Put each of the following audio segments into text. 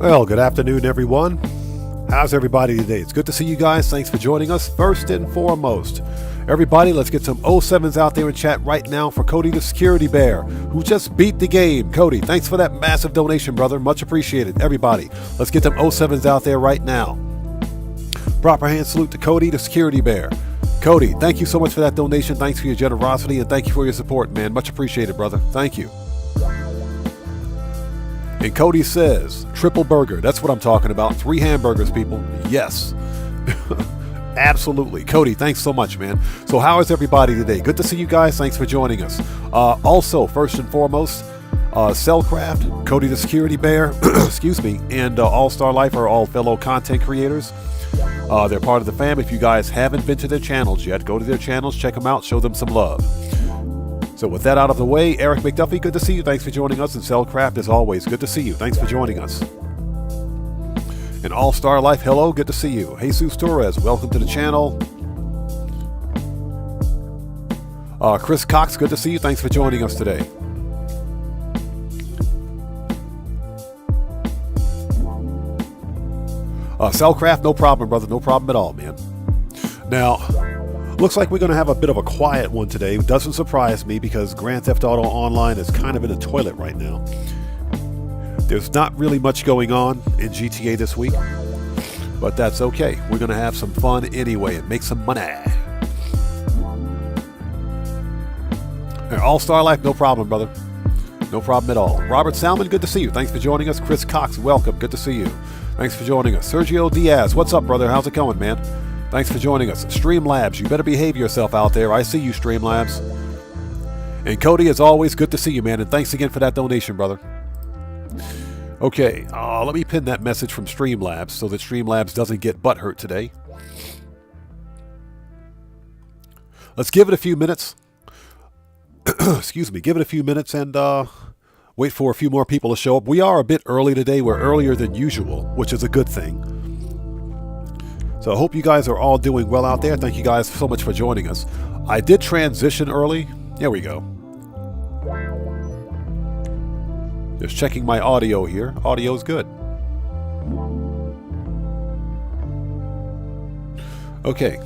Well, good afternoon, everyone. How's everybody today? It's good to see you guys. Thanks for joining us. First and foremost, everybody, let's get some 07s out there in chat right now for Cody the Security Bear, who just beat the game. Cody, thanks for that massive donation, brother. Much appreciated. Everybody, let's get them 07s out there right now. Proper hand salute to Cody the Security Bear. Cody, thank you so much for that donation. Thanks for your generosity, and thank you for your support, man. Much appreciated, brother. Thank you. And Cody says, triple burger. That's what I'm talking about. 3 hamburgers, people. Yes. Absolutely. Cody, thanks so much, man. So how is everybody today? Good to see you guys. Thanks for joining us. Also, first and foremost, Cellcraft, Cody the Security Bear, excuse me, and All-Star Life are all fellow content creators. They're part of the fam. If you guys haven't been to their channels yet, go to their channels, check them out, show them some love. So with that out of the way, Eric McDuffie, good to see you. Thanks for joining us. And Cellcraft, as always, good to see you. Thanks for joining us. And All-Star Life, hello, good to see you. Jesus Torres, welcome to the channel. Chris Cox, good to see you. Thanks for joining us today. Cellcraft, no problem, brother. No problem at all, man. Now, looks like we're going to have a bit of a quiet one today. It doesn't surprise me because Grand Theft Auto Online is kind of in the toilet right now. There's not really much going on in GTA this week, but that's okay. We're going to have some fun anyway and make some money. All-Star Life, no problem, brother. No problem at all. Robert Salmon, good to see you. Thanks for joining us. Chris Cox, welcome. Good to see you. Thanks for joining us. Sergio Diaz, what's up, brother? How's it going, man? Thanks for joining us. Streamlabs, you better behave yourself out there. I see you, Streamlabs. And Cody, as always, good to see you, man. And thanks again for that donation, brother. Okay, let me pin that message from Streamlabs so that Streamlabs doesn't get butthurt today. Let's give it a few minutes. Excuse me. Give it a few minutes and wait for a few more people to show up. We are a bit early today. We're earlier than usual, which is a good thing. So I hope you guys are all doing well out there. Thank you guys so much for joining us. I did transition early. There we go. Just checking my audio here. Audio is good. Okay.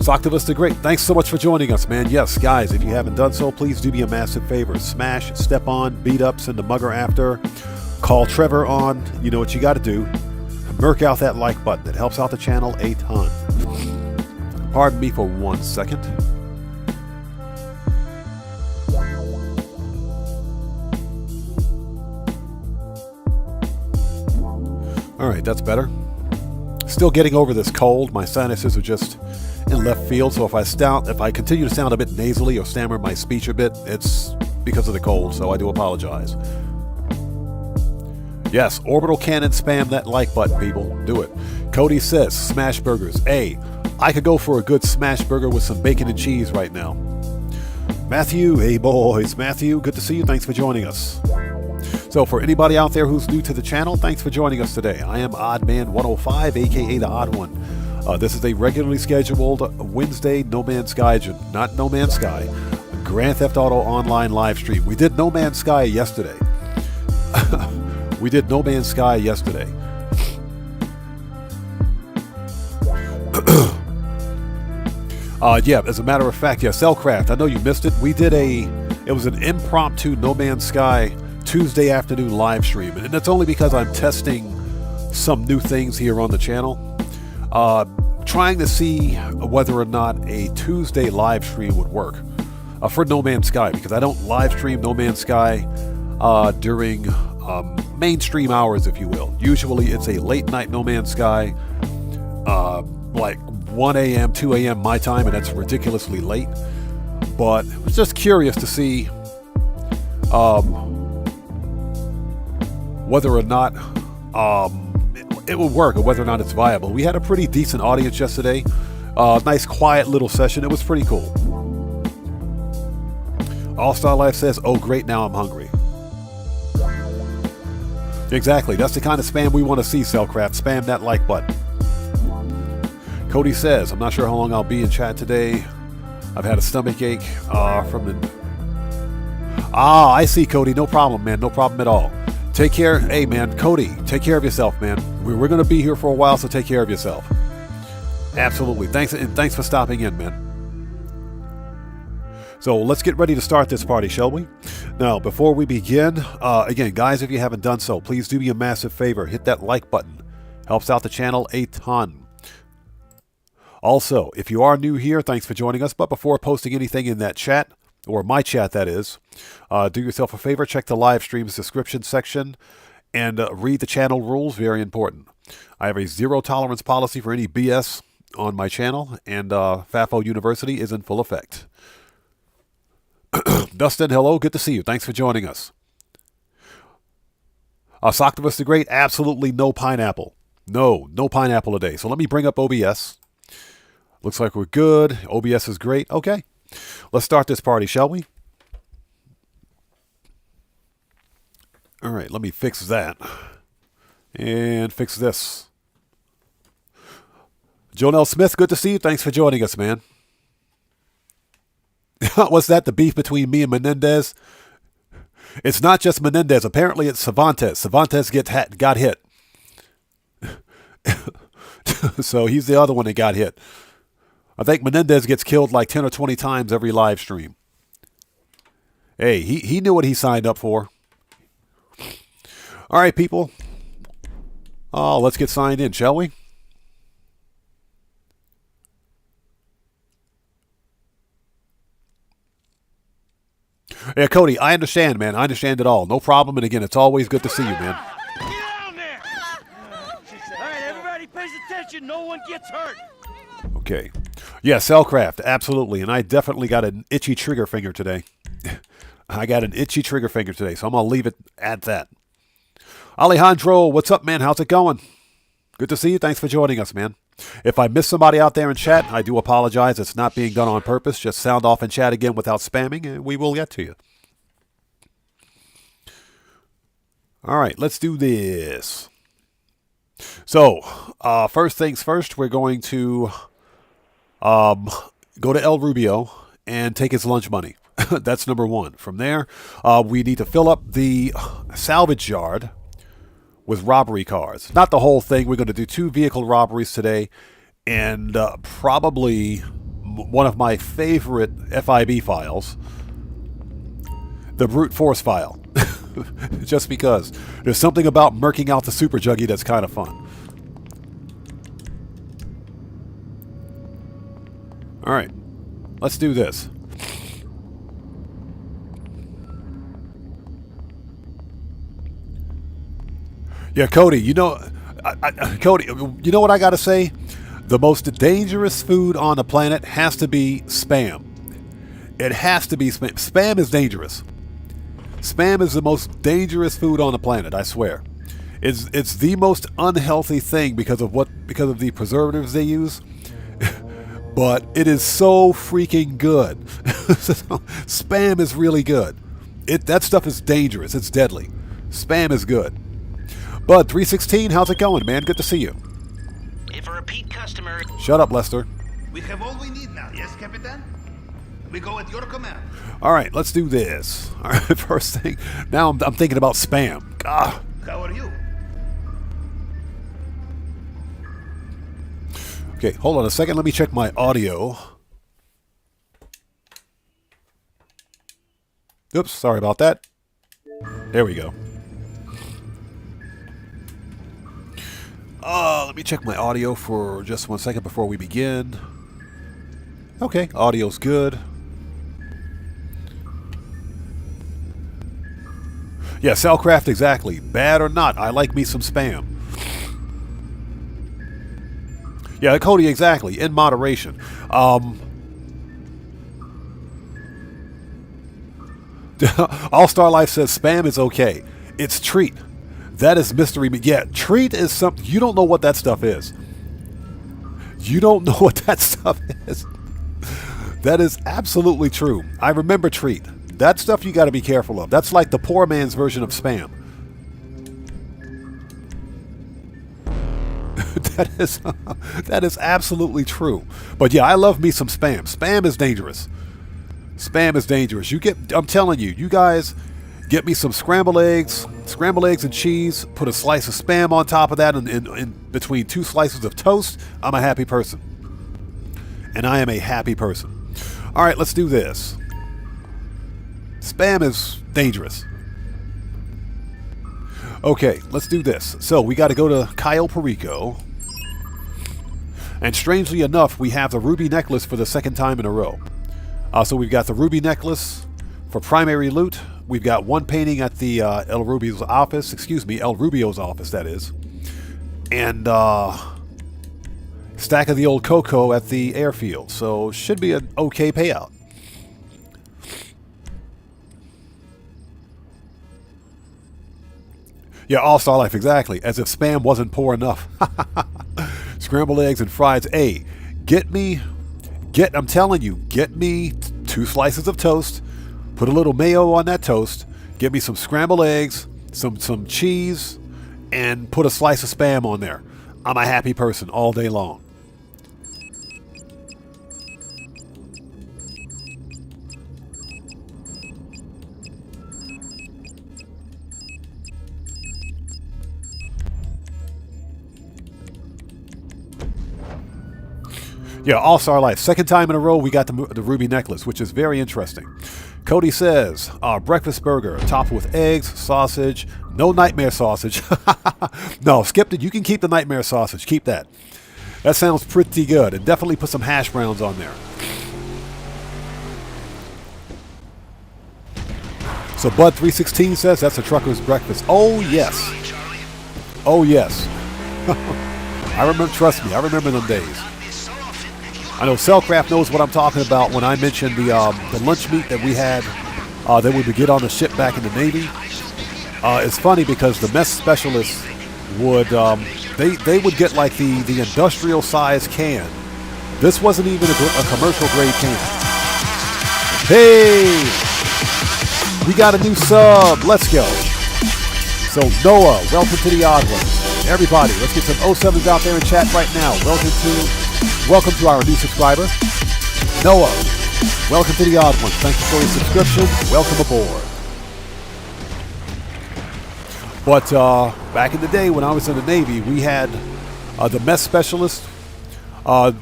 Soctivus the Great, thanks so much for joining us, man. Yes, guys, if you haven't done so, please do me a massive favor. Smash, step on, beat up, send a mugger after. Call Trevor on. You know what you got to do. Merc out that like button. It helps out the channel a ton. Pardon me for 1 second. All right, that's better. Still getting over this cold. My sinuses are just in left field, so if I continue to sound a bit nasally or stammer my speech a bit, it's because of the cold, so I do apologize. Yes, orbital cannon spam that like button, people. Do it. Cody says, smash burgers. Hey, I could go for a good smash burger with some bacon and cheese right now. Matthew, hey boys. Matthew, good to see you. Thanks for joining us. So for anybody out there who's new to the channel, thanks for joining us today. I am Oddman105, aka The Odd One. This is a regularly scheduled Wednesday No Man's Sky, not No Man's Sky, Grand Theft Auto Online live stream. We did No Man's Sky yesterday. We did No Man's Sky yesterday. Yeah, as a matter of fact, yeah, Cellcraft, I know you missed it. We did it was an impromptu No Man's Sky Tuesday afternoon live stream. And that's only because I'm testing some new things here on the channel. Trying to see whether or not a Tuesday live stream would work for No Man's Sky, because I don't live stream No Man's Sky during mainstream hours, if you will. Usually it's a late night No Man's Sky, like 1 a.m., 2 a.m. my time, and that's ridiculously late. But I was just curious to see whether or not it will work, or whether or not it's viable. We had a pretty decent audience yesterday. Nice quiet little session. It was pretty cool. All Star Life says, "Oh great, now I'm hungry." Exactly. That's the kind of spam we want to see, Cellcraft. Spam that like button. Cody says, "I'm not sure how long I'll be in chat today. I've had a stomach ache from the..." I see, Cody. No problem, man. No problem at all. Take care. Hey, man, Cody, take care of yourself, man. We're going to be here for a while, so take care of yourself. Absolutely. Thanks, and thanks for stopping in, man. So let's get ready to start this party, shall we? Now, before we begin, again, guys, if you haven't done so, please do me a massive favor. Hit that like button. Helps out the channel a ton. Also, if you are new here, thanks for joining us. But before posting anything in that chat, or my chat, that is, do yourself a favor, check the live stream's description section, and read the channel rules. Very important. I have a zero tolerance policy for any BS on my channel, and FAFO University is in full effect. Dustin, hello, good to see you. Thanks for joining us. Soctopus the Great, absolutely no pineapple. No pineapple today. So let me bring up OBS. Looks like we're good. OBS is great. Okay. Let's start this party, shall we? All right, let me fix that. And fix this. Jonelle Smith, good to see you. Thanks for joining us, man. What's that, the beef between me and Menendez? It's not just Menendez. Apparently it's Cervantes. Cervantes got hit. So he's the other one that got hit. I think Menendez gets killed like 10 or 20 times every live stream. Hey, he knew what he signed up for. All right, people. Oh, let's get signed in, shall we? Yeah, Cody, I understand, man. I understand it all. No problem. And again, it's always good to see you, man. Get down there! All right, everybody pays attention. No one gets hurt. Okay. Yeah, Cellcraft, absolutely. And I definitely got an itchy trigger finger today. I got an itchy trigger finger today, so I'm going to leave it at that. Alejandro, what's up, man? How's it going? Good to see you. Thanks for joining us, man. If I miss somebody out there in chat, I do apologize. It's not being done on purpose. Just sound off in chat again without spamming, and we will get to you. All right, let's do this. So, first things first, we're going to go to El Rubio and take his lunch money. That's number one. From there, we need to fill up the salvage yard with robbery cars. Not the whole thing. We're going to do 2 vehicle robberies today, and probably one of my favorite FIB files, the brute force file. Just because there's something about murking out the super juggy that's kind of fun. All right, let's do this. Yeah, Cody, you know, Cody, you know what I got to say? The most dangerous food on the planet has to be Spam. It has to be Spam. Spam is dangerous. Spam is the most dangerous food on the planet, I swear. It's the most unhealthy thing because of the preservatives they use. But it is so freaking good. Spam is really good. That stuff is dangerous. It's deadly. Spam is good. Bud 316, how's it going, man? Good to see you. If a repeat customer... Shut up, Lester. We have all we need now, yes, Capitan? We go at your command. All right, let's do this. All right, first thing. Now I'm thinking about Spam. Ah. How are you? Okay, hold on a second. Let me check my audio. Oops, sorry about that. There we go. Let me check my audio for just 1 second before we begin. Okay, audio's good. Yeah, Cellcraft, exactly. Bad or not, I like me some spam. Yeah, Cody, exactly. In moderation. All-Star Life says spam is okay. It's treat. That is mystery meat. Yeah, treat is something. You don't know what that stuff is. You don't know what that stuff is. That is absolutely true. I remember treat. That stuff you got to be careful of. That's like the poor man's version of spam. That is absolutely true. But yeah, I love me some spam. Spam is dangerous. Spam is dangerous. I'm telling you, you guys get me some scrambled eggs and cheese, put a slice of spam on top of that, and in between 2 slices of toast, I'm a happy person. And I am a happy person. All right, let's do this. Spam is dangerous. Okay, let's do this. So we got to go to Cayo Perico. And strangely enough, we have the ruby necklace for the 2nd time in a row. So we've got the ruby necklace for primary loot. We've got 1 painting at the El Rubio's office. Excuse me, El Rubio's office, that is. And stack of the old cocoa at the airfield. So should be an okay payout. Yeah, All-Star Life, exactly. As if spam wasn't poor enough. Scrambled eggs and fries. Hey, I'm telling you, get me 2 slices of toast. Put a little mayo on that toast. Get me some scrambled eggs, some cheese, and put a slice of spam on there. I'm a happy person all day long. Yeah, All-Star Life. 2nd time in a row we got the ruby necklace, which is very interesting. Cody says, breakfast burger, topped with eggs, sausage, no nightmare sausage. No, skip it. You can keep the nightmare sausage. Keep that. That sounds pretty good. And definitely put some hash browns on there. So Bud316 says that's a trucker's breakfast. Oh, yes. Oh, yes. I remember, trust me, I remember them days. I know Cellcraft knows what I'm talking about when I mentioned the lunch meat that we had that we would get on the ship back in the Navy. It's funny because the mess specialists would they would get like the industrial size can. This wasn't even a commercial grade can. Hey, we got a new sub. Let's go. So Noah, welcome to the Odd Ones. Everybody, let's get some 07s out there in chat right now. Welcome to our new subscriber, Noah. Welcome to the Odd Ones. Thank you for your subscription. Welcome aboard. But back in the day when I was in the Navy, we had the mess specialist. Some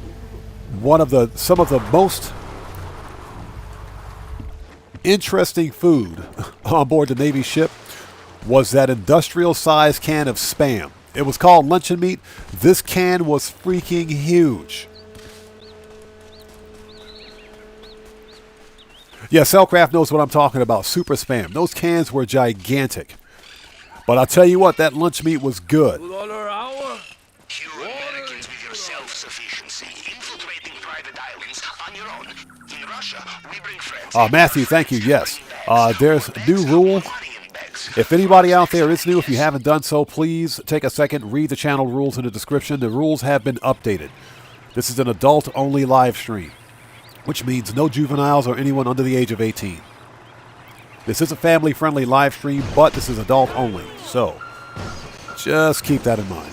of the most interesting food on board the Navy ship was that industrial size can of spam. It was called luncheon meat. This can was freaking huge. Yeah, Cellcraft knows what I'm talking about. Super spam. Those cans were gigantic. But I'll tell you what, that lunch meat was good. $2 an hour? Cure Americans with your self-sufficiency, infiltrating private islands on your own. In Russia, we bring friends. Matthew, thank you. Yes. There's a new rule. If anybody out there is new, if you haven't done so, please take a second, read the channel rules in the description. The rules have been updated. This is an adult-only live stream, which means no juveniles or anyone under the age of 18. This is a family-friendly live stream, but this is adult-only. So, just keep that in mind.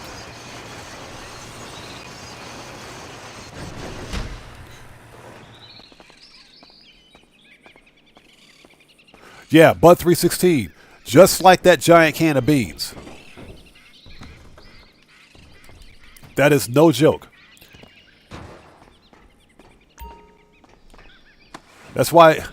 Yeah, Bud316. Just like that giant can of beans. That is no joke. That's why...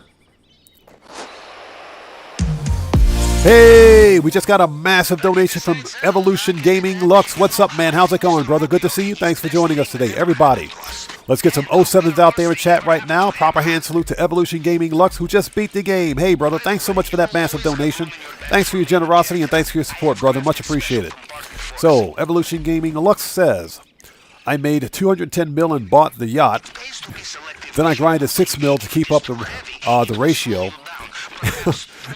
Hey, we just got a massive donation from Evolution Gaming. Lux, what's up, man? How's it going, brother? Good to see you. Thanks for joining us today. Everybody, let's get some 07s out there in chat right now. Proper hand salute to Evolution Gaming Lux, who just beat the game. Hey, brother, thanks so much for that massive donation. Thanks for your generosity and thanks for your support, brother. Much appreciated. So, Evolution Gaming Lux says, I made 210 mil and bought the yacht. Then I grinded 6 mil to keep up the ratio.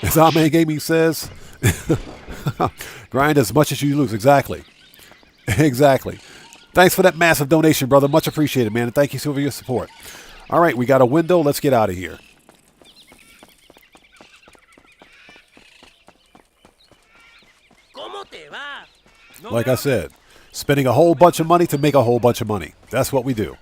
As Amen Gaming says, grind as much as you lose. Exactly. Exactly. Thanks for that massive donation, brother. Much appreciated, man. And thank you so for your support. All right, we got a window. Let's get out of here. Like I said, spending a whole bunch of money to make a whole bunch of money. That's what we do.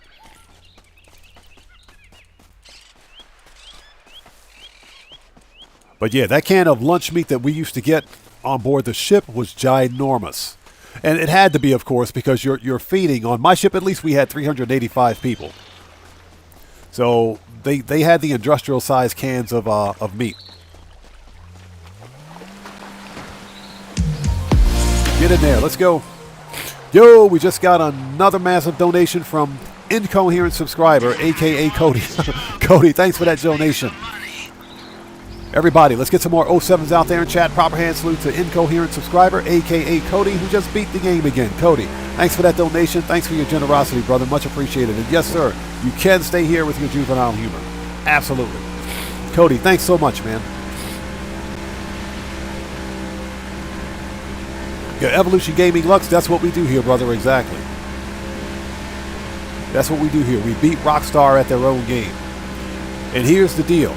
But yeah, that can of lunch meat that we used to get on board the ship was ginormous. And it had to be, of course, because you're feeding, on my ship at least we had 385 people. So they had the industrial size cans of meat. Get in there, let's go. Yo, we just got another massive donation from Incoherent Subscriber, aka Cody. Cody, thanks for that donation. Everybody, let's get some more 07s out there in chat. Proper hand salute to Incoherent Subscriber, a.k.a. Cody, who just beat the game again. Cody, thanks for that donation. Thanks for your generosity, brother. Much appreciated. And yes, sir, you can stay here with your juvenile humor. Absolutely. Cody, thanks so much, man. Yeah, Evolution Gaming Lux, that's what we do here, brother. Exactly. That's what we do here. We beat Rockstar at their own game. And here's the deal.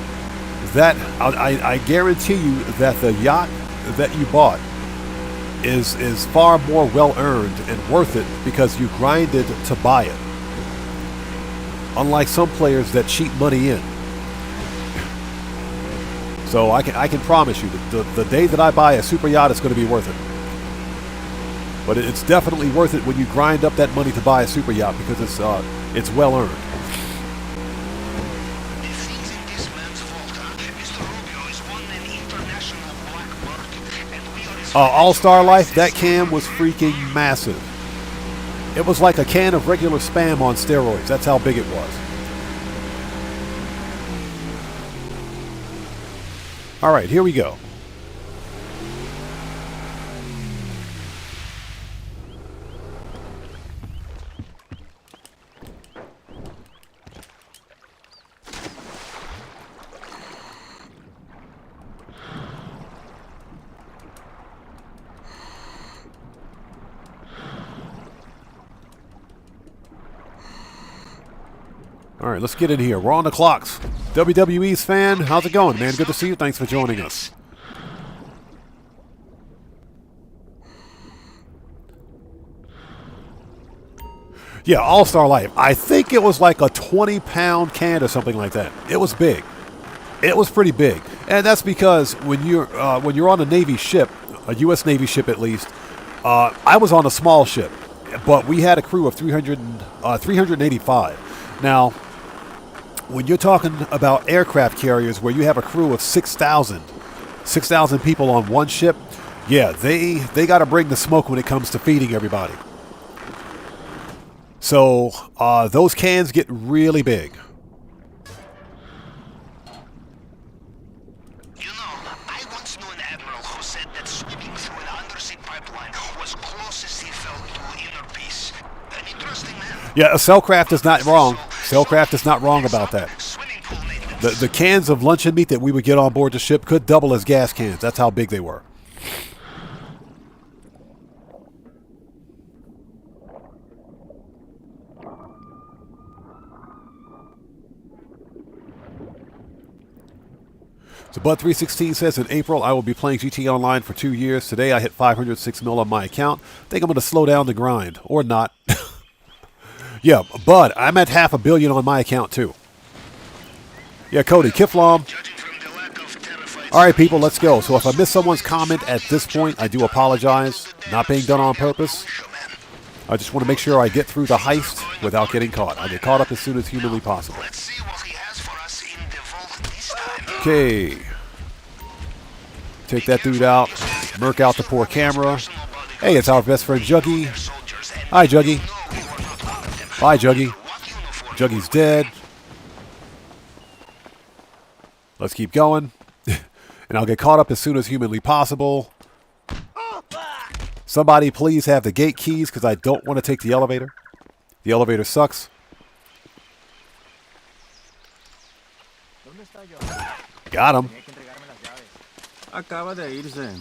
That I guarantee you that the yacht that you bought is far more well earned and worth it because you grinded to buy it. Unlike some players that cheat money in. So I can promise you that the day that I buy a super yacht, it's going to be worth it. But it's definitely worth it when you grind up that money to buy a super yacht because it's well earned. All-Star Life, that can was freaking massive. It was like a can of regular Spam on steroids. That's how big it was. All right, here we go. All right, let's get in here. We're on the clocks. WWE's fan, how's it going, man? Good to see you. Thanks for joining us. Yeah, All-Star Life. I think it was like a 20-pound can or something like that. It was big. It was pretty big, and that's because when you're on a Navy ship, a U.S. Navy ship at least, I was on a small ship, but we had a crew of 385. Now, when you're talking about aircraft carriers where you have a crew of 6,000 people on one ship, yeah, they got to bring the smoke when it comes to feeding everybody. So those cans get really big. You know, I once knew an admiral who said that swimming through an undersea pipeline was closest he felt to inner peace. An interesting man. Yeah, Cellcraft is not wrong. Cellcraft is not wrong about that. The cans of luncheon meat that we would get on board the ship could double as gas cans. That's how big they were. So Bud316 says, in April, I will be playing GT Online for 2 years. Today, I hit 506 mil on my account. Think I'm going to slow down the grind. Or not. Yeah, Bud, I'm at 500 million on my account, too. Yeah, Cody, Kiflom. All right, people, let's go. So if I miss someone's comment at this point, I do apologize. Not being done on purpose. I just want to make sure I get through the heist without getting caught. I'll get caught up as soon as humanly possible. Okay. Take that dude out. Murk out the poor camera. Hey, it's our best friend Juggy. Hi, Juggy. Bye, Juggy. Juggy's dead. Let's keep going. And I'll get caught up as soon as humanly possible. Somebody please have the gate keys because I don't want to take the elevator. The elevator sucks. Got him. Acaba de irse.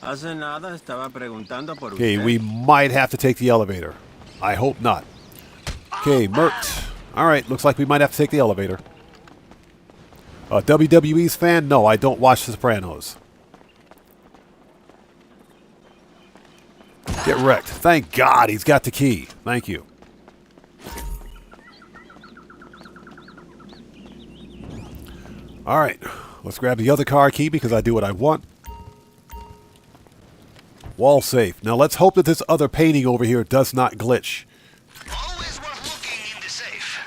Hace nada estaba preguntando por Okay, usted. we might have to take the elevator. I hope not. Okay, murked. Alright, looks like we might have to take the elevator. A WWE's fan? No, I don't watch The Sopranos. Get wrecked. Thank God he's got the key. Thank you. Alright, let's grab the other car key because I do what I want. Wall safe. Now let's hope that this other painting over here does not glitch. Always worth looking in the safe.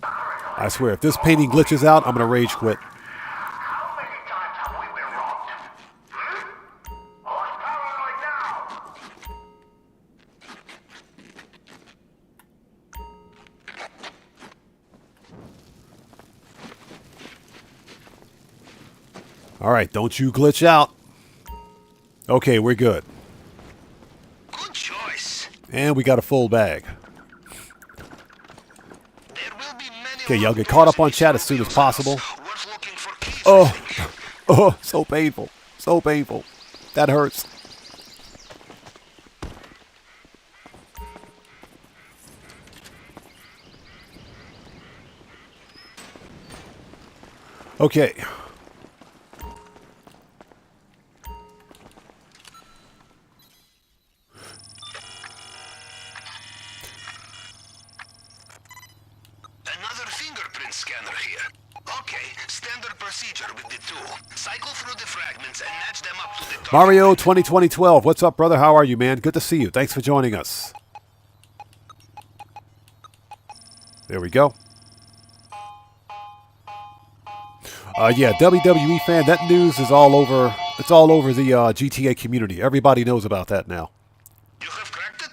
I swear, if this painting glitches out, I'm going to rage quit. How many times have we been robbed? Who's paranoid now? Alright, don't you glitch out. Okay, we're good. Good choice. And we got a full bag. There will be many Okay, y'all get caught up on chat as soon as possible. worth looking for keys. Oh, so painful. So painful. That hurts. Okay. Another fingerprint scanner here. Okay, standard procedure with the tool. Cycle through the fragments and match them up to the target. Mario 202012. What's up, brother? How are you, man? Good to see you. Thanks for joining us. There we go. Yeah, WWE fan. That news is all over. It's all over the GTA community. Everybody knows about that now. You have cracked it?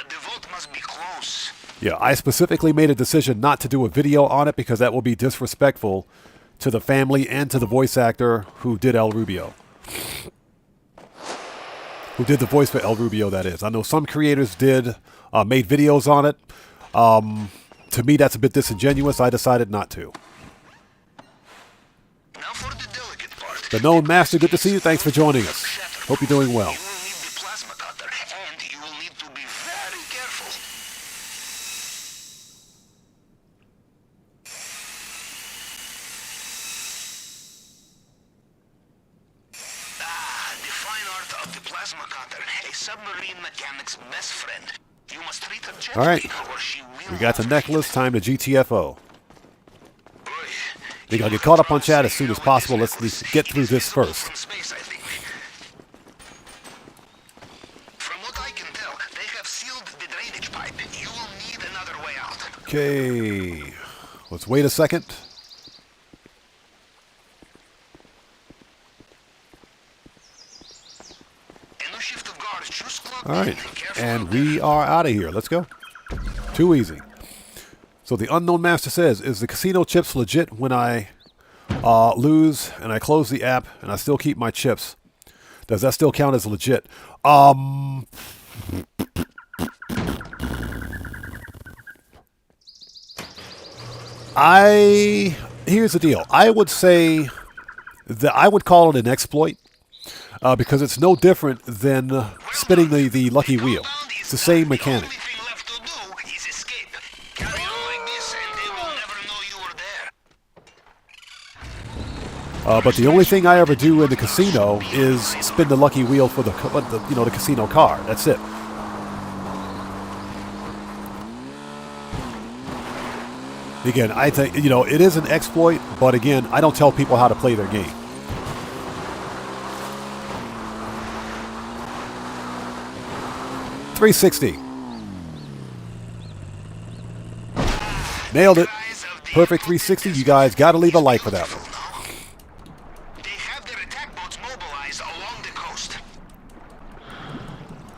The vote must be close. Yeah, I specifically made a decision not to do a video on it because that will be disrespectful to the family and to the voice actor who did El Rubio. Who did the voice for El Rubio, that is. I know some creators made videos on it. To me, that's a bit disingenuous. I decided not to. Now for the delicate part. The Known Master, good to see you. Thanks for joining us. Hope you're doing well. You will need the plasma cutter, and you will need to be very careful. The fine art of the plasma cutter, a submarine mechanic's best friend. You must treat her gently, All right. or she will We got the not necklace. Time to GTFO. Boy, Think I'll get caught up on chat as soon as possible. Let's at least get through this first. from space, I think. From what I can tell, they have sealed the drainage pipe. You will need another way out. Okay. Let's wait a second. A new shift of guards just clocked All in. right. Careful And out there. we are out of here. Let's go. Too easy. So the Unknown Master says, is the casino chips legit when I lose and I close the app and I still keep my chips? Does that still count as legit? Here's the deal. I would say that I would call it an exploit because it's no different than spinning the lucky wheel. It's the same mechanic. The only thing left to do is escape. Carry on like this and they will never know you were there. But the only thing I ever do in the casino is spin the lucky wheel for the casino car. That's it. Again, I think it is an exploit, but again, I don't tell people how to play their game. .360. Nailed it. Perfect 360. You guys got to leave a like for that one. They have their along the coast.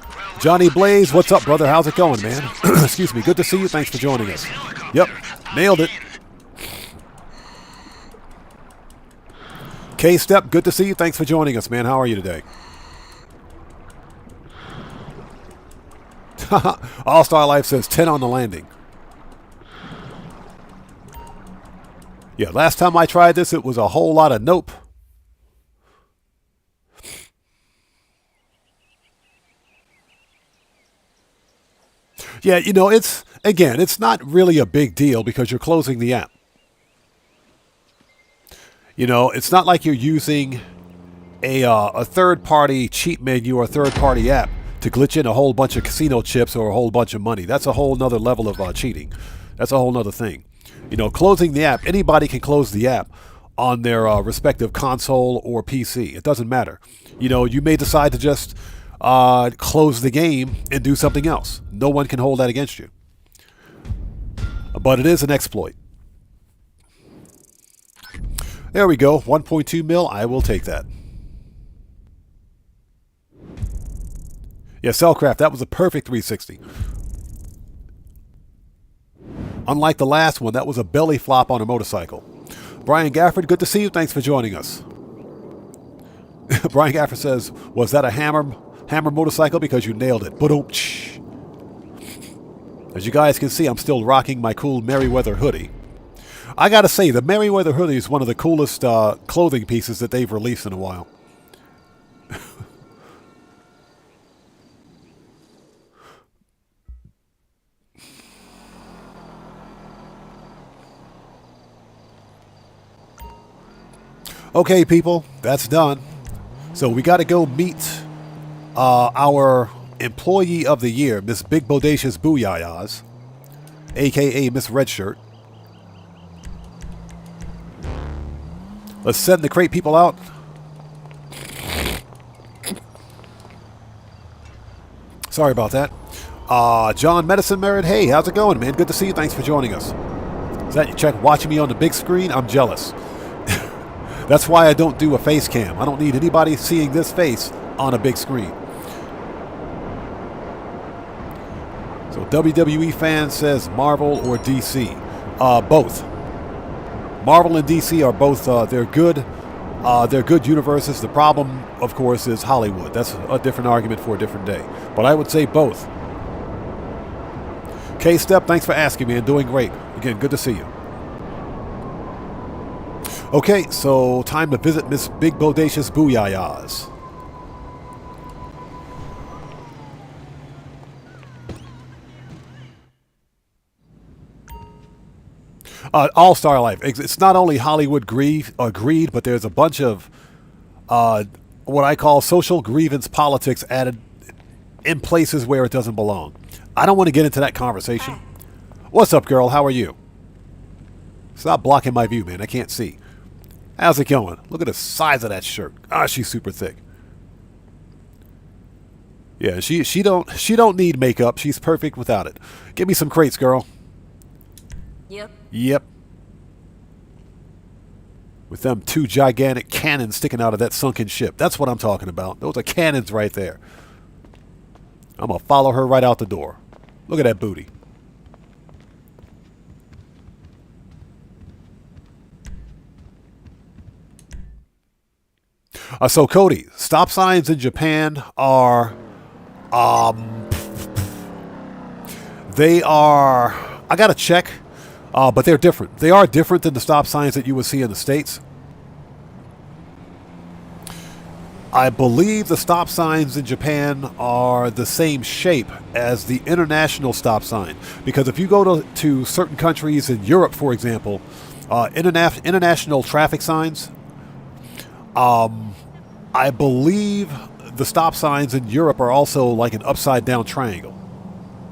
Well, Johnny Blaze, what's up, brother? How's it going, man? Excuse me. Good to see you. Thanks for joining us. Yep, nailed it. K-Step, good to see you. Thanks for joining us, man. How are you today? All-Star Life says 10 on the landing. Yeah, last time I tried this, it was a whole lot of nope. Yeah, you know, it's not really a big deal because you're closing the app. You know, it's not like you're using a third-party cheat menu or a third-party app to glitch in a whole bunch of casino chips or a whole bunch of money. That's a whole nother level of cheating. That's a whole nother thing. You know, closing the app, anybody can close the app on their respective console or PC. It doesn't matter. You know, you may decide to just close the game and do something else. No one can hold that against you. But it is an exploit. There we go. 1.2 mil. I will take that. Yeah, Cellcraft, that was a perfect 360. Unlike the last one, that was a belly flop on a motorcycle. Brian Gafford, good to see you. Thanks for joining us. Brian Gafford says, was that a hammer motorcycle? Because you nailed it. Ba-dum-tsh. As you guys can see, I'm still rocking my cool Merryweather hoodie. I gotta say, the Merryweather hoodie is one of the coolest clothing pieces that they've released in a while. Okay, people, that's done. So we got to go meet our Employee of the Year, Miss Big Bodacious Booyayas, a.k.a. Miss Redshirt. Let's send the crate people out. Sorry about that. John Medicine Merit, hey, how's it going, man? Good to see you. Thanks for joining us. Is that you check watching me on the big screen? I'm jealous. That's why I don't do a face cam. I don't need anybody seeing this face on a big screen. So WWE fan says Marvel or DC. Both. Marvel and DC are both, they're good universes. The problem, of course, is Hollywood. That's a different argument for a different day. But I would say both. K-Step, thanks for asking, man. Doing great. Again, good to see you. Okay, so time to visit Miss Big Bodacious Booyayas. All-Star Life. It's not only Hollywood greed, but there's a bunch of what I call social grievance politics added in places where it doesn't belong. I don't want to get into that conversation. What's up, girl? How are you? Stop blocking my view, man. I can't see. How's it going? Look at the size of that shirt. Ah, she's super thick. Yeah, she don't need makeup. She's perfect without it. Give me some crates, girl. Yep. With them two gigantic cannons sticking out of that sunken ship. That's what I'm talking about. Those are cannons right there. I'm going to follow her right out the door. Look at that booty. So, Cody, stop signs in Japan are... they are... I got to check. But they're different. They are different than the stop signs that you would see in the States. I believe the stop signs in Japan are the same shape as the international stop sign. Because if you go to certain countries in Europe, for example, international traffic signs, I believe the stop signs in Europe are also like an upside-down triangle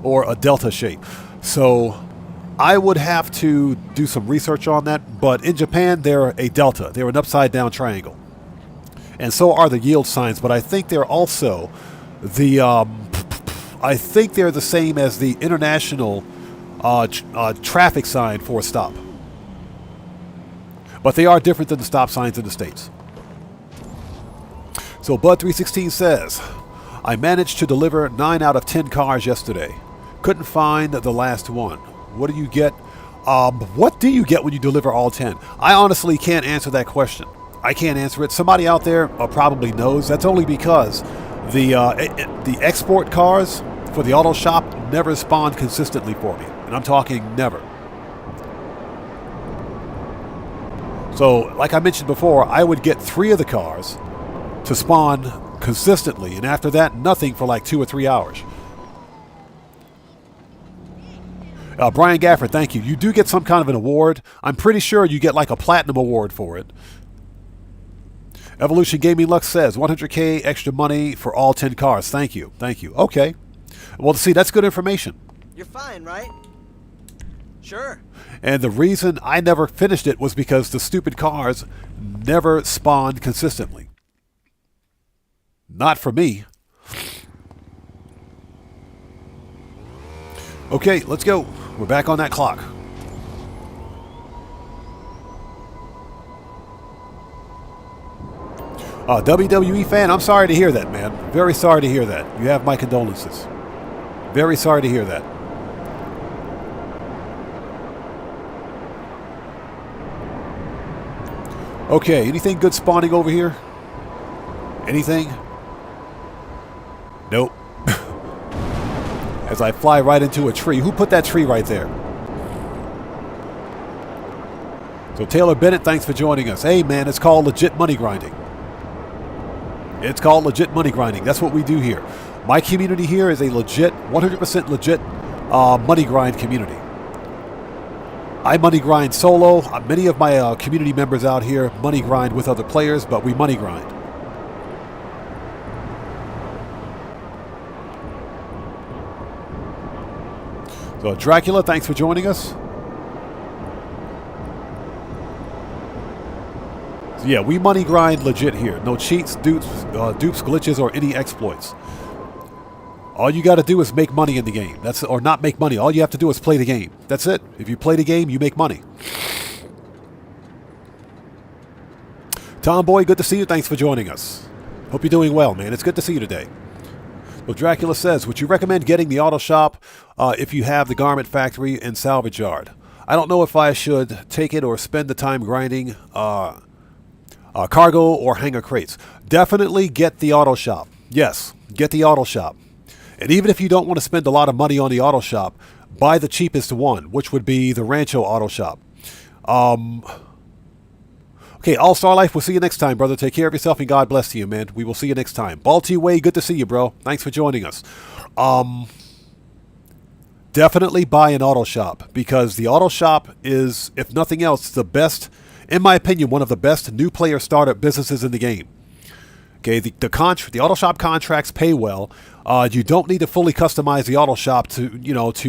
or a delta shape. So I would have to do some research on that, but in Japan, they're a delta. They're an upside-down triangle. And so are the yield signs, but I think they're also the, I think they're the same as the international traffic sign for a stop. But they are different than the stop signs in the States. So Bud316 says, I managed to deliver 9 out of 10 cars yesterday. Couldn't find the last one. What do you get? What do you get when you deliver all 10? I honestly can't answer that question. I can't answer it. Somebody out there probably knows. That's only because the export cars for the auto shop never spawned consistently for me. And I'm talking never. So, like I mentioned before, I would get 3 of the cars to spawn consistently. And after that, nothing for like 2 or 3 hours. Brian Gafford, thank you. You do get some kind of an award. I'm pretty sure you get like a platinum award for it. Evolution Gaming Lux says 100K extra money for all 10 cars. Thank you. Thank you. Okay. Well, see, that's good information. You're fine, right? Sure. And the reason I never finished it was because the stupid cars never spawned consistently. Not for me. Okay, let's go. We're back on that clock. WWE fan, I'm sorry to hear that, man. Very sorry to hear that. You have my condolences. Very sorry to hear that. Okay, anything good spawning over here? Anything? Nope. As I fly right into a tree. Who put that tree right there? So Taylor Bennett, thanks for joining us. Hey man, it's called legit money grinding. It's called legit money grinding. That's what we do here. My community here is a legit, 100% legit money grind community. I money grind solo. Many of my community members out here money grind with other players, but we money grind. So Dracula, thanks for joining us. So yeah, we money grind legit here. No cheats, dupes, glitches, or any exploits. All you got to do is make money in the game. Or not make money. All you have to do is play the game. That's it. If you play the game, you make money. Tomboy, good to see you. Thanks for joining us. Hope you're doing well, man. It's good to see you today. Well, Dracula says, would you recommend getting the auto shop if you have the garment factory and salvage yard? I don't know if I should take it or spend the time grinding cargo or hanger crates. Definitely get the auto shop. Yes, get the auto shop. And even if you don't want to spend a lot of money on the auto shop, buy the cheapest one, which would be the Rancho auto shop. Okay, All-Star Life, we'll see you next time, brother. Take care of yourself and God bless you, man. We will see you next time. Balti Way, good to see you, bro. Thanks for joining us. Definitely buy an auto shop because the auto shop is, if nothing else, the best, in my opinion, one of the best new player startup businesses in the game. Okay, the auto shop contracts pay well. You don't need to fully customize the auto shop to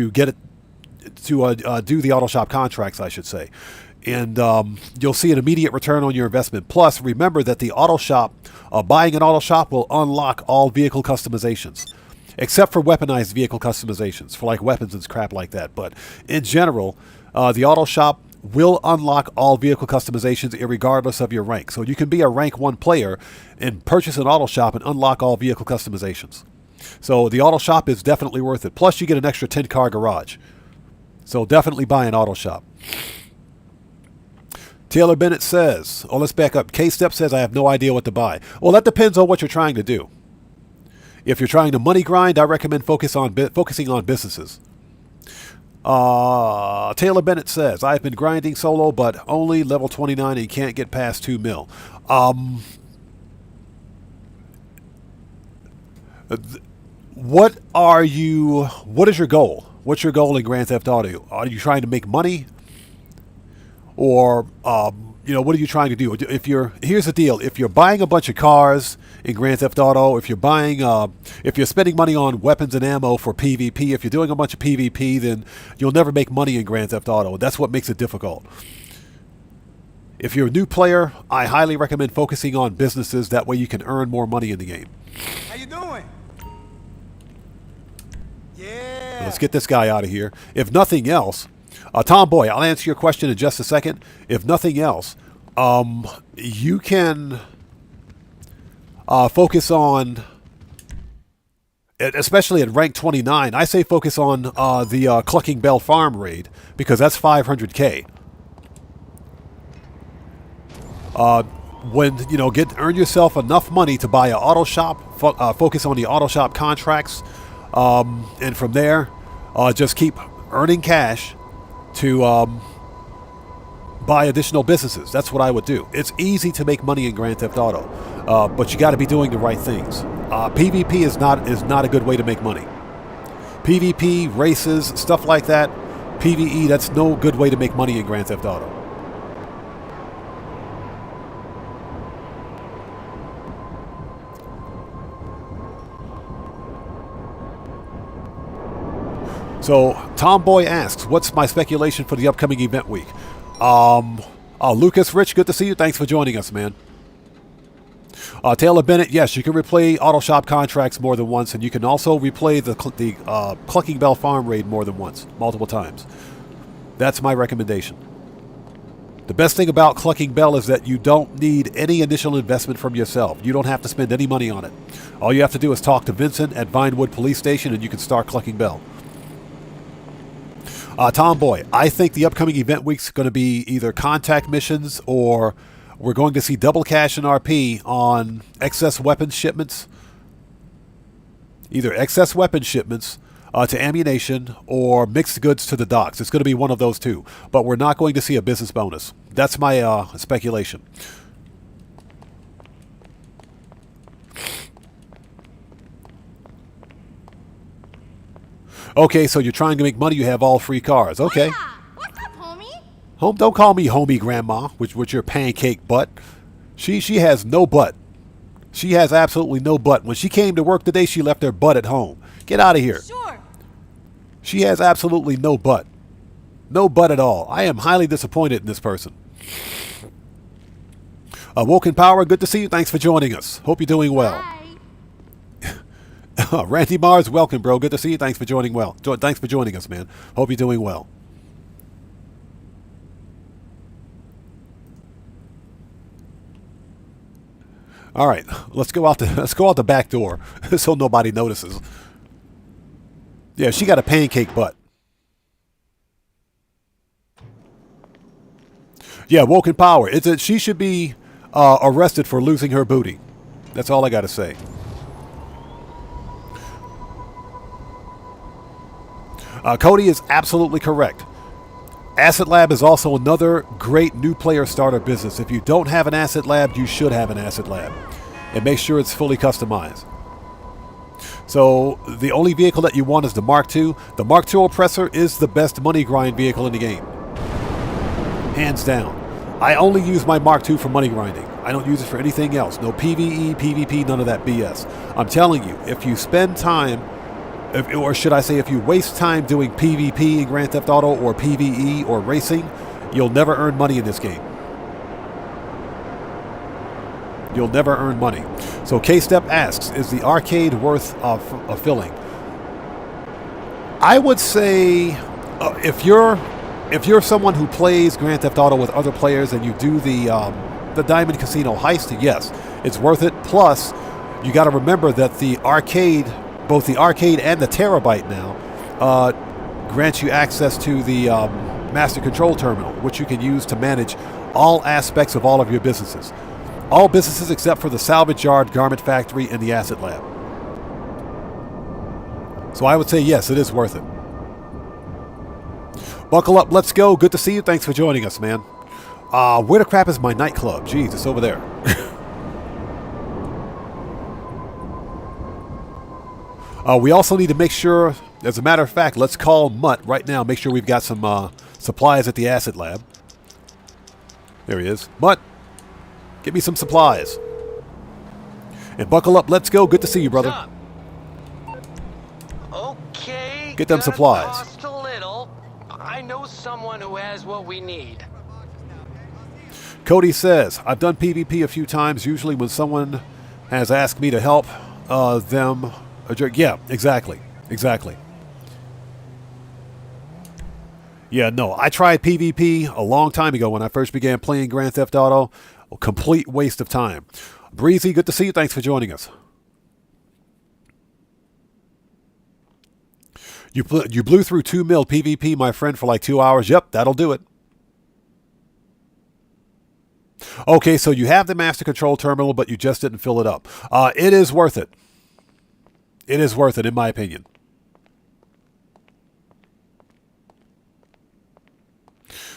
get it to do the auto shop contracts, I should say. And you'll see an immediate return on your investment. Plus, remember that the auto shop, buying an auto shop will unlock all vehicle customizations, except for weaponized vehicle customizations, for like weapons and crap like that. But in general, the auto shop will unlock all vehicle customizations irregardless of your rank. So you can be a rank 1 player and purchase an auto shop and unlock all vehicle customizations. So the auto shop is definitely worth it. Plus, you get an extra 10-car garage. So definitely buy an auto shop. Taylor Bennett says, oh, let's back up. K-Step says, I have no idea what to buy. Well, that depends on what you're trying to do. If you're trying to money grind, I recommend focusing on businesses. Taylor Bennett says, I've been grinding solo, but only level 29 and can't get past 2 mil. What is your goal? What's your goal in Grand Theft Auto? Are you trying to make money? Or, what are you trying to do? Here's the deal. If you're buying a bunch of cars in Grand Theft Auto, if you're spending money on weapons and ammo for PvP, if you're doing a bunch of PvP, then you'll never make money in Grand Theft Auto. That's what makes it difficult. If you're a new player, I highly recommend focusing on businesses. That way you can earn more money in the game. How you doing? Yeah. Let's get this guy out of here. If nothing else, Tomboy, I'll answer your question in just a second. If nothing else, you can focus on, especially at rank 29, I say focus on the Clucking Bell Farm raid, because that's 500k. When, you know, earn yourself enough money to buy an auto shop, focus on the auto shop contracts, and from there, just keep earning cash to buy additional businesses. That's what I would do. It's easy to make money in Grand Theft Auto, but you got to be doing the right things. PvP is not a good way to make money. PvP, races, stuff like that, PvE, that's no good way to make money in Grand Theft Auto. So, Tomboy asks, what's my speculation for the upcoming event week? Lucas Rich, good to see you. Thanks for joining us, man. Taylor Bennett, yes, you can replay auto shop contracts more than once, and you can also replay the Clucking Bell Farm raid more than once, multiple times. That's my recommendation. The best thing about Clucking Bell is that you don't need any initial investment from yourself. You don't have to spend any money on it. All you have to do is talk to Vincent at Vinewood Police Station, and you can start Clucking Bell. Tomboy, I think the upcoming event week's going to be either contact missions, or we're going to see double cash and RP on excess weapons shipments. Either excess weapons shipments to ammunition, or mixed goods to the docks. It's going to be one of those two. But we're not going to see a business bonus. That's my speculation. Okay, so you're trying to make money, you have all free cars. Okay. Yeah. What's up, homie? Don't call me homie, grandma, with your pancake butt. She has no butt. She has absolutely no butt. When she came to work today, she left her butt at home. Get out of here. Sure. She has absolutely no butt. No butt at all. I am highly disappointed in this person. Woken Power, good to see you. Thanks for joining us. Hope you're doing well. Bye. Randy Mars, welcome, bro. Good to see you. Thanks for joining Thanks for joining us, man. Hope you're doing well. All right, let's go out the back door so nobody notices. Yeah, she got a pancake butt. Yeah, Woken Power. She should be arrested for losing her booty. That's all I got to say. Cody is absolutely correct. Asset Lab is also another great new player starter business. If you don't have an Asset Lab, you should have an Asset Lab. And make sure it's fully customized. So the only vehicle that you want is the Mark II. The Mark II Oppressor is the best money grind vehicle in the game. Hands down. I only use my Mark II for money grinding. I don't use it for anything else. No PvE, PvP, none of that BS. I'm telling you, if you spend time, or should I say if you waste time doing PvP in Grand Theft Auto, or PvE, or racing, you'll never earn money in this game. You'll never earn money. So K-Step asks, is the arcade worth filling? I would say if you're someone who plays Grand Theft Auto with other players and you do the Diamond Casino heist, yes, it's worth it. Plus, you got to remember that the arcade, both the arcade and the Terabyte now, grants you access to the Master Control Terminal, which you can use to manage all aspects of all of your businesses. All businesses except for the Salvage Yard, Garment Factory, and the Asset Lab. So I would say yes, it is worth it. Buckle up, let's go. Good to see you. Thanks for joining us, man. Where the crap is my nightclub? Jeez, it's over there. We also need to make sure, as a matter of fact, let's call Mutt right now. Make sure we've got some supplies at the Asset Lab. There he is. Mutt, get me some supplies. And buckle up, let's go. Good to see you, brother. Okay. Get them supplies. Cost a little. I know someone who has what we need. Cody says, I've done PvP a few times, usually when someone has asked me to help them. Yeah, exactly. Yeah, no, I tried PvP a long time ago when I first began playing Grand Theft Auto. A complete waste of time. Breezy, good to see you. Thanks for joining us. You blew through 2 mil PvP, my friend, for like 2 hours. Yep, that'll do it. Okay, so you have the master control terminal, but you just didn't fill it up. It is worth it. It is worth it, in my opinion.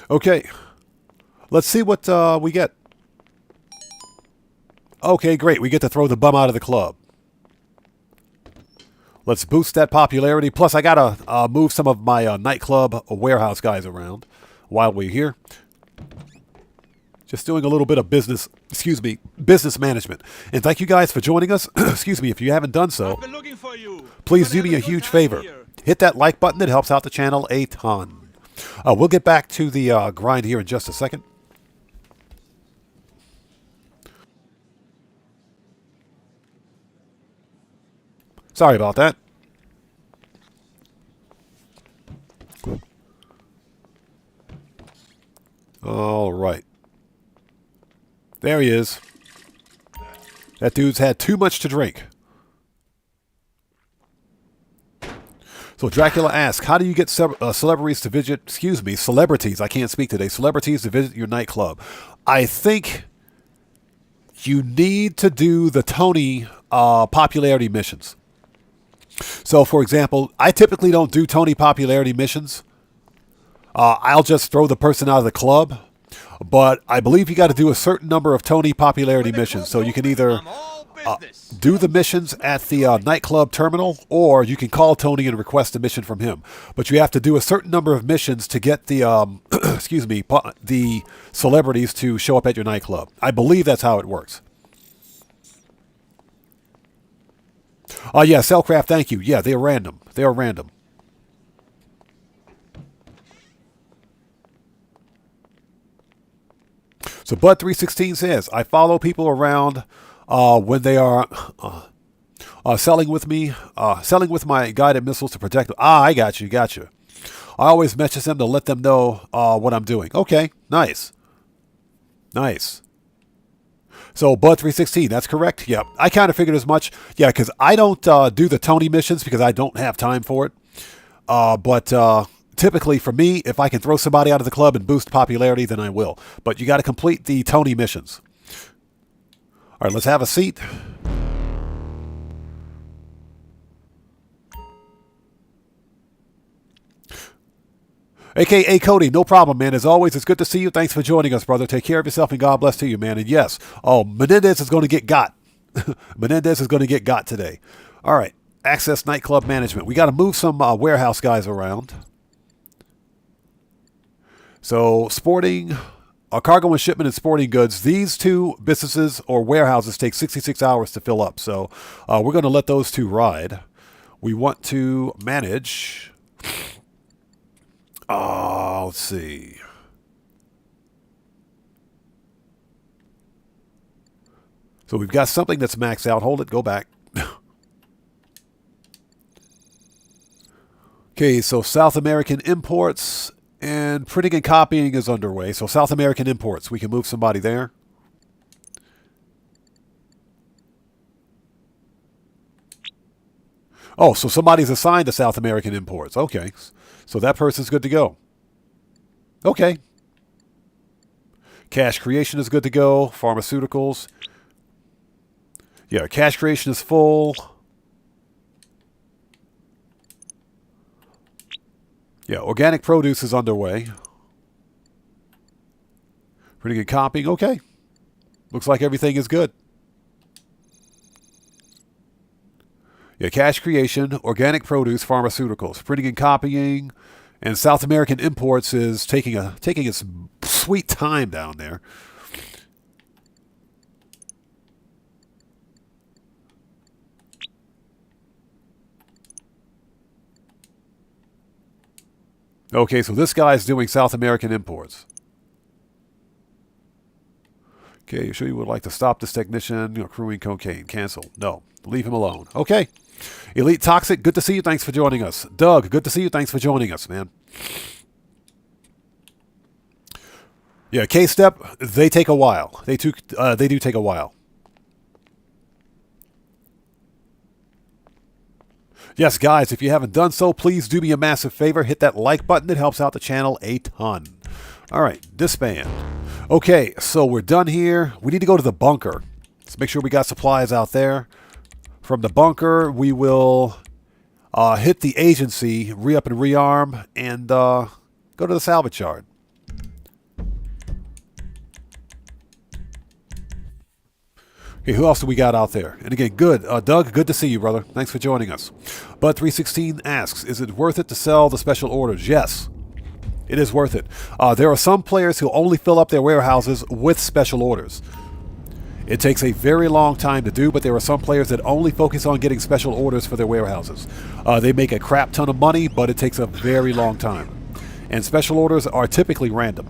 Okay, let's see what we get. Okay, great. We get to throw the bum out of the club. Let's boost that popularity. Plus, I got to move some of my nightclub warehouse guys around while we're here. Just doing a little bit of business, business management. And thank you guys for joining us. Excuse me, if you haven't done so, please do me a huge favor. Hit that like button. It helps out the channel a ton. We'll get back to the grind here in just a second. Sorry about that. All right. There he is. That dude's had too much to drink. So Dracula asks, how do you get celebrities to visit, celebrities, I can't speak today, celebrities to visit your nightclub? I think you need to do the Tony popularity missions. So, for example, I typically don't do Tony popularity missions. I'll just throw the person out of the club. But I believe you got to do a certain number of Tony popularity missions. So you can either do the missions at the nightclub terminal, or you can call Tony and request a mission from him. But you have to do a certain number of missions to get the, the celebrities to show up at your nightclub. I believe that's how it works. Oh, yeah, Cellcraft, thank you. Yeah, they're random. They are random. So Bud316 says, I follow people around when they are selling with me, selling with my guided missiles to protect them. Ah, I got you. I always message them to let them know what I'm doing. Okay, nice. Nice. So Bud316, that's correct? Yeah, I kind of figured as much. Yeah, because I don't do the Tony missions because I don't have time for it. But typically for me, if I can throw somebody out of the club and boost popularity, then I will. But you got to complete the Tony missions. All right, let's have a seat. AKA Cody, no problem, man. As always, it's good to see you. Thanks for joining us, brother. Take care of yourself and God bless to you, man. And yes, Menendez is going to get got. Menendez is going to get got today. All right, Access Nightclub Management. We got to move some warehouse guys around. So, sporting, cargo and shipment and sporting goods. These two businesses or warehouses take 66 hours to fill up. So, we're going to let those two ride. We want to manage. Let's see. So we've got something that's maxed out. Hold it. Go back. Okay, so South American imports and printing and copying is underway. So South American imports. We can move somebody there. Oh, so somebody's assigned to South American imports. Okay. So that person's good to go. Okay. Cash creation is good to go. Pharmaceuticals. Yeah, cash creation is full. Yeah, organic produce is underway. Pretty good copying. Okay. Looks like everything is good. Yeah, cash creation, organic produce, pharmaceuticals, printing and copying, and South American imports is taking its sweet time down there. Okay, so this guy's doing South American imports. Okay, you sure you would like to stop this technician crewing cocaine? Cancel. No, leave him alone. Okay. Elite Toxic, good to see you. Thanks for joining us. Doug, good to see you. Thanks for joining us, man. Yeah, K-Step, they take a while. They do take a while. Yes, guys, if you haven't done so, please do me a massive favor. Hit that like button. It helps out the channel a ton. All right, disband. Okay, so we're done here. We need to go to the bunker. Let's make sure we got supplies out there. From the bunker, we will hit the agency, re-up and rearm, and go to the salvage yard. Okay, who else do we got out there? And again, good. Doug, good to see you, brother. Thanks for joining us. Bud316 asks, is it worth it to sell the special orders? Yes, it is worth it. There are some players who only fill up their warehouses with special orders. It takes a very long time to do, but there are some players that only focus on getting special orders for their warehouses. They make a crap ton of money, but it takes a very long time. And special orders are typically random.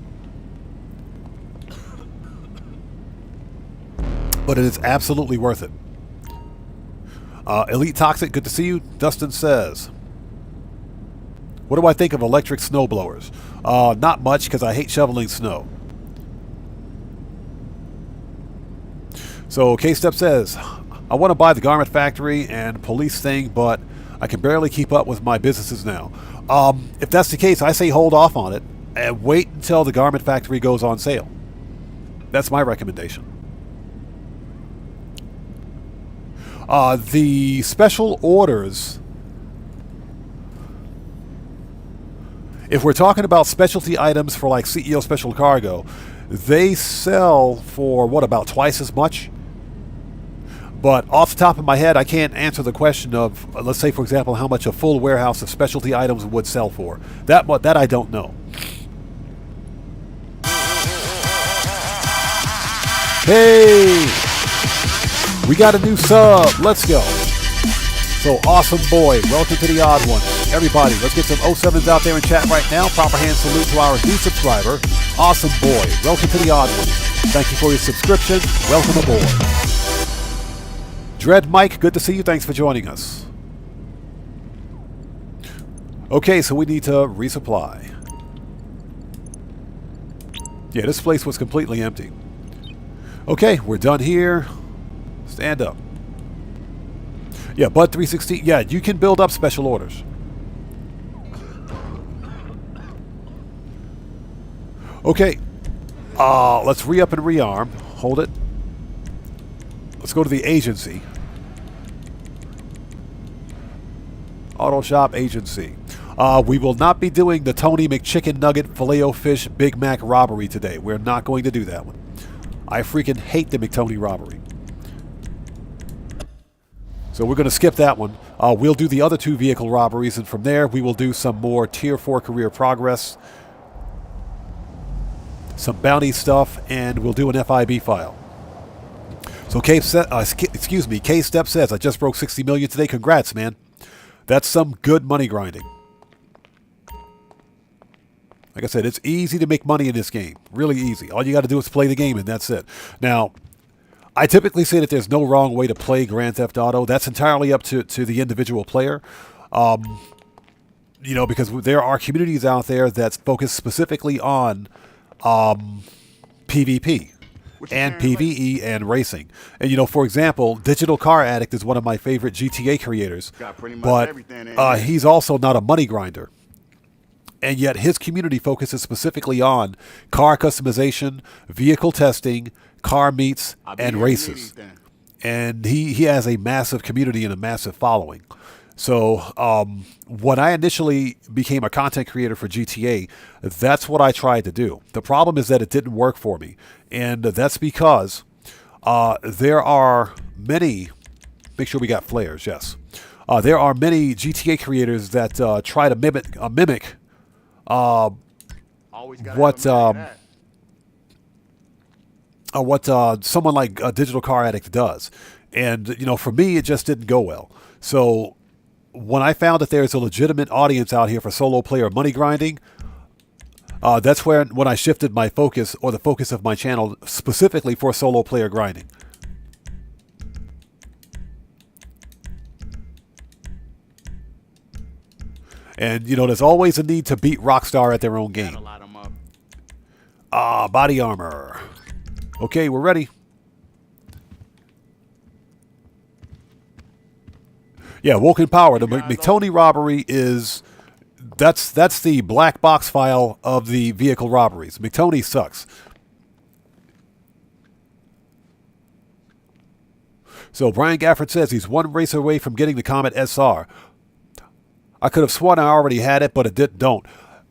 But it is absolutely worth it. Elite Toxic, good to see you. Dustin says, what do I think of electric snow blowers? Not much, because I hate shoveling snow. So K-Step says, I want to buy the garment factory and police thing, but I can barely keep up with my businesses now. If that's the case, I say hold off on it and wait until the garment factory goes on sale. That's my recommendation. The special orders, if we're talking about specialty items for like CEO Special Cargo, they sell for, what, about twice as much? But off the top of my head, I can't answer the question of, let's say, for example, how much a full warehouse of specialty items would sell for. That I don't know. Hey! We got a new sub. Let's go. So, Awesome Boy, welcome to the Odd One. Everybody, let's get some 07s out there in chat right now. Proper hand salute to our new subscriber, Awesome Boy. Welcome to the Odd One. Thank you for your subscription. Welcome aboard. Dread Mike, good to see you. Thanks for joining us. Okay, so we need to resupply. Yeah, this place was completely empty. Okay, we're done here. Stand up. Yeah, Bud316. Yeah, you can build up special orders. Okay. Let's re-up and rearm. Hold it. Let's go to the agency. Auto Shop Agency. We will not be doing the Tony McChicken Nugget Filet-O-Fish Big Mac Robbery today. We're not going to do that one. I freaking hate the McTony Robbery. So we're going to skip that one. We'll do the other two vehicle robberies, and from there we will do some more Tier 4 career progress, some bounty stuff, and we'll do an FIB file. So K-Step says, I just broke 60 million today. Congrats, man. That's some good money grinding. Like I said, it's easy to make money in this game. Really easy. All you got to do is play the game, and that's it. Now, I typically say that there's no wrong way to play Grand Theft Auto. That's entirely up to the individual player. You know, because there are communities out there that focus specifically on PvP and PvE and racing. And, you know, for example, Digital Car Addict is one of my favorite GTA creators, but he's also not a money grinder. And yet his community focuses specifically on car customization, vehicle testing, car meets, and races. And he has a massive community and a massive following. So when I initially became a content creator for GTA, that's what I tried to do. The problem is that it didn't work for me. And that's because there are many, make sure we got flares, yes. There are many GTA creators that try to mimic what someone like a Digital Car Addict does. And, you know, for me, it just didn't go well. So when I found that there's a legitimate audience out here for solo player money grinding, that's when I shifted my focus, or the focus of my channel, specifically for solo player grinding. And, you know, there's always a need to beat Rockstar at their own game. Body armor. Okay, we're ready. Yeah, Woken Power. The McTony robbery is that's the black box file of the vehicle robberies. McTony sucks. So Brian Gafford says he's one race away from getting the Comet SR. I could have sworn I already had it, but it don't.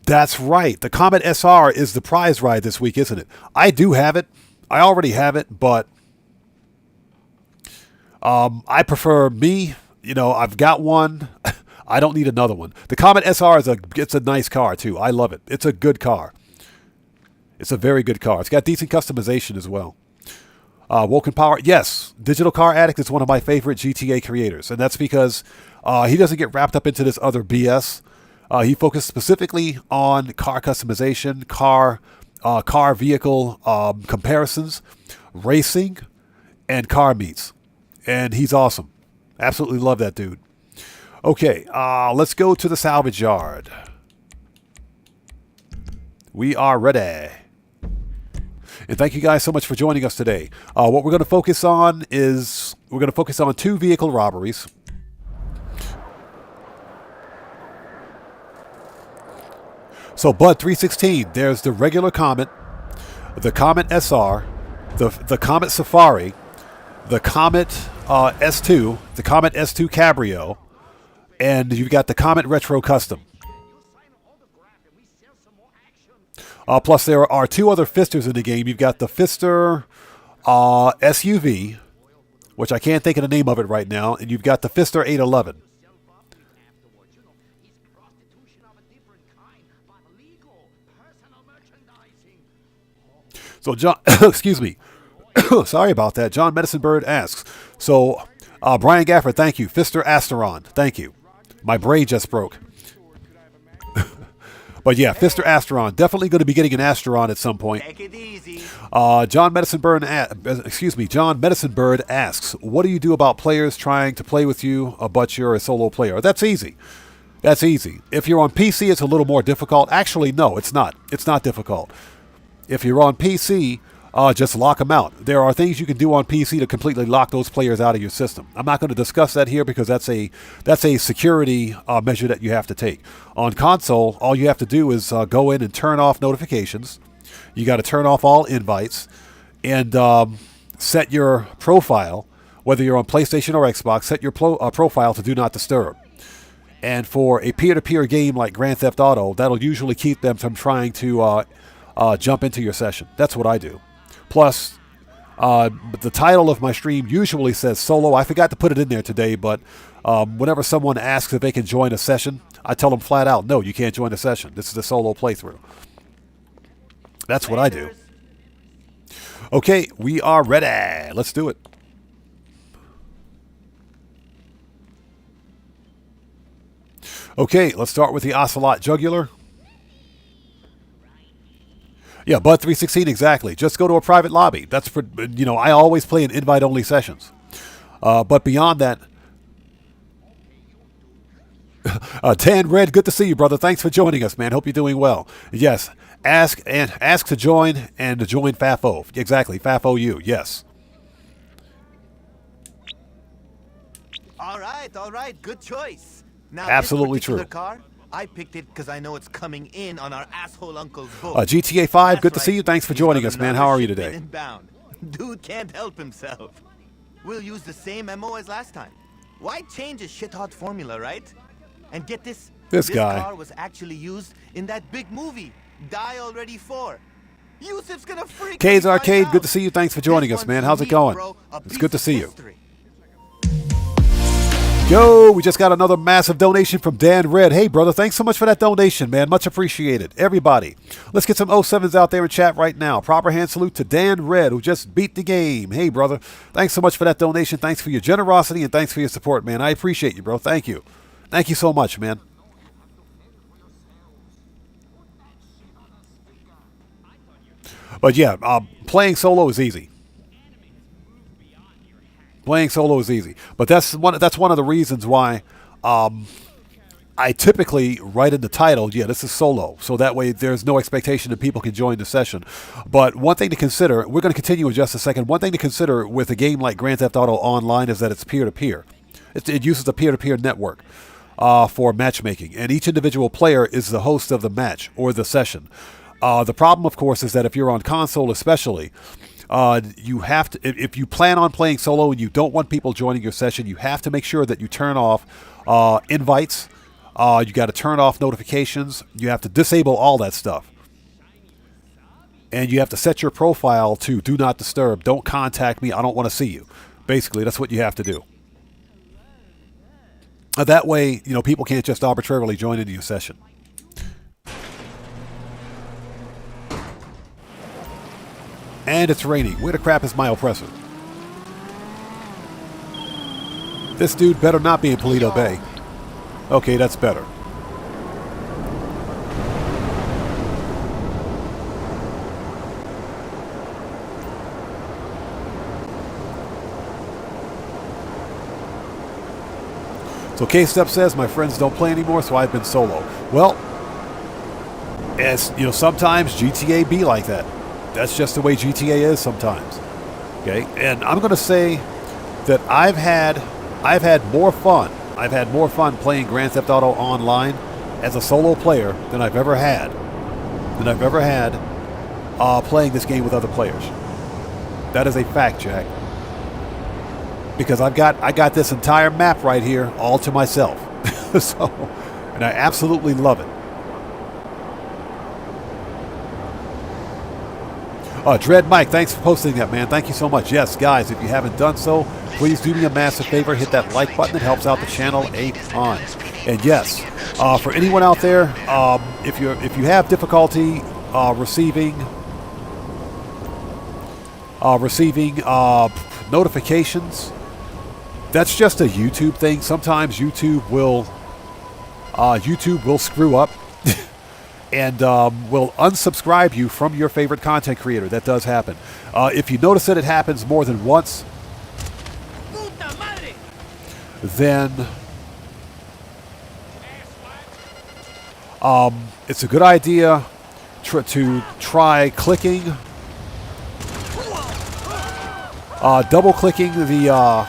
That's right. The Comet SR is the prize ride this week, isn't it? I do have it. I already have it, but I prefer me. You know, I've got one. I don't need another one. The Comet SR it's a nice car too. I love it. It's a good car. It's a very good car. It's got decent customization as well. Woken Power, yes. Digital Car Addict is one of my favorite GTA creators, and that's because he doesn't get wrapped up into this other BS. He focused specifically on car customization, car vehicle comparisons, racing, and car meets. And he's awesome. Absolutely love that dude. Okay, let's go to the salvage yard. We are ready. And thank you guys so much for joining us today. What we're going to focus on is we're going to focus on 2 vehicle robberies. So Bud 316, there's the regular Comet, the Comet SR, the Comet Safari, the Comet S2, the Comet S2 Cabrio, and you've got the Comet Retro Custom. Plus, there are 2 other Fisters in the game. You've got the Fister SUV, which I can't think of the name of it right now, and you've got the Fister 811. So, John, excuse me. Sorry about that. John Medicine Bird asks. So, Brian Gafford, thank you. Fister Asteron, thank you. My brain just broke. But yeah, Fister Asteron. Definitely going to be getting an Asteron at some point. Take it easy. John Medicine Bird asks, what do you do about players trying to play with you, but you're a solo player? That's easy. That's easy. If you're on PC, it's a little more difficult. Actually, no, it's not. It's not difficult. If you're on PC, just lock them out. There are things you can do on PC to completely lock those players out of your system. I'm not going to discuss that here because that's a security measure that you have to take. On console, all you have to do is go in and turn off notifications. You got to turn off all invites and set your profile, whether you're on PlayStation or Xbox, set your profile to Do Not Disturb. And for a peer-to-peer game like Grand Theft Auto, that'll usually keep them from trying to jump into your session. That's what I do. Plus, the title of my stream usually says solo. I forgot to put it in there today, but whenever someone asks if they can join a session, I tell them flat out, no, you can't join a session. This is a solo playthrough. That's what I do. Okay, we are ready. Let's do it. Okay, let's start with the Ocelot Jugular. Yeah, Bud 316, exactly. Just go to a private lobby. That's for, you know, I always play in invite-only sessions. But beyond that, Dan Red, good to see you, brother. Thanks for joining us, man. Hope you're doing well. Yes, ask to join and to join FAFO. Exactly, FAFOU, yes. All right. Good choice. Now, Absolutely this particular true. Car, I picked it because I know it's coming in on our asshole uncle's boat. GTA 5, That's good to right. see you. Thanks for He's joining on us, man. another How are you shipment today? inbound. Dude can't help himself. We'll use the same MO as last time. Why change a shit-hot formula, right? And get this. This guy. Car was actually used in that big movie, Die Already 4. Yusuf's gonna freak. K's when he Arcade, finds good to out. see you. Thanks for joining This us, man. one's How's it unique, going? bro. A It's piece good to of see you. history. Yo, we just got another massive donation from Dan Red. Hey, brother, thanks so much for that donation, man. Much appreciated. Everybody, let's get some 07s out there in chat right now. Proper hand salute to Dan Red, who just beat the game. Hey, brother, thanks so much for that donation. Thanks for your generosity and thanks for your support, man. I appreciate you, bro. Thank you. Thank you so much, man. But yeah, playing solo is easy. Playing solo is easy, but that's one of the reasons why I typically write in the title, yeah, this is solo, so that way there's no expectation that people can join the session. But one thing to consider, we're going to continue in just a second, one thing to consider with a game like Grand Theft Auto Online is that it's peer-to-peer. It uses a peer-to-peer network for matchmaking, and each individual player is the host of the match or the session. The problem, of course, is that if you're on console especially, you have to, if you plan on playing solo and you don't want people joining your session, you have to make sure that you turn off invites. You got to turn off notifications. You have to disable all that stuff. And you have to set your profile to do not disturb. Don't contact me. I don't want to see you. Basically, that's what you have to do. That way, you know, people can't just arbitrarily join into your session. And it's raining. Where the crap is my oppressor? This dude better not be in Paleto Bay. Okay, that's better. So K-Step says, my friends don't play anymore, so I've been solo. Well, as you know, sometimes GTA be like that. That's just the way GTA is sometimes. Okay, and I'm going to say that I've had more fun. I've had more fun playing Grand Theft Auto Online as a solo player than I've ever had. Playing this game with other players. That is a fact, Jack. Because I got this entire map right here all to myself. So, and I absolutely love it. Dread Mike, thanks for posting that, man. Thank you so much. Yes, guys, if you haven't done so, please do me a massive favor. Hit that like button. It helps out the channel a ton. And yes, for anyone out there, if you have difficulty receiving notifications, that's just a YouTube thing. Sometimes YouTube will screw up and will unsubscribe you from your favorite content creator. That does happen. If you notice that it happens more than once, then it's a good idea to try clicking, double-clicking the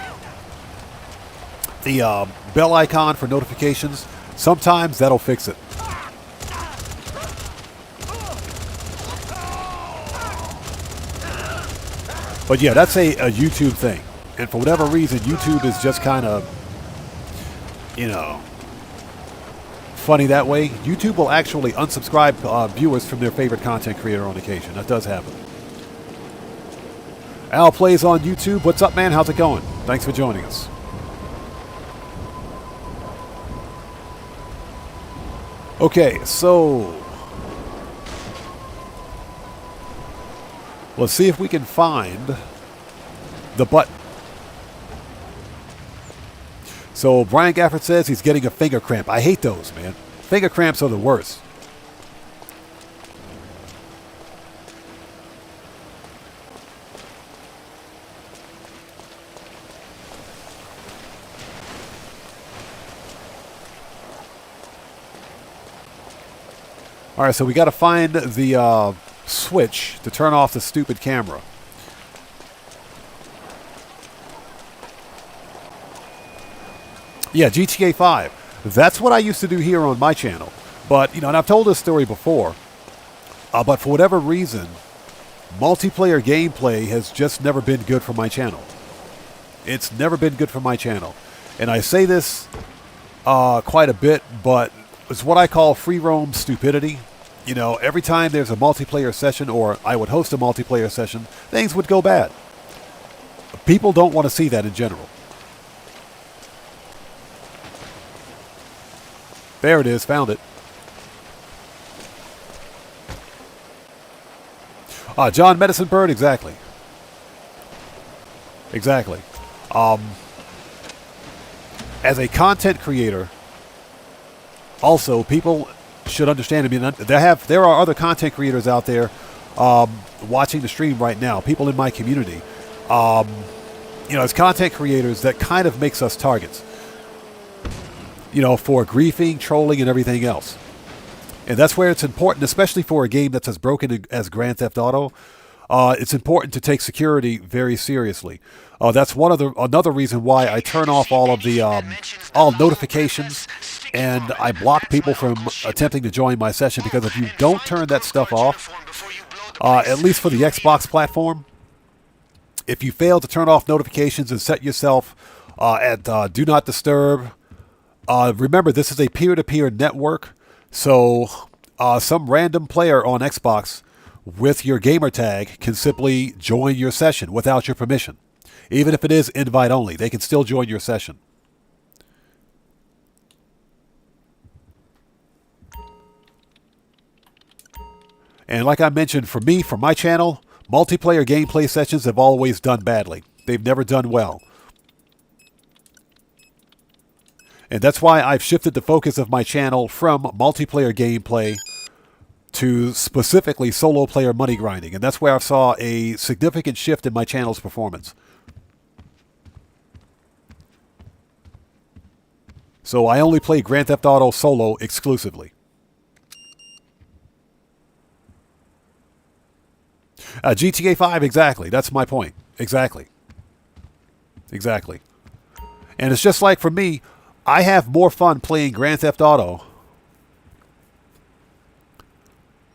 bell icon for notifications. Sometimes that'll fix it. But yeah, that's a YouTube thing. And for whatever reason, YouTube is just kind of, you know, funny that way. YouTube will actually unsubscribe viewers from their favorite content creator on occasion. That does happen. Al plays on YouTube. What's up, man? How's it going? Thanks for joining us. Okay, so let's see if we can find the button. So Brian Gafford says he's getting a finger cramp. I hate those, man. Finger cramps are the worst. All right, so we got to find the switch to turn off the stupid camera. Yeah, GTA 5. That's what I used to do here on my channel. But, you know, and I've told this story before, but for whatever reason, multiplayer gameplay has just never been good for my channel. It's never been good for my channel. And I say this quite a bit, but it's what I call free roam stupidity. You know, every time there's a multiplayer session, or I would host a multiplayer session, things would go bad. People don't want to see that in general. There it is, found it. John Medicine Bird, exactly. Exactly. As a content creator, also, people should understand. I mean, there are other content creators out there watching the stream right now. People in my community, you know, as content creators, that kind of makes us targets. You know, for griefing, trolling, and everything else. And that's where it's important, especially for a game that's as broken as Grand Theft Auto. it's important to take security very seriously. That's another reason why I turn off all of the all notifications, and I block people from attempting to join my session, because if you don't turn that stuff off, at least for the Xbox platform, if you fail to turn off notifications and set yourself at Do Not Disturb, remember this is a peer-to-peer network, so some random player on Xbox with your gamer tag can simply join your session without your permission. Even if it is invite only, they can still join your session. And like I mentioned, for me, for my channel, multiplayer gameplay sessions have always done badly. They've never done well. And that's why I've shifted the focus of my channel from multiplayer gameplay to specifically solo player money grinding. And that's where I saw a significant shift in my channel's performance. So I only play Grand Theft Auto solo exclusively. GTA 5, exactly. That's my point. Exactly. Exactly. And it's just like for me, I have more fun playing Grand Theft Auto.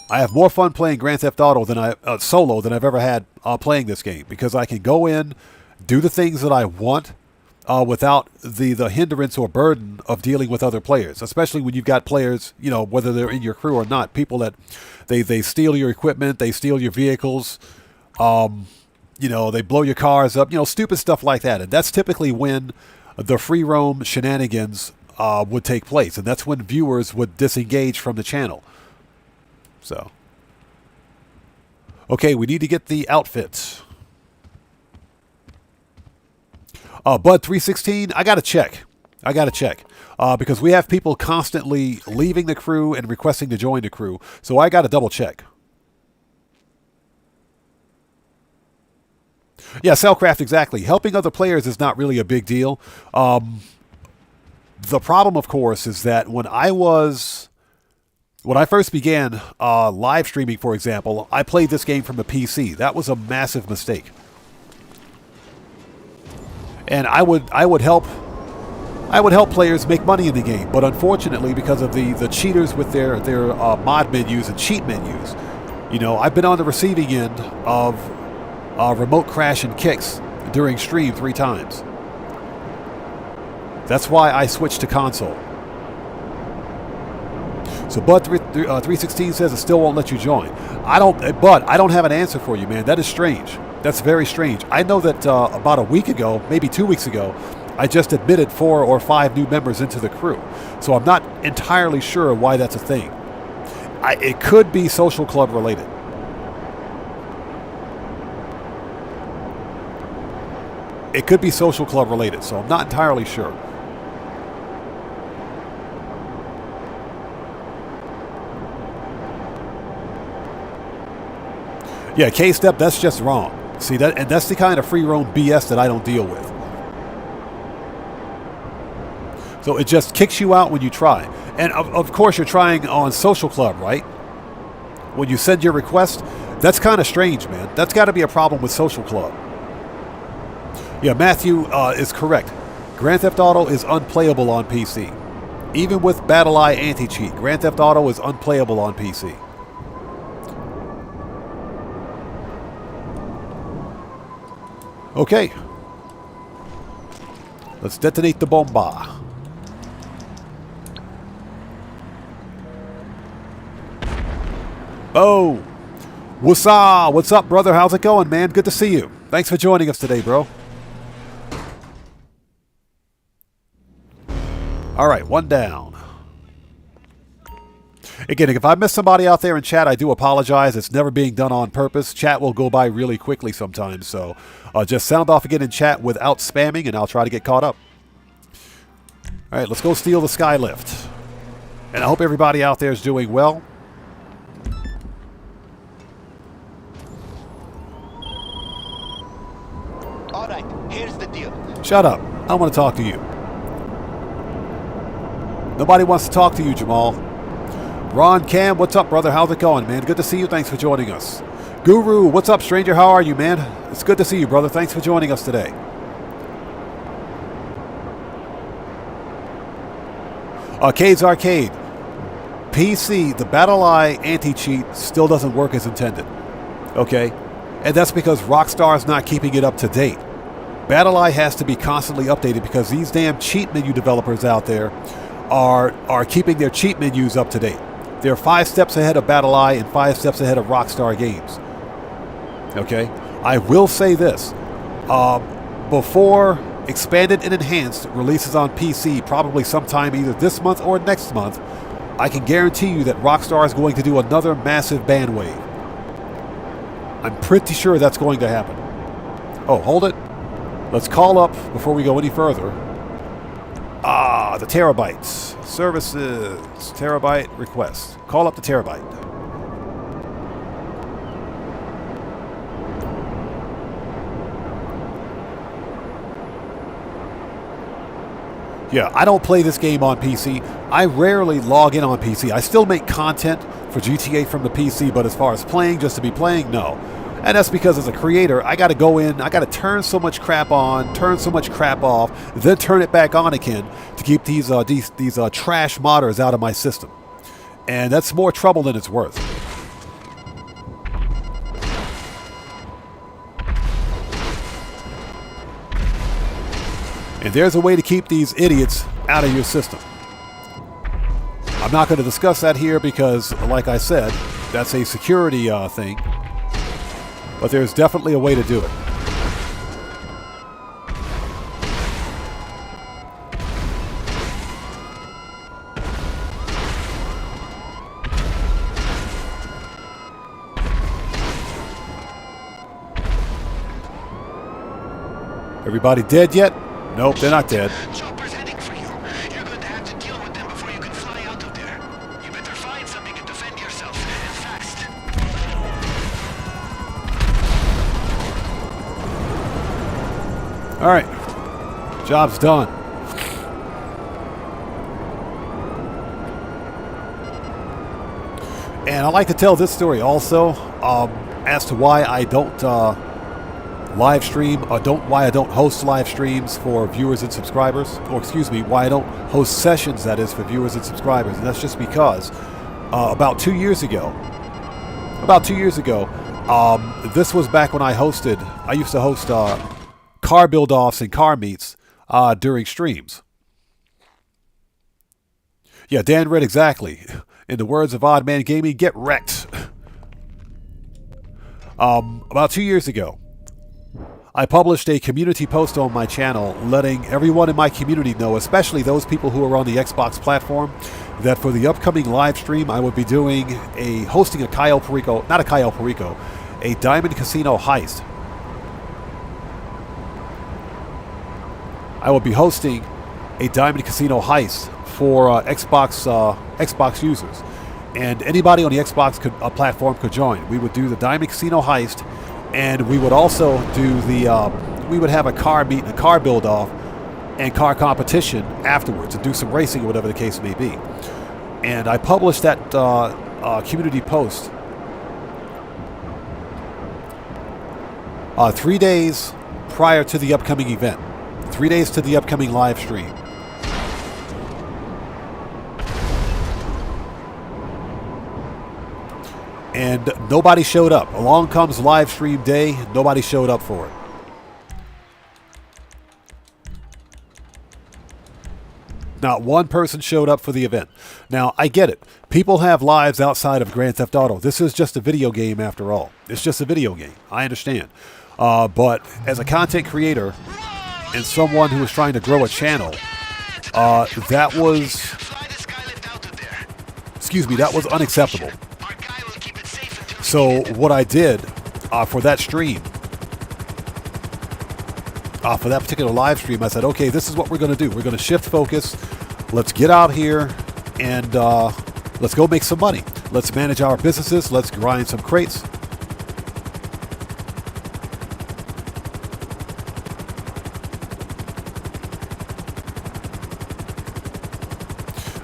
I have more fun playing Grand Theft Auto than solo than I've ever had playing this game, because I can go in, do the things that I want without the hindrance or burden of dealing with other players, especially when you've got players, you know, whether they're in your crew or not, people that they steal your equipment, they steal your vehicles, you know, they blow your cars up, you know, stupid stuff like that. And that's typically when the free roam shenanigans would take place, and that's when viewers would disengage from the channel. So, okay, we need to get the outfits. Bud 316, I gotta check. Because we have people constantly leaving the crew and requesting to join the crew, so I gotta double check. Yeah, Cellcraft, exactly. Helping other players is not really a big deal. The problem, of course, is that when I first began live streaming, for example, I played this game from a PC. That was a massive mistake. And I would help players make money in the game, but unfortunately, because of the cheaters with their mod menus and cheat menus, you know, I've been on the receiving end of remote crash and kicks during stream 3 times. That's why I switched to console. So Bud 316 says it still won't let you join. Bud, I don't have an answer for you, man. That is strange. That's very strange. I know that about a week ago, maybe 2 weeks ago, I just admitted 4 or 5 new members into the crew. So I'm not entirely sure why that's a thing. It could be social club related. It could be social club related, so I'm not entirely sure. Yeah, K-Step, that's just wrong. See, that's the kind of free roam BS that I don't deal with. So it just kicks you out when you try. And of course you're trying on Social Club, right? When you send your request, that's kind of strange, man. That's got to be a problem with Social Club. Yeah, Matthew is correct. Grand Theft Auto is unplayable on PC. Even with BattlEye anti-cheat, Grand Theft Auto is unplayable on PC. Okay. Let's detonate the bomba. Oh. What's up, brother? How's it going, man? Good to see you. Thanks for joining us today, bro. All right, 1 down. Again, if I miss somebody out there in chat, I do apologize. It's never being done on purpose. Chat will go by really quickly sometimes, so just sound off again in chat without spamming, and I'll try to get caught up. All right, let's go steal the Skylift. And I hope everybody out there is doing well. All right, here's the deal. Shut up. I want to talk to you. Nobody wants to talk to you, Jamal. Ron Cam, what's up, brother? How's it going, man? Good to see you. Thanks for joining us. Guru, what's up, stranger? How are you, man? It's good to see you, brother. Thanks for joining us today. Arcade's Arcade. PC, the BattlEye anti-cheat still doesn't work as intended. Okay? And that's because Rockstar's not keeping it up to date. BattlEye has to be constantly updated because these damn cheat menu developers out there are keeping their cheat menus up to date. They're 5 steps ahead of BattlEye and 5 steps ahead of Rockstar Games. Okay? I will say this. Before Expanded and Enhanced releases on PC, probably sometime either this month or next month, I can guarantee you that Rockstar is going to do another massive ban wave. I'm pretty sure that's going to happen. Oh, hold it. Let's call up, before we go any further, the terabytes. Services, terabyte request. Call up the terabyte. Yeah, I don't play this game on PC. I rarely log in on PC. I still make content for GTA from the PC, but as far as playing, just to be playing, no. And that's because as a creator, I got to go in, I got to turn so much crap on, turn so much crap off, then turn it back on again to keep these trash modders out of my system. And that's more trouble than it's worth. And there's a way to keep these idiots out of your system. I'm not going to discuss that here because, like I said, that's a security thing. But there's definitely a way to do it. Everybody dead yet? Nope, they're not dead. Chopper's heading for you. You're going to have to deal with them before you can fly out of there. You better find something to defend yourself, and fast. All right, job's done. And I like to tell this story also as to why I don't live stream, why I don't host live streams for viewers and subscribers, or excuse me, why I don't host sessions, that is, for viewers and subscribers. And that's just because about 2 years ago, this was back when I used to host car build-offs and car meets during streams. Yeah, Dan read exactly. In the words of Odd Man Gaming, get wrecked. About 2 years ago, I published a community post on my channel letting everyone in my community know, especially those people who are on the Xbox platform, that for the upcoming live stream I would be hosting a Cayo Perico, not a Cayo Perico, a Diamond Casino heist. I will be hosting a Diamond Casino heist for Xbox users, and anybody on the Xbox platform could join. We would do the Diamond Casino heist, and we would also do we would have a car meet and a car build-off and car competition afterwards, and do some racing or whatever the case may be. And I published that community post 3 days prior to the upcoming event. 3 days to the upcoming live stream. And nobody showed up. Along comes live stream day, nobody showed up for it. Not one person showed up for the event. Now, I get it. People have lives outside of Grand Theft Auto. This is just a video game after all. It's just a video game. I understand. But as a content creator and someone who is trying to grow a channel, that was unacceptable. So what I did for that stream, for that particular live stream, I said, okay, this is what we're going to do. We're going to shift focus. Let's get out here and let's go make some money. Let's manage our businesses. Let's grind some crates.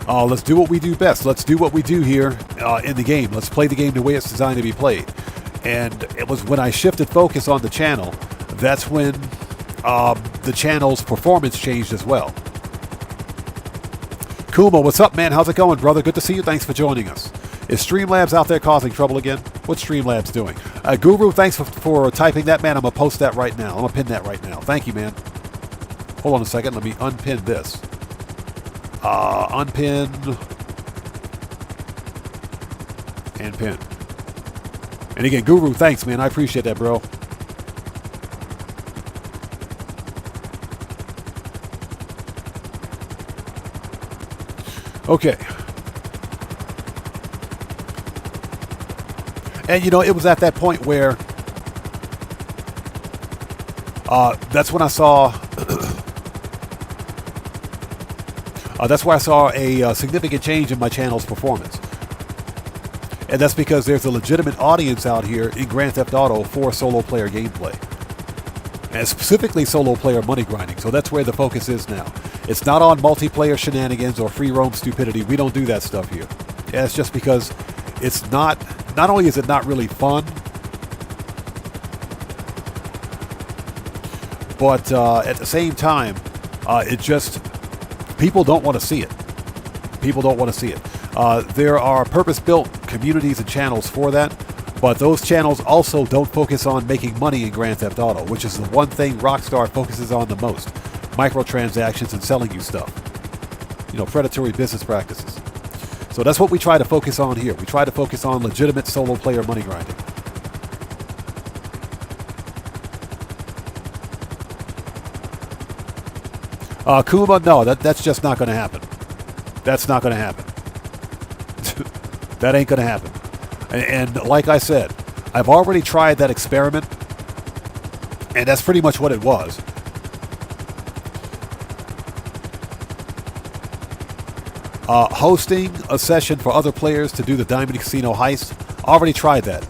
Let's do what we do best. Let's do what we do here in the game. Let's play the game the way it's designed to be played. And it was when I shifted focus on the channel, that's when the channel's performance changed as well. Kuma, what's up, man? How's it going, brother? Good to see you. Thanks for joining us. Is Streamlabs out there causing trouble again? What's Streamlabs doing? Guru, thanks for typing that, man. I'm going to post that right now. I'm going to pin that right now. Thank you, man. Hold on a second. Let me unpin this. Unpin. And pin. And again, Guru, thanks, man. I appreciate that, bro. Okay. And, you know, it was at that point where that's when I saw that's where I saw a significant change in my channel's performance. And that's because there's a legitimate audience out here in Grand Theft Auto for solo player gameplay. And specifically solo player money grinding. So that's where the focus is now. It's not on multiplayer shenanigans or free roam stupidity. We don't do that stuff here. Yeah, it's just because it's not only is it not really fun, but at the same time, it just, people don't want to see it. People don't want to see it. There are purpose-built communities and channels for that, but those channels also don't focus on making money in Grand Theft Auto, which is the one thing Rockstar focuses on the most. Microtransactions and selling you stuff. You know, predatory business practices. So that's what we try to focus on here. We try to focus on legitimate solo player money grinding. Kuma, no, that's just not going to happen. That's not going to happen. That ain't going to happen. And like I said, I've already tried that experiment, and that's pretty much what it was. Hosting a session for other players to do the Diamond Casino heist. Already tried that.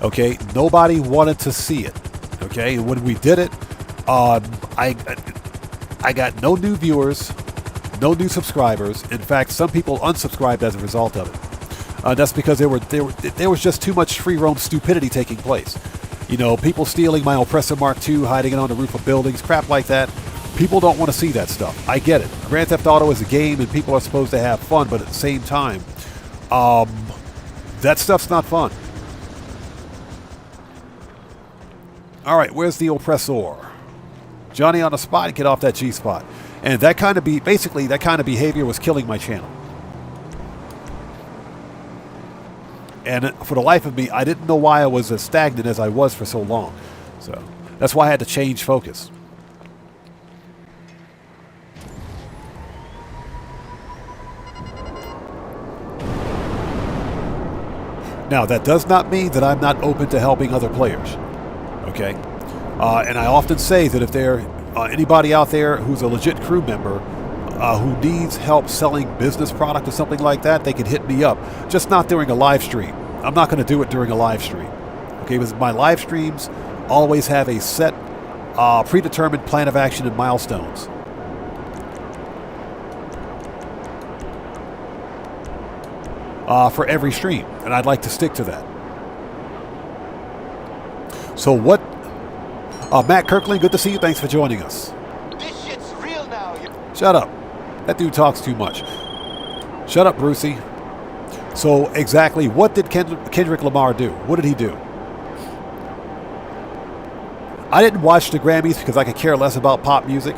Okay, nobody wanted to see it. Okay, and when we did it, I got no new viewers, no new subscribers. In fact, some people unsubscribed as a result of it. That's because there was just too much free roam stupidity taking place. You know, people stealing my Oppressor Mark II, hiding it on the roof of buildings, crap like that. People don't want to see that stuff. I get it. Grand Theft Auto is a game and people are supposed to have fun, but at the same time, that stuff's not fun. All right, where's the oppressor? Johnny on the spot, get off that G-spot. And that kind of that kind of behavior was killing my channel. And for the life of me, I didn't know why I was as stagnant as I was for so long. So that's why I had to change focus. Now, that does not mean that I'm not open to helping other players. Okay? And I often say that if there anybody out there who's a legit crew member who needs help selling business product or something like that, they can hit me up. Just not during a live stream. I'm not going to do it during a live stream. Okay? Because my live streams always have a set, predetermined plan of action and milestones. For every stream, and I'd like to stick to that. So what? Matt Kirkland, good to see you. Thanks for joining us. This shit's real now. Shut up. That dude talks too much. Shut up, Brucey. So exactly, what did Kendrick Lamar do? What did he do? I didn't watch the Grammys because I could care less about pop music.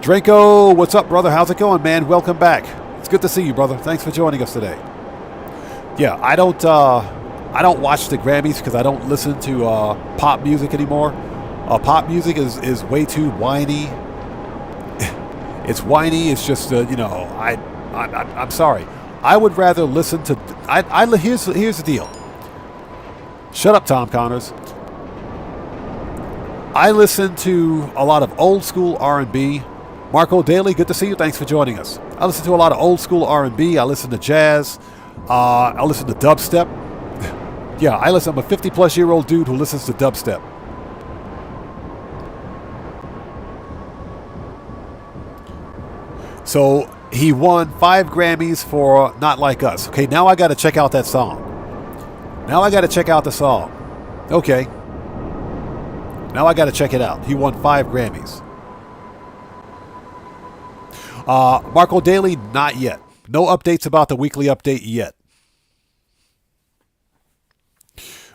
Draco, what's up, brother? How's it going, man? Welcome back. It's good to see you, brother. Thanks for joining us today. Yeah, I don't watch the Grammys because I don't listen to pop music anymore. Pop music is way too whiny. It's whiny. It's just you know, I'm sorry. I would rather listen to. Here's the deal. Shut up, Tom Connors. I listen to a lot of old school R&B. Marco Daly, good to see you. Thanks for joining us. I listen to a lot of old school R&B. I listen to jazz. I listen to dubstep. Yeah, I'm a 50-plus-year-old dude who listens to dubstep. So he won 5 Grammys for Not Like Us. Okay, now I got to check out that song. Now I got to check out the song. Okay. Now I got to check it out. He won 5 Grammys. Marco Daly, not yet. No updates about the weekly update yet.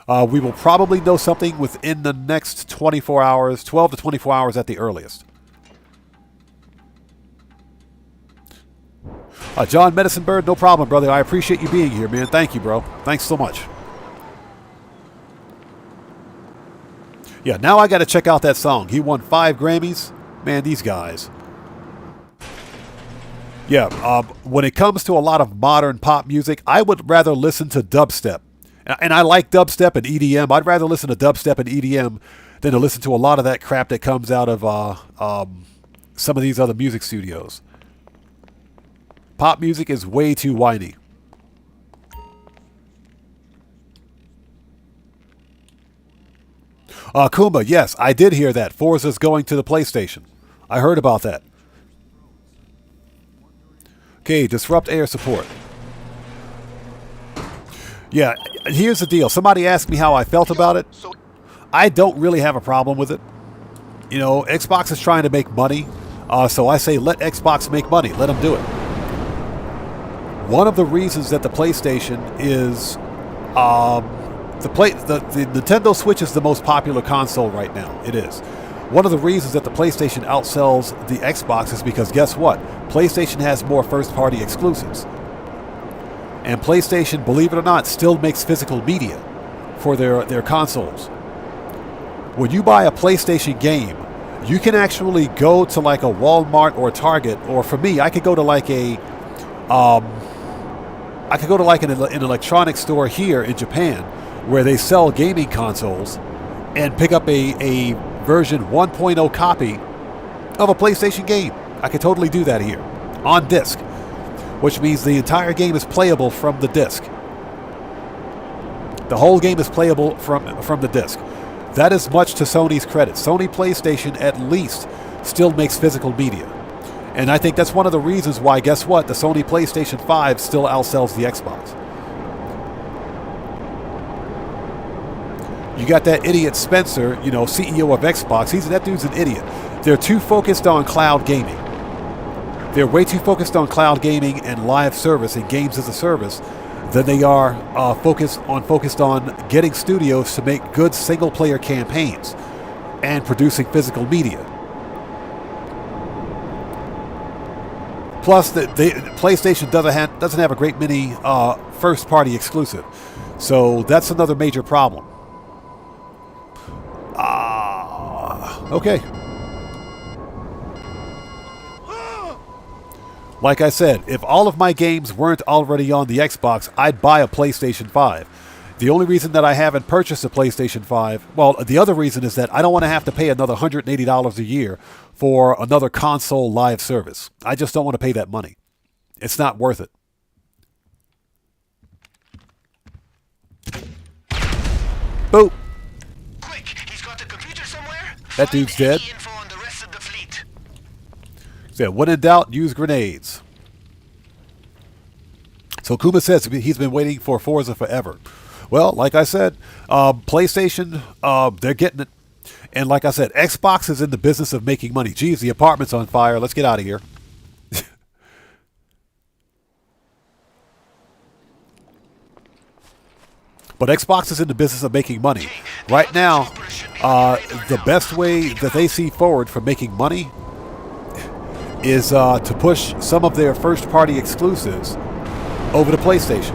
We will probably know something within the next 24 hours, 12 to 24 hours at the earliest. John Medicine Bird, no problem, brother. I appreciate you being here, man. Thank you, bro. Thanks so much. Yeah, now I got to check out that song. He won 5 Grammys. Man, these guys. Yeah, when it comes to a lot of modern pop music, I would rather listen to dubstep. And I like dubstep and EDM. I'd rather listen to dubstep and EDM than to listen to a lot of that crap that comes out of some of these other music studios. Pop music is way too whiny. Kumba, yes, I did hear that. Forza's going to the PlayStation. I heard about that. Okay, disrupt air support. Yeah, here's the deal. Somebody asked me how I felt about it. I don't really have a problem with it. You know, Xbox is trying to make money. So I say let Xbox make money. Let them do it. One of the reasons that the PlayStation is... the Nintendo Switch is the most popular console right now. It is. One of the reasons that the PlayStation outsells the Xbox is because guess what? PlayStation has more first-party exclusives. And PlayStation, believe it or not, still makes physical media for their consoles. When you buy a PlayStation game, you can actually go to like a Walmart or a Target, or for me, I could go to like an electronics store here in Japan where they sell gaming consoles and pick up a version 1.0 copy of a PlayStation game. I could totally do that here on disc, which means the entire game is playable from the disc. The whole game is playable from the disc. That is much to Sony's credit. Sony PlayStation at least still makes physical media. And I think that's one of the reasons why, guess what? The Sony PlayStation 5 still outsells the Xbox. You got that idiot Spencer, you know, CEO of Xbox. That dude's an idiot. They're too focused on cloud gaming. They're way too focused on cloud gaming and live service and games as a service than they are focused on getting studios to make good single-player campaigns and producing physical media. Plus, the PlayStation doesn't have a great many first-party exclusive, so that's another major problem. Okay. Like I said, if all of my games weren't already on the Xbox, I'd buy a PlayStation 5. The only reason that I haven't purchased a PlayStation 5, well, the other reason is that I don't want to have to pay another $180 a year for another console live service. I just don't want to pay that money. It's not worth it. Boop. Quick, he's got a computer somewhere. That dude's dead. Info on the rest of the fleet. So when in doubt, use grenades. So Kuma says he's been waiting for Forza forever. Well, like I said, PlayStation, they're getting it. And like I said, Xbox is in the business of making money. Geez, the apartment's on fire. Let's get out of here. But Xbox is in the business of making money. Right now, the best way that they see forward for making money is to push some of their first-party exclusives over to PlayStation.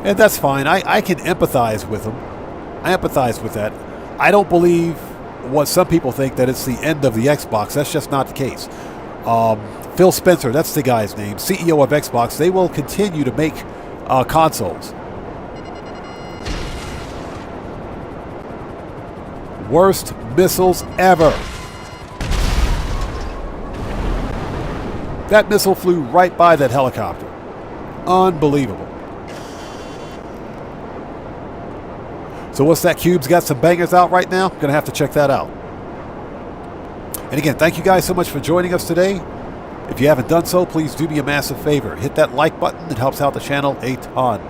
And that's fine. I can empathize with them. I empathize with that. I don't believe what some people think, that it's the end of the Xbox. That's just not the case. Phil Spencer, that's the guy's name, CEO of Xbox, they will continue to make consoles. Worst missiles ever. That missile flew right by that helicopter. Unbelievable. So what's that? Cube's got some bangers out right now. Gonna have to check that out. And again, thank you guys so much for joining us today. If you haven't done so, please do me a massive favor. Hit that like button. It helps out the channel a ton.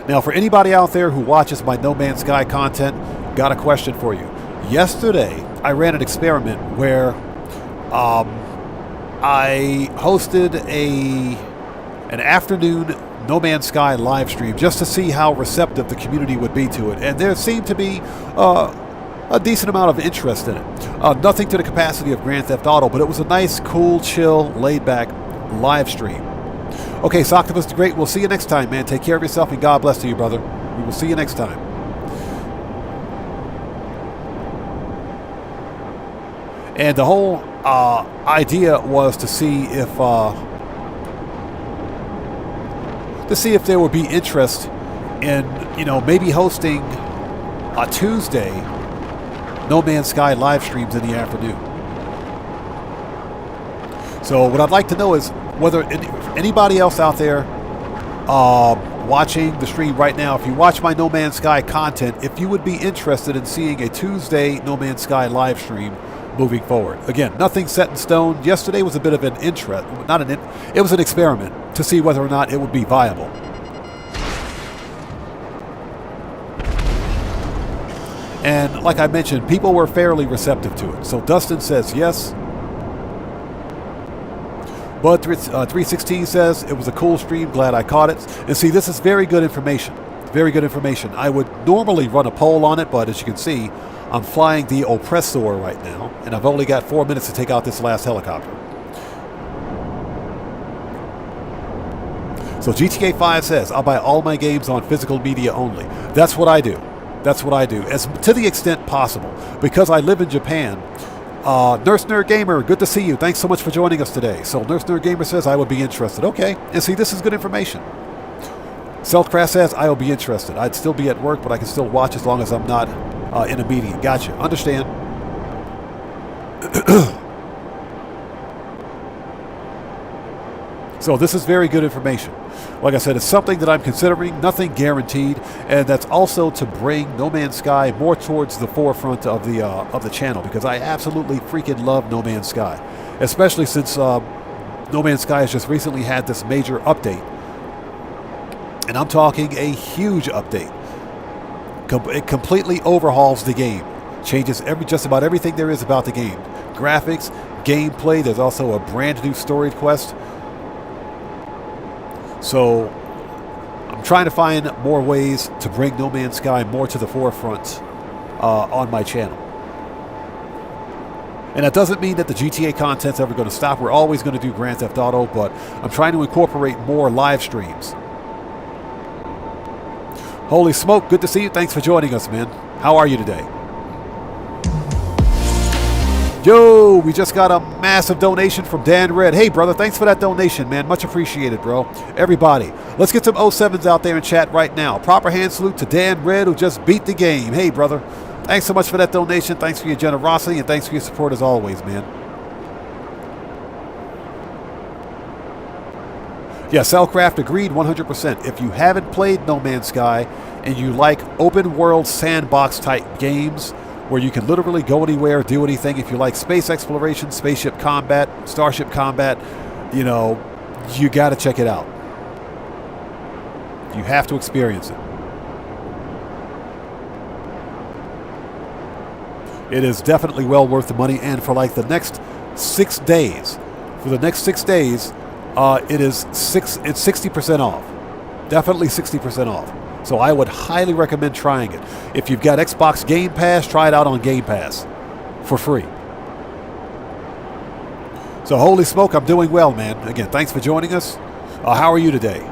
Now, for anybody out there who watches my No Man's Sky content, got a question for you. Yesterday, I ran an experiment where I hosted an afternoon No Man's Sky live stream just to see how receptive the community would be to it. And there seemed to be a decent amount of interest in it. Nothing to the capacity of Grand Theft Auto, but it was a nice, cool, chill, laid-back live stream. Okay, Soctopus the Great, we'll see you next time, man. Take care of yourself, and God bless to you, brother. We will see you next time. And the whole idea was to see if there would be interest in, maybe hosting a Tuesday No Man's Sky live streams in the afternoon. So what I'd like to know is whether anybody else out there watching the stream right now, if you watch my No Man's Sky content, if you would be interested in seeing a Tuesday No Man's Sky live stream moving forward. Again, nothing set in stone. Yesterday was a bit of an it was an experiment to see whether or not it would be viable. And like I mentioned, people were fairly receptive to it. So Dustin says yes. Bud 316 says it was a cool stream, glad I caught it. And see, this is very good information. Very good information. I would normally run a poll on it, but as you can see, I'm flying the Oppressor right now, and I've only got 4 minutes to take out this last helicopter. So GTA 5 says, I'll buy all my games on physical media only. That's what I do. That's what I do, as to the extent possible. Because I live in Japan, Nurse Nerd Gamer, good to see you. Thanks so much for joining us today. So Nurse Nerd Gamer says, I would be interested. Okay, and see, this is good information. Selfcraft says, I will be interested. I'd still be at work, but I can still watch as long as I'm not in a meeting. Gotcha. Understand. So this is very good information. Like I said, it's something that I'm considering, nothing guaranteed, and that's also to bring No Man's Sky more towards the forefront of the channel, because I absolutely freaking love No Man's Sky, especially since No Man's Sky has just recently had this major update, and I'm talking a huge update. It completely overhauls the game, changes just about everything there is about the game, graphics, gameplay. There's also a brand new story quest. So I'm trying to find more ways to bring No Man's Sky more to the forefront on my channel. And that doesn't mean that the GTA content's ever going to stop. We're always going to do Grand Theft Auto, but I'm trying to incorporate more live streams. Holy smoke, good to see you. Thanks for joining us, man. How are you today? Yo, we just got a massive donation from Dan Red. Hey, brother, thanks for that donation, man. Much appreciated, bro. Everybody, let's get some 07s out there in chat right now. Proper hand salute to Dan Red, who just beat the game. Hey, brother, thanks so much for that donation. Thanks for your generosity, and thanks for your support as always, man. Yeah, Cellcraft agreed 100%. If you haven't played No Man's Sky and you like open world sandbox type games where you can literally go anywhere, do anything, if you like space exploration, spaceship combat, starship combat, you got to check it out. You have to experience it. It is definitely well worth the money, and for like the next 6 days, it's 60% off. Definitely 60% off. So I would highly recommend trying it. If you've got Xbox Game Pass, try it out on Game Pass for free. So holy smoke, I'm doing well, man. Again, thanks for joining us. How are you today?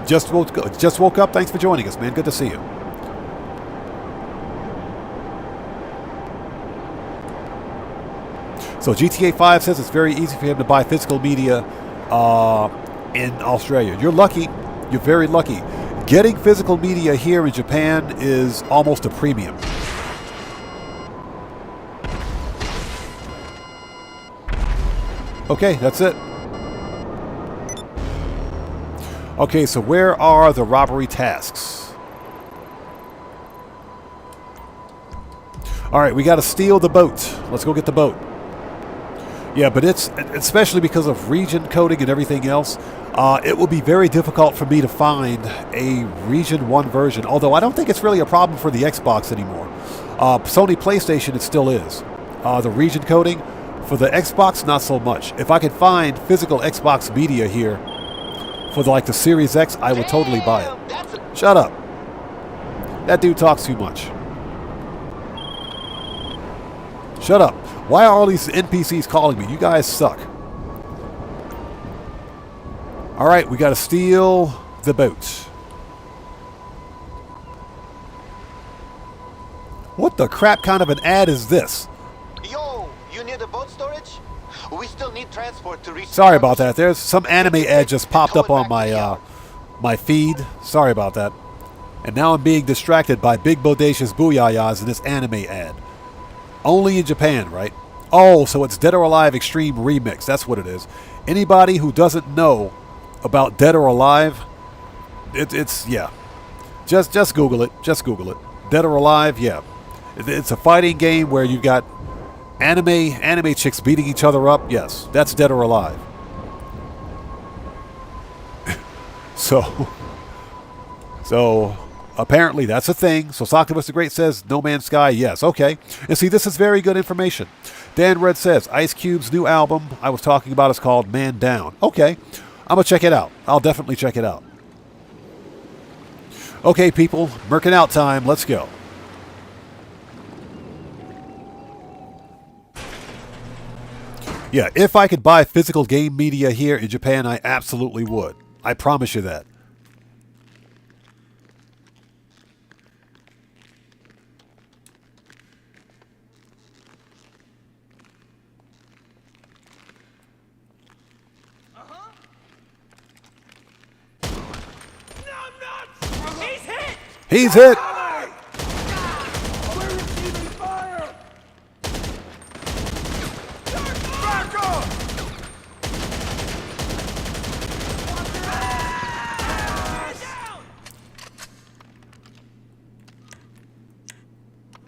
Just woke up. Thanks for joining us, man. Good to see you. So GTA 5 says it's very easy for him to buy physical media in Australia. You're lucky. You're very lucky. Getting physical media here in Japan is almost a premium. Okay, that's it. Okay, so where are the robbery tasks? All right, we got to steal the boat. Let's go get the boat. Yeah, but it's especially because of region coding and everything else. It will be very difficult for me to find a Region 1 version, although I don't think it's really a problem for the Xbox anymore. Sony PlayStation, it still is. The region coding, for the Xbox, not so much. If I could find physical Xbox media here for the Series X, I would totally buy it. Shut up. That dude talks too much. Shut up. Why are all these NPCs calling me? You guys suck. Alright, we gotta steal the boat. What the crap kind of an ad is this? Yo, you need a boat storage? We still need transport to reach... Sorry about that. There's some anime ad just popped up on my my feed. Sorry about that. And now I'm being distracted by big bodacious booyahs in this anime ad. Only in Japan, right? Oh, so it's Dead or Alive Extreme Remix. That's what it is. Anybody who doesn't know about Dead or Alive, it's yeah. Just Google it. Just Google it. Dead or Alive, yeah. It's a fighting game where you've got anime chicks beating each other up. Yes, that's Dead or Alive. So apparently that's a thing. So Octopus the Great says No Man's Sky, yes, okay. And see, this is very good information. Dan Red says Ice Cube's new album I was talking about is called Man Down. Okay, I'm gonna check it out. I'll definitely check it out. Okay, people, merkin out time. Let's go. Yeah, if I could buy physical game media here in Japan, I absolutely would. I promise you that. He's hit! We're receiving fire! Back up!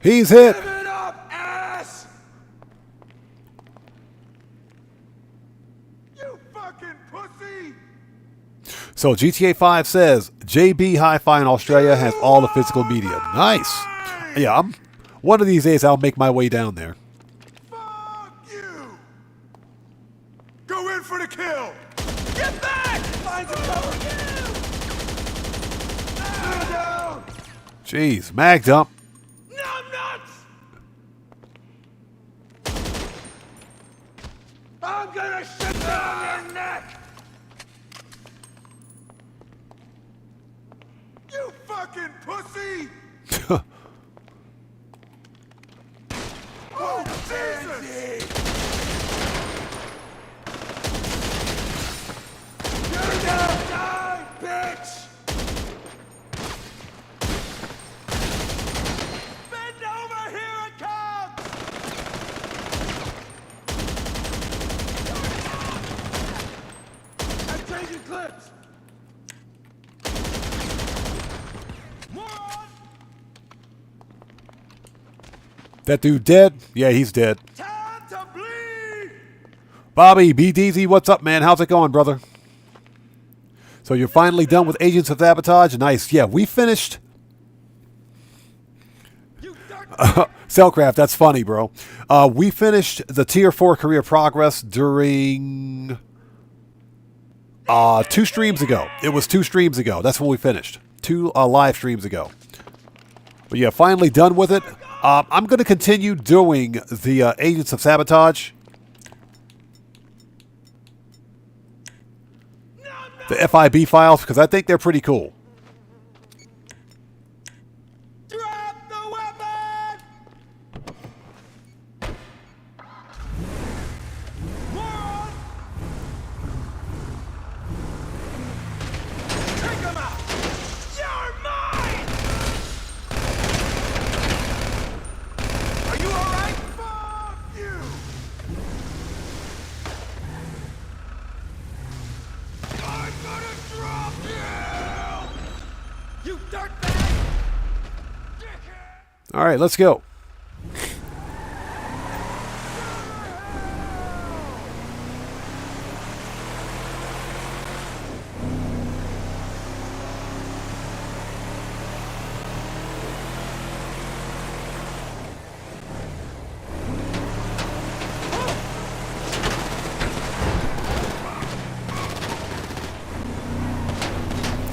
He's hit! Give it up, ass! You fucking pussy! So GTA 5 says JB Hi-Fi in Australia has all the physical media. Nice. Yeah, one of these days I'll make my way down there. Fuck you! Go in for the kill! Get back! Find some cover! Stand down! Jeez, mag dump. Numb nuts! I'm gonna shit down your neck! You fucking pussy! Oh, Jesus! You're gonna die, bitch! Bend over, here it comes! I'm changing clips! That dude dead? Yeah, he's dead. Time to bleed! Bobby, BDZ, what's up, man? How's it going, brother? So you're finally done with Agents of Sabotage? Nice. Yeah, we finished... Cellcraft, that's funny, bro. We finished the Tier 4 career progress during... 2 streams ago. It was 2 streams ago. That's when we finished. 2 live streams ago. But yeah, finally done with it. I'm going to continue doing the Agents of Sabotage. The FIB files, because I think they're pretty cool. Drop the weapon! Moron! Take him out! You're mine! Are you alright? Fuck you! I'm gonna drop you! You dirtbag! Dickhead! All right, let's go.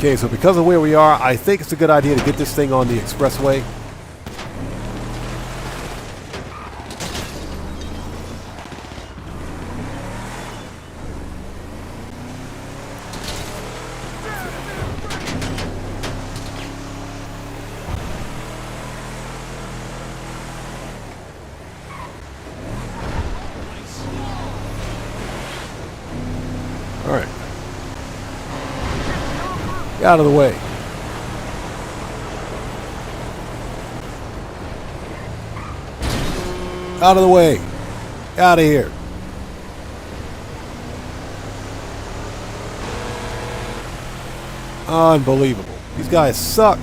Okay, so because of where we are, I think it's a good idea to get this thing on the expressway. All right. Get out of the way. Out of the way. Out of here. Unbelievable. These guys suck.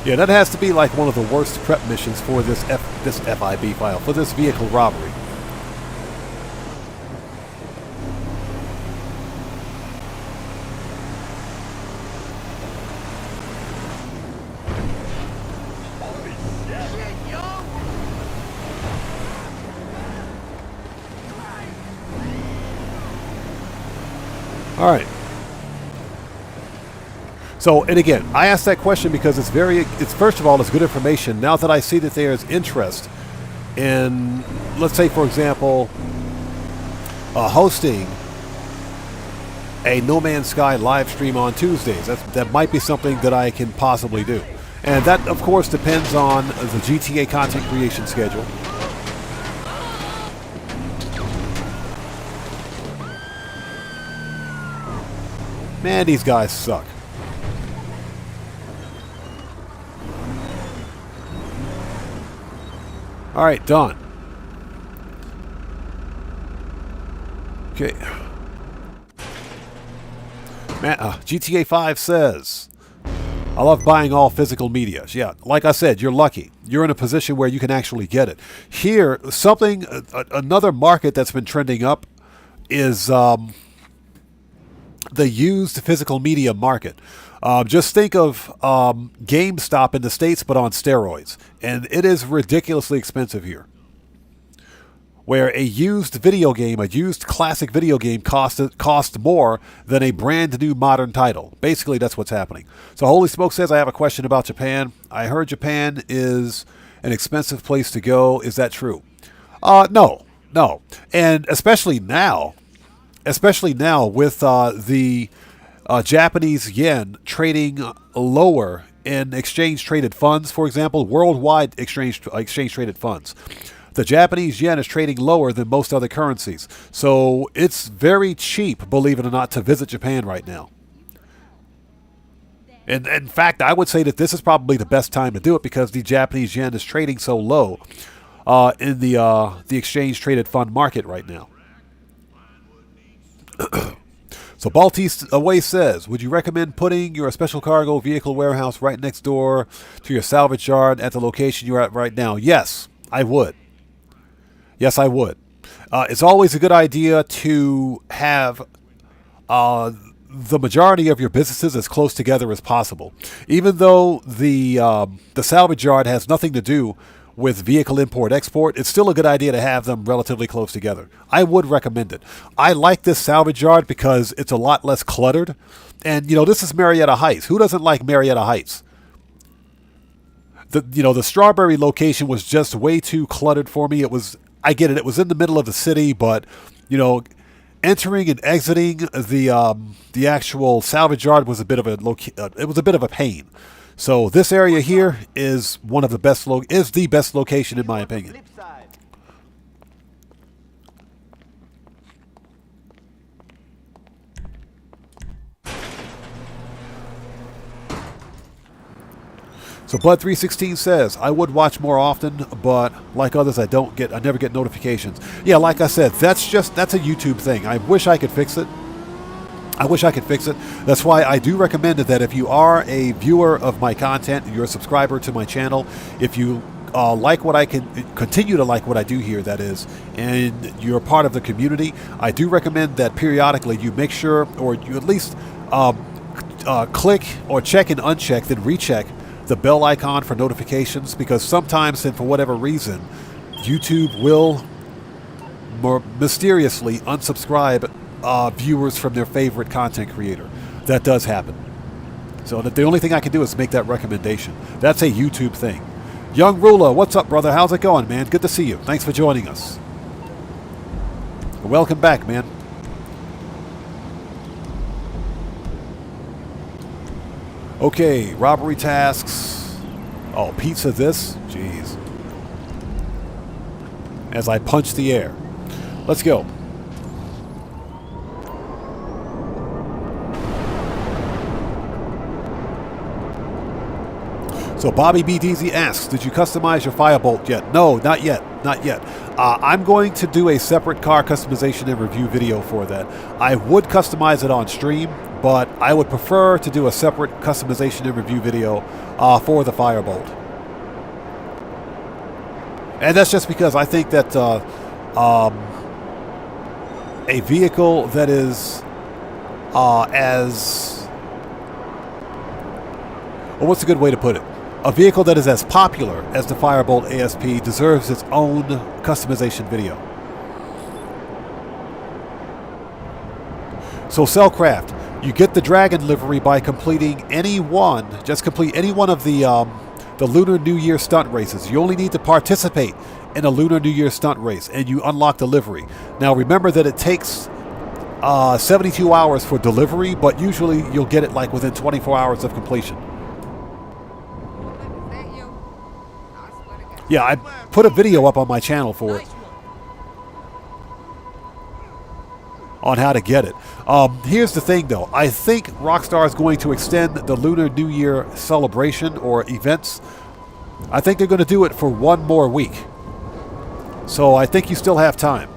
Yeah, that has to be like one of the worst prep missions for this FIB file, for this vehicle robbery. All right. So, and again, I asked that question because it's first of all, it's good information. Now that I see that there's interest in, let's say, for example, hosting a No Man's Sky live stream on Tuesdays, that might be something that I can possibly do. And that, of course, depends on the GTA content creation schedule. Man, these guys suck. All right, done. Okay. Man, GTA 5 says, I love buying all physical media. Yeah, like I said, you're lucky. You're in a position where you can actually get it. Here, another market that's been trending up is the used physical media market. Just think of GameStop in the States, but on steroids. And it is ridiculously expensive here. Where a used video game, a used classic video game costs more than a brand new modern title. Basically, that's what's happening. So Holy Smoke says, I have a question about Japan. I heard Japan is an expensive place to go. Is that true? No. And especially now with the Japanese yen trading lower in exchange-traded funds, for example, worldwide exchange-traded funds. The Japanese yen is trading lower than most other currencies. So it's very cheap, believe it or not, to visit Japan right now. And in fact, I would say that this is probably the best time to do it because the Japanese yen is trading so low in the exchange-traded fund market right now. So Baltiste Away says, would you recommend putting your special cargo vehicle warehouse right next door to your salvage yard at the location you're at right now? Yes, I would. Yes, I would. It's always a good idea to have the majority of your businesses as close together as possible. Even though the salvage yard has nothing to do with vehicle import-export, it's still a good idea to have them relatively close together. I would recommend it. I like this salvage yard because it's a lot less cluttered. And, this is Marietta Heights. Who doesn't like Marietta Heights? The Strawberry location was just way too cluttered for me. I get it. It was in the middle of the city, but, entering and exiting the actual salvage yard was a bit of a pain. So this area here is the best location in my opinion. So Bud316 says, I would watch more often, but like others, I never get notifications. Yeah, like I said, that's a YouTube thing. I wish I could fix it. That's why I do recommend it that if you are a viewer of my content, you're a subscriber to my channel, if you like what I can continue to like what I do here, that is, and you're part of the community, I do recommend that periodically you make sure, or you at least click or check and uncheck, then recheck the bell icon for notifications, because sometimes and for whatever reason, YouTube will more mysteriously unsubscribe viewers from their favorite content creator. That does happen. So the only thing I can do is make that recommendation. That's a YouTube thing. Young Ruler, what's up, brother? How's it going, man? Good to see you. Thanks for joining us. Welcome back, man. Okay, robbery tasks. Oh, pizza this? Jeez. As I punch the air. Let's go. So Bobby B. Deasy asks, did you customize your firebolt yet? No, not yet. Not yet. I'm going to do a separate car customization and review video for that. I would customize it on stream, but I would prefer to do a separate customization and review video for the firebolt. And that's just because I think that a vehicle that is as... Well, what's a good way to put it? A vehicle that is as popular as the Firebolt ASP deserves its own customization video. So Cellcraft, you get the Dragon livery by completing any one, just complete any one of the Lunar New Year stunt races. You only need to participate in a Lunar New Year stunt race and you unlock the livery. Now remember that it takes 72 hours for delivery, but usually you'll get it like within 24 hours of completion. Yeah, I put a video up on my channel for it. On how to get it. Here's the thing, though. I think Rockstar is going to extend the Lunar New Year celebration or events. I think they're going to do it for one more week. So I think you still have time.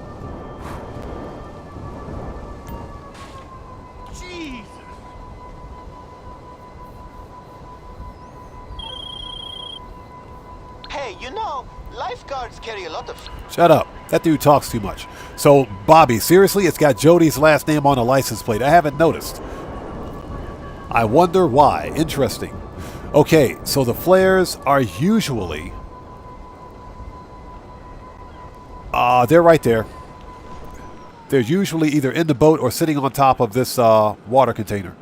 Lifeguards carry a lot of... Shut up. That dude talks too much. So, Bobby, seriously, it's got Jody's last name on a license plate. I haven't noticed. I wonder why. Interesting. Okay, so the flares are usually... they're right there. They're usually either in the boat or sitting on top of this water container.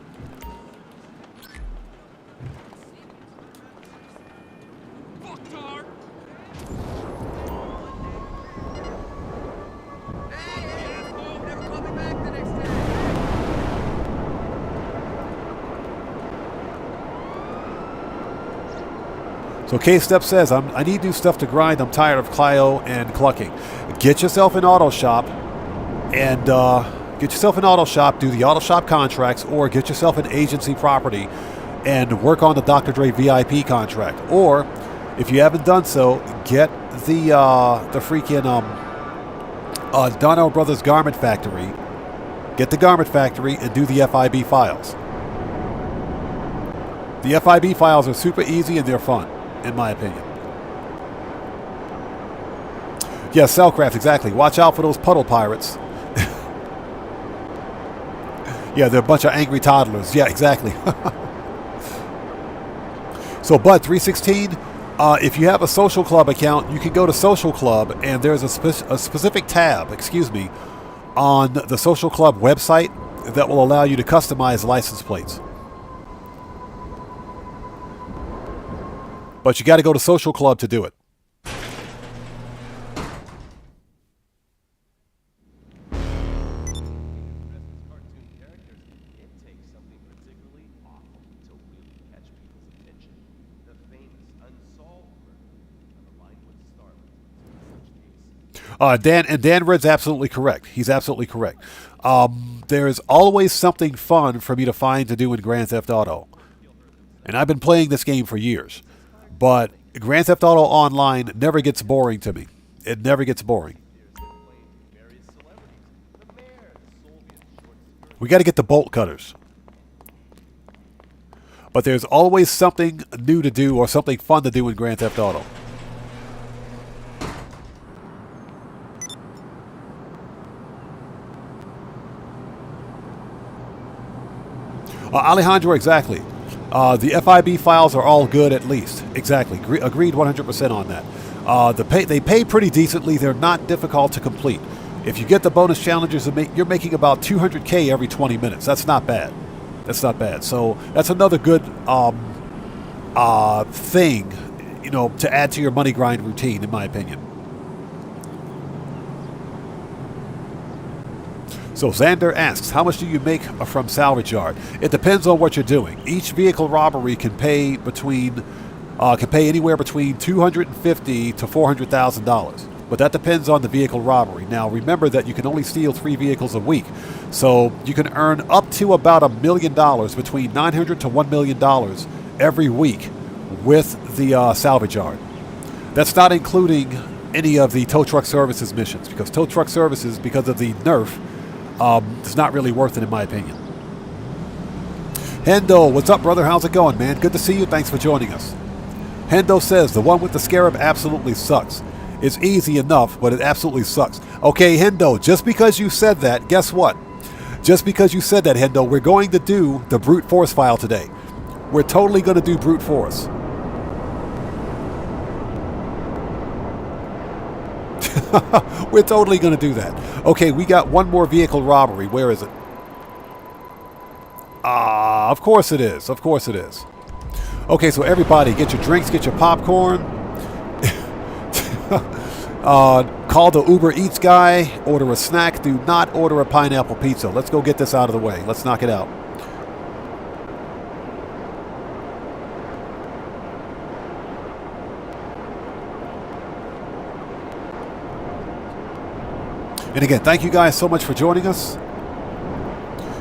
So K-Step says, I need new stuff to grind. I'm tired of Clio and clucking. Get yourself an auto shop and do the auto shop contracts, or get yourself an agency property and work on the Dr. Dre VIP contract. Or if you haven't done so, get the freaking Donnell Brothers Garment Factory. Get the Garment Factory and do the FIB files. The FIB files are super easy and they're fun, in my opinion. Yeah, Cellcraft, exactly. Watch out for those puddle pirates. Yeah, they're a bunch of angry toddlers. Yeah, exactly. So, Bud 316, if you have a Social Club account, you can go to Social Club, and there's a specific tab, on the Social Club website that will allow you to customize license plates. But you got to go to Social Club to do it. Dan Red's absolutely correct. He's absolutely correct. There's always something fun for me to find to do in Grand Theft Auto. And I've been playing this game for years. But Grand Theft Auto Online never gets boring to me. It never gets boring. We got to get the bolt cutters. But there's always something new to do or something fun to do in Grand Theft Auto. Alejandro, exactly. The FIB files are all good at least. Exactly. Agreed 100% on that. They pay pretty decently. They're not difficult to complete. If you get the bonus challenges, you're making about 200K every 20 minutes. That's not bad. That's not bad. So that's another good thing, you know, to add to your money grind routine, in my opinion. So Xander asks, how much do you make from Salvage Yard? It depends on what you're doing. Each vehicle robbery can pay anywhere between $250,000 to $400,000. But that depends on the vehicle robbery. Now remember that you can only steal 3 vehicles a week. So you can earn up to about $1 million, between $900,000 to $1 million every week with the Salvage Yard. That's not including any of the tow truck services missions, because tow truck services, because of the nerf, it's not really worth it, in my opinion. Hendo, what's up, brother? How's it going, man? Good to see you. Thanks for joining us. Hendo says, the one with the scarab absolutely sucks. It's easy enough, but it absolutely sucks. Okay, Hendo, just because you said that, guess what? Just because you said that, Hendo, we're going to do the brute force file today. We're totally going to do brute force. We're totally going to do that. Okay, we got one more vehicle robbery. Where is it? Of course it is. Of course it is. Okay, so everybody, get your drinks, get your popcorn. Call the Uber Eats guy. Order a snack. Do not order a pineapple pizza. Let's go get this out of the way. Let's knock it out. And again, thank you guys so much for joining us.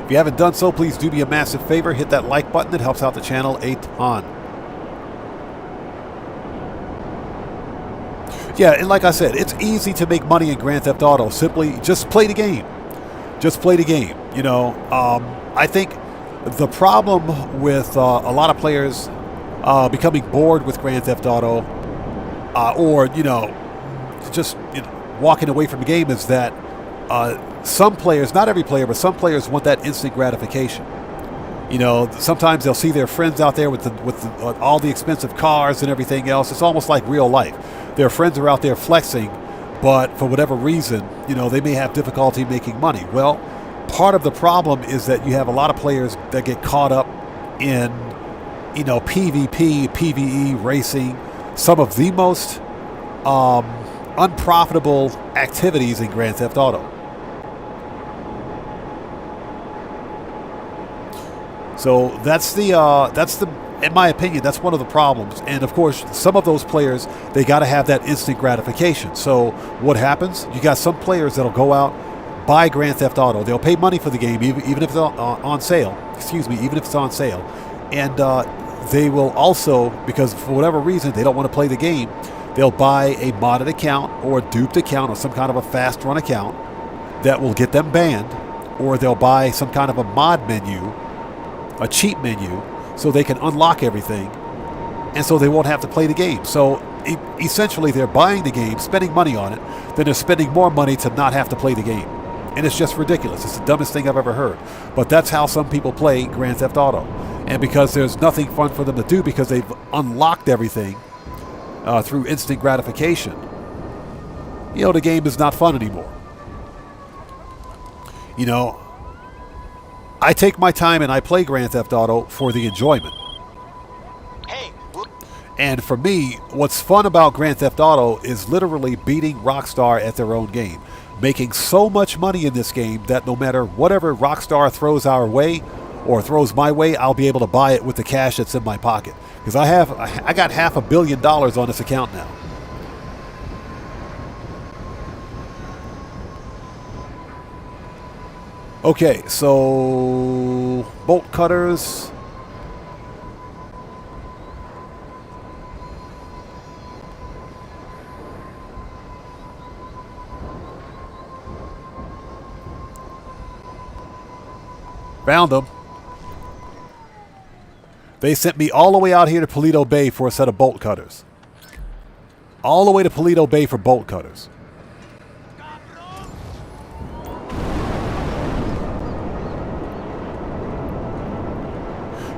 If you haven't done so, please do me a massive favor. Hit that like button. It helps out the channel a ton. Yeah, and like I said, it's easy to make money in Grand Theft Auto. Simply just play the game. Just play the game. You know, I think the problem with a lot of players becoming bored with Grand Theft Auto, or, you know, just, you know, walking away from the game, is that some players, not every player, but some players want that instant gratification. You know, sometimes they'll see their friends out there with all the expensive cars and everything else. It's almost like real life. Their friends are out there flexing, but for whatever reason, you know, they may have difficulty making money. Well, part of the problem is that you have a lot of players that get caught up in, you know, PvP, PvE racing, some of the most unprofitable activities in Grand Theft Auto. So that's the in my opinion, that's one of the problems. And of course, some of those players, they got to have that instant gratification. So what happens? You got some players that'll go out, buy Grand Theft Auto. They'll pay money for the game, even if it's on sale. Excuse me, even if it's on sale. And they will also, because for whatever reason they don't want to play the game, they'll buy a modded account or a duped account or some kind of a fast run account that will get them banned, or they'll buy some kind of a mod menu, a cheat menu, so they can unlock everything, and so they won't have to play the game. So essentially they're buying the game, spending money on it, then they're spending more money to not have to play the game. And it's just ridiculous. It's the dumbest thing I've ever heard. But that's how some people play Grand Theft Auto. And because there's nothing fun for them to do, because they've unlocked everything through instant gratification, you know, the game is not fun anymore. You know, I take my time and I play Grand Theft Auto for the enjoyment. And for me, what's fun about Grand Theft Auto is literally beating Rockstar at their own game. Making so much money in this game that no matter whatever Rockstar throws our way or throws my way, I'll be able to buy it with the cash that's in my pocket. Because I got $500 million on this account now. Okay, so bolt cutters. Found them. They sent me all the way out here to Paleto Bay for a set of bolt cutters. All the way to Paleto Bay for bolt cutters.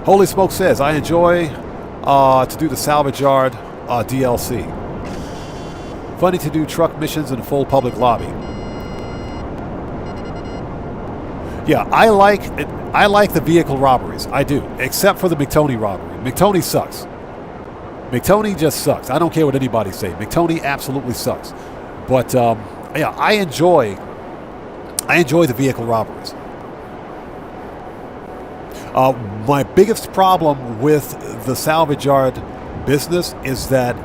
Holy Smoke says, I enjoy to do the Salvage Yard DLC. Funny to do truck missions in a full public lobby. Yeah, I like the vehicle robberies. I do, except for the McTony robbery. McTony sucks. McTony just sucks. I don't care what anybody say. McTony absolutely sucks. But yeah, I enjoy the vehicle robberies. My biggest problem with the Salvage Yard business is that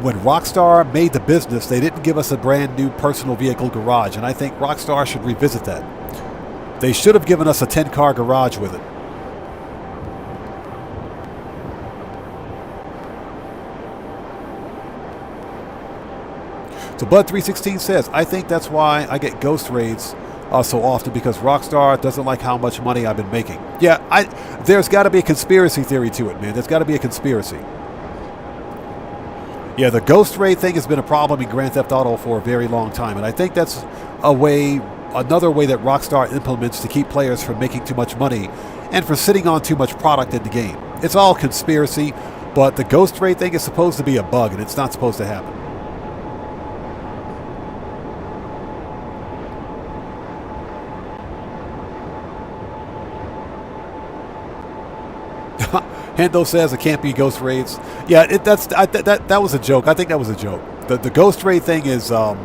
when Rockstar made the business, they didn't give us a brand new personal vehicle garage, and I think Rockstar should revisit that. They should have given us a 10-car garage with it. So Bud316 says, I think that's why I get ghost raids so often, because Rockstar doesn't like how much money I've been making. Yeah, there's got to be a conspiracy theory to it, man. There's got to be a conspiracy. Yeah, the ghost raid thing has been a problem in Grand Theft Auto for a very long time, and I think that's another way that Rockstar implements to keep players from making too much money and for sitting on too much product in the game. It's all conspiracy, but the ghost raid thing is supposed to be a bug, and it's not supposed to happen. Hendo says it can't be ghost raids. Yeah, that was a joke. I think that was a joke. The ghost raid thing is the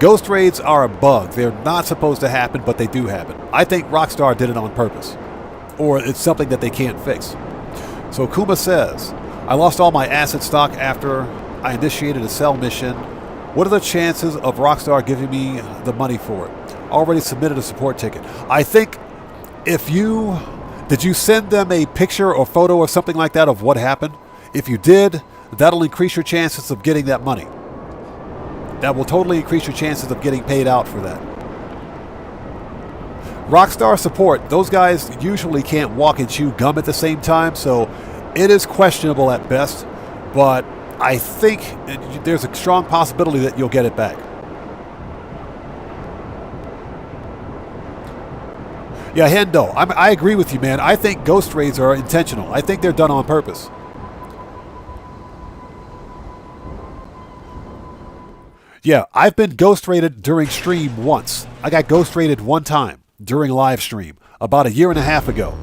ghost raids are a bug. They're not supposed to happen, but they do happen. I think Rockstar did it on purpose, or it's something that they can't fix. So Kuma says, I lost all my asset stock after I initiated a sell mission. What are the chances of Rockstar giving me the money for it? Already submitted a support ticket. I think did you send them a picture or photo or something like that of what happened? If you did, that'll increase your chances of getting that money. That will totally increase your chances of getting paid out for that. Rockstar support, those guys usually can't walk and chew gum at the same time, so it is questionable at best, but I think there's a strong possibility that you'll get it back. Yeah, Hendo, I agree with you, man. I think ghost raids are intentional. I think they're done on purpose. Yeah, I've been ghost raided during stream once. I got ghost raided one time during live stream about a year and a half ago.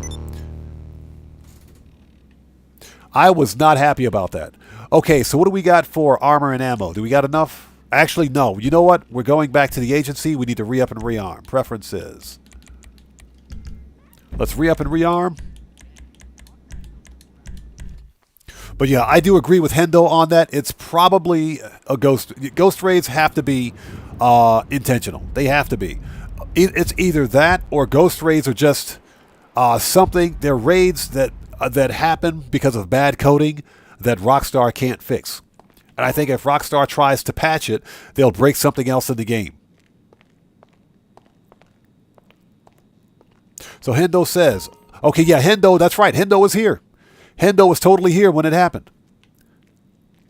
I was not happy about that. Okay, so what do we got for armor and ammo? Do we got enough? Actually, no. You know what? We're going back to the agency. We need to re-up and rearm. Preferences. Let's re-up and rearm. But yeah, I do agree with Hendo on that. It's probably a ghost. Ghost raids have to be intentional. They have to be. It's either that or ghost raids are just something. They're raids that happen because of bad coding that Rockstar can't fix. And I think if Rockstar tries to patch it, they'll break something else in the game. So Hendo says, okay, yeah, Hendo, that's right. Hendo was here. Hendo was totally here when it happened.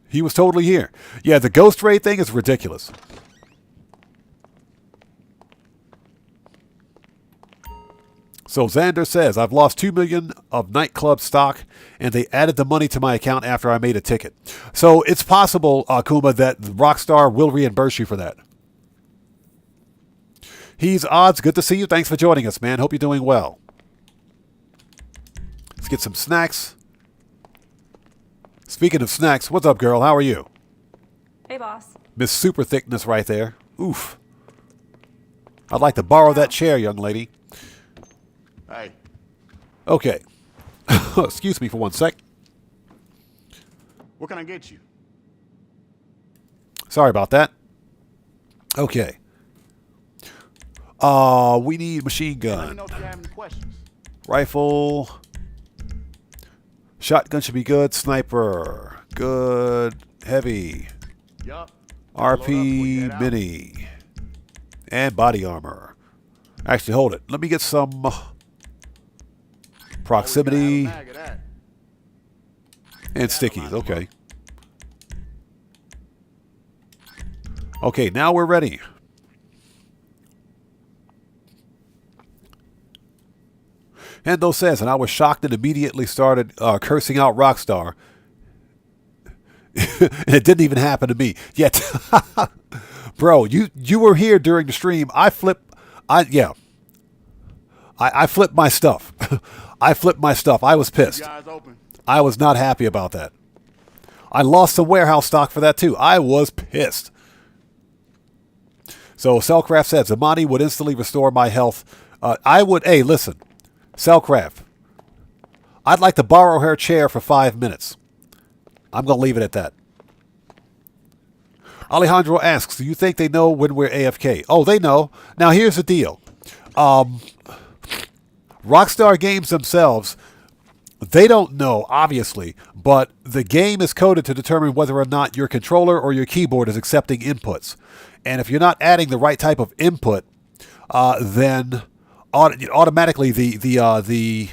He was totally here. Yeah, the ghost raid thing is ridiculous. So Xander says, I've lost $2 million of Nightclub stock, and they added the money to my account after I made a ticket. So it's possible, Kuma, that Rockstar will reimburse you for that. He's Odds. Good to see you. Thanks for joining us, man. Hope you're doing well. Let's get some snacks. Speaking of snacks, what's up, girl? How are you? Hey, boss. Miss Super Thickness right there. Oof. I'd like to borrow that chair, young lady. Hey. Okay. Excuse me for one sec. What can I get you? Sorry about that. Okay. We need machine Let me gun. know if you have any questions. Rifle. Shotgun should be good. Sniper. Good. Heavy. Yup. RP mini. And body armor. Actually, hold it. Let me get some proximity and stickies. Okay. Okay, now we're ready. Hendo says, and I was shocked and immediately started cursing out Rockstar. And it didn't even happen to me. Yet, bro, you were here during the stream. I flipped my stuff. I flipped my stuff. I was pissed. I was not happy about that. I lost some warehouse stock for that too. I was pissed. So Cellcraft says, Amani would instantly restore my health. I would, hey, listen, Cellcraft, I'd like to borrow her chair for 5 minutes. I'm going to leave it at that. Alejandro asks, do you think they know when we're AFK? Oh, they know. Now, here's the deal. Rockstar Games themselves, they don't know, obviously, but the game is coded to determine whether or not your controller or your keyboard is accepting inputs. And if you're not adding the right type of input, then automatically the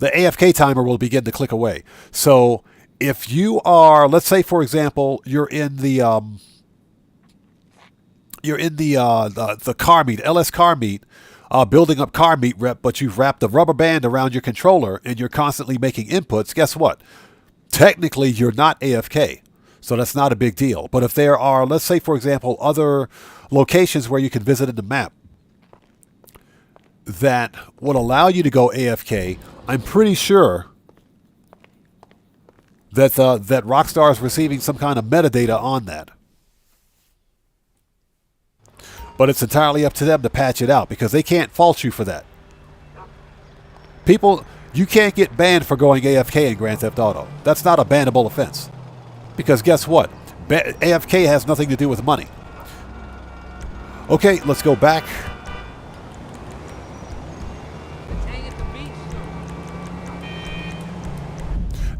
AFK timer will begin to click away. So if you are, let's say for example, you're in the car meet, LS car meet, building up car meet rep, but you've wrapped a rubber band around your controller and you're constantly making inputs, guess what? Technically, you're not AFK. So that's not a big deal. But if there are, let's say for example, other locations where you can visit in the map that would allow you to go AFK, I'm pretty sure that that Rockstar is receiving some kind of metadata on that. But it's entirely up to them to patch it out because they can't fault you for that. People, you can't get banned for going AFK in Grand Theft Auto. That's not a bannable offense. Because guess what? AFK has nothing to do with money. Okay, let's go back.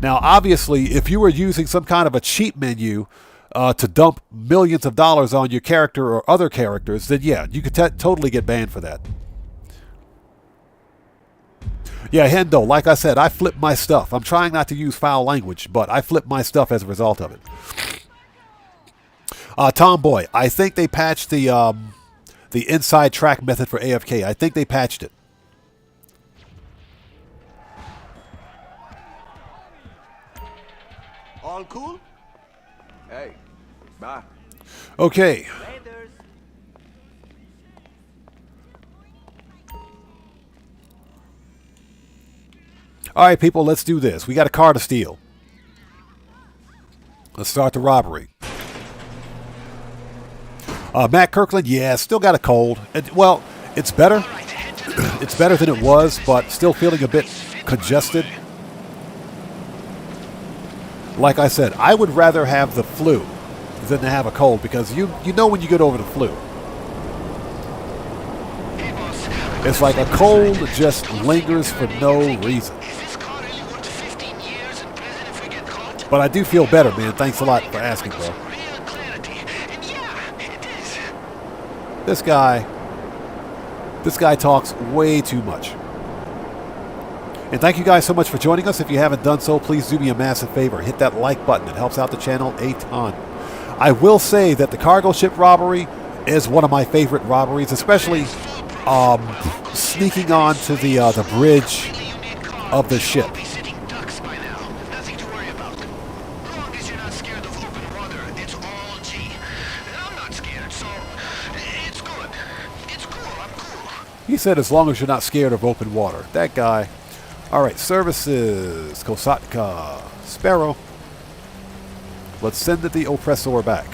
Now, obviously, if you were using some kind of a cheat menu to dump millions of dollars on your character or other characters, then yeah, you could totally get banned for that. Yeah, Hendo, like I said, I flipped my stuff. I'm trying not to use foul language, but I flipped my stuff as a result of it. Tomboy, I think they patched the inside track method for AFK. I think they patched it. All cool? Hey, bye. Okay. All right, people, let's do this. We got a car to steal. Let's start the robbery. Matt Kirkland, yeah, still got a cold. Well, it's better. It's better than it was, but still feeling a bit congested. Like I said, I would rather have the flu than to have a cold because you know when you get over the flu. It's like a cold just lingers for no reason. But I do feel better, man. Thanks a lot for asking, bro. This guy talks way too much. And thank you guys so much for joining us. If you haven't done so, please do me a massive favor. Hit that like button. It helps out the channel a ton. I will say that the cargo ship robbery is one of my favorite robberies, especially sneaking onto the bridge of the ship. He said as long as you're not scared of open water. That guy. All right, services, Kosatka, Sparrow. Let's send the oppressor back.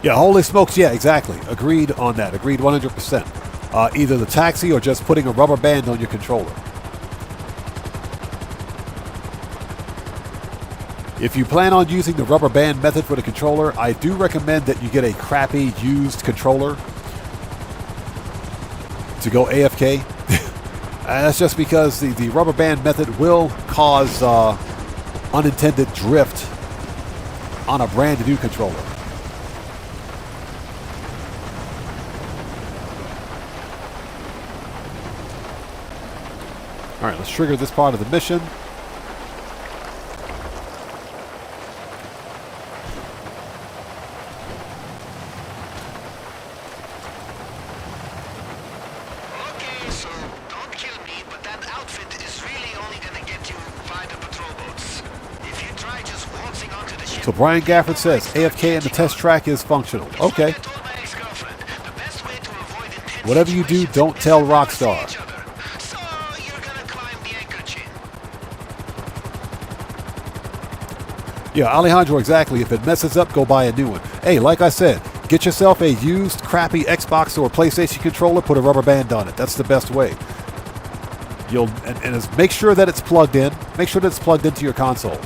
Yeah, holy smokes, yeah, exactly. Agreed on that. Agreed 100%. Either the taxi or just putting a rubber band on your controller. If you plan on using the rubber band method for the controller, I do recommend that you get a crappy used controller to go AFK. And that's just because the rubber band method will cause unintended drift on a brand new controller. All right, let's trigger this part of the mission. Okay, so don't kill me, but that outfit is really only gonna get you by the patrol boats. If you try just waltzing onto the ship... So Brian Gafford says AFK in the test track is functional. Okay. Whatever you do, don't tell Rockstar. So you're gonna climb the anchor chain. Yeah, Alejandro, exactly. If it messes up, go buy a new one. Hey, like I said, get yourself a used, crappy Xbox or PlayStation controller, put a rubber band on it. That's the best way. Make sure that it's plugged in. Make sure that it's plugged into your console.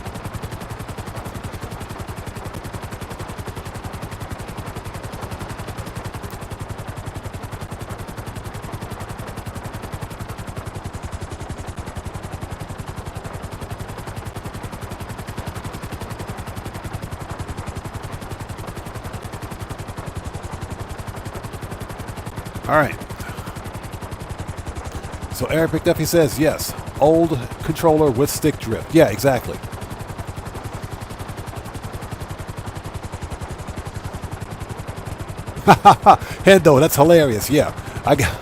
All right. So Eric McDuffie says, yes, old controller with stick drift. Yeah, exactly. Hendo, that's hilarious. Yeah. I got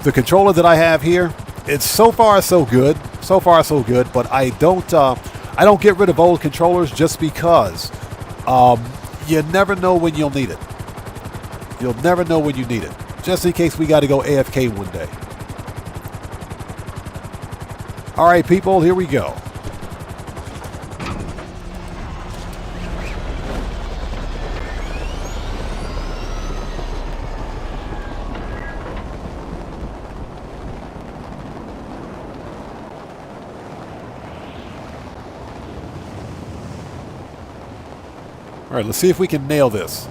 the controller that I have here. It's so far so good. So far so good, but I don't get rid of old controllers just because you never know when you'll need it. You'll never know when you need it. Just in case we got to go AFK one day. All right, people, here we go. All right, let's see if we can nail this.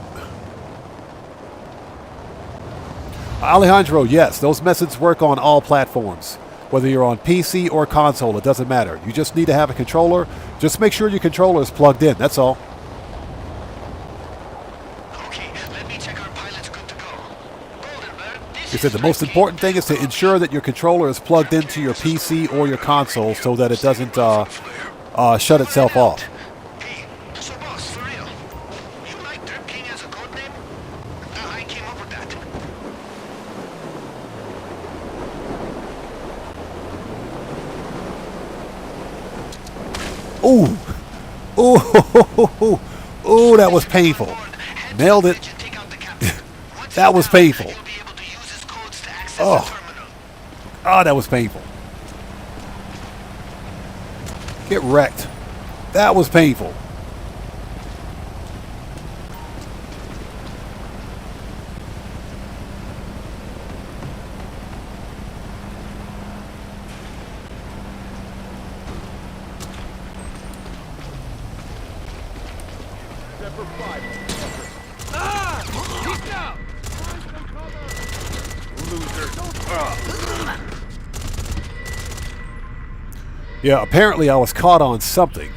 Alejandro, yes, those methods work on all platforms. Whether you're on PC or console, it doesn't matter. You just need to have a controller. Just make sure your controller is plugged in, that's all. Okay, let me check our pilot's good to go. Goldenberg, this He said the most important thing is to ensure that your controller is plugged into your PC or your console so that it doesn't shut itself off. Hey, so boss, for real, you like Drip King as a code name? I came up with that. Ooh. Ooh. Ooh, that was painful. Nailed it. That was painful. Oh. Oh, that was painful. Get wrecked. That was painful. Yeah, apparently I was caught on something.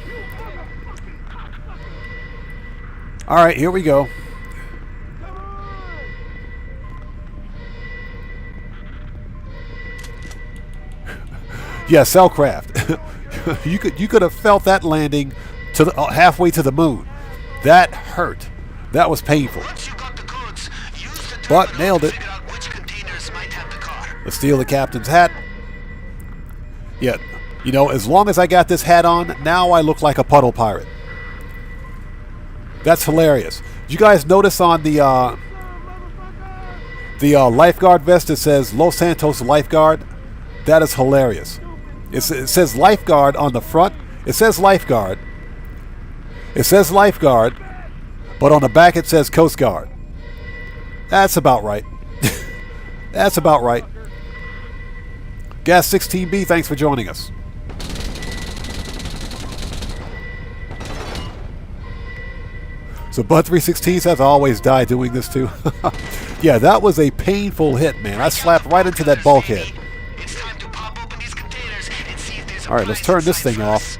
All right, here we go. Yeah, Cellcraft. you could have felt that landing to the, halfway to the moon. That hurt. That was painful. But nailed it. Let's steal the captain's hat. Yeah, you know, as long as I got this hat on, now I look like a puddle pirate. That's hilarious. Did you guys notice on the lifeguard vest it says Los Santos Lifeguard? That is hilarious. It says lifeguard on the front. It says lifeguard. It says lifeguard, but on the back it says Coast Guard. That's about right. That's about right. Gas 16B, thanks for joining us. So Bud 316 says I always die doing this too. Yeah, that was a painful hit, man. I slapped right into that bulkhead. It's time to All right, let's turn this thing off.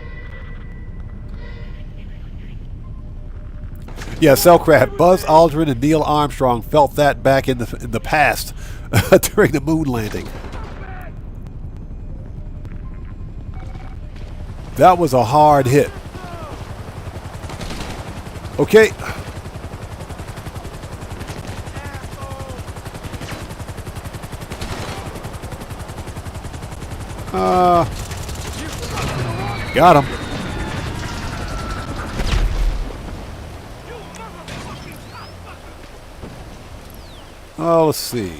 Yeah, Cellcraft. Buzz Aldrin and Neil Armstrong felt that back in the past during the moon landing. That was a hard hit. Okay. Got him. Oh, let's see.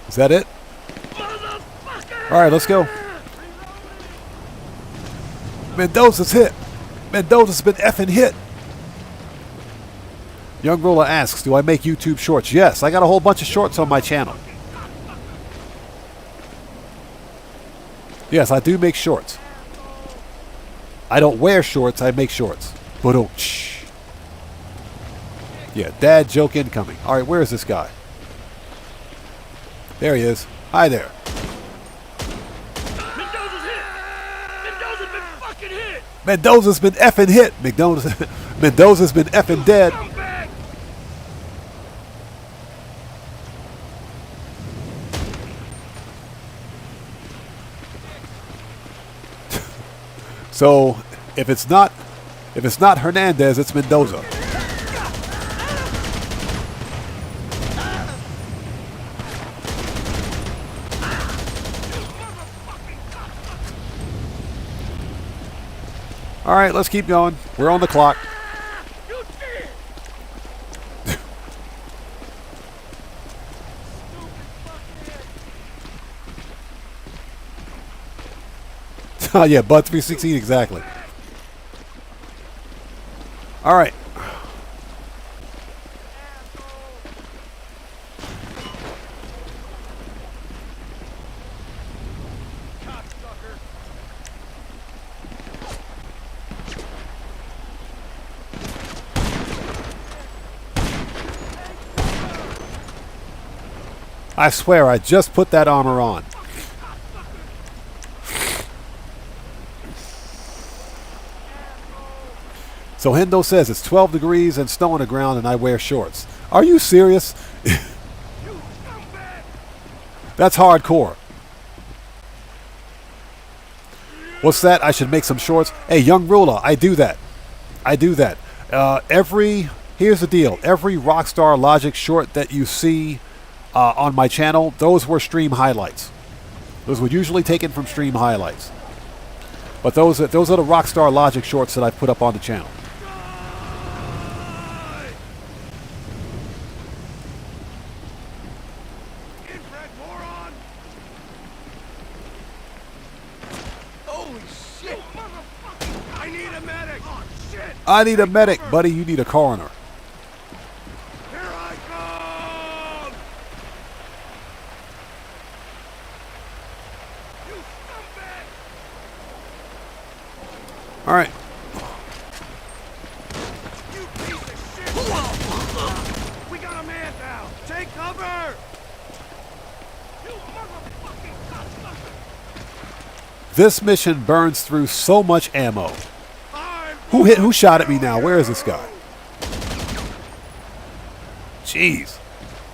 Is that it? Alright, let's go. Mendoza's hit. Mendoza's been effing hit. Young Ruler asks, do I make YouTube shorts? Yes, I got a whole bunch of shorts on my channel. Yes, I do make shorts. I don't wear shorts, I make shorts. But yeah, dad joke incoming. Alright, where is this guy? There he is. Hi there. Mendoza's hit! Mendoza's been fucking hit! Mendoza's been effing hit. Mendoza's been effing dead. So, if it's not Hernandez, it's Mendoza. All right, let's keep going. We're on the clock. Oh yeah, Bud 316 exactly. All right. I swear, I just put that armor on. So Hendo says it's 12 degrees and snow on the ground and I wear shorts. Are you serious? That's hardcore. What's that? I should make some shorts. Hey, Young Ruler, I do that. I do that. Here's the deal. Every Rockstar Logic short that you see on my channel, those were stream highlights. Those were usually taken from stream highlights. But those are the Rockstar Logic shorts that I put up on the channel. I need a medic, buddy. You need a coroner. Here I come! You scumbag! All right. You piece of shit! We got a man down! Take cover! You motherfucking cocksucker! This mission burns through so much ammo. Who shot at me now? Where is this guy? Jeez.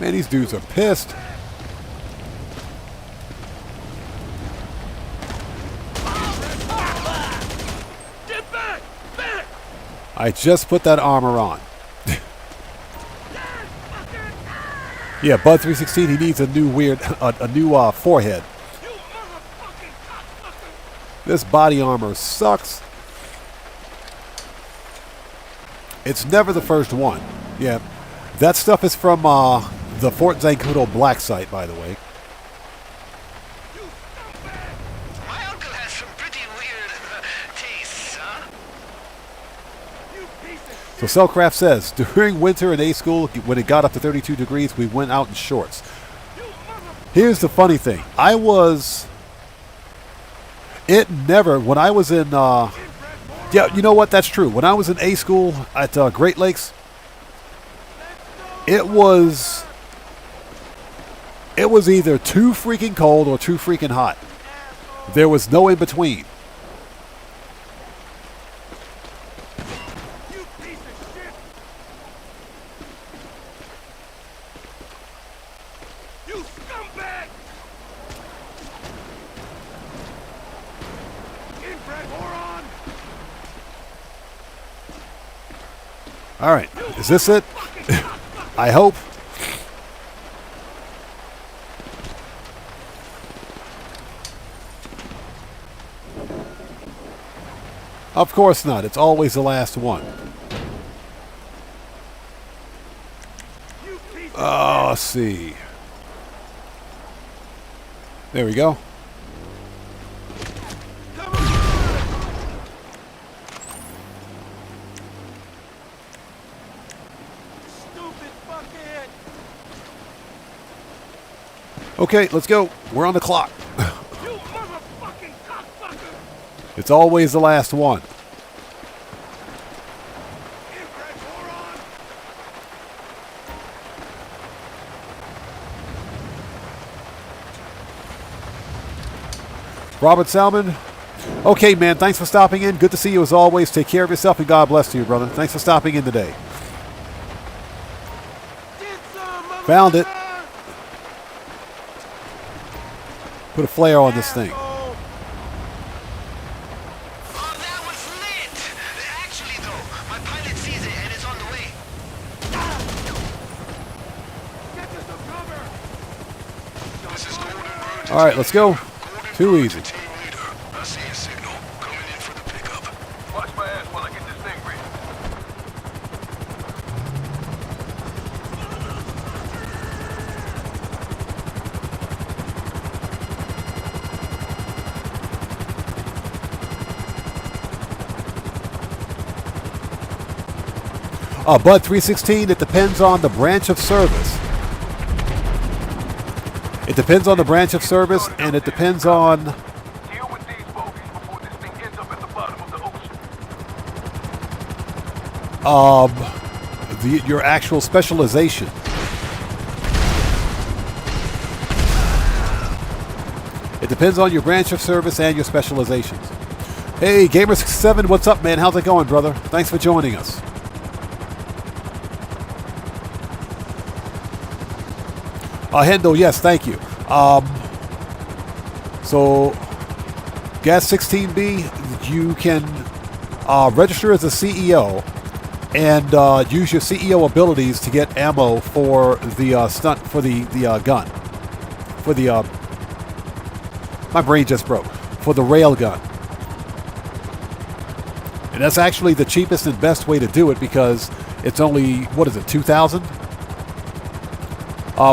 Man, these dudes are pissed. Get back! Back! I just put that armor on. Yeah, Bud 316, he needs a new forehead. This body armor sucks. It's never the first one. Yeah, that stuff is from the Fort Zancudo black site, by the way. My uncle has some pretty weird tastes, huh? So Cellcraft says, during winter in A school, when it got up to 32 degrees, we went out in shorts. Here's the funny thing. When I was in, yeah, you know what? That's true. When I was in A school at Great Lakes, it was either too freaking cold or too freaking hot. There was no in between. All right, is this it? I hope. Of course not. It's always the last one. Oh, let's see. There we go. Okay, let's go. We're on the clock. It's always the last one. Robert Salmon. Okay, man, thanks for stopping in. Good to see you as always. Take care of yourself and God bless you, brother. Thanks for stopping in today. Found it. Put a flare on this thing. Oh, that was lit! Actually, though, my pilot sees it and it's on the way. This is Golden Road. All right, let's go. Too easy. I see a signal. Coming in for the pickup. Watch my ass while I get this thing ready. Bud 316, it depends on the branch of service. It depends on the branch of service, and it depends on Deal with these bogeys before this thing ends up at the bottom of the ocean. your actual specialization. It depends on your branch of service and your specializations. Hey, Gamer67, what's up, man? How's it going, brother? Thanks for joining us. Hendo, yes, thank you. So, Gas 16B, you can register as a CEO and use your CEO abilities to get ammo for the stunt for the gun, for the my brain just broke, for the rail gun. And that's actually the cheapest and best way to do it because it's only, what is it, 2,000?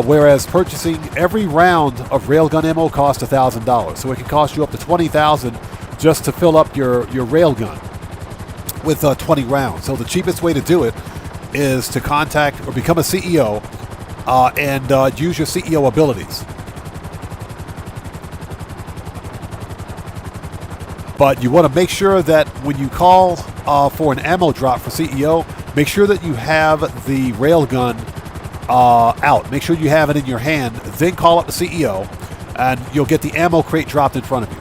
Whereas purchasing every round of railgun ammo costs $1,000. So it can cost you up to $20,000 just to fill up your railgun with 20 rounds. So the cheapest way to do it is to contact or become a CEO and use your CEO abilities. But you want to make sure that when you call for an ammo drop for CEO, make sure that you have the railgun out. Make sure you have it in your hand. Then call up the CEO, and you'll get the ammo crate dropped in front of you.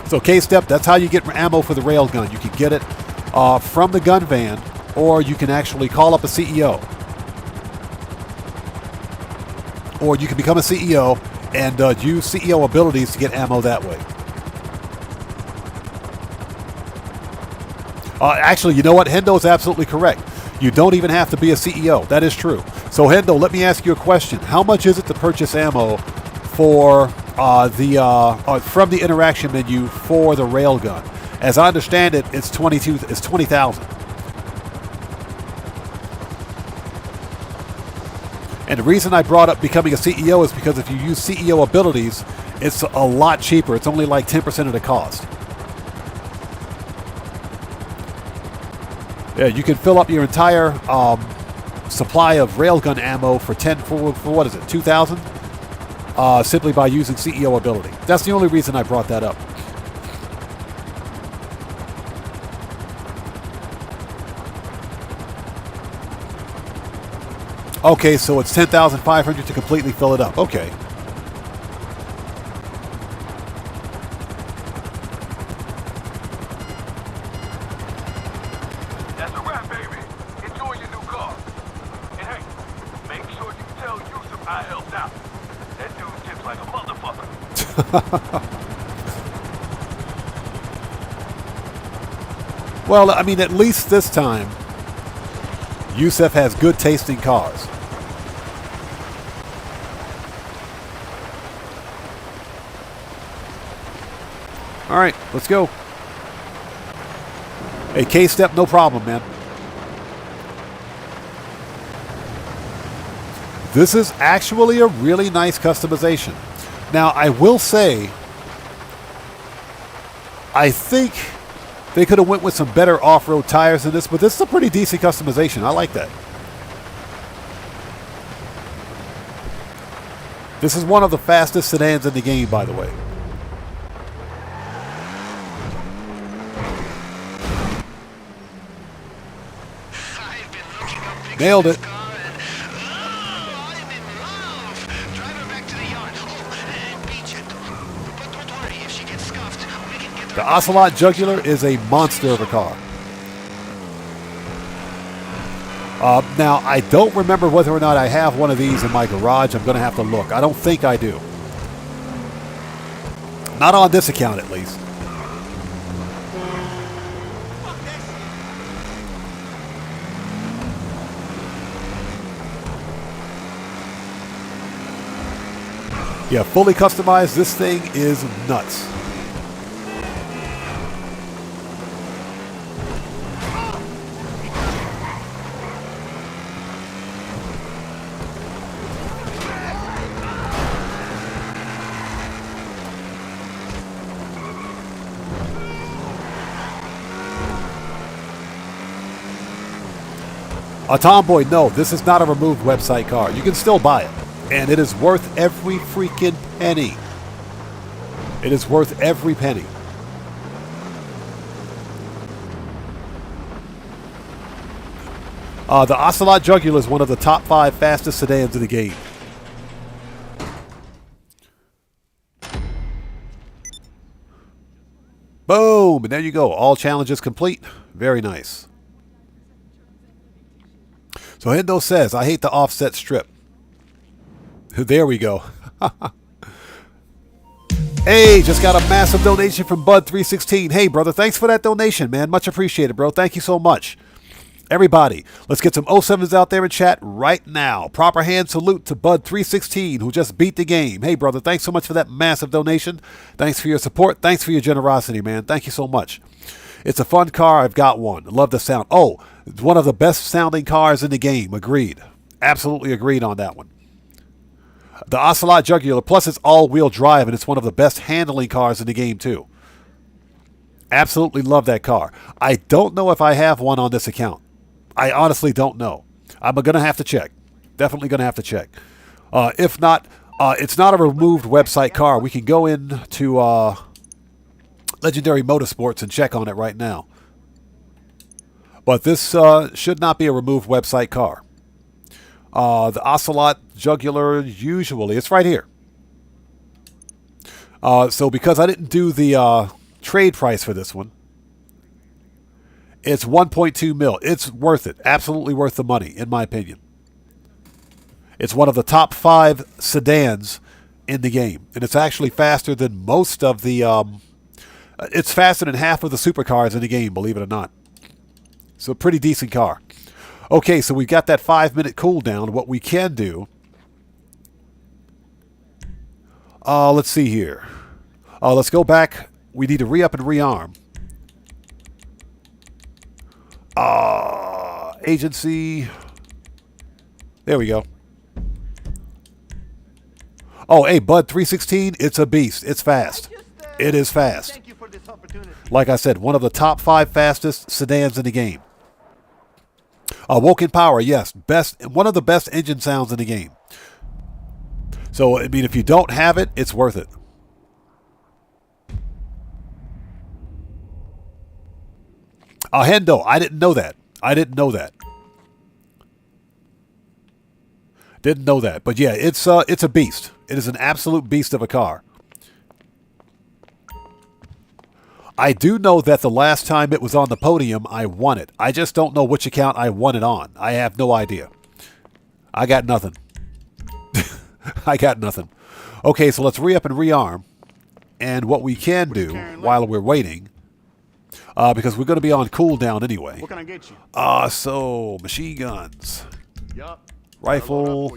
So K-Step, that's how you get ammo for the railgun. You can get it from the gun van, or you can actually call up a CEO. Or you can become a CEO and use CEO abilities to get ammo that way. Actually, you know what? Hendo is absolutely correct. You don't even have to be a CEO. That is true. So, Hendo, let me ask you a question. How much is it to purchase ammo for from the interaction menu for the railgun. As I understand it, it's 20,000. And the reason I brought up becoming a CEO is because if you use CEO abilities, it's a lot cheaper. It's only like 10% of the cost. Yeah, you can fill up your entire supply of railgun ammo for what is it, 2,000? Simply by using CEO ability. That's the only reason I brought that up. Okay, so it's 10,500 to completely fill it up. Okay. That's a wrap, baby. Enjoy your new car. And hey, make sure you tell Yusuf I helped out. That dude gets like a motherfucker. Well, I mean, at least this time, Yusuf has good tasting cars. All right, let's go. Hey, K-Step, no problem, man. This is actually a really nice customization. Now, I will say, I think they could have went with some better off-road tires than this, but this is a pretty decent customization. I like that. This is one of the fastest sedans in the game, by the way. Nailed it. The Ocelot Jugular is a monster of a car. Now, I don't remember whether or not I have one of these in my garage. I'm going to have to look. I don't think I do. Not on this account, at least. Yeah, fully customized. This thing is nuts. Tomboy, no, this is not a removed website car. You can still buy it. And it is worth every freaking penny. It is worth every penny. The Ocelot Jugular is one of the top 5 fastest sedans in the game. Boom! And there you go. All challenges complete. Very nice. So Hendo says, I hate the offset strip. There we go. Hey, just got a massive donation from Bud316. Hey, brother, thanks for that donation, man. Much appreciated, bro. Thank you so much. Everybody, let's get some 07s out there in chat right now. Proper hand salute to Bud316, who just beat the game. Hey, brother, thanks so much for that massive donation. Thanks for your support. Thanks for your generosity, man. Thank you so much. It's a fun car. I've got one. Love the sound. Oh, it's one of the best sounding cars in the game. Agreed. Absolutely agreed on that one. The Ocelot Jugular, plus it's all-wheel drive, and it's one of the best handling cars in the game, too. Absolutely love that car. I don't know if I have one on this account. I honestly don't know. I'm going to have to check. Definitely going to have to check. If not, it's not a removed website car. We can go into Legendary Motorsports and check on it right now. But this should not be a removed website car. The Ocelot Jugular, usually, it's right here. So because I didn't do the trade price for this one, it's 1.2 mil. It's worth it. Absolutely worth the money, in my opinion. It's one of the top 5 sedans in the game. And it's actually faster than most of the... it's faster than half of the supercars in the game, believe it or not. So a pretty decent car. Okay, so we've got that 5-minute cooldown. What we can do... Let's see here. Let's go back. We need to re-up and rearm. Agency. There we go. Oh, hey, Bud 316, it's a beast. It's fast. It is fast. Thank you for this opportunity. Like I said, one of the top 5 fastest sedans in the game. Woken Power, yes. One of the best engine sounds in the game. So, I mean, if you don't have it, it's worth it. Hendo, I didn't know that. Didn't know that. But yeah, it's a beast. It is an absolute beast of a car. I do know that the last time it was on the podium, I won it. I just don't know which account I won it on. I have no idea. I got nothing. I got nothing. Okay, so let's re-up and rearm. And what we can do while we're waiting, because we're going to be on cooldown anyway. What can I get you? So machine guns, Yup. rifle,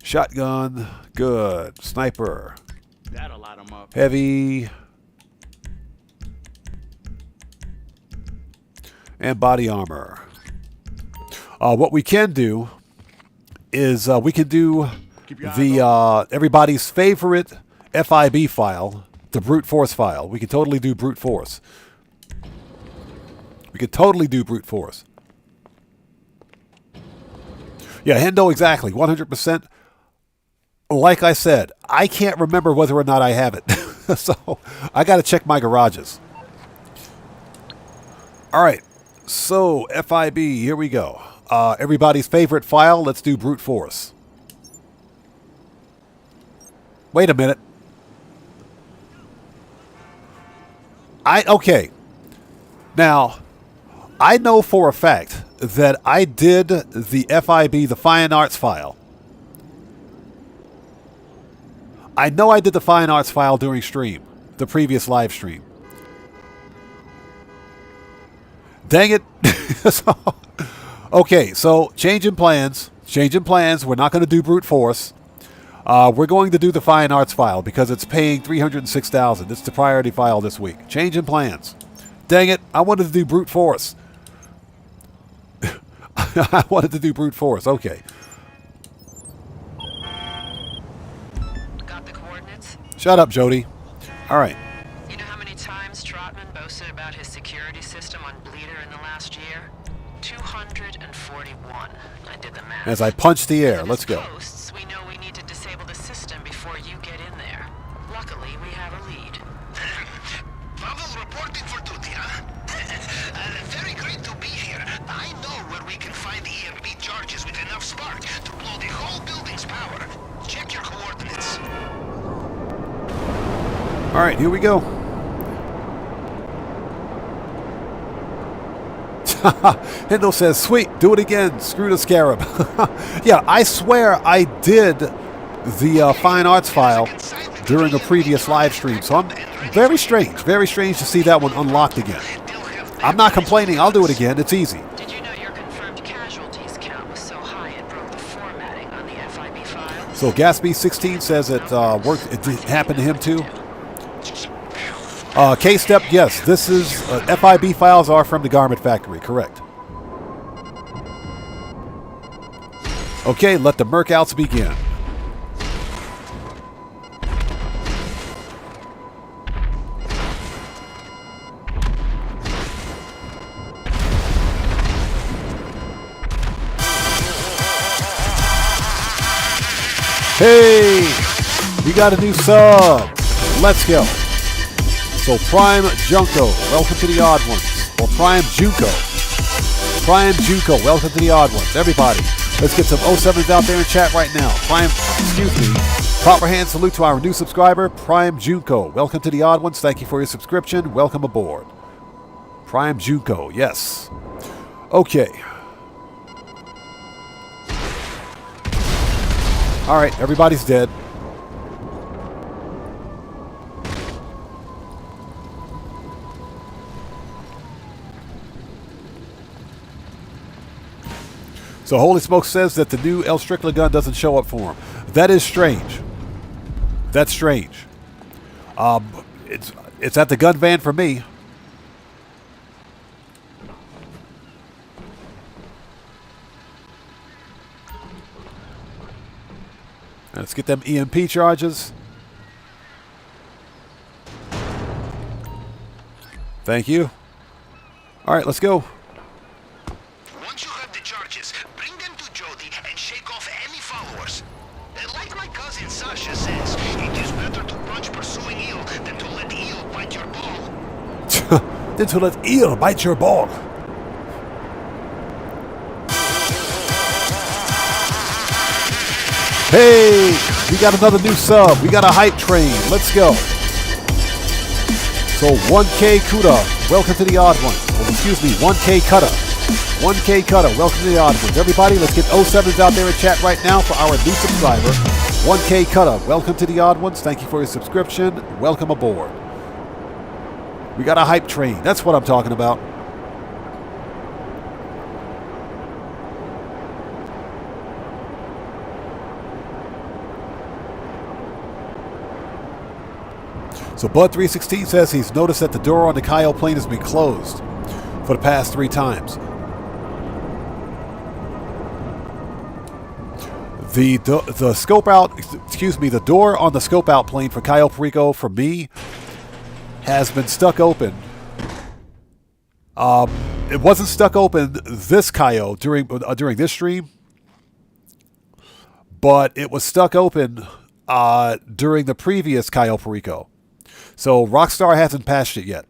shotgun, good, sniper, That'll light 'em up. heavy, and body armor. What we can do is we can do the everybody's favorite FIB file, the brute force file. We can totally do brute force. Yeah, Hendo, exactly. 100%. Like I said, I can't remember whether or not I have it. So I got to check my garages. All right. So FIB, here we go. Everybody's favorite file. Let's do brute force. Wait a minute. Okay. Now, I know for a fact that I did the FIB, the Fine Arts file. I know I did the Fine Arts file during stream, the previous live stream. Dang it. Okay, so changing plans. We're not going to do brute force. We're going to do the Fine Arts file because it's paying $306,000. It's the priority file this week. Changing plans. Dang it, I wanted to do brute force. I wanted to do brute force. Okay. Got the coordinates? Shut up, Jody. All right. You know how many times Trotman boasted about his security system on Bleeder in the last year? 241. I did the math. As I punch the air, let's go. Posts, we know we need to disable the system before you get in there. Luckily, we have a lead. Pavel reporting for duty, huh? Very great to be here. I know where we can find the EMP charges with enough spark to blow the whole building's power. Check your coordinates. All right, here we go. Hendo says, sweet, do it again. Screw the scarab. Yeah, I swear I did the Fine Arts file during a previous live stream. So I'm very strange to see that one unlocked again. I'm not complaining. I'll do it again. It's easy. Did you know your confirmed casualties count was so high it broke the formatting on the FIB files? So Gatsby16 says it worked. It happened to him too. K-Step, yes, this is FIB files are from the garment factory, correct. Okay, let the Mercouts begin. Hey, we got a new sub. Let's go. So Prime Junko, welcome to the Odd Ones. Or Prime Junko. Welcome to the Odd Ones. Everybody, let's get some 07s out there in chat right now. Proper hand salute to our new subscriber, Prime Junko. Welcome to the Odd Ones. Thank you for your subscription. Welcome aboard. Prime Junko, yes. Okay. All right, everybody's dead. So Holy Smoke says that the new El Strickler gun doesn't show up for him. That is strange. That's strange. It's at the gun van for me. Let's get them EMP charges. Thank you. All right, let's go. Once you have the charges, bring them to Jody and shake off any followers. Like my cousin Sasha says, it is better to punch pursuing eel than to let eel bite your ball. Than to let eel bite your ball. Hey, we got another new sub. We got a hype train. Let's go. So 1K Kuda, welcome to the Odd Ones. Oh, excuse me, 1K Kutta. 1K Kutta, welcome to the Odd Ones. Everybody, let's get 07s out there in chat right now for our new subscriber. 1K Kutta, welcome to the Odd Ones. Thank you for your subscription. Welcome aboard. We got a hype train. That's what I'm talking about. So Bud316 says he's noticed that the door on the Cayo plane has been closed for the past 3 times. The scope out, excuse me, the door on the scope out plane for Cayo Perico for me has been stuck open. It wasn't stuck open this Cayo during this stream, but it was stuck open during the previous Cayo Perico. So Rockstar hasn't patched it yet.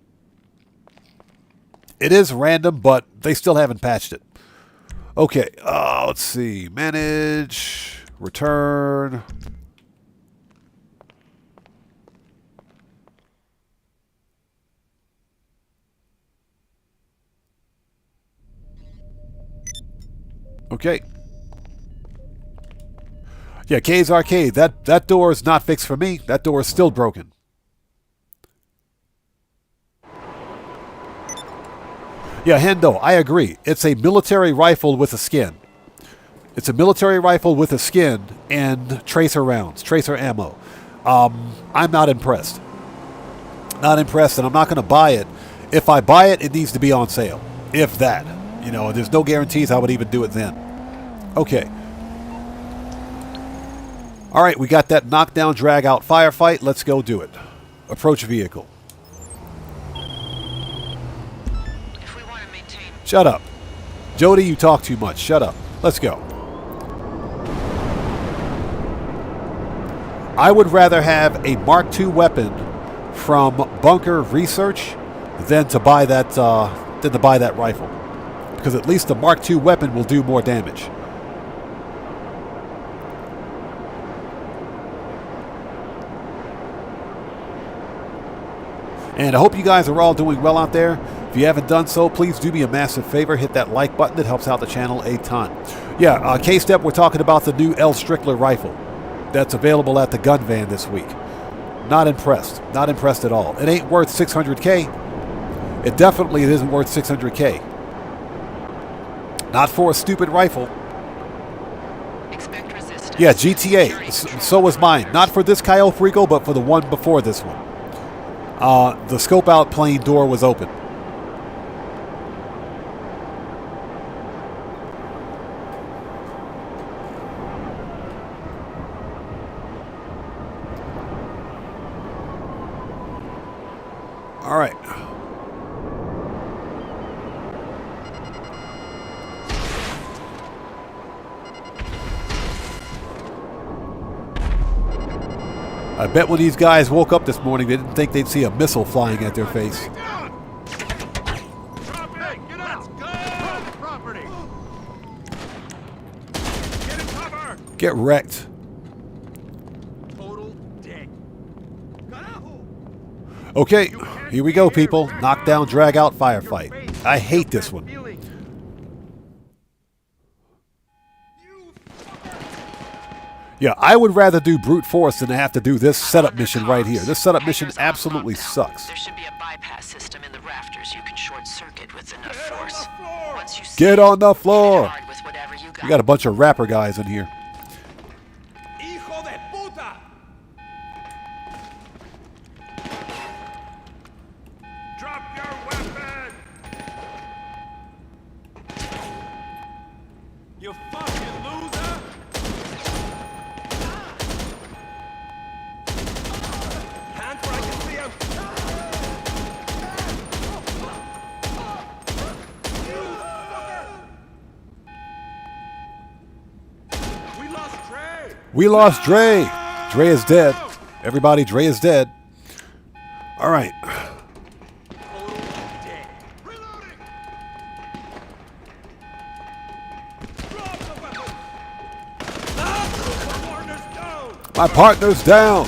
It is random, but they still haven't patched it. Okay, let's see. Manage, return. Okay. Yeah, K's Arcade. That door is not fixed for me. That door is still broken. Yeah, Hendo, I agree. It's a military rifle with a skin. It's a military rifle with a skin and tracer rounds, tracer ammo. I'm not impressed. Not impressed, and I'm not going to buy it. If I buy it, it needs to be on sale. If that. You know, there's no guarantees I would even do it then. Okay. All right, we got that knockdown, drag out firefight. Let's go do it. Approach vehicle. Shut up. Jody, you talk too much. Shut up. Let's go. I would rather have a Mark II weapon from Bunker Research than to buy that rifle. Because at least the Mark II weapon will do more damage. And I hope you guys are all doing well out there. If you haven't done so, please do me a massive favor. Hit that like button. It helps out the channel a ton. Yeah, K-Step, we're talking about the new L. Strickler rifle that's available at the gun van this week. Not impressed. Not impressed at all. It ain't worth $600K. It definitely isn't worth $600K. Not for a stupid rifle. Yeah, GTA. So was mine. Not for this Cayo Perico, but for the one before this one. The scope out plane door was open. All right. I bet when these guys woke up this morning, they didn't think they'd see a missile flying at their face. Get wrecked. Okay, here we go, people. Knockdown, drag out, firefight. I hate this one. Yeah, I would rather do brute force than to have to do this setup mission right here. This setup mission absolutely sucks. There should be a bypass system in the rafters you can short circuit with enough force. Once you get on the floor. We got a bunch of rapper guys in here. We lost Dre. Dre is dead. Everybody, Dre is dead. All right. My partner's down.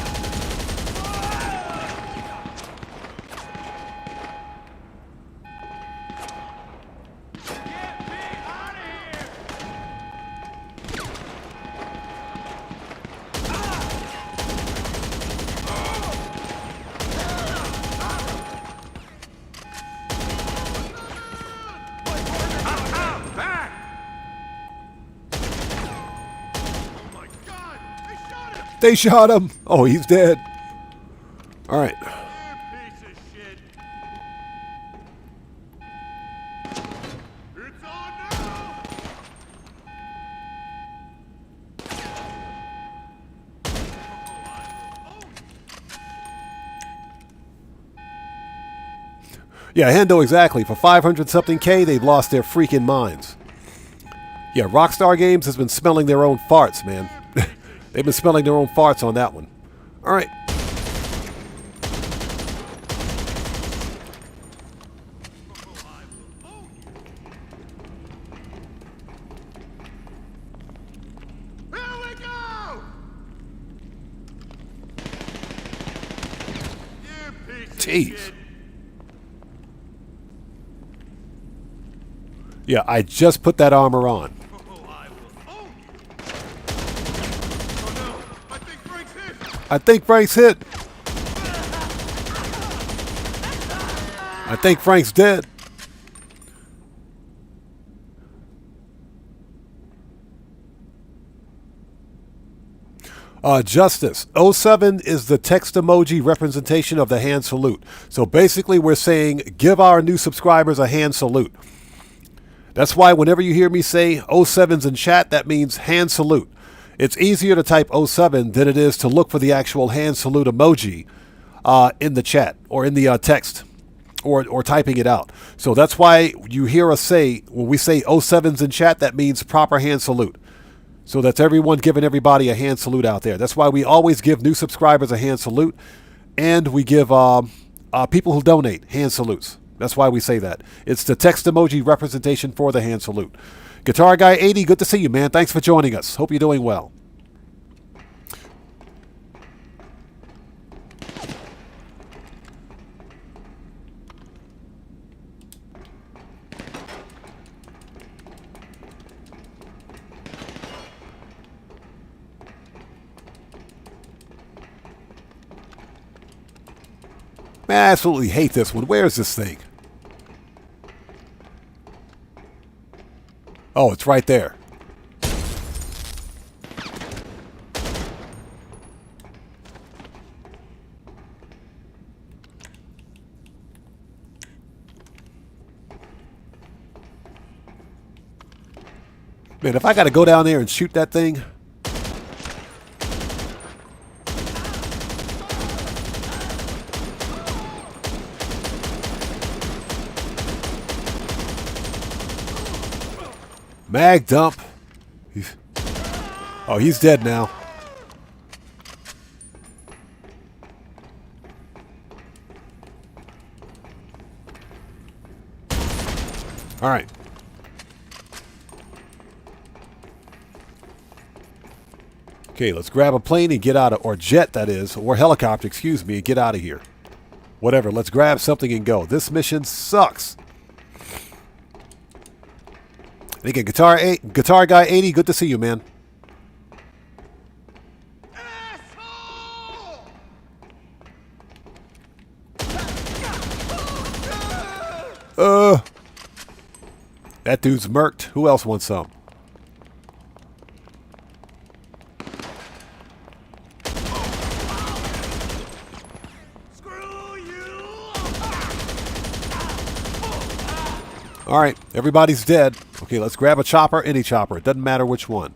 They shot him. Oh, he's dead. All right. Yeah, Hendo, exactly. For 500-something K, they've lost their freaking minds. Yeah, Rockstar Games has been smelling their own farts, man. They've been smelling their own farts on that one. All right. Here we go! Jeez. Yeah, I just put that armor on. I think Frank's hit. I think Frank's dead. Justice. 07 is the text emoji representation of the hand salute. So basically we're saying give our new subscribers a hand salute. That's why whenever you hear me say 07's in chat, that means hand salute. It's easier to type 07 than it is to look for the actual hand salute emoji in the chat or in the text or typing it out. So that's why you hear us say, when we say 07's in chat, that means proper hand salute. So that's everyone giving everybody a hand salute out there. That's why we always give new subscribers a hand salute, and we give people who donate hand salutes. That's why we say that. It's the text emoji representation for the hand salute. Guitar Guy 80, good to see you, man. Thanks for joining us. Hope you're doing well. Man, I absolutely hate this one. Where is this thing? Oh, it's right there. Man, if I got to go down there and shoot that thing... Mag dump. Oh, he's dead now. All right. Okay, let's grab a plane and get out of, or jet that is, or helicopter, excuse me, and get out of here. Whatever, let's grab something and go. This mission sucks. And again, Guitar Guy 80, good to see you, man. That dude's murked. Who else wants some? All right, everybody's dead. Okay, let's grab a chopper, any chopper. It doesn't matter which one.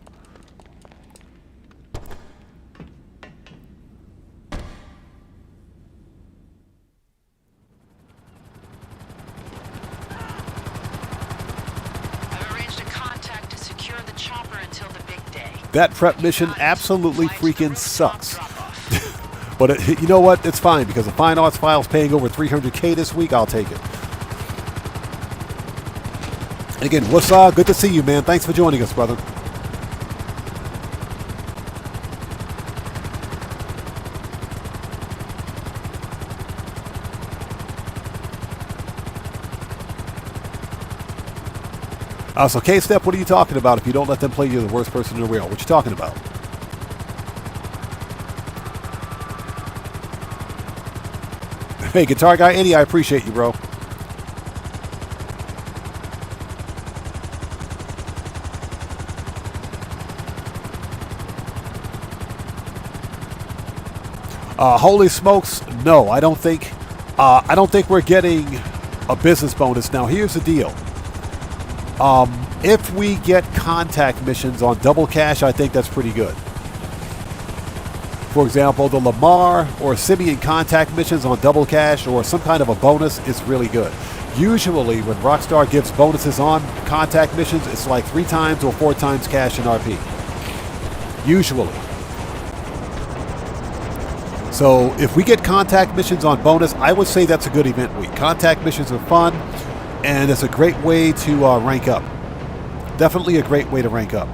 I've arranged a contact to secure the chopper until the big day. That prep mission absolutely freaking sucks. But you know what? It's fine because the Fine Arts File's paying over $300K this week. I'll take it. And again, Wussa, good to see you, man. Thanks for joining us, brother. So K-Step, what are you talking about? If you don't let them play, you're the worst person in the world. What you talking about? Hey, Guitar Guy Eddie, I appreciate you, bro. Holy smokes, no, I don't think we're getting a business bonus. Now, here's the deal. If we get contact missions on double cash, I think that's pretty good. For example, the Lamar or Simeon contact missions on double cash or some kind of a bonus is really good. Usually, when Rockstar gives bonuses on contact missions, it's like 3 times or 4 times cash in RP. Usually. So, if we get contact missions on bonus, I would say that's a good event week. Contact missions are fun, and it's a great way to rank up. Definitely a great way to rank up.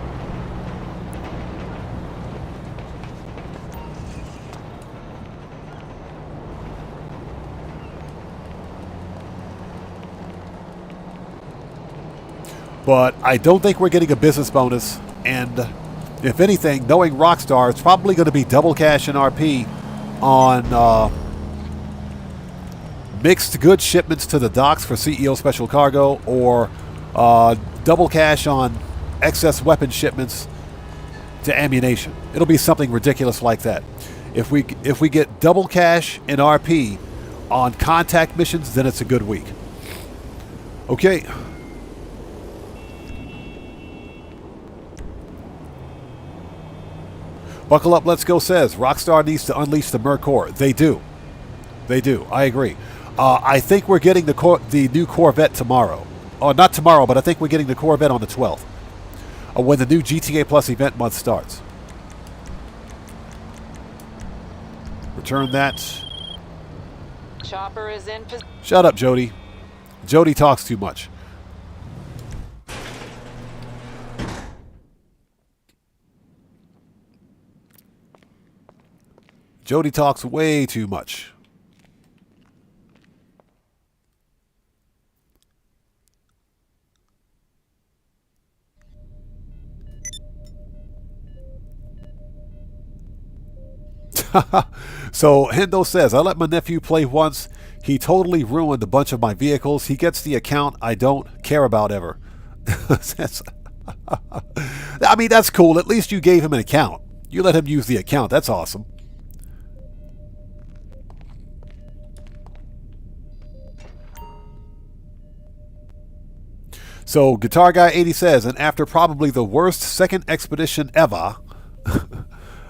But I don't think we're getting a business bonus, and if anything, knowing Rockstar, it's probably going to be double cash in RP on mixed goods shipments to the docks for CEO Special Cargo, or double cash on excess weapon shipments to ammunition. It'll be something ridiculous like that. If we get double cash in RP on contact missions, then it's a good week. Okay. Buckle Up, Let's Go says, Rockstar needs to unleash the Mercor. They do. They do. I agree. I think we're getting the new Corvette tomorrow. Oh, not tomorrow, but I think we're getting the Corvette on the 12th. When the new GTA Plus event month starts. Return that. Chopper is in position. Shut up, Jody. Jody talks too much. Jody talks way too much. So Hendo says, I let my nephew play once. He totally ruined a bunch of my vehicles. He gets the account I don't care about ever. I mean, that's cool. At least you gave him an account. You let him use the account. That's awesome. So Guitar Guy 80 says, and after probably the worst second expedition ever,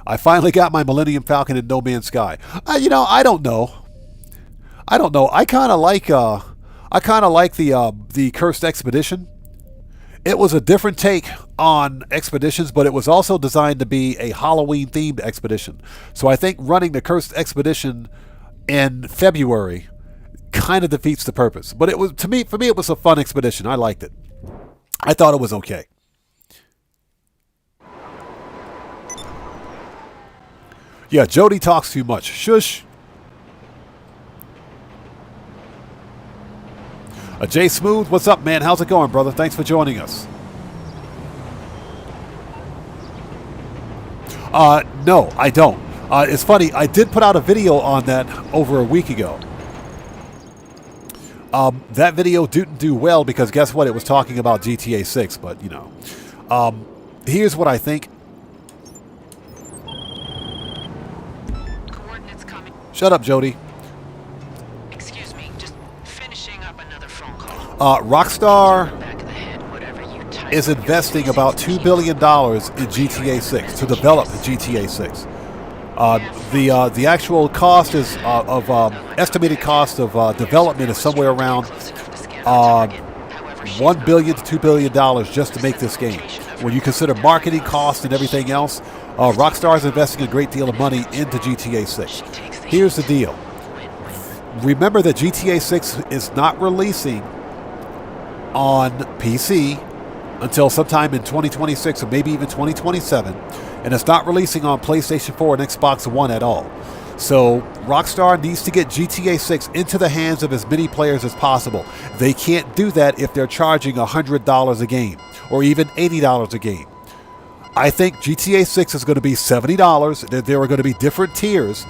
I finally got my Millennium Falcon in No Man's Sky. You know, I don't know. I kind of like the Cursed Expedition. It was a different take on expeditions, but it was also designed to be a Halloween themed expedition. So I think running the Cursed Expedition in February kind of defeats the purpose. But it was, for me it was a fun expedition. I liked it. I thought it was okay. Yeah, Jody talks too much. Shush. Jay Smooth, what's up, man? How's it going, brother? Thanks for joining us. No, I don't. It's funny, I did put out a video on that over a week ago. That video didn't do well because guess what? It was talking about GTA 6, but, you know. Here's what I think. Coordinates coming. Shut up, Jody. Excuse me, just finishing up another phone call. Rockstar Back of the head, whatever you type is in your investing about $2 billion in GTA 6 to develop GTA 6. The actual cost is estimated cost of development is somewhere around $1 billion to $2 billion just to make this game. when you consider marketing costs and everything else, Rockstar is investing a great deal of money into GTA 6. Here's the deal. Remember that GTA 6 is not releasing on PC until sometime in 2026 or maybe even 2027, and it's not releasing on PlayStation 4 and Xbox One at all. So Rockstar needs to get GTA 6 into the hands of as many players as possible. They can't do that if they're charging $100 a game or even $80 a game. I think GTA 6 is going to be $70. There are going to be different tiers,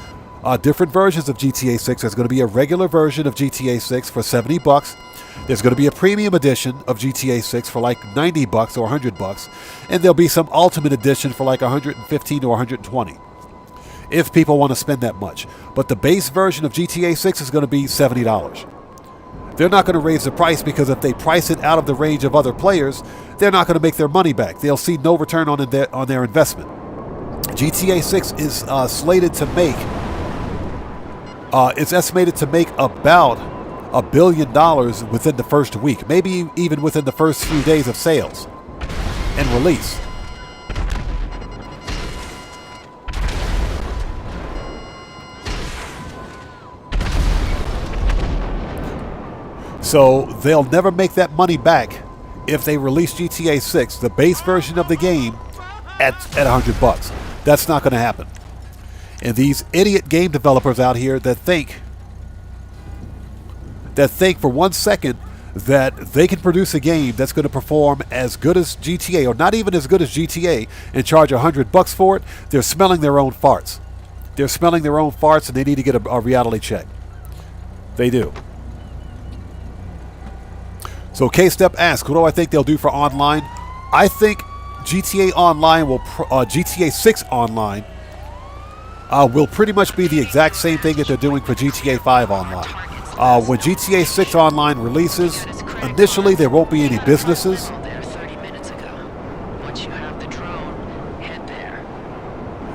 different versions of GTA 6. There's going to be a regular version of GTA 6 for $70. There's going to be a premium edition of GTA 6 for like $90 or $100, and there'll be some ultimate edition for like $115 or $120 if people want to spend that much. But the base version of GTA 6 is going to be $70. They're not going to raise the price because if they price it out of the range of other players, they're not going to make their money back. They'll see no return on their investment. GTA 6 is slated to make, it's estimated to make about $1 billion within the first week, maybe even within the first few days of sales and release. So they'll never make that money back if they release GTA 6, the base version of the game, at $100. That's not going to happen. And these idiot game developers out here that think for 1 second that they can produce a game that's going to perform as good as GTA, or not even as good as GTA, and charge $100 for it, they're smelling their own farts. They're smelling their own farts, and they need to get a reality check. They do. So K-Step asks, what do I think they'll do for online? I think GTA Online GTA 6 Online will pretty much be the exact same thing that they're doing for GTA 5 Online. When GTA 6 Online releases, initially there won't be any businesses.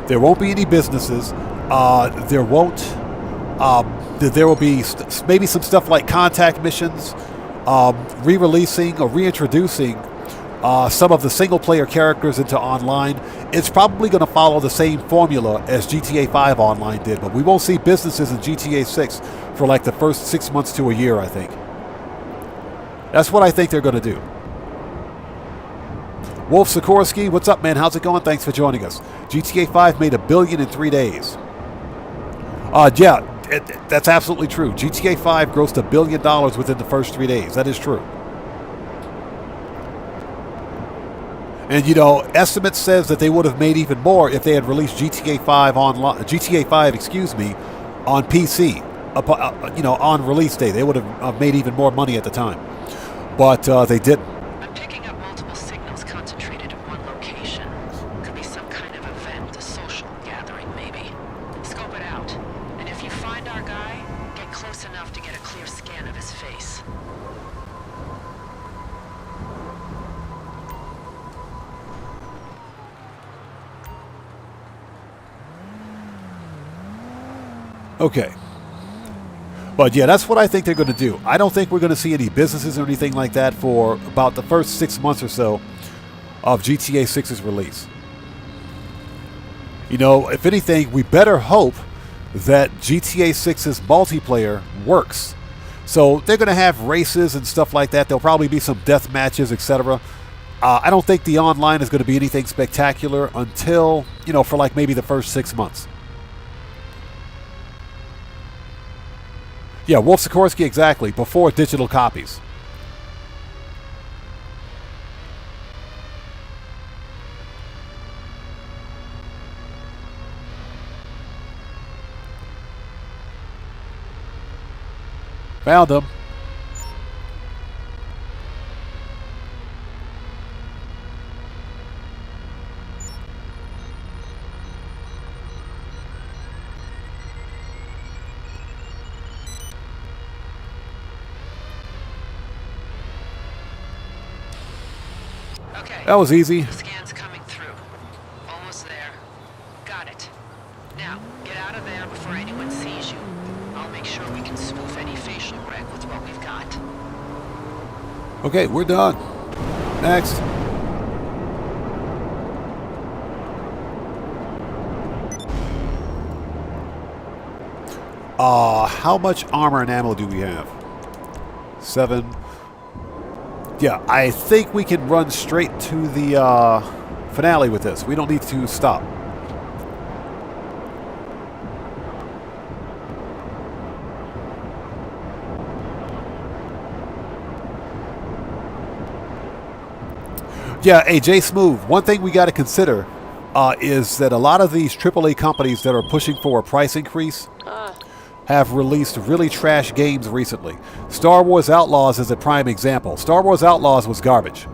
There won't be any businesses. There will be maybe some stuff like contact missions, re-releasing or reintroducing some of the single-player characters into online. It's probably going to follow the same formula as GTA 5 Online did, but we won't see businesses in GTA 6 for like the first 6 months to a year, I think. That's what I think they're going to do. Wolf Sikorsky, what's up, man? How's it going? Thanks for joining us. GTA 5 made $1 billion in 3 days. Yeah. That's absolutely true. GTA 5 grossed $1 billion within the first 3 days. That is true. And you know, estimates says that they would have made even more if they had released GTA 5 online, GTA 5, excuse me, on PC. You know, on release day, they would have made even more money at the time, but they didn't. I'm picking up multiple signals concentrated in one location. Could be some kind of event, a social gathering, maybe. Scope it out. And if you find our guy, get close enough to get a clear scan of his face. Okay. But yeah, that's what I think they're going to do. I don't think we're going to see any businesses or anything like that for about the first 6 months or so of GTA 6's release. You know, if anything, we better hope that GTA 6's multiplayer works. So they're going to have races and stuff like that. There'll probably be some death matches, etc. I don't think the online is going to be anything spectacular until, you know, for like maybe the first 6 months. Yeah, Wolf Sikorsky, exactly, before digital copies. Found them. Okay. That was easy. The scan's coming through. Almost there. Got it. Now, get out of there before anyone sees you. I'll make sure we can spoof any facial rec with what we've got. Okay, we're done. Next. How much armor and ammo do we have? 7. Yeah, I think we can run straight to the finale with this. We don't need to stop. Yeah, hey, Jay Smooth, one thing we got to consider is that a lot of these AAA companies that are pushing for a price increase have released really trash games recently. Star Wars Outlaws is a prime example. Star Wars Outlaws was garbage.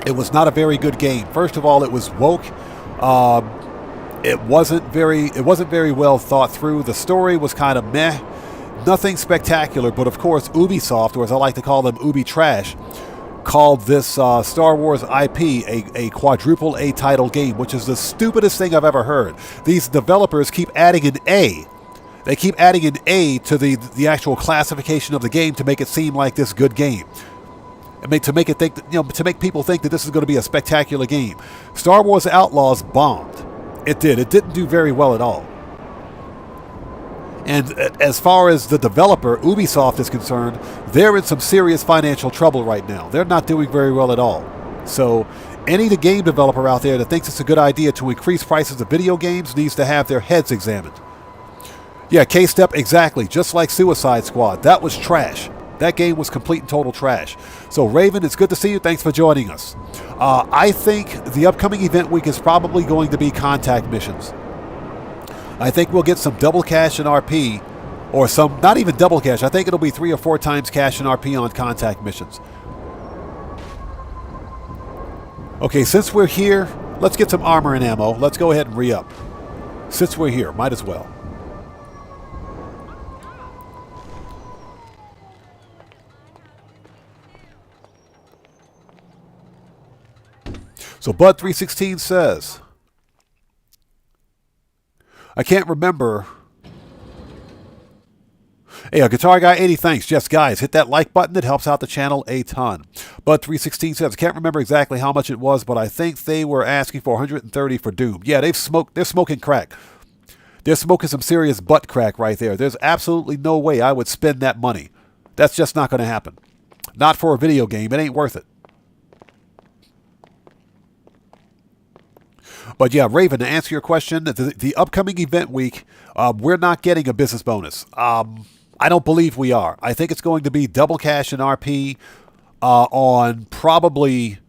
It was not a very good game. First of all, it was woke. It wasn't very well thought through. The story was kind of meh. Nothing spectacular, but of course Ubisoft, or as I like to call them, Ubi Trash, called this Star Wars IP a quadruple A title game, which is the stupidest thing I've ever heard. These developers keep adding an A. They keep adding an A to the actual classification of the game to make it seem like this good game. To make it think that, to make people think that this is going to be a spectacular game. Star Wars Outlaws bombed. It did. It didn't do very well at all. And as far as the developer, Ubisoft, is concerned, they're in some serious financial trouble right now. They're not doing very well at all. So any game developer out there that thinks it's a good idea to increase prices of video games needs to have their heads examined. Yeah, K-Step, exactly. Just like Suicide Squad. That was trash. That game was complete and total trash. So, Raven, it's good to see you. Thanks for joining us. I think the upcoming event week is probably going to be contact missions. I think we'll get some double cash and RP, or some, not even double cash. I think it'll be 3 or 4 times cash and RP on contact missions. Okay, since we're here, let's get some armor and ammo. Let's go ahead and re-up. Since we're here, might as well. So Bud316 says, I can't remember. Hey, a Guitar Guy 80, thanks. Yes, guys, hit that like button. It helps out the channel a ton. Bud316 says, I can't remember exactly how much it was, but I think they were asking for 130 for Doom. Yeah, they're smoking crack. They're smoking some serious butt crack right there. There's absolutely no way I would spend that money. That's just not going to happen. Not for a video game. It ain't worth it. But yeah, Raven, to answer your question, the upcoming event week, we're not getting a business bonus. I don't believe we are. I think it's going to be double cash and RP on probably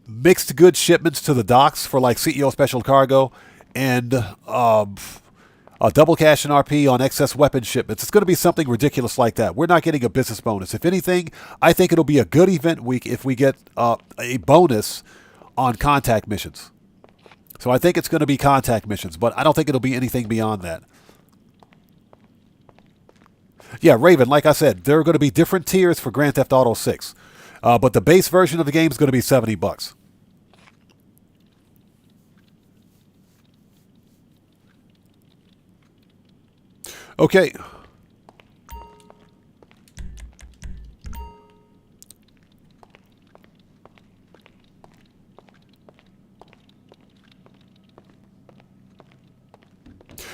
mixed goods shipments to the docks for like CEO Special Cargo, and double cash and RP on excess weapon shipments. It's going to be something ridiculous like that. We're not getting a business bonus. If anything, I think it'll be a good event week if we get a bonus on contact missions. So I think it's going to be contact missions, but I don't think it'll be anything beyond that. Yeah, Raven, like I said, there are going to be different tiers for Grand Theft Auto 6. But the base version of the game is going to be $70. Okay.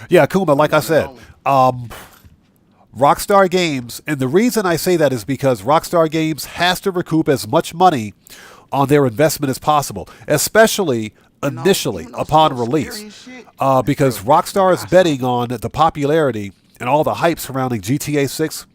Yeah, Kuma, like I said, Rockstar Games, and the reason I say that is because Rockstar Games has to recoup as much money on their investment as possible, especially initially upon release, because Rockstar is betting on the popularity and all the hype surrounding GTA 6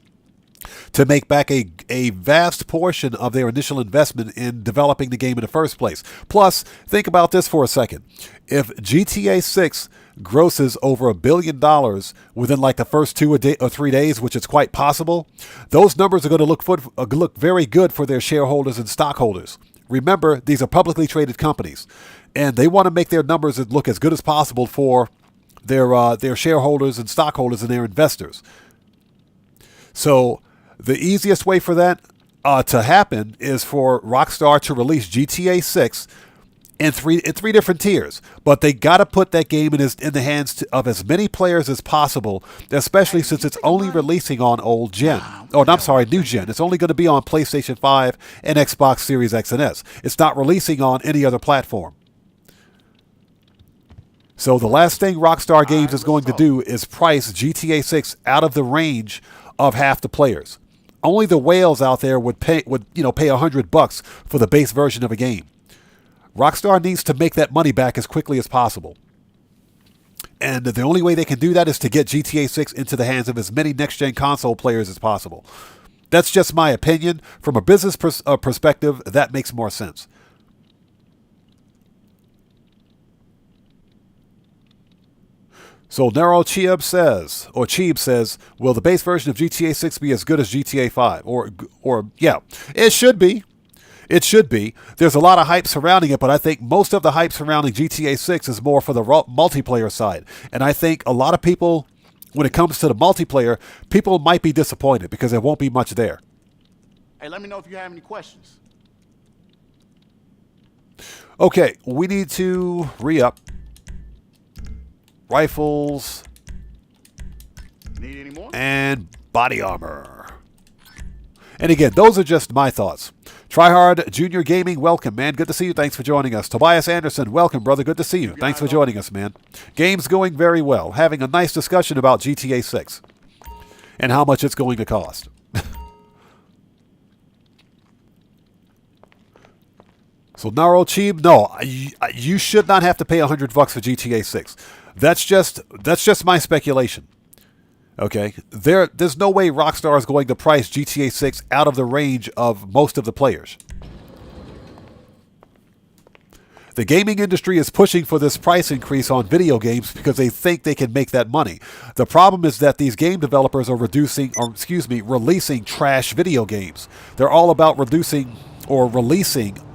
to make back a vast portion of their initial investment in developing the game in the first place. Plus, think about this for a second. If GTA 6 grosses over $1 billion within like the first 2 or 3 days, which is quite possible, those numbers are going to look very good for their shareholders and stockholders. Remember, these are publicly traded companies, and they want to make their numbers look as good as possible for their shareholders and stockholders and their investors. So the easiest way for that to happen is for Rockstar to release GTA 6 in three different tiers. But they got to put that game in the hands of as many players as possible, especially since it's only releasing on old gen. Oh, I'm sorry, new gen. It's only going to be on PlayStation 5 and Xbox Series X and S. It's not releasing on any other platform. So the last thing Rockstar Games is going to do is price GTA 6 out of the range of half the players. Only the whales out there would pay $100 for the base version of a game. Rockstar needs to make that money back as quickly as possible. And the only way they can do that is to get GTA 6 into the hands of as many next-gen console players as possible. That's just my opinion. From a business perspective, that makes more sense. So Nero Cheeb says, will the base version of GTA 6 be as good as GTA 5? Or yeah, it should be. It should be. There's a lot of hype surrounding it, but I think most of the hype surrounding GTA 6 is more for the multiplayer side. And I think a lot of people, when it comes to the multiplayer, people might be disappointed because there won't be much there. Hey, let me know if you have any questions. Okay, we need to re-up. Rifles. Need any more? And body armor. And again, those are just my thoughts. Tryhard Junior Gaming, welcome, man. Good to see you. Thanks for joining us. Tobias Anderson, welcome, brother. Good to see you. Thanks for joining us, man. Game's going very well. Having a nice discussion about GTA 6 and how much it's going to cost. So Naro Cheeb, no, you should not have to pay $100 for GTA 6. That's just my speculation. Okay, there's no way Rockstar is going to price GTA 6 out of the range of most of the players. The gaming industry is pushing for this price increase on video games because they think they can make that money. The problem is that these game developers are releasing trash video games. They're all about releasing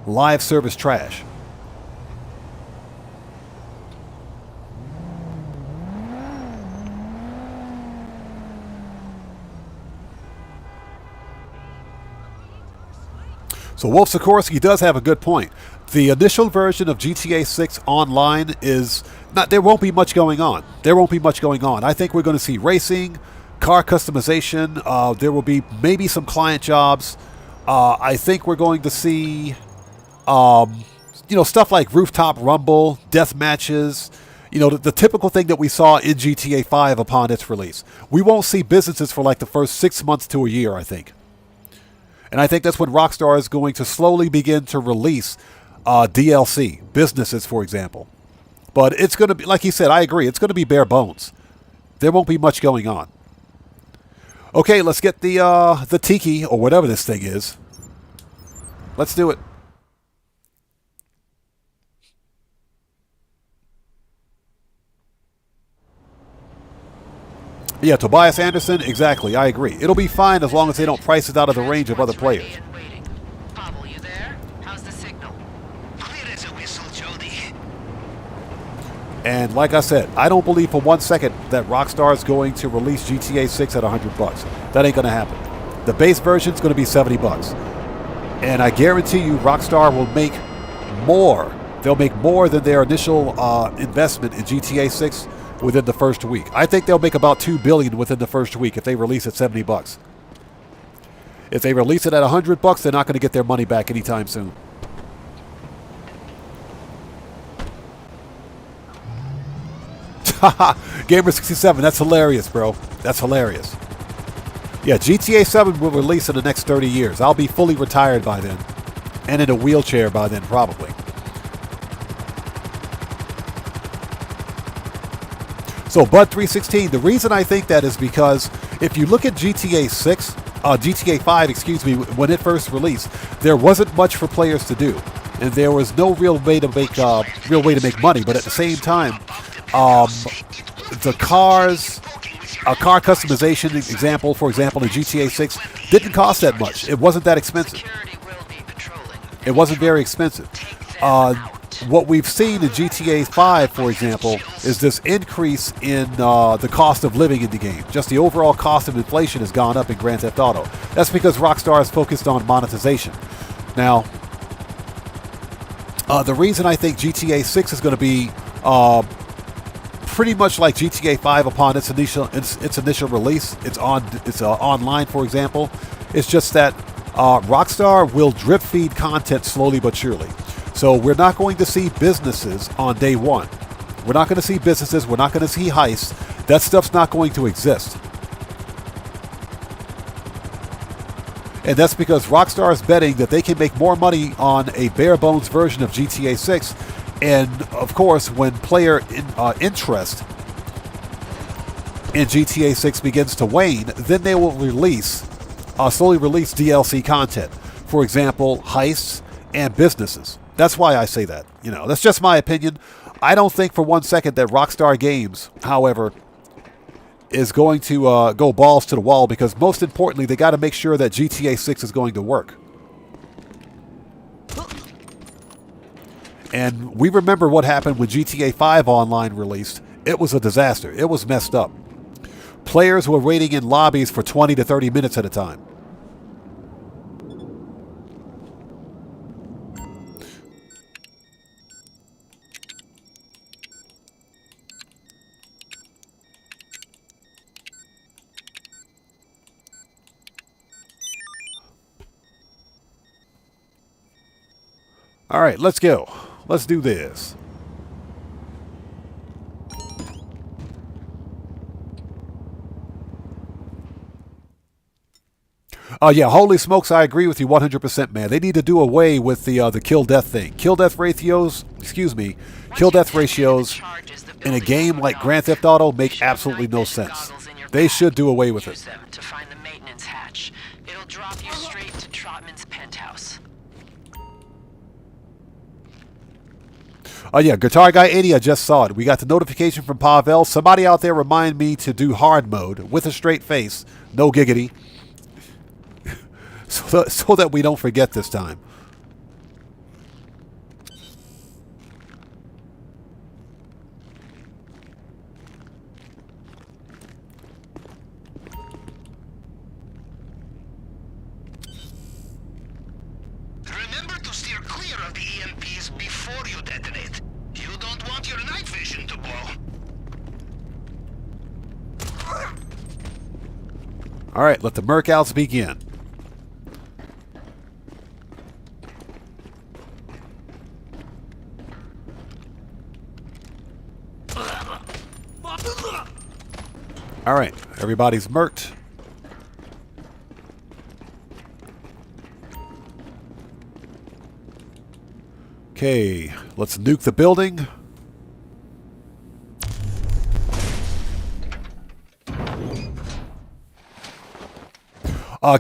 live service trash. So Wolf Sikorsky does have a good point. The initial version of GTA 6 online is not. There won't be much going on. I think we're going to see racing, car customization. There will be maybe some client jobs. I think we're going to see, stuff like rooftop rumble, death matches. The typical thing that we saw in GTA 5 upon its release. We won't see businesses for like the first 6 months to a year, I think. And I think that's when Rockstar is going to slowly begin to release DLC, businesses, for example. But it's going to be, like he said, I agree, it's going to be bare bones. There won't be much going on. Okay, let's get the Tiki, or whatever this thing is. Let's do it. Yeah, Tobias Anderson, exactly, I agree. It'll be fine as long as they don't price it out of the range of other players. Pavel, you there? How's the signal? Clear as a whistle, Jody. And like I said, I don't believe for 1 second that Rockstar is going to release GTA 6 at $100. That ain't going to happen. The base version is going to be $70. And I guarantee you Rockstar will make more. They'll make more than their initial investment in GTA 6 within the first week. I think they'll make about $2 billion within the first week if they release at $70. If they release it at $100, they're not going to get their money back anytime soon. Gamer67, that's hilarious, bro. That's hilarious. Yeah, GTA 7 will release in the next 30 years. I'll be fully retired by then. And in a wheelchair by then, probably. So Bud316, the reason I think that is because if you look at GTA 5, when it first released, there wasn't much for players to do, and there was no real way to make money. But at the same time, the cars, a car customization example, for example, in GTA 6, didn't cost that much. It wasn't that expensive. It wasn't very expensive. What we've seen in GTA 5, for example, is this increase in the cost of living in the game. Just the overall cost of inflation has gone up in Grand Theft Auto. That's because Rockstar is focused on monetization. Now, the reason I think GTA 6 is going to be pretty much like GTA 5 upon its initial release, it's online, for example, it's just that Rockstar will drip feed content slowly but surely. So we're not going to see businesses on day one. We're not going to see businesses. We're not going to see heists. That stuff's not going to exist. And that's because Rockstar is betting that they can make more money on a bare bones version of GTA 6. And, of course, when player interest in GTA 6 begins to wane, then they will slowly release DLC content. For example, heists and businesses. That's why I say that. You know, that's just my opinion. I don't think for one second that Rockstar Games, however, is going to go balls to the wall, because most importantly, they got to make sure that GTA 6 is going to work. And we remember what happened when GTA 5 Online released. It was a disaster. It was messed up. Players were waiting in lobbies for 20 to 30 minutes at a time. All right, let's go. Let's do this. Yeah, holy smokes, I agree with you 100%, man. They need to do away with the kill-death thing. Kill-death ratios in a game like Grand Theft Auto make absolutely no sense. They should do away with it. To find the maintenance hatch. It'll drop you straight to Trotman's penthouse. Oh yeah, Guitar Guy 80, I just saw it. We got the notification from Pavel. Somebody out there remind me to do hard mode with a straight face. No giggity. so that we don't forget this time. Remember to steer clear of the EMPs before you detonate. You don't want your night vision to blow. All right, let the Mercouts begin. All right, everybody's murked. Okay, let's nuke the building.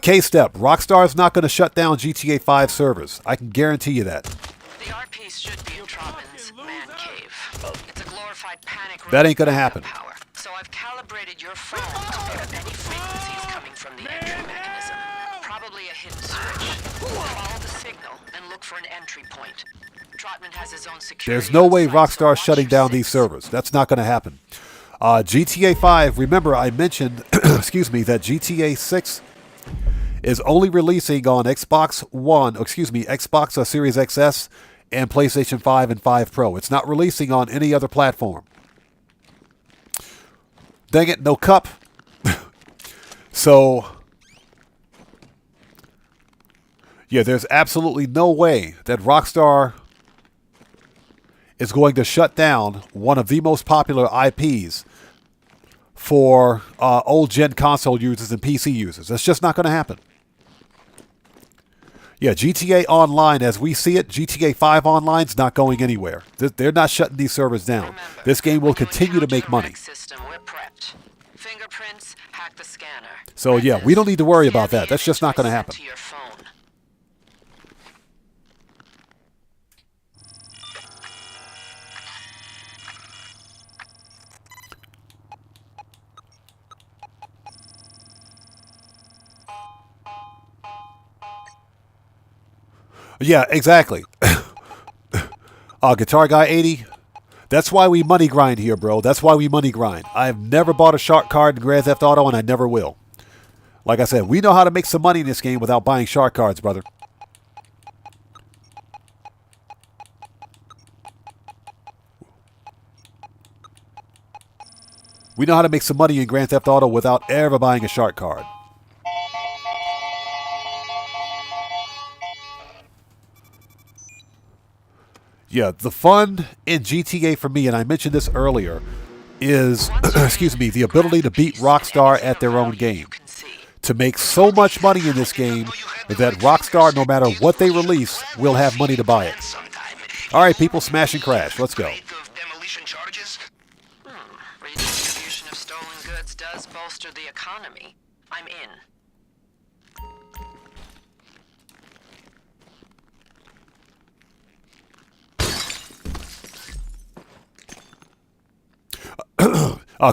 K-Step, Rockstar's not going to shut down GTA 5 servers. I can guarantee you that. The art piece should be in Trotman's man cave. It's a glorified panic room. That ain't going to happen. Power. So I've calibrated your phone to pick up any frequencies coming from the entry mechanism. Probably a hidden switch. Follow the signal and look for an entry point. Trotman has his own security. There's no way Rockstar Rockstar's shutting down these servers. That's not going to happen. GTA 5, remember I mentioned, excuse me, that GTA 6 is only releasing on Xbox Series XS and PlayStation 5 and 5 Pro. It's not releasing on any other platform. Dang it, no cup. So, yeah, there's absolutely no way that Rockstar is going to shut down one of the most popular IPs for old-gen console users and PC users. That's just not going to happen. Yeah, GTA Online, as we see it, GTA 5 Online's not going anywhere. They're not shutting these servers down. Remember, this game will continue to make money. System, we're prepped. Fingerprints, hack the scanner. So yeah, we don't need to worry about that. That's just not going to happen. To your phone. Yeah, exactly. Guitar Guy 80. That's why we money grind here, bro. That's why we money grind. I've never bought a shark card in Grand Theft Auto, and I never will. Like I said, we know how to make some money in this game without buying shark cards, brother. We know how to make some money in Grand Theft Auto without ever buying a shark card. Yeah, the fun in GTA for me, and I mentioned this earlier, is, excuse me, the ability to beat Rockstar at their own game. To make so much money in this game that Rockstar, no matter what they release, will have money to buy it. All right, people, smash and crash. Let's go. Redistribution of stolen goods does bolster the economy. I'm in.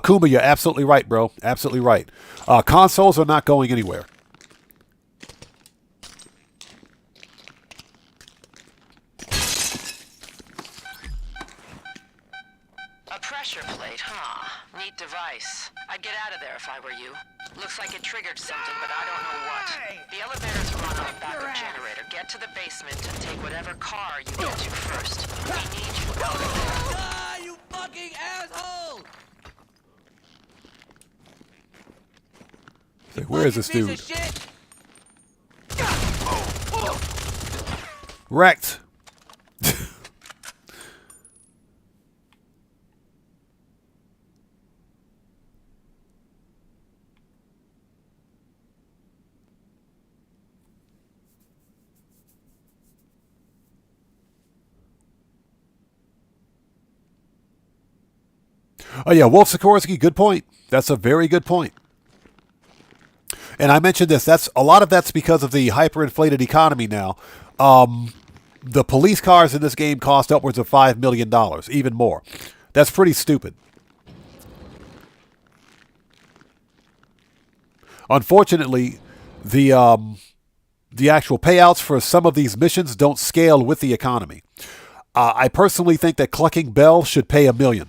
Kuma, you're absolutely right, bro. Absolutely right. Consoles are not going anywhere. A pressure plate, huh? Neat device. I'd get out of there if I were you. Looks like it triggered something, but I don't know what. The elevator's run on a backup generator. Get to the basement and take whatever car you get to first. We need you out of there. Ah, you fucking asshole! Where is this dude? Wrecked. Oh yeah, Wolf Sikorsky, good point. That's a very good point. And I mentioned this. That's a lot of that's because of the hyperinflated economy now. The police cars in this game cost upwards of $5 million, even more. That's pretty stupid. Unfortunately, the actual payouts for some of these missions don't scale with the economy. I personally think that Clucking Bell should pay $1 million.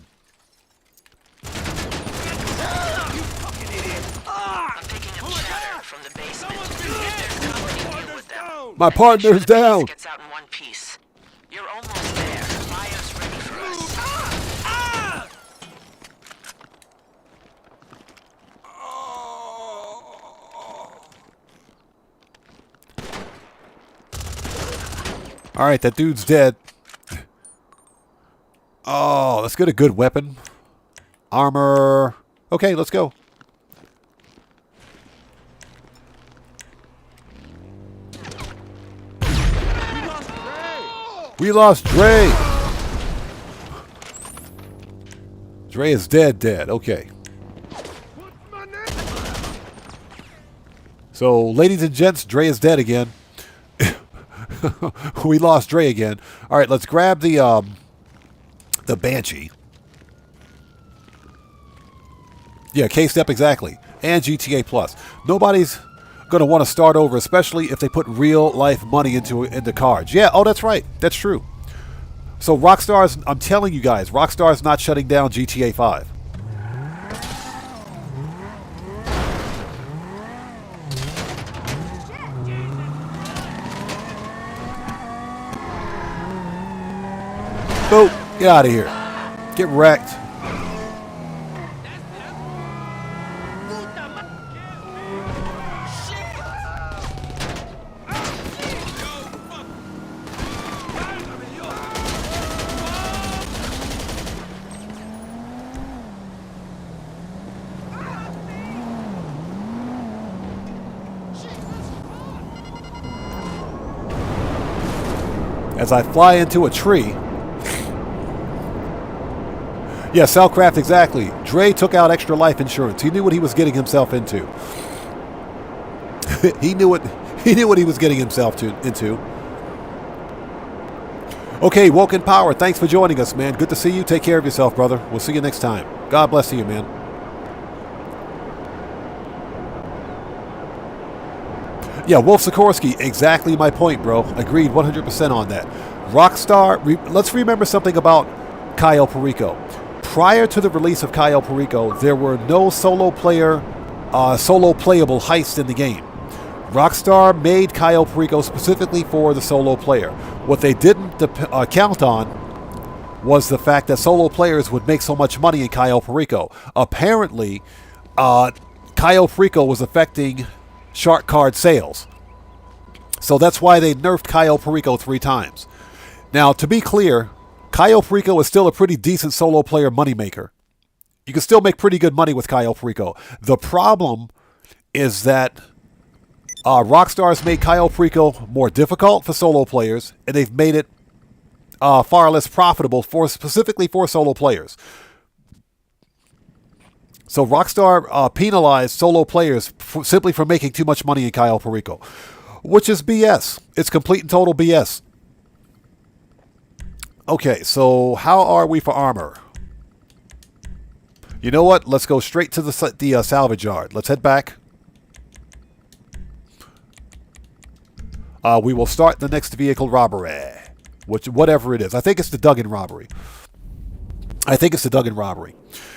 My partner's down. Gets out in one piece. You're almost there. Fire's ready for us. All right, that dude's dead. Oh, let's get a good weapon. Armor. Okay, let's go. We lost Dre. Dre is dead. Okay. So, ladies and gents, Dre is dead again. We lost Dre again. All right, let's grab the Banshee. Yeah, K-Step exactly. And GTA Plus. Nobody's going to want to start over, especially if they put real life money into cards. Yeah, oh, that's right. That's true. So Rockstar's, I'm telling you guys, Rockstar's not shutting down GTA 5. Boat, get out of here. Get wrecked. As I fly into a tree. Yeah, Cellcraft, exactly. Dre took out extra life insurance. He knew what he was getting himself into. He knew what he was getting himself into. Okay, Woken Power, thanks for joining us, man. Good to see you. Take care of yourself, brother. We'll see you next time. God bless you, man. Yeah, Wolf Sikorsky, exactly my point, bro. Agreed 100% on that. Rockstar, let's remember something about Cayo Perico. Prior to the release of Cayo Perico, there were no solo playable heists in the game. Rockstar made Cayo Perico specifically for the solo player. What they didn't count on was the fact that solo players would make so much money in Cayo Perico. Apparently, Cayo Perico was affecting shark card sales. So that's why they nerfed Cayo Perico 3 times. Now, to be clear, Cayo Perico is still a pretty decent solo player moneymaker. You can still make pretty good money with Cayo Perico. The problem is that Rockstar's made Cayo Perico more difficult for solo players, and they've made it far less profitable specifically for solo players. So Rockstar penalized solo players simply for making too much money in Cayo Perico, which is BS. It's complete and total BS. Okay, so how are we for armor? You know what? Let's go straight to the salvage yard. Let's head back. We will start the next vehicle robbery, whatever it is. I think it's the Duggan robbery.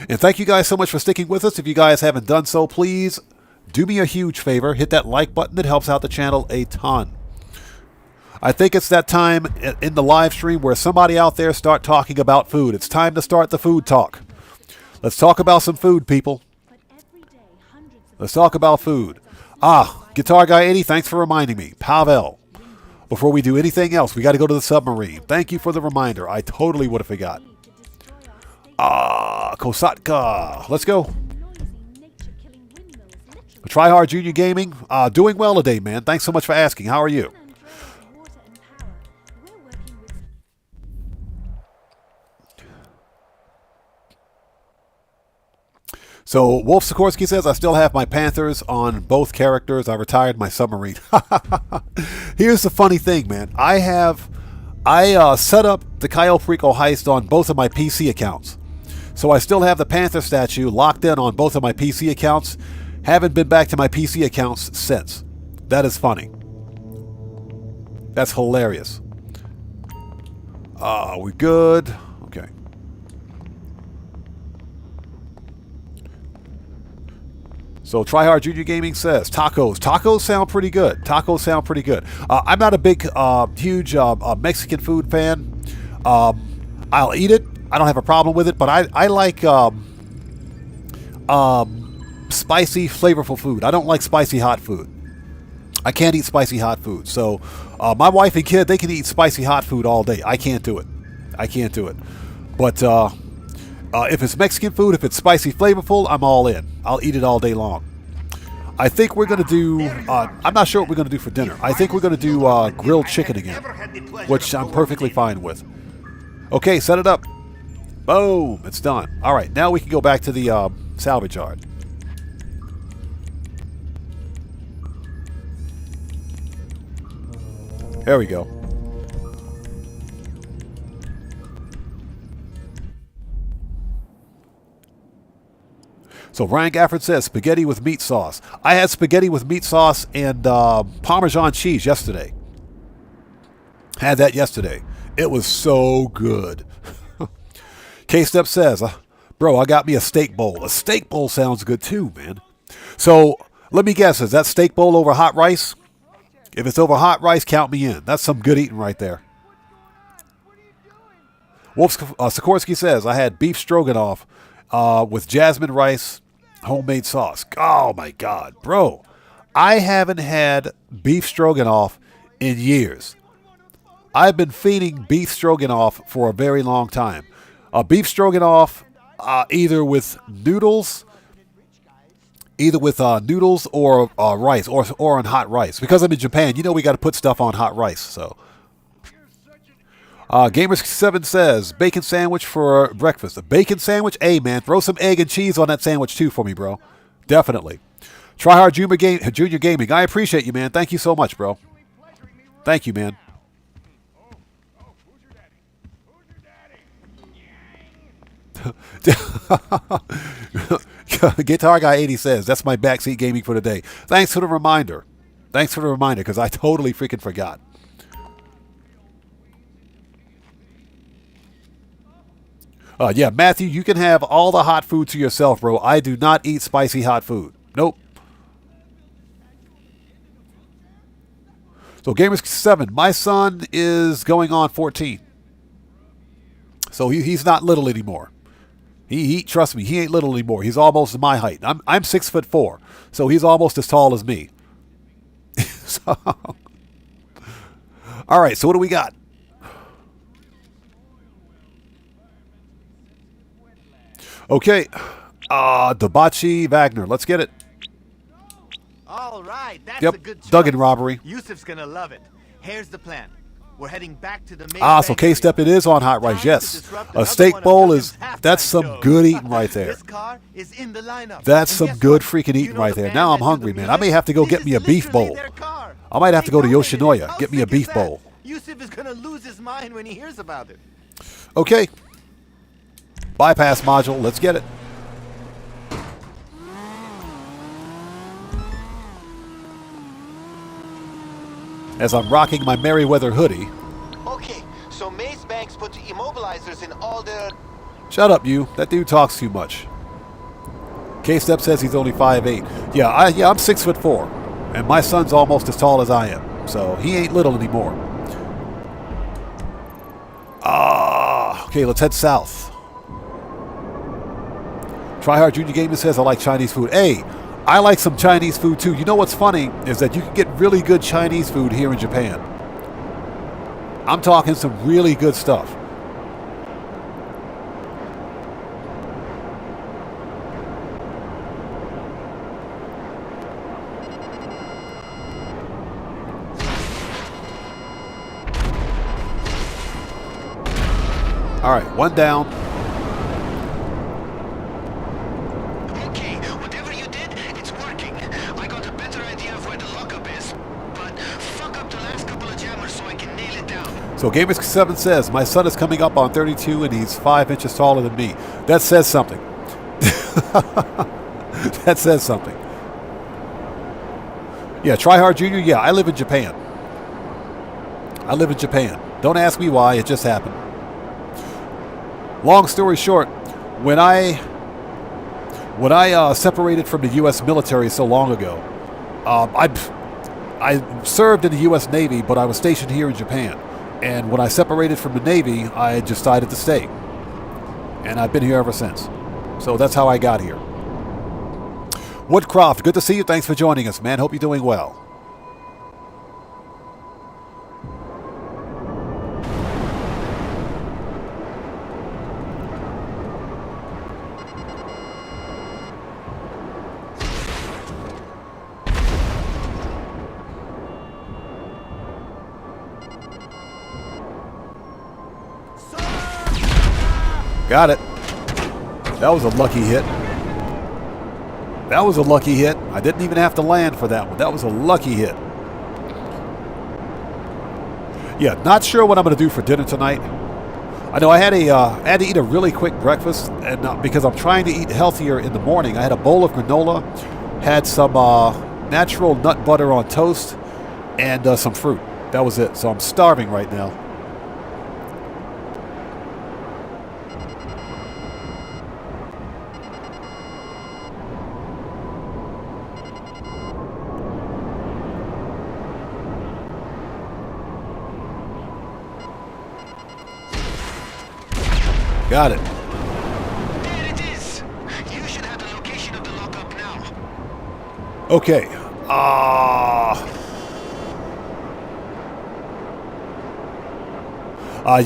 And thank you guys so much for sticking with us. If you guys haven't done so, please do me a huge favor. Hit that like button. It helps out the channel a ton. I think it's that time in the live stream where somebody out there start talking about food. It's time to start the food talk. Let's talk about some food, people. Let's talk about food. Guitar Guy 80, thanks for reminding me. Pavel, before we do anything else, we got to go to the submarine. Thank you for the reminder. I totally would have forgot. Kosatka. Let's go. Try Hard Junior Gaming. Doing well today, man. Thanks so much for asking. How are you? So, Wolf Sikorsky says, I still have my Panthers on both characters. I retired my submarine. Here's the funny thing, man. I set up the Cayo Perico heist on both of my PC accounts. So I still have the Panther statue locked in on both of my PC accounts. Haven't been back to my PC accounts since. That is funny. That's hilarious. We good? Okay. So Tryhard Junior Gaming says tacos. Tacos sound pretty good. I'm not a big, huge Mexican food fan. I'll eat it. I don't have a problem with it, but I like spicy, flavorful food. I don't like spicy hot food. I can't eat spicy hot food. So my wife and kid, they can eat spicy hot food all day. I can't do it. But if it's Mexican food, if it's spicy, flavorful, I'm all in. I'll eat it all day long. I think we're going to do, I'm not sure what we're going to do for dinner. I think we're going to do grilled chicken again, which I'm perfectly fine with. Okay, set it up. Boom, it's done. All right, now we can go back to the salvage yard. There we go. So Ryan Gafford says spaghetti with meat sauce. I had spaghetti with meat sauce and Parmesan cheese yesterday. Had that yesterday. It was so good. K-Step says, bro, I got me a steak bowl. A steak bowl sounds good too, man. So let me guess, is that steak bowl over hot rice? If it's over hot rice, count me in. That's some good eating right there. Wolf Sikorsky says, I had beef stroganoff with jasmine rice, homemade sauce. Oh, my God. Bro, I haven't had beef stroganoff in years. I've been feeding beef stroganoff for a very long time. Beef stroganoff either with noodles or rice or on hot rice. Because I'm in Japan, you know we got to put stuff on hot rice. So, Gamers7 says bacon sandwich for breakfast. A bacon sandwich? Hey man, throw some egg and cheese on that sandwich too for me, bro. Definitely. Tryhard Junior Gaming. I appreciate you, man. Thank you so much, bro. Thank you, man. Guitar Guy 80 says, that's my backseat gaming for today. Thanks for the reminder. Because I totally freaking forgot. Yeah, Matthew, you can have all the hot food to yourself, bro. I do not eat spicy hot food. Nope. So Gamers7, my son is going on 14. So he's not little anymore. He trust me, he ain't little anymore. He's almost my height. I'm 6'4", so he's almost as tall as me. So, all right, so what do we got? Okay. Debachi Wagner. Let's get it. All right, that's Yep, a good choice. Duggan robbery. Yusuf's gonna love it. Here's the plan. We're heading back to the main So bank K-Step area. it is on Hot Rice. Time to Yes. disrupt A another steak one of bowl Duggan's is, halftime that's some shows. good eating right there. This car is in the lineup. That's And some guess good what? freaking You eating know right the there. band Now I'm that do hungry, the man. I may music? have to go This get is me a beef literally bowl. their car. I might have to They go to donated it. Yoshinoya. How Get me a sick is beef that? bowl. Yusuf is gonna lose his mind when he hears about it. Okay. Bypass module. Let's get it. As I'm rocking my Merryweather hoodie. Okay, so Maze Banks put immobilizers in all their... Shut up, you. That dude talks too much. K-Step says he's only 5'8". Yeah, I'm 6'4", and my son's almost as tall as I am, so he ain't little anymore. Okay, let's head south. Tryhard Junior Gamer says I like Chinese food. Hey, I like some Chinese food too. You know what's funny is that you can get really good Chinese food here in Japan. I'm talking some really good stuff. All right, one down. Okay, whatever you did, it's working. I got a better idea of where the lockup is. But fuck up the last couple of jammers so I can nail it down. So Gamers7 says, my son is coming up on 32 and he's 5 inches taller than me. That says something. That says something. Yeah, Tryhard Jr., yeah, I live in Japan. I live in Japan. Don't ask me why, it just happened. Long story short, when I separated from the U.S. military so long ago, I served in the U.S. Navy, but I was stationed here in Japan. And when I separated from the Navy, I decided to stay. And I've been here ever since. So that's how I got here. Woodcroft, good to see you. Thanks for joining us, man. Hope you're doing well. Got it. That was a lucky hit. That was a lucky hit. I didn't even have to land for that one. That was a lucky hit. Yeah, not sure what I'm going to do for dinner tonight. I know I had to eat a really quick breakfast, and because I'm trying to eat healthier in the morning. I had a bowl of granola, had some natural nut butter on toast, and some fruit. That was it. So I'm starving right now. Got it. There it is. You should have the location of the lockup now. Okay.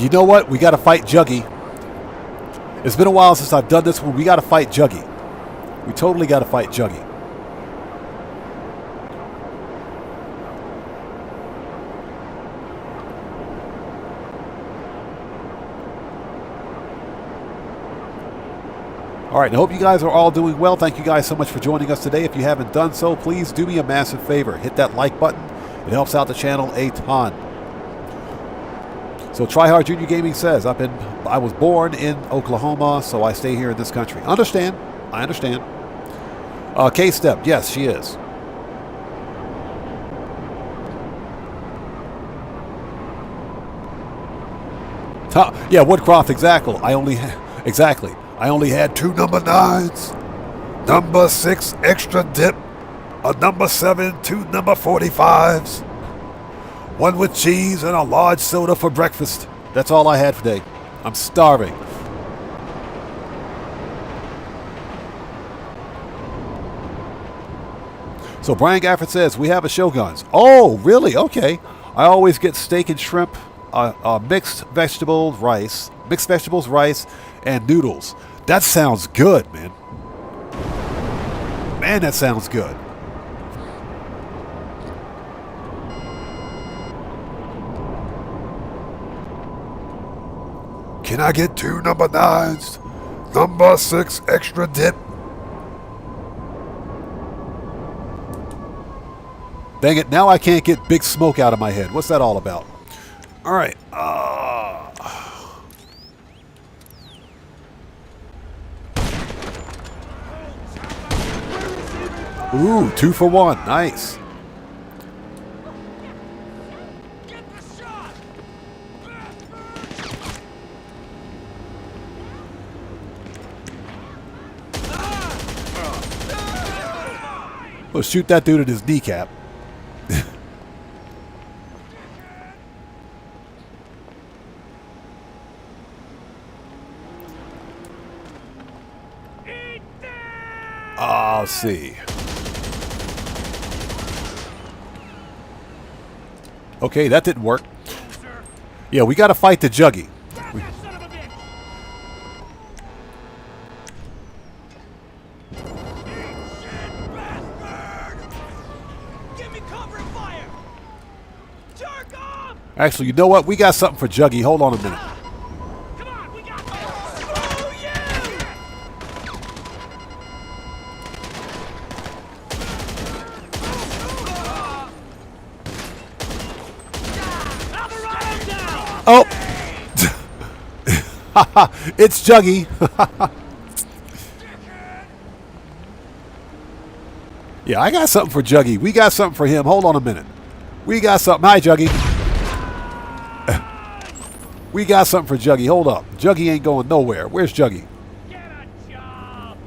You know what? We got to fight Juggy. It's been a while since I've done this one. We got to fight Juggy. We totally got to fight Juggy. All right, I hope you guys are all doing well. Thank you guys so much for joining us today. If you haven't done so, please do me a massive favor. Hit that like button. It helps out the channel a ton. So Tryhard Junior Gaming says, I was born in Oklahoma, so I stay here in this country. Understand. I understand. K-Step, yes, she is. Yeah, Woodcroft, exactly. Exactly. I only had 2 number 9s, number 6 extra dip, a number 7, 2 number 45s, 1 with cheese, and a large soda for breakfast. That's all I had today. I'm starving. So Brian Gafford says, we have a Shoguns. Oh, really? Okay. I always get steak and shrimp, mixed vegetables, rice, and noodles. That sounds good, man. Man, that sounds good. Can I get 2 number 9s? Number 6 extra dip. Dang it, now I can't get Big Smoke out of my head. What's that all about? All right. Ooh, 2 for 1. Nice. Well, shoot that dude at his kneecap. I'll see. Okay, that didn't work. Yeah, we got to fight the Juggy. Actually, you know what? We got something for Juggy. Hold on a minute. Oh! It's Juggy. Yeah, I got something for Juggy. We got something for him. Hold on a minute. We got something. Hi, Juggy. We got something for Juggy. Hold up. Juggy ain't going nowhere. Where's Juggy? Get a job.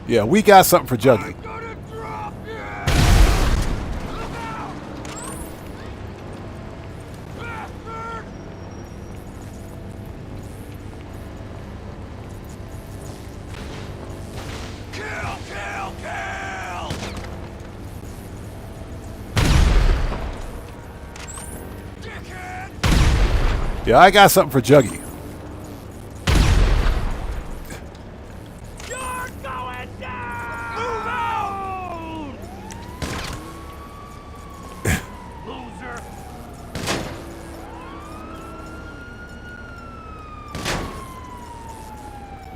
Yeah, we got something for Juggy. Yeah, I got something for Juggy. You're going down! Move out! Loser!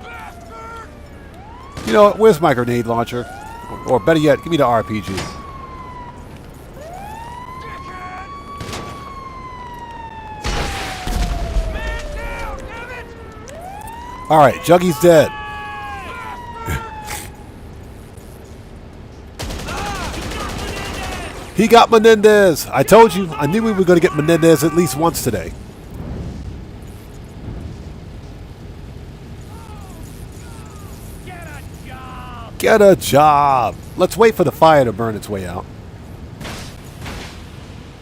Bastard! You know what? Where's my grenade launcher? Or better yet, give me the RPG. All right, Juggy's dead. He got Menendez. I told you. I knew we were going to get Menendez at least once today. Get a job! Get a job. Let's wait for the fire to burn its way out.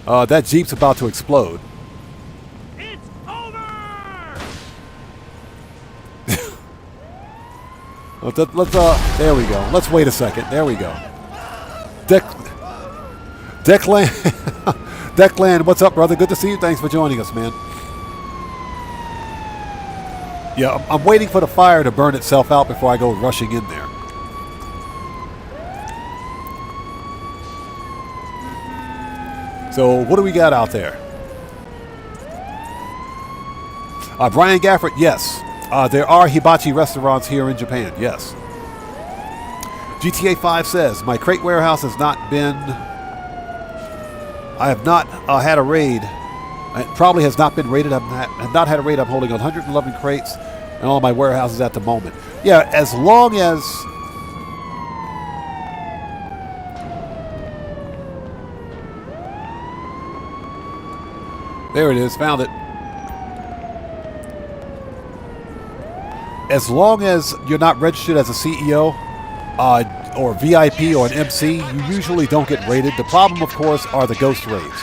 That Jeep's about to explode. It's over! There we go. Let's wait a second. There we go. Declan, Declan, what's up, brother? Good to see you. Thanks for joining us, man. Yeah, I'm waiting for the fire to burn itself out before I go rushing in there. So, what do we got out there? Brian Gafford, yes. There are hibachi restaurants here in Japan, yes. GTA 5 says, my crate warehouse has not been... I have not had a raid. It probably has not been raided. I have not had a raid. I'm holding 111 crates in all my warehouses at the moment. Yeah, as long as... There it is. Found it. As long as you're not registered as a CEO or VIP or an MC, you usually don't get raided. The problem, of course, are the ghost raids.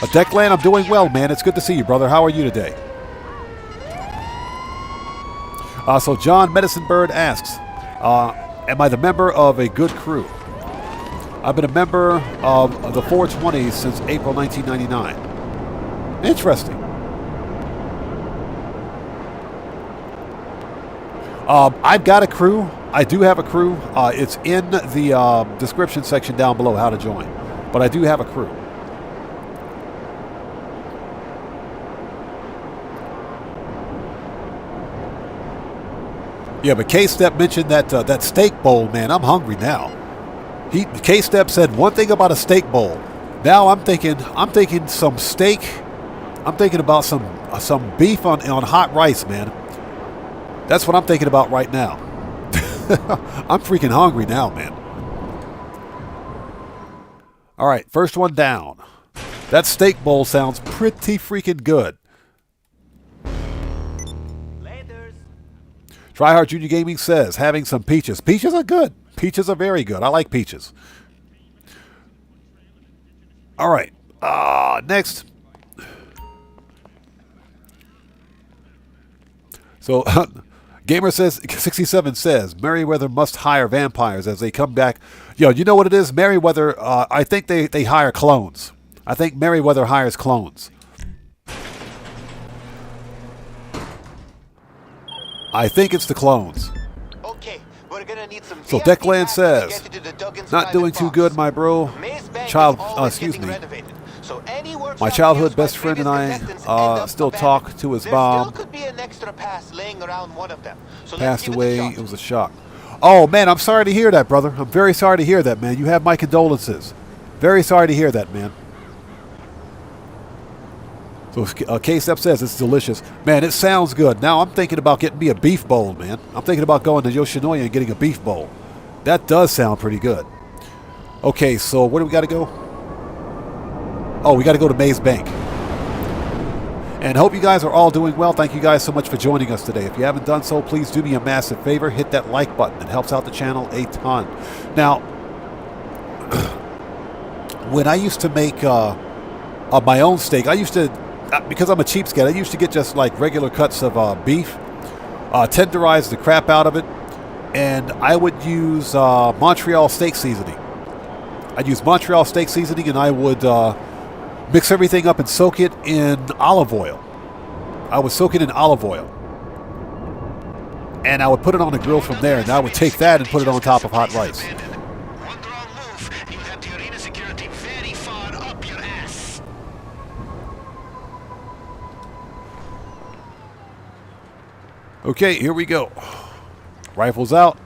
Declan, I'm doing well, man. It's good to see you, brother. How are you today? So John Medicine Bird asks, am I the member of a good crew? I've been a member of the 420s since April 1999. Interesting. I've got a crew. I do have a crew. It's in the description section down below how to join. But I do have a crew. Yeah, but K-Step mentioned that steak bowl, man. I'm hungry now. K-Step said one thing about a steak bowl. Now I'm thinking some steak. I'm thinking about some beef on hot rice, man. That's what I'm thinking about right now. I'm freaking hungry now, man. All right, first one down. That steak bowl sounds pretty freaking good. Tryhard Junior Gaming says, having some peaches. Peaches are good. Peaches are very good. I like peaches. All right. Next. So, Gamer says, 67 says, Merryweather must hire vampires as they come back. Yo, you know what it is? Merryweather, I think they hire clones. I think Merryweather hires clones. I think it's the clones. Okay, we're gonna need some So VIP Declan passes to says, get you to the Duggan's not private doing too box. good, my bro. Maze Bank is always getting renovated, so any workshop My childhood used by best friend and previous contestants end I up still abandoned. talk to his There mom. still could be an extra pass laying around one of them. So let's Passed give away. It a It shot. was a shock. Oh, man, I'm sorry to hear that, brother. I'm very sorry to hear that, man. You have my condolences. Very sorry to hear that, man. So K-Step says it's delicious. Man, it sounds good. Now I'm thinking about getting me a beef bowl, man. I'm thinking about going to Yoshinoya and getting a beef bowl. That does sound pretty good. Okay, so where do we got to go? Oh, we got to go to Maze Bank. And hope you guys are all doing well. Thank you guys so much for joining us today. If you haven't done so, please do me a massive favor. Hit that like button. It helps out the channel a ton. Now, when I used to make my own steak, I used to, because I'm a cheapskate, I used to get just like regular cuts of beef, tenderize the crap out of it, and I would use Montreal steak seasoning. I'd use Montreal steak seasoning, and I would mix everything up and soak it in olive oil. I would soak it in olive oil. And I would put it on the grill from there, and I would take that and put it on top of hot rice. Okay, here we go. Rifles out.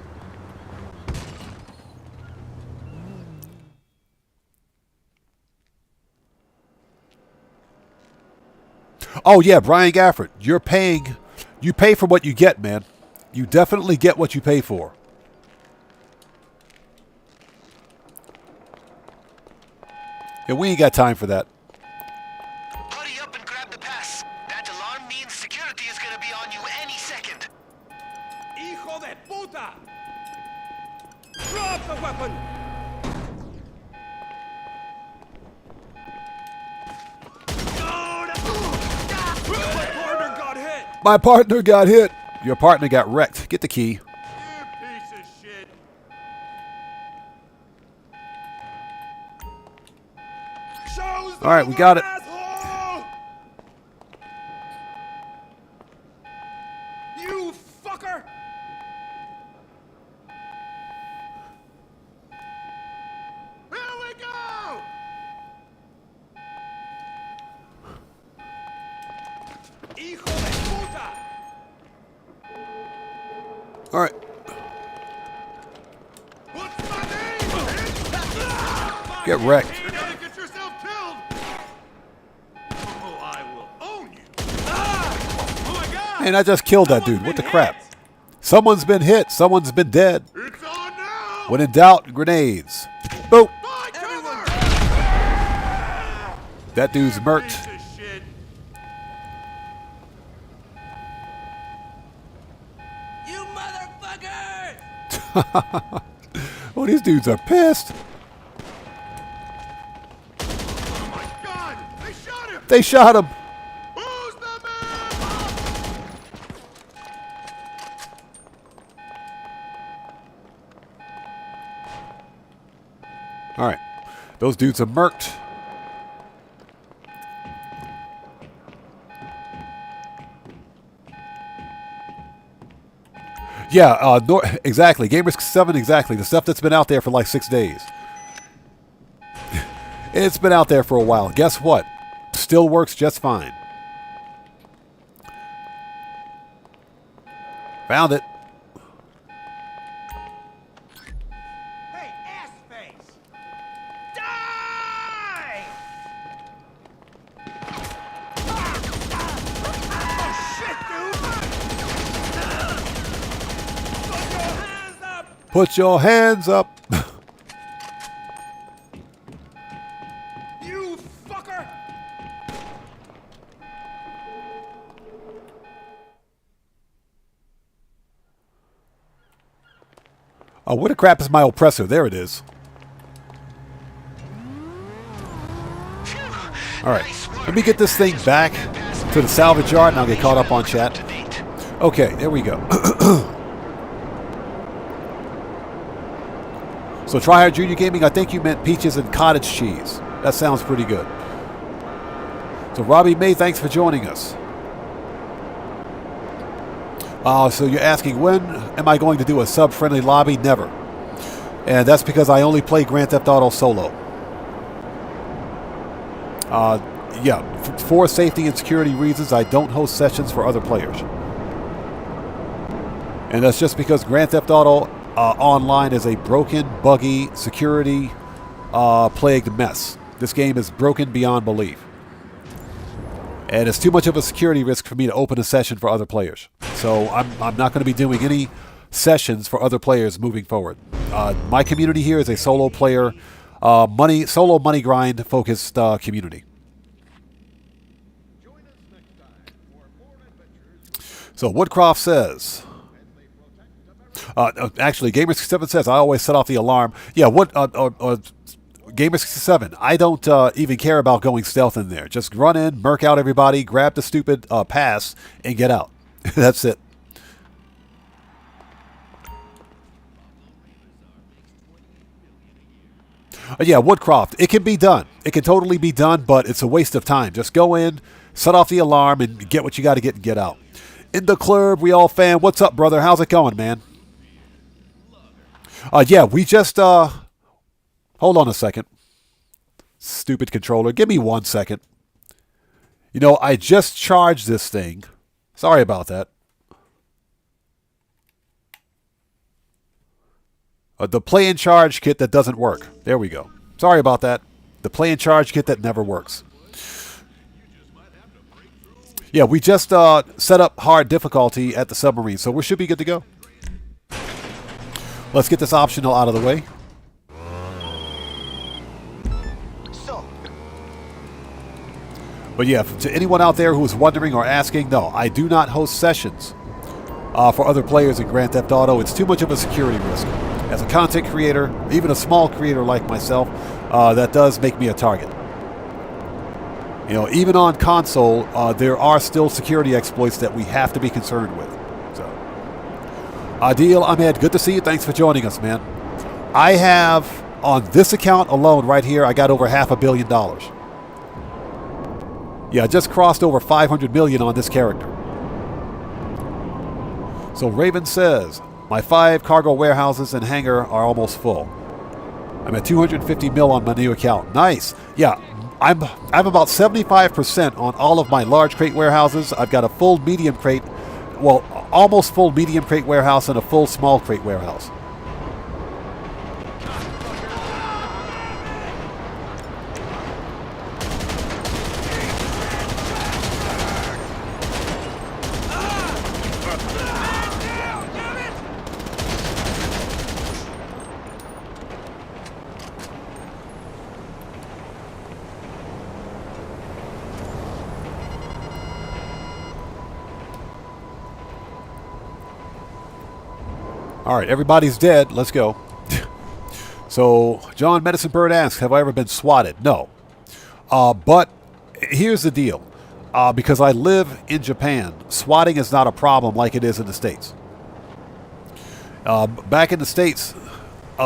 Oh yeah, Brian Gafford, you pay for what you get, man. You definitely get what you pay for. And we ain't got time for that. Hurry up and grab the pass. That alarm means security is gonna be on you any second. Hijo de puta! Drop the weapon! My partner got hit! My partner got hit. Your partner got wrecked. Get the key. You piece of shit! All right, we got it. Asshole! You fucker! Here we go! Hijo de puta! All right. What's my name? Get wrecked. You gotta get yourself killed! Oh, I will own you! Ah! Oh my god! Man, I just killed that dude. What the crap? Someone's been hit. Someone's been dead. It's on now! When in doubt, grenades. Boop. Find cover! That dude's murked. Piece of shit! You motherfucker! Oh, these dudes are pissed. Oh my god! They shot him! They shot him. Who's the man? All right. Those dudes are murked. Yeah, exactly. Gamers 7, exactly. The stuff that's been out there for like 6 days. It's been out there for a while. Guess what? Still works just fine. Found it. Hey, ass face! Die! Oh shit, dude! Put your hands up. You fucker! Oh, where the crap is my oppressor? There it is. All right. Let me get this thing back to the salvage yard and I'll get caught up on chat. Okay, there we go. So Tryhard Junior Gaming, I think you meant peaches and cottage cheese. That sounds pretty good. So Robbie May, thanks for joining us. So you're asking, when am I going to do a sub-friendly lobby? Never. And that's because I only play Grand Theft Auto solo. Yeah, for safety and security reasons, I don't host sessions for other players. And that's just because Grand Theft Auto Online is a broken, buggy, security-plagued mess. This game is broken beyond belief. And it's too much of a security risk for me to open a session for other players. So I'm not going to be doing any sessions for other players moving forward. My community here is a solo player, solo money grind focused community. So Woodcroft says, actually Gamer67 says, I always set off the alarm. Yeah, Gamer67, I don't even care about going stealth in there. Just run in, murk out everybody, grab the stupid pass, and get out. That's it. Yeah, Woodcroft, it can be done. It can totally be done, but it's a waste of time. Just go in, set off the alarm, and get what you got to get and get out. In the club, we all fan. What's up, brother? How's it going, man? Yeah, we just... hold on a second. Stupid controller. Give me 1 second. You know, I just charged this thing. Sorry about that. The play and charge kit that doesn't work. There we go. Sorry about that. The play and charge kit that never works. Yeah, we just set up hard difficulty at the submarine, so we should be good to go. Let's get this optional out of the way. But yeah, to anyone out there who is wondering or asking, no, I do not host sessions for other players in Grand Theft Auto. It's too much of a security risk. As a content creator, even a small creator like myself, that does make me a target. You know, even on console, there are still security exploits that we have to be concerned with. So, Adil Ahmed, good to see you. Thanks for joining us, man. I have, on this account alone right here, I got over $500 million. Yeah, I just crossed over 500 million on this character. So Raven says, my 5 cargo warehouses and hangar are almost full. I'm at 250 mil on my new account. Nice. Yeah, I'm about 75% on all of my large crate warehouses. I've got a full medium crate, well, almost full medium crate warehouse and a full small crate warehouse. All right, everybody's dead. Let's go. So, John Medicine Bird asks, have I ever been swatted? No. But here's the deal. Because I live in Japan, swatting is not a problem like it is in the States. Back in the States,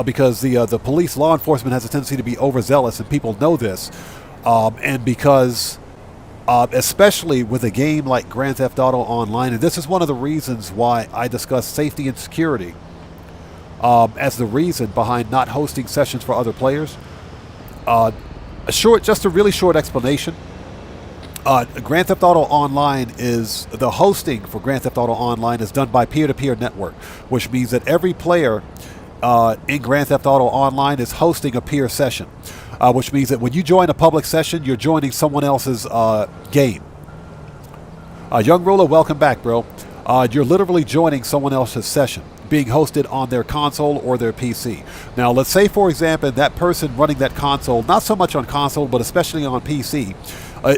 because the police, law enforcement has a tendency to be overzealous, and people know this, and because especially with a game like Grand Theft Auto Online. And this is one of the reasons why I discuss safety and security as the reason behind not hosting sessions for other players. Just a really short explanation. Grand Theft Auto Online is the hosting for Grand Theft Auto Online is done by peer-to-peer network, which means that every player in Grand Theft Auto Online is hosting a peer session, which means that when you join a public session, you're joining someone else's game. Young Ruler, welcome back, bro. You're literally joining someone else's session, being hosted on their console or their PC. Now, let's say, for example, that person running that console, not so much on console, but especially on PC,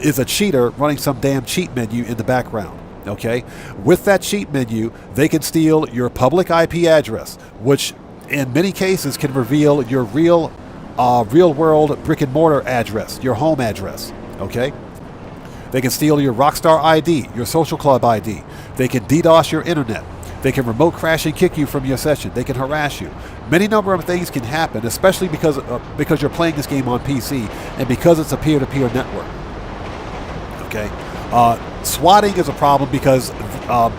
is a cheater running some damn cheat menu in the background. Okay? With that cheat menu, they can steal your public IP address, which in many cases can reveal your real-world brick-and-mortar address, your home address. Okay? They can steal your Rockstar ID, your social club ID. They can DDoS your internet. They can remote crash and kick you from your session. They can harass you. Many number of things can happen, especially because you're playing this game on PC and because it's a peer-to-peer network. Okay, swatting is a problem because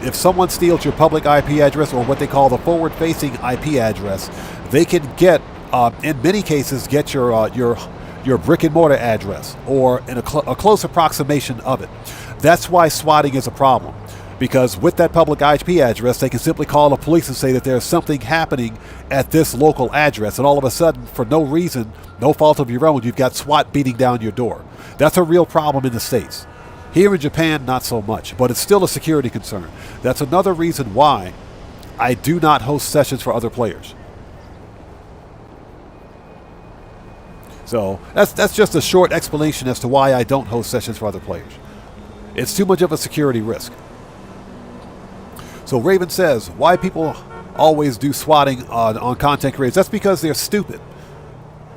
if someone steals your public IP address, or what they call the forward-facing IP address, they can get, in many cases, get your brick-and-mortar address or a close approximation of it. That's why swatting is a problem. Because with that public IP address, they can simply call the police and say that there's something happening at this local address, and all of a sudden, for no reason, no fault of your own, you've got SWAT beating down your door. That's a real problem in the States. Here in Japan, not so much, but it's still a security concern. That's another reason why I do not host sessions for other players. So that's just a short explanation as to why I don't host sessions for other players. It's too much of a security risk. So Raven says, why people always do swatting on content creators? That's because they're stupid.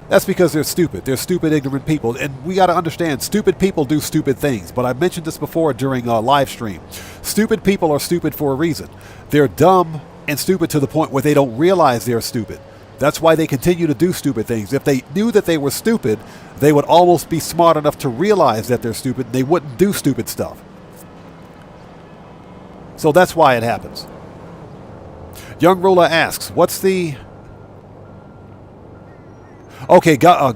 That's because they're stupid. They're stupid, ignorant people. And we got to understand, stupid people do stupid things. But I mentioned this before during a live stream. Stupid people are stupid for a reason. They're dumb and stupid to the point where they don't realize they're stupid. That's why they continue to do stupid things. If they knew that they were stupid, they would almost be smart enough to realize that they're stupid, and they wouldn't do stupid stuff. So that's why it happens. Young Ruler asks, what's the... Okay, Guitar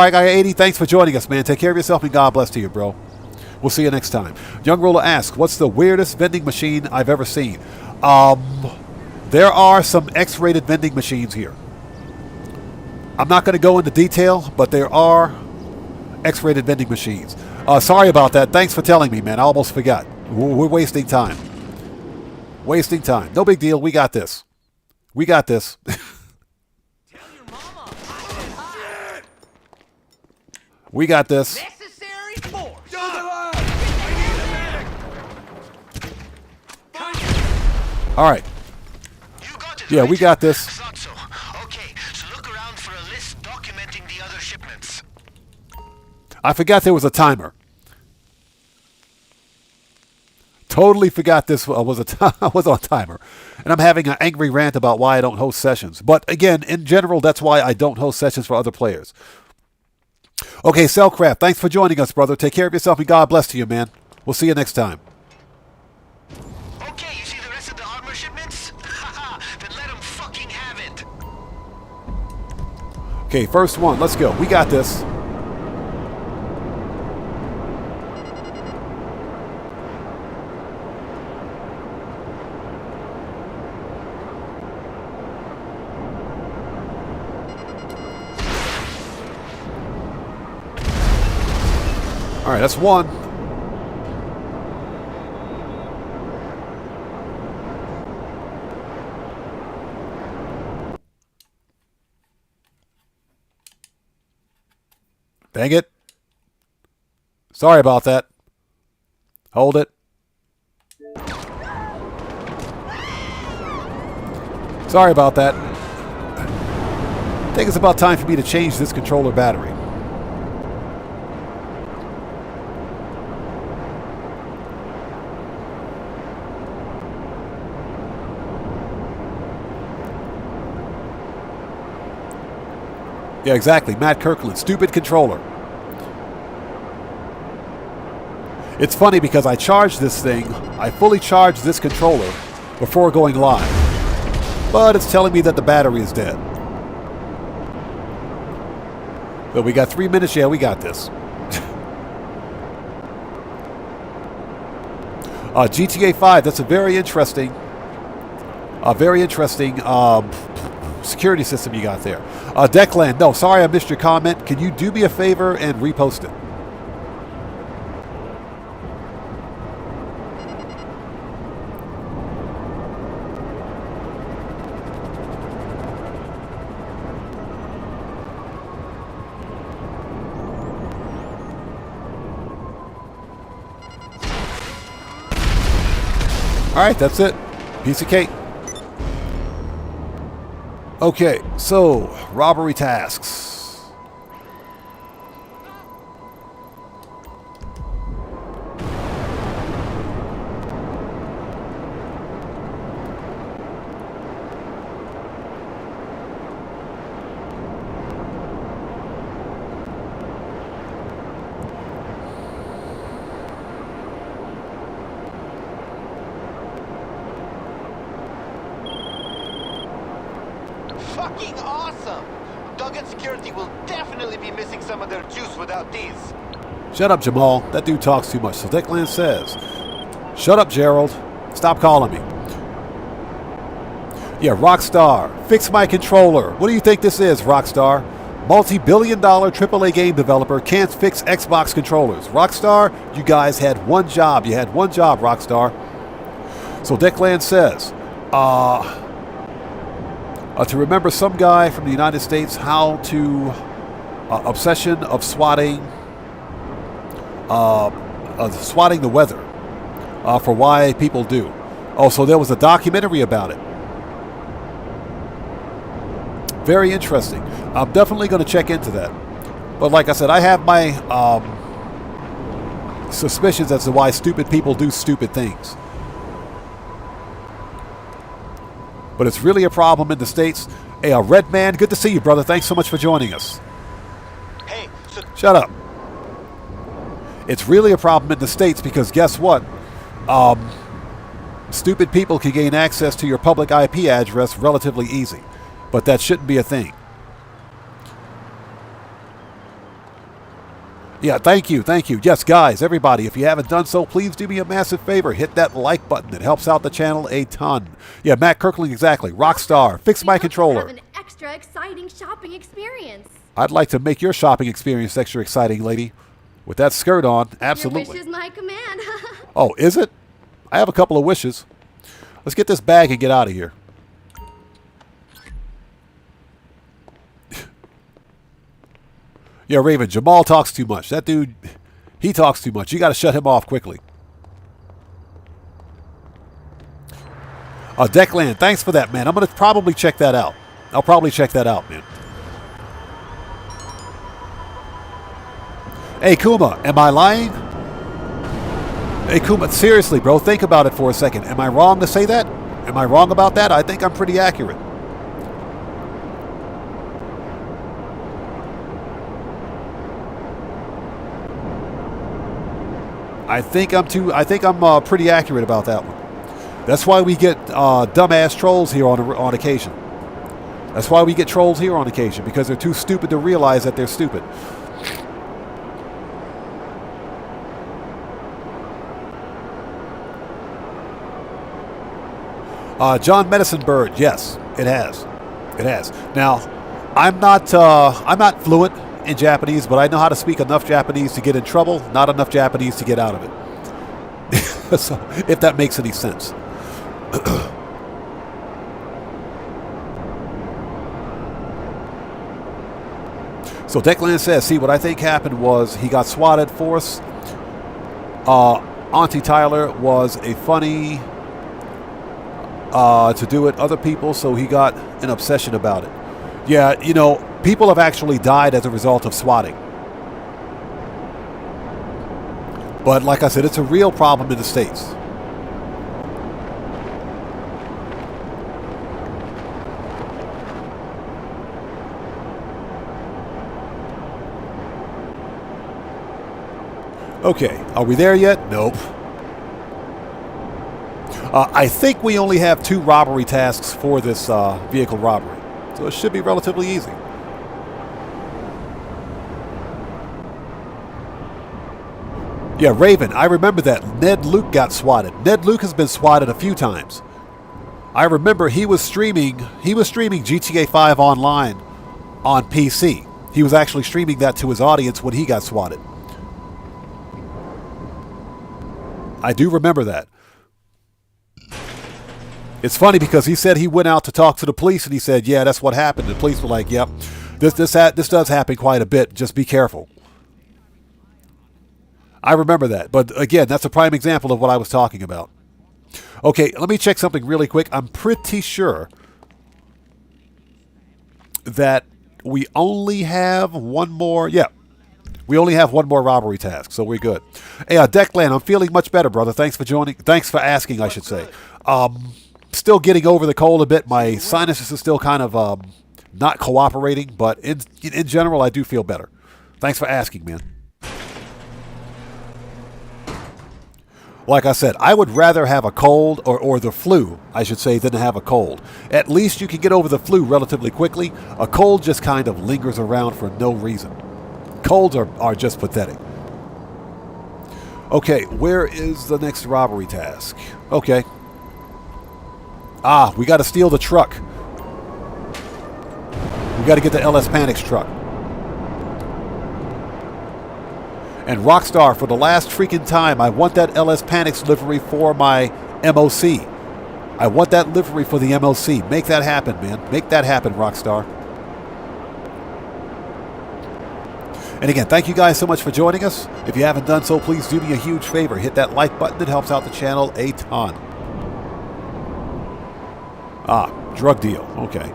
Guy 80, thanks for joining us, man. Take care of yourself and God bless to you, bro. We'll see you next time. Young Ruler asks, what's the weirdest vending machine I've ever seen? There are some X-rated vending machines here. I'm not going to go into detail, but there are X-rated vending machines. Sorry about that. Thanks for telling me, man. I almost forgot. We're wasting time. Wasting time. No big deal. We got this. We got this. We got this. Necessary force. All right. Yeah, we got this. Thought so. Okay, so look around for a list documenting the other shipments. I forgot there was a timer. Totally forgot this was was on timer. And I'm having an angry rant about why I don't host sessions. But again, in general, that's why I don't host sessions for other players. Okay, Cellcraft, thanks for joining us, brother. Take care of yourself and God bless to you, man. We'll see you next time. Okay, you see the rest of the armor shipments? Haha, then let them fucking have it. Okay, first one. Let's go. We got this. All right, that's one. Dang it. Sorry about that. Hold it. Sorry about that. I think it's about time for me to change this controller battery. Yeah, exactly. Matt Kirkland. Stupid controller. It's funny because I charged this thing, I fully charged this controller before going live. But it's telling me that the battery is dead. But we got 3 minutes. Yeah, we got this. GTA 5, that's a very interesting security system you got there. Declan, no, sorry I missed your comment. Can you do me a favor and repost it? Alright, that's it. Piece of cake. Okay, so, robbery tasks. Fucking awesome! Duggan Security will definitely be missing some of their juice without these. Shut up, Jamal. That dude talks too much. So Declan says, shut up, Gerald. Stop calling me. Yeah, Rockstar. Fix my controller. What do you think this is, Rockstar? Multi-billion-dollar AAA game developer can't fix Xbox controllers. Rockstar, you guys had one job. You had one job, Rockstar. So Declan says, to remember some guy from the United States how to obsession of swatting the weather for why people do. Oh, so there was a documentary about it. Very interesting. I'm definitely going to check into that. But like I said, I have my suspicions as to why stupid people do stupid things. But it's really a problem in the States. Hey, Red Man, good to see you, brother. Thanks so much for joining us. Hey, shut up. It's really a problem in the States because guess what? Stupid people can gain access to your public IP address relatively easy. But that shouldn't be a thing. Yeah, thank you, thank you. Yes, guys, everybody, if you haven't done so, please do me a massive favor. Hit that like button. It helps out the channel a ton. Yeah, Matt Kirkling, exactly. Rockstar, fix my controller. Have an extra exciting shopping experience. I'd like to make your shopping experience extra exciting, lady. With that skirt on, absolutely. Your wish is my command. Oh, is it? I have a couple of wishes. Let's get this bag and get out of here. Yeah, Raven, Jamal talks too much. That dude, he talks too much. You got to shut him off quickly. Declan, thanks for that, man. I'm going to probably check that out. I'll probably check that out, man. Hey, Kuma, am I lying? Hey, Kuma, seriously, bro, think about it for a second. Am I wrong to say that? Am I wrong about that? I think I'm pretty accurate. I think I'm pretty accurate about that one. That's why we get dumbass trolls here on occasion. That's why we get trolls here on occasion, because they're too stupid to realize that they're stupid. John Medicine Bird, yes, it has. It has. Now, I'm not fluent in Japanese, but I know how to speak enough Japanese to get in trouble, not enough Japanese to get out of it. So, if that makes any sense. So Declan says, see, what I think happened was he got swatted force. Auntie Tyler was a funny to do it other people, so he got an obsession about it. Yeah, you know, people have actually died as a result of swatting. But like I said, it's a real problem in the States. Okay, are we there yet? Nope. I think we only have 2 robbery tasks for this vehicle robbery, so it should be relatively easy. Yeah, Raven, I remember that. Ned Luke got swatted. Ned Luke has been swatted a few times. I remember he was streaming GTA 5 online on PC. He was actually streaming that to his audience when he got swatted. I do remember that. It's funny because he said he went out to talk to the police and he said, yeah, that's what happened. The police were like, yep, this does happen quite a bit. Just be careful. I remember that. But again, that's a prime example of what I was talking about. Okay, let me check something really quick. I'm pretty sure that we only have one more. Yeah, we only have one more robbery task, so we're good. Hey, Declan, I'm feeling much better, brother. Thanks for joining. Thanks for asking, I should say. Still getting over the cold a bit. My sinuses are still kind of not cooperating, but in general, I do feel better. Thanks for asking, man. Like I said, I would rather have a cold, or the flu, I should say, than have a cold. At least you can get over the flu relatively quickly. A cold just kind of lingers around for no reason. Colds are just pathetic. Okay, where is the next robbery task? Okay. We got to steal the truck. We got to get the LS Panic's truck. And Rockstar, for the last freaking time, I want that LS Panic's livery for my MOC. I want that livery for the MOC. Make that happen, man. Make that happen, Rockstar. And again, thank you guys so much for joining us. If you haven't done so, please do me a huge favor. Hit that like button. It helps out the channel a ton. Drug deal. Okay.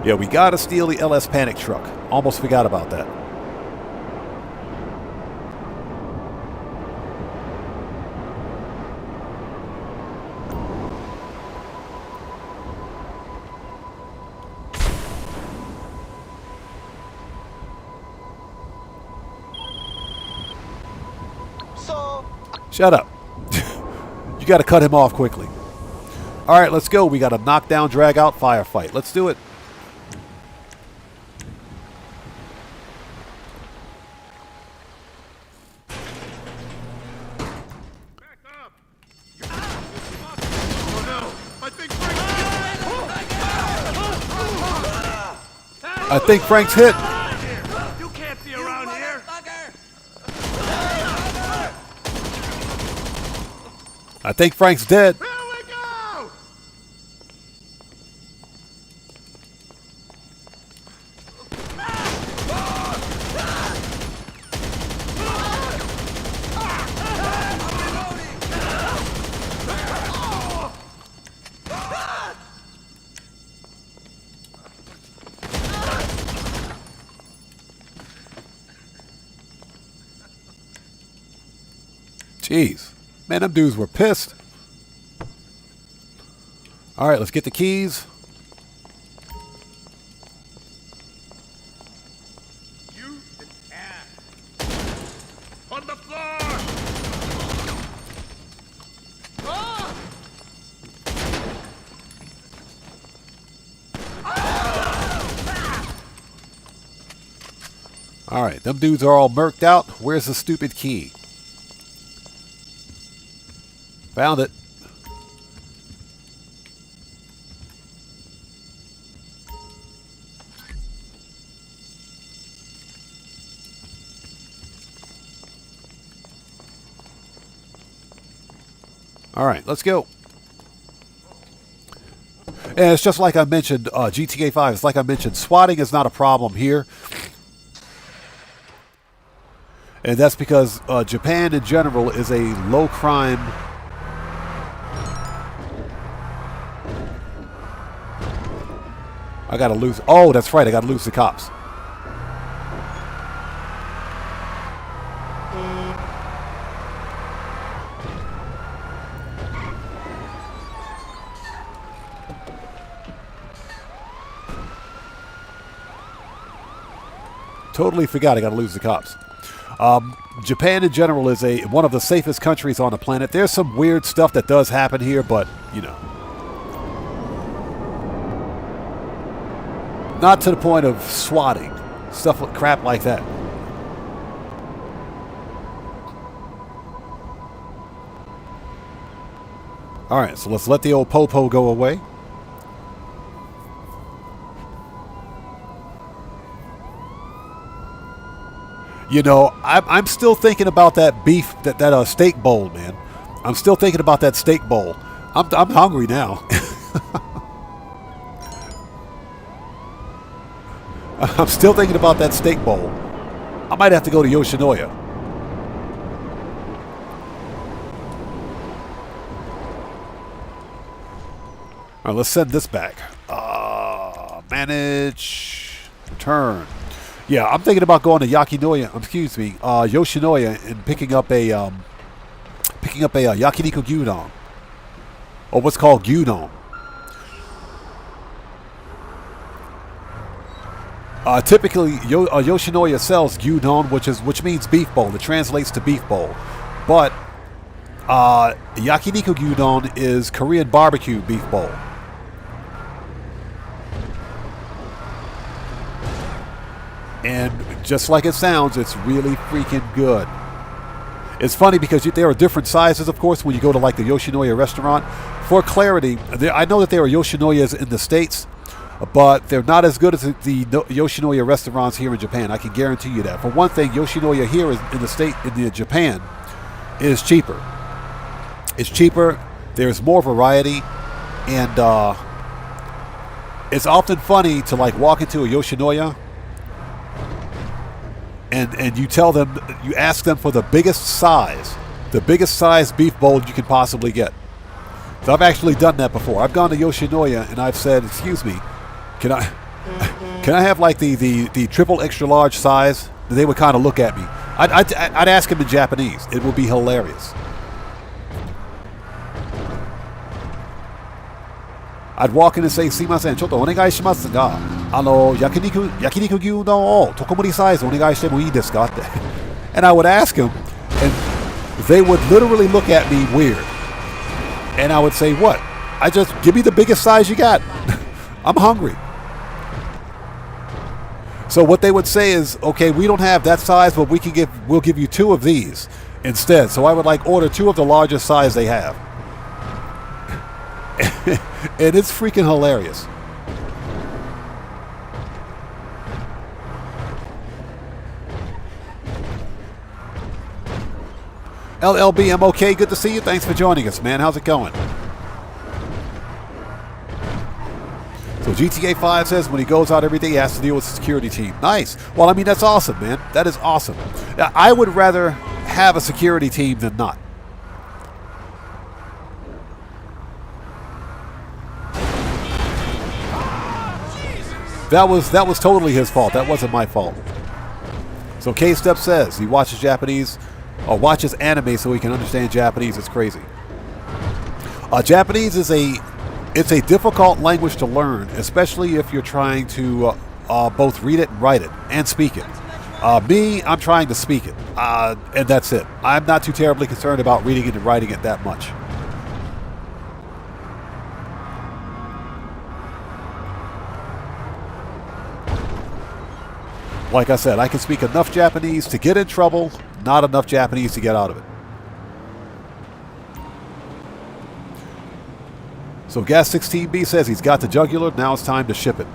Yeah, we gotta steal the LS Panic truck. Almost forgot about that. Shut up. You gotta cut him off quickly. Alright, let's go. We got a knockdown, drag out firefight. Let's do it. I think Frank's hit. You can't be around here. I think Frank's dead. Here we go. Jeez. Man, them dudes were pissed. All right, let's get the keys. You an ass. On the floor. All right, them dudes are all murked out. Where's the stupid key? Found it. All right, let's go. And it's just like I mentioned, GTA 5, it's like I mentioned, swatting is not a problem here. And that's because Japan in general is a low crime. I gotta lose. Oh, that's right. I gotta lose the cops. Totally forgot I got to lose the cops. Japan in general is one of the safest countries on the planet. There's some weird stuff that does happen here, but, you know. Not to the point of swatting. Stuff with crap like that. Alright, so let's let the old popo go away. You know, I'm still thinking about that beef, that steak bowl, man. I'm still thinking about that steak bowl. I'm hungry now. I'm still thinking about that steak bowl. I might have to go to Yoshinoya. All right, let's send this back. Manage, return. Yeah, I'm thinking about going to Yoshinoya and picking up a yakiniku gyudon, or what's called gyudon. Typically, Yoshinoya sells gyudon, which means beef bowl. It translates to beef bowl, but yakiniku gyudon is Korean barbecue beef bowl. And just like it sounds, it's really freaking good. It's funny because there are different sizes, of course, when you go to like the Yoshinoya restaurant. For clarity, I know that there are Yoshinoyas in the States, but they're not as good as the Yoshinoya restaurants here in Japan. I can guarantee you that. For one thing, Yoshinoya here in Japan is cheaper. It's cheaper. There's more variety, and it's often funny to like walk into a Yoshinoya. And you tell them, you ask them for the biggest size beef bowl you can possibly get. So I've actually done that before. I've gone to Yoshinoya and I've said, "Excuse me, can I have like the triple extra large size?" They would kind of look at me. I'd ask them in Japanese. It would be hilarious. I'd walk in and say, "Sumimasen, chotto onegai shimasu ga, yakiniku gyudon o tokomori size onegai shite mo ii desu ka?" And I would ask them, and they would literally look at me weird. And I would say, "What? Give me the biggest size you got. I'm hungry." So what they would say is, "Okay, we don't have that size, but we'll give you 2 of these instead." So I would like order 2 of the largest size they have. And it's freaking hilarious. LLB, I'm okay. Good to see you. Thanks for joining us, man. How's it going? So GTA 5 says when he goes out every day, he has to deal with the security team. Nice. Well, I mean, that's awesome, man. That is awesome. I would rather have a security team than not. That was totally his fault. That wasn't my fault. So K-Step says he watches Japanese, or watches anime so he can understand Japanese. It's crazy. Japanese is a difficult language to learn, especially if you're trying to both read it and write it and speak it. I'm trying to speak it, and that's it. I'm not too terribly concerned about reading it and writing it that much. Like I said, I can speak enough Japanese to get in trouble, not enough Japanese to get out of it. So Gas 16B says he's got the jugular, now it's time to ship it.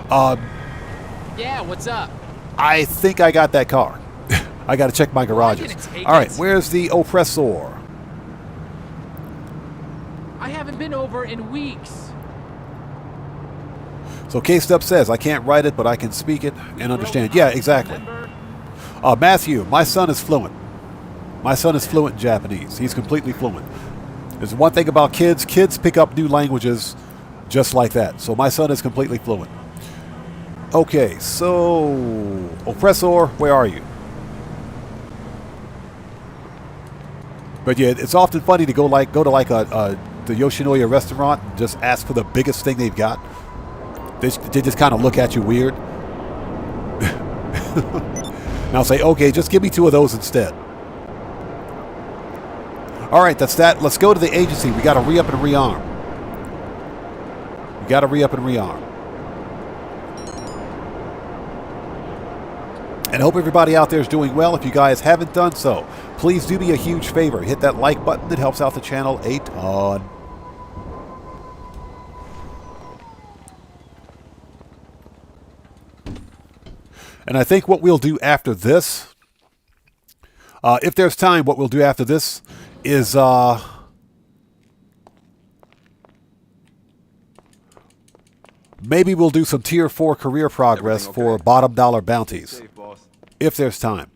Yeah, what's up? I think I got that car. I got to check my garages. Alright, where's the oppressor? I haven't been over in weeks. So K-Step says, I can't write it, but I can speak it and understand. Yeah, exactly. Matthew, my son is fluent. My son is fluent in Japanese. He's completely fluent. There's one thing about kids. Kids pick up new languages just like that. So my son is completely fluent. Okay, so oppressor, where are you? But yeah, it's often funny to go to the Yoshinoya restaurant and just ask for the biggest thing they've got. They just kind of look at you weird. And I'll say, okay, just give me 2 of those instead. All right, that's that. Let's go to the agency. We got to re-up and rearm. We got to re-up and rearm. And hope everybody out there is doing well. If you guys haven't done so, please do me a huge favor. Hit that like button. It helps out the channel a ton. And I think what we'll do after this, if there's time, what we'll do after this is maybe we'll do some tier 4 career progress for bottom dollar bounties. If there's time.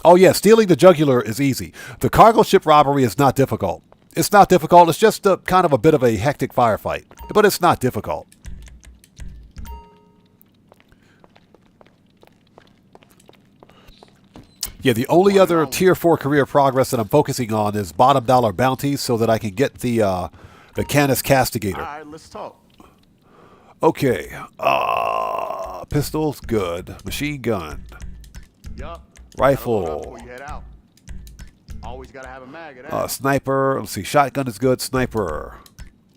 Oh yeah, stealing the jugular is easy. The cargo ship robbery is not difficult. It's not difficult. It's just kind of a bit of a hectic firefight. But it's not difficult. Yeah, the only other tier 4 career progress that I'm focusing on is bottom dollar bounties so that I can get the Canis Castigator. All right, let's talk. Okay. Pistols, good. Machine gun. Yup. Rifle. Always gotta have a mag of that. Sniper. Let's see. Shotgun is good. Sniper.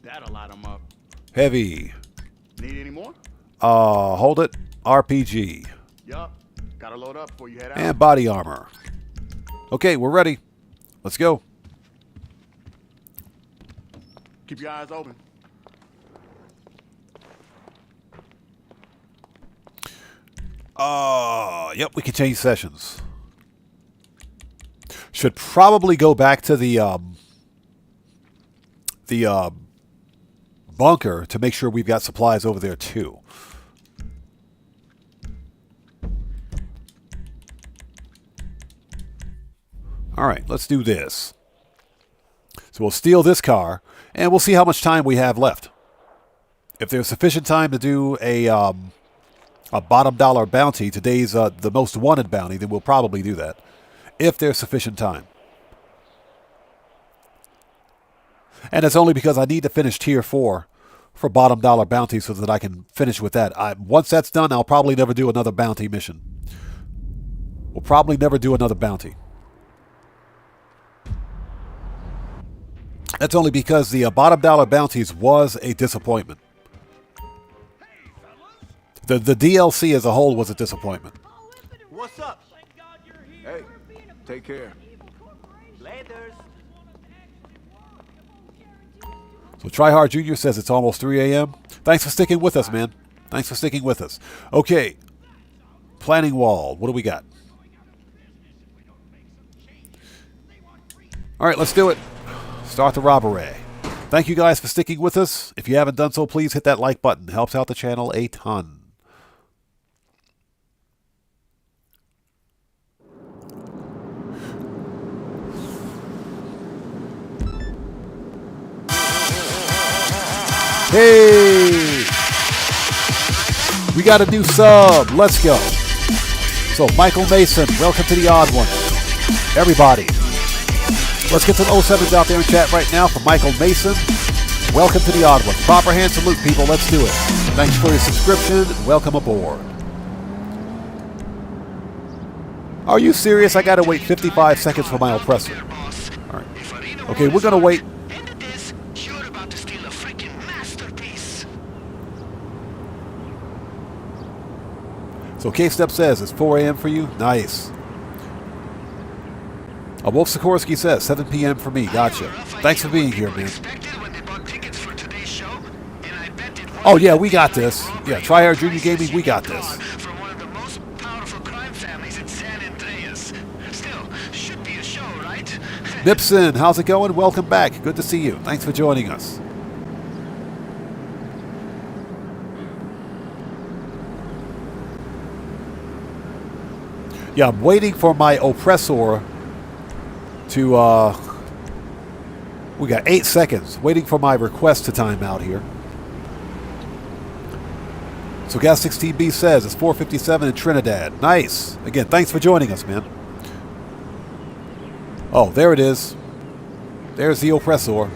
That'll light them up. Heavy. Need any more? Hold it. RPG. Yup. Gotta load up before you head out. And body armor. Okay, we're ready. Let's go. Keep your eyes open. Yep, we can change sessions. Should probably go back to the bunker to make sure we've got supplies over there too. All right, let's do this. So we'll steal this car, and we'll see how much time we have left. If there's sufficient time to do a bottom dollar bounty, today's the most wanted bounty, then we'll probably do that. If there's sufficient time. And it's only because I need to finish tier 4 for bottom dollar bounty so that I can finish with that. Once that's done, I'll probably never do another bounty mission. We'll probably never do another bounty. That's only because the bottom dollar bounties was a disappointment. The DLC as a whole was a disappointment. What's up? Hey, take care. Laters. So Tryhard Jr. says it's almost 3 a.m. Thanks for sticking with us, man. Thanks for sticking with us. Okay. Planning wall. What do we got? All right, let's do it. Start the robbery. Thank you guys for sticking with us. If you haven't done so, please hit that like button. It helps out the channel a ton. Hey! We got a new sub. Let's go. So, Michael Mason, welcome to the Odd One. Everybody. Let's get some 07s out there in chat right now for Michael Mason. Welcome to the Odd One. Proper hand salute, people. Let's do it. Thanks for your subscription and welcome aboard. Are you serious? I gotta wait 55 seconds for my oppressor. All right. Okay, we're gonna wait. So K-Step says, it's 4 a.m. for you? Nice. Wolf Sikorsky says, 7 p.m. for me. Gotcha. Thanks for being here, man. Oh, yeah, we got this. Yeah, Tryhard Junior Gaming, we got this. Nipson, how's it going? Welcome back. Good to see you. Thanks for joining us. Yeah, I'm waiting for my oppressor to, we got 8 seconds. Waiting for my request to time out here. So Gas 16B says it's 4:57 in Trinidad. Nice. Again, thanks for joining us, man. Oh, there it is. There's the oppressor.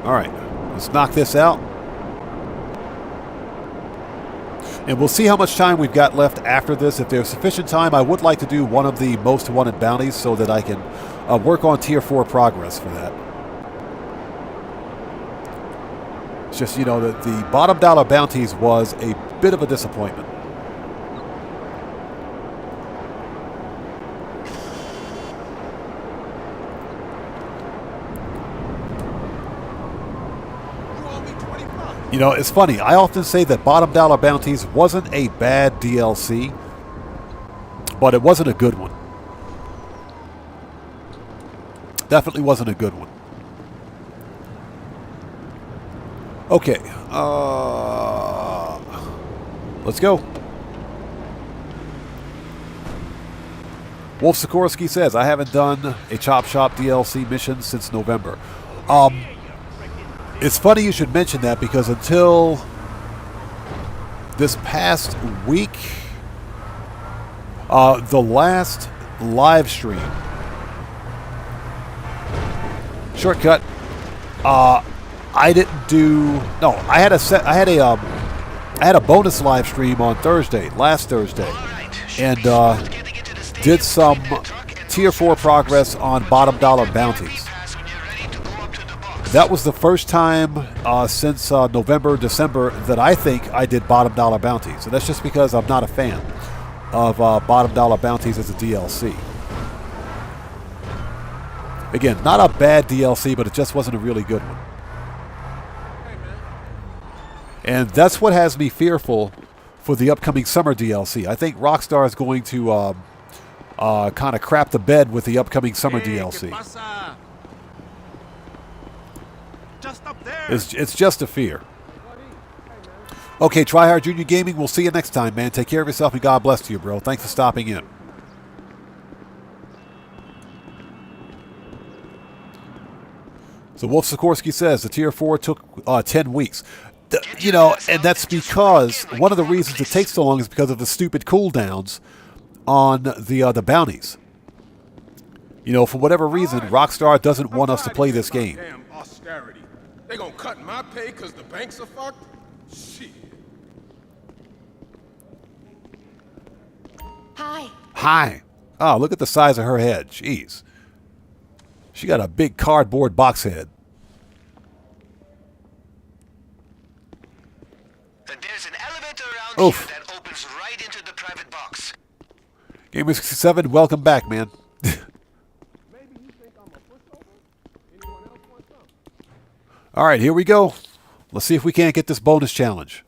All right, let's knock this out. And we'll see how much time we've got left after this. If there's sufficient time, I would like to do one of the most wanted bounties so that I can work on Tier 4 progress for that. It's just, you know, the bottom dollar bounties was a bit of a disappointment. You know, it's funny. I often say that Bottom Dollar Bounties wasn't a bad DLC, but it wasn't a good one. Definitely wasn't a good one. Okay. Let's go. Wolf Sikorsky says, I haven't done a Chop Shop DLC mission since November. It's funny you should mention that because until this past week, the last live stream, shortcut, I didn't do. No, I had a bonus live stream on last Thursday, and did some Tier 4 progress on Bottom Dollar Bounties. That was the first time since November, December that I think I did Bottom Dollar Bounties. And that's just because I'm not a fan of Bottom Dollar Bounties as a DLC. Again, not a bad DLC, but it just wasn't a really good one. And that's what has me fearful for the upcoming summer DLC. I think Rockstar is going to kind of crap the bed with the upcoming summer DLC. It's just a fear. Okay, Tryhard Junior Gaming, we'll see you next time, man. Take care of yourself and God bless you, bro. Thanks for stopping in. So Wolf Sikorsky says the Tier 4 took 10 weeks. You know, and that's because one of the reasons it takes so long is because of the stupid cooldowns on the bounties. You know, for whatever reason, Rockstar doesn't want us to play this game. They gonna cut my pay because the banks are fucked? Shit. Hi. Hi. Oh, look at the size of her head. Jeez. She got a big cardboard box head. And there's an elevator around here that opens right into the private box. Gamer67, welcome back, man. All right, here we go. Let's see if we can't get this bonus challenge.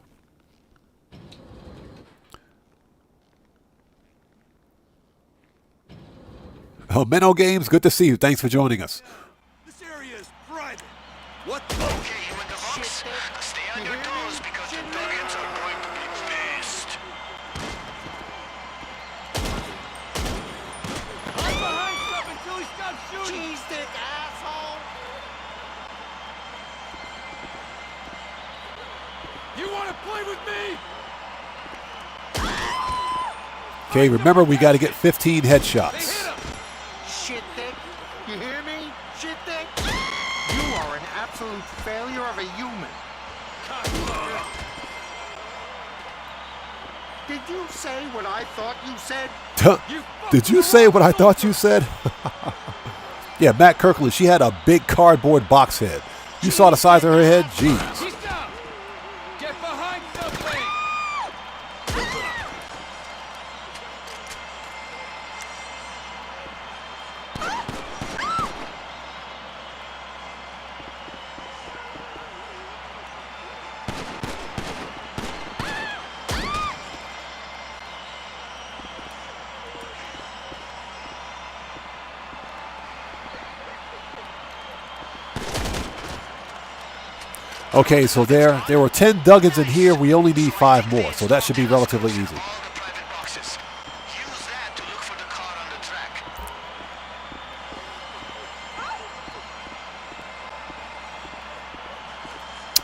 Oh, Menno Games, good to see you. Thanks for joining us. This area is private. What? Okay, you in the box? Stay on your toes because the Nuggets are going to be pissed. I'm behind stuff until he stops shooting. Cheese stick, asshole! You want to play with me? Okay, remember we got to get 15 headshots. Shit dick, you hear me? Shit dick? You are an absolute failure of a human. Did you say what I thought you said? Did you say what I thought you said? Yeah, Matt Kirkland, she had a big cardboard box head. You saw the size of her head? Jeez. He's down. Get behind something. Okay, so there were 10 Duggins in here. We only need 5 more, so that should be relatively easy.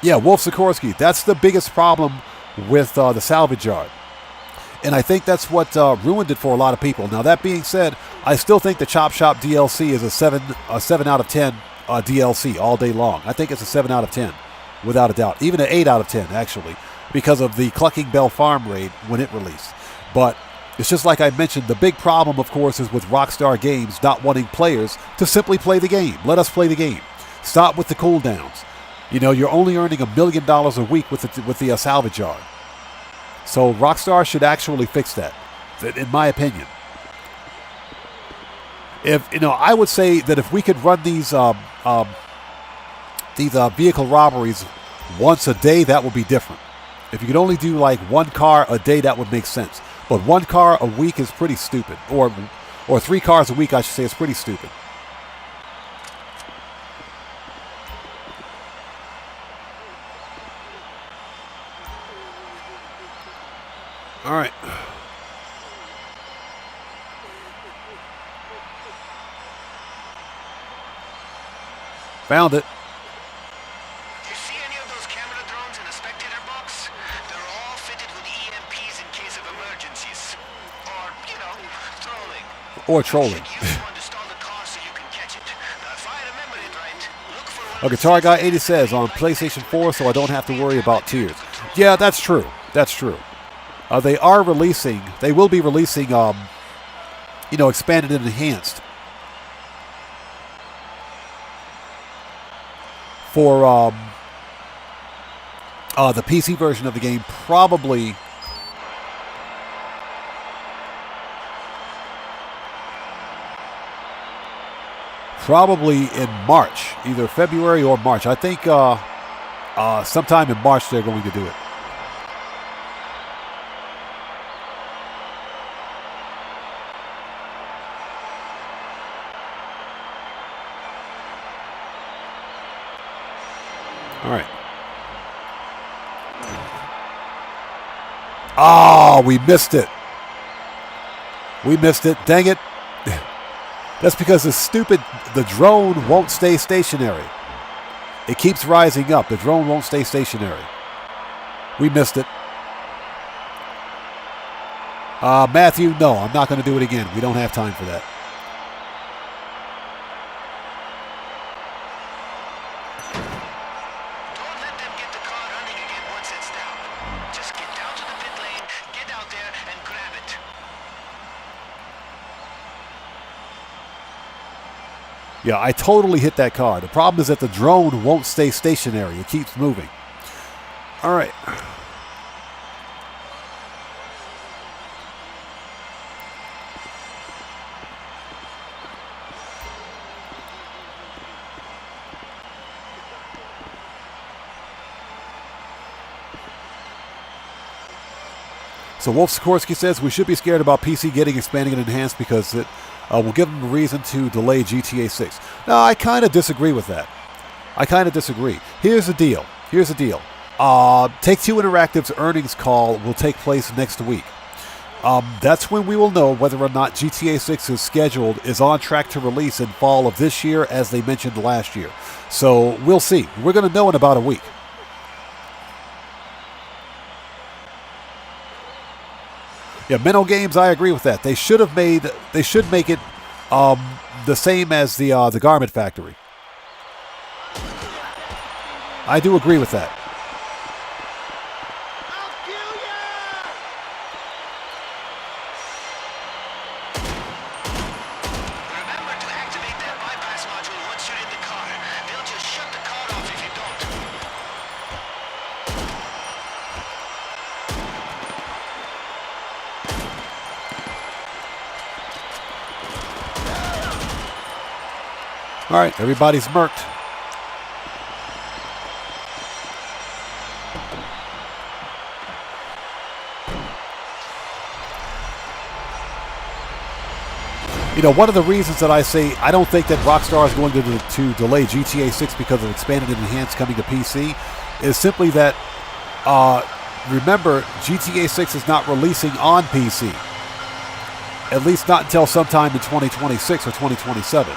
Yeah, Wolf Sikorsky. That's the biggest problem with the salvage yard. And I think that's what ruined it for a lot of people. Now, that being said, I still think the Chop Shop DLC is a 7 out of 10 DLC all day long. I think it's a 7 out of 10, without a doubt. Even an 8 out of 10, actually, because of the Clucking Bell Farm raid when it released. But it's just like I mentioned, the big problem, of course, is with Rockstar Games not wanting players to simply play the game. Let us play the game. Stop with the cooldowns. You know, you're only earning $1 million a week with the salvage yard. So Rockstar should actually fix that, in my opinion. I would say that if we could run these vehicle robberies once a day, that would be different. If you could only do like one car a day, that would make sense. But one car a week is pretty stupid, or 3 cars a week, I should say, is pretty stupid. All right. Found it. You see any of those camera drones in the spectator box? They're all fitted with EMPs in case of emergencies. Or, trolling. Or trolling. Guitar Guy 80 says, on PlayStation 4, so I don't have to worry about tears. Yeah, that's true. That's true. They will be releasing, expanded and enhanced for the PC version of the game, probably in March, either February or March. I think sometime in March they're going to do it. All right. Oh, we missed it. We missed it. Dang it. That's because the drone won't stay stationary. It keeps rising up. The drone won't stay stationary. We missed it. Matthew, no, I'm not going to do it again. We don't have time for that. Yeah, I totally hit that car. The problem is that the drone won't stay stationary. It keeps moving. All right. So Wolf Sikorsky says we should be scared about PC getting expanded and enhanced because it will give them a reason to delay GTA 6. Now, I kind of disagree with that. I kind of disagree. Here's the deal. Take-Two Interactive's earnings call will take place next week. That's when we will know whether or not GTA 6 is on track to release in fall of this year, as they mentioned last year. So we'll see. We're going to know in about a week. Yeah, Menno Games, I agree with that. They should make it the same as the Garment Factory. I do agree with that. Remember to activate that bypass module once you're in the car. They'll just shut the car off if you don't. All right, everybody's murked. One of the reasons that I say I don't think that Rockstar is going to delay GTA 6 because of expanded and enhanced coming to PC is simply that, remember, GTA 6 is not releasing on PC. At least not until sometime in 2026 or 2027.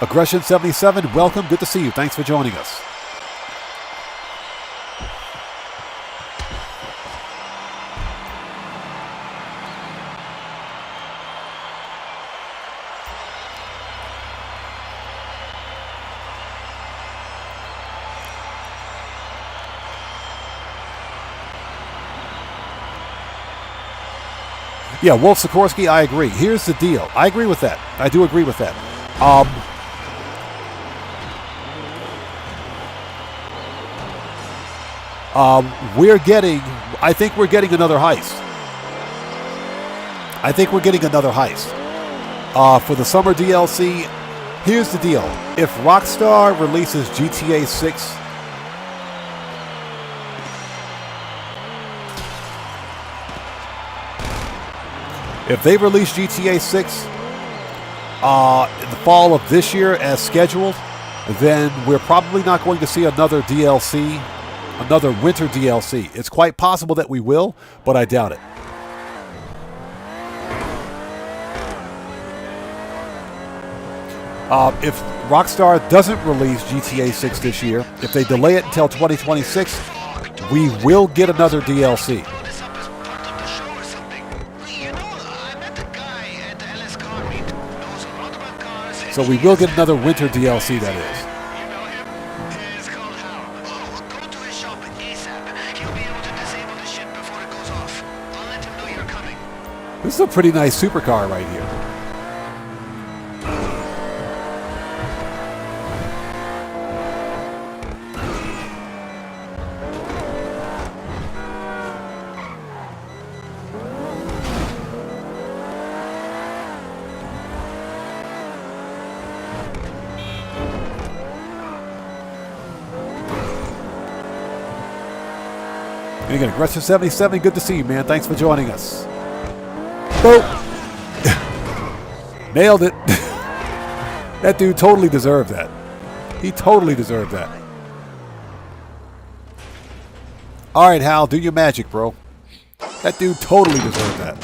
Aggression 77, welcome. Good to see you. Thanks for joining us. Yeah, Wolf Sikorsky, I agree. Here's the deal. I agree with that. I do agree with that. I think we're getting another heist. For the summer DLC. Here's the deal. If Rockstar releases GTA 6... If they release GTA 6 in the fall of this year as scheduled, then we're probably not going to see another DLC, another winter DLC. It's quite possible that we will, but I doubt it. If Rockstar doesn't release GTA 6 this year, if they delay it until 2026, we will get another DLC. So we will get another winter DLC, that is. This is a pretty nice supercar right here. Again, Aggressive 77, good to see you, man. Thanks for joining us. Boop. Nailed it. That dude totally deserved that. He totally deserved that. All right, Hal, do your magic, bro. That dude totally deserved that.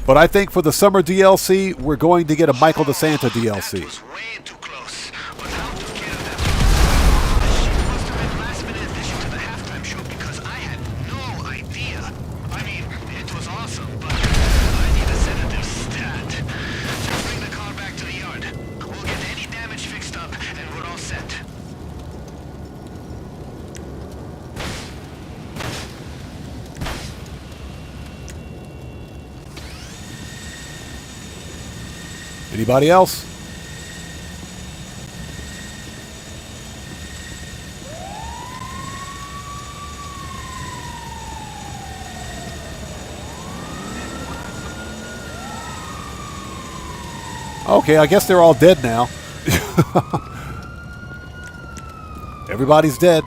But I think for the summer DLC, we're going to get a Michael DeSanta DLC. Anybody else? Okay, I guess they're all dead now. Everybody's dead.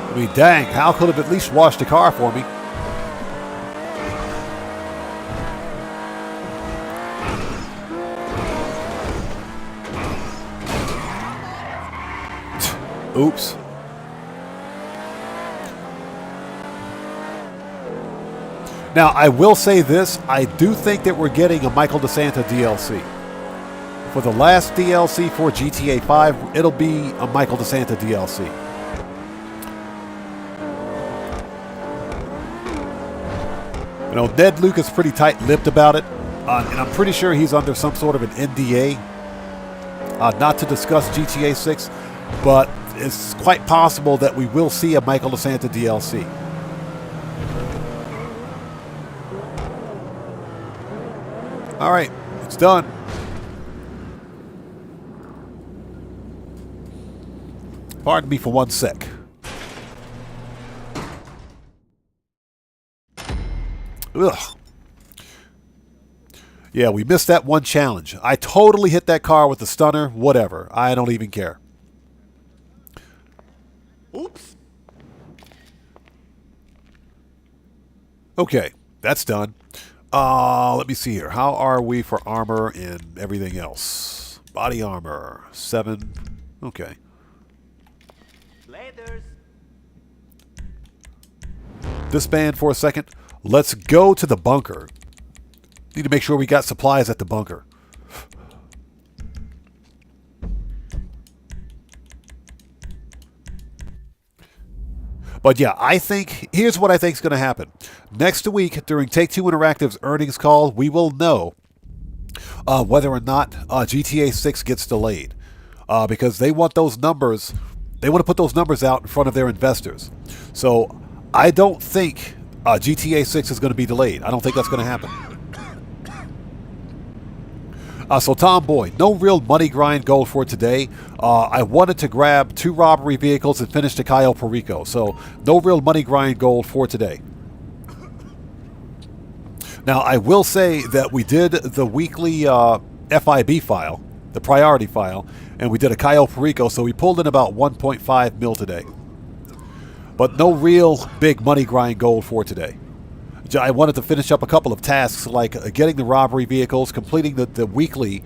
I mean, dang, Hal could have at least washed the car for me. Oops. Now, I will say this. I do think that we're getting a Michael DeSanta DLC. For the last DLC for GTA 5, it'll be a Michael DeSanta DLC. You know, Ned Luke is pretty tight-lipped about it, and I'm pretty sure he's under some sort of an NDA not to discuss GTA 6, but it's quite possible that we will see a Michael DeSanta DLC. All right, it's done. Pardon me for 1 sec. Ugh. Yeah, we missed that one challenge. I totally hit that car with the stunner. Whatever. I don't even care. Oops. Okay, that's done. Let me see here. How are we for armor and everything else? Body armor, 7. Okay. Laters. Disband for a second. Let's go to the bunker. Need to make sure we got supplies at the bunker. But yeah, I think, here's what I think is going to happen. Next week, during Take-Two Interactive's earnings call, we will know whether or not GTA 6 gets delayed. Because they want those numbers, they want to put those numbers out in front of their investors. So I don't think GTA 6 is going to be delayed. I don't think that's going to happen. So Tomboy, no real money grind goal for today. I wanted to grab 2 robbery vehicles and finish the Cayo Perico. So no real money grind goal for today. Now I will say that we did the weekly FIB file, the priority file, and we did a Cayo Perico, so we pulled in about 1.5 mil today. But no real big money grind goal for today. I wanted to finish up a couple of tasks like getting the robbery vehicles, completing the weekly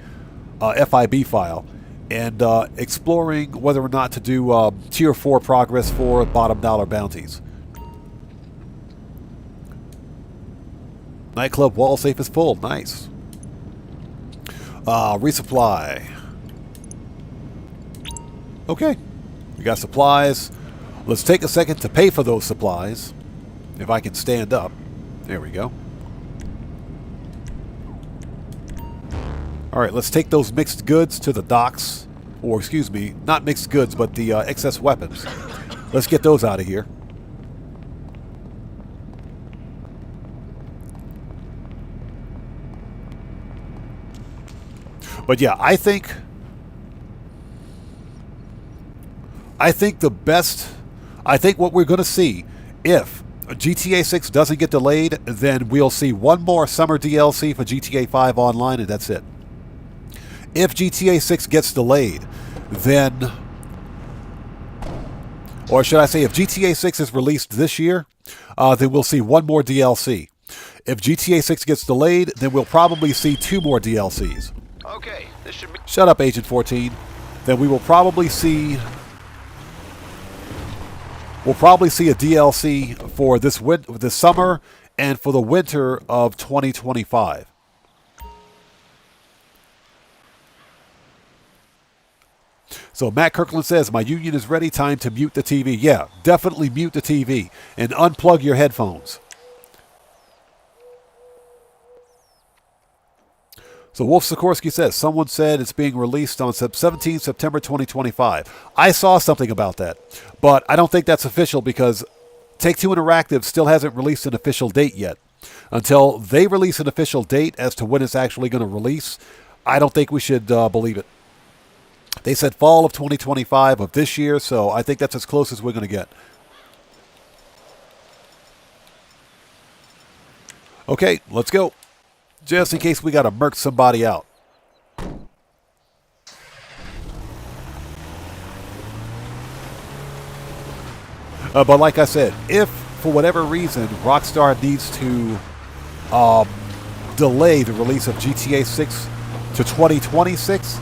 FIB file, and exploring whether or not to do Tier 4 progress for bottom dollar bounties. Nightclub wall safe is full. Nice. Resupply. Okay. We got supplies. Let's take a second to pay for those supplies. If I can stand up. There we go. Alright, let's take those mixed goods to the docks. Or, excuse me, not mixed goods, but the excess weapons. Let's get those out of here. But yeah, I think what we're going to see, if GTA 6 doesn't get delayed, then we'll see one more summer DLC for GTA 5 Online, and that's it. If GTA 6 gets delayed, then, or should I say, if GTA 6 is released this year, then we'll see one more DLC. If GTA 6 gets delayed, then we'll probably see 2 more DLCs. Okay, this should be... Shut up, Agent 14. Then we will probably see... We'll probably see a DLC for this summer and for the winter of 2025. So Matt Kirkland says, my union is ready, time to mute the TV. Yeah, definitely mute the TV and unplug your headphones. So Wolf Sikorsky says, someone said it's being released on 17 September 2025. I saw something about that, but I don't think that's official because Take-Two Interactive still hasn't released an official date yet. Until they release an official date as to when it's actually going to release, I don't think we should believe it. They said fall of 2025 of this year, so I think that's as close as we're going to get. Okay, let's go. Just in case we got to murk somebody out. But like I said, if for whatever reason Rockstar needs to delay the release of GTA 6 to 2026,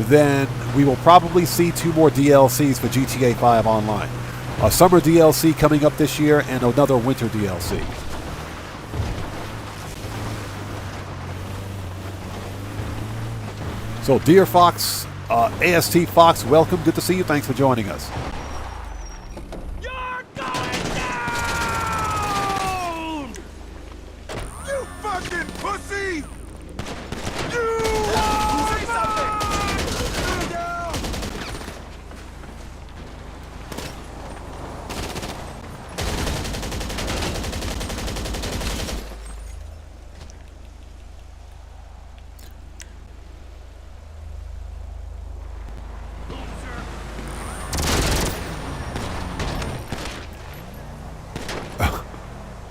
then we will probably see 2 more DLCs for GTA 5 Online. A summer DLC coming up this year and another winter DLC. So, Dear Fox, AST Fox, welcome. Good to see you. Thanks for joining us. You're going down! You fucking pussy! You say something! Down!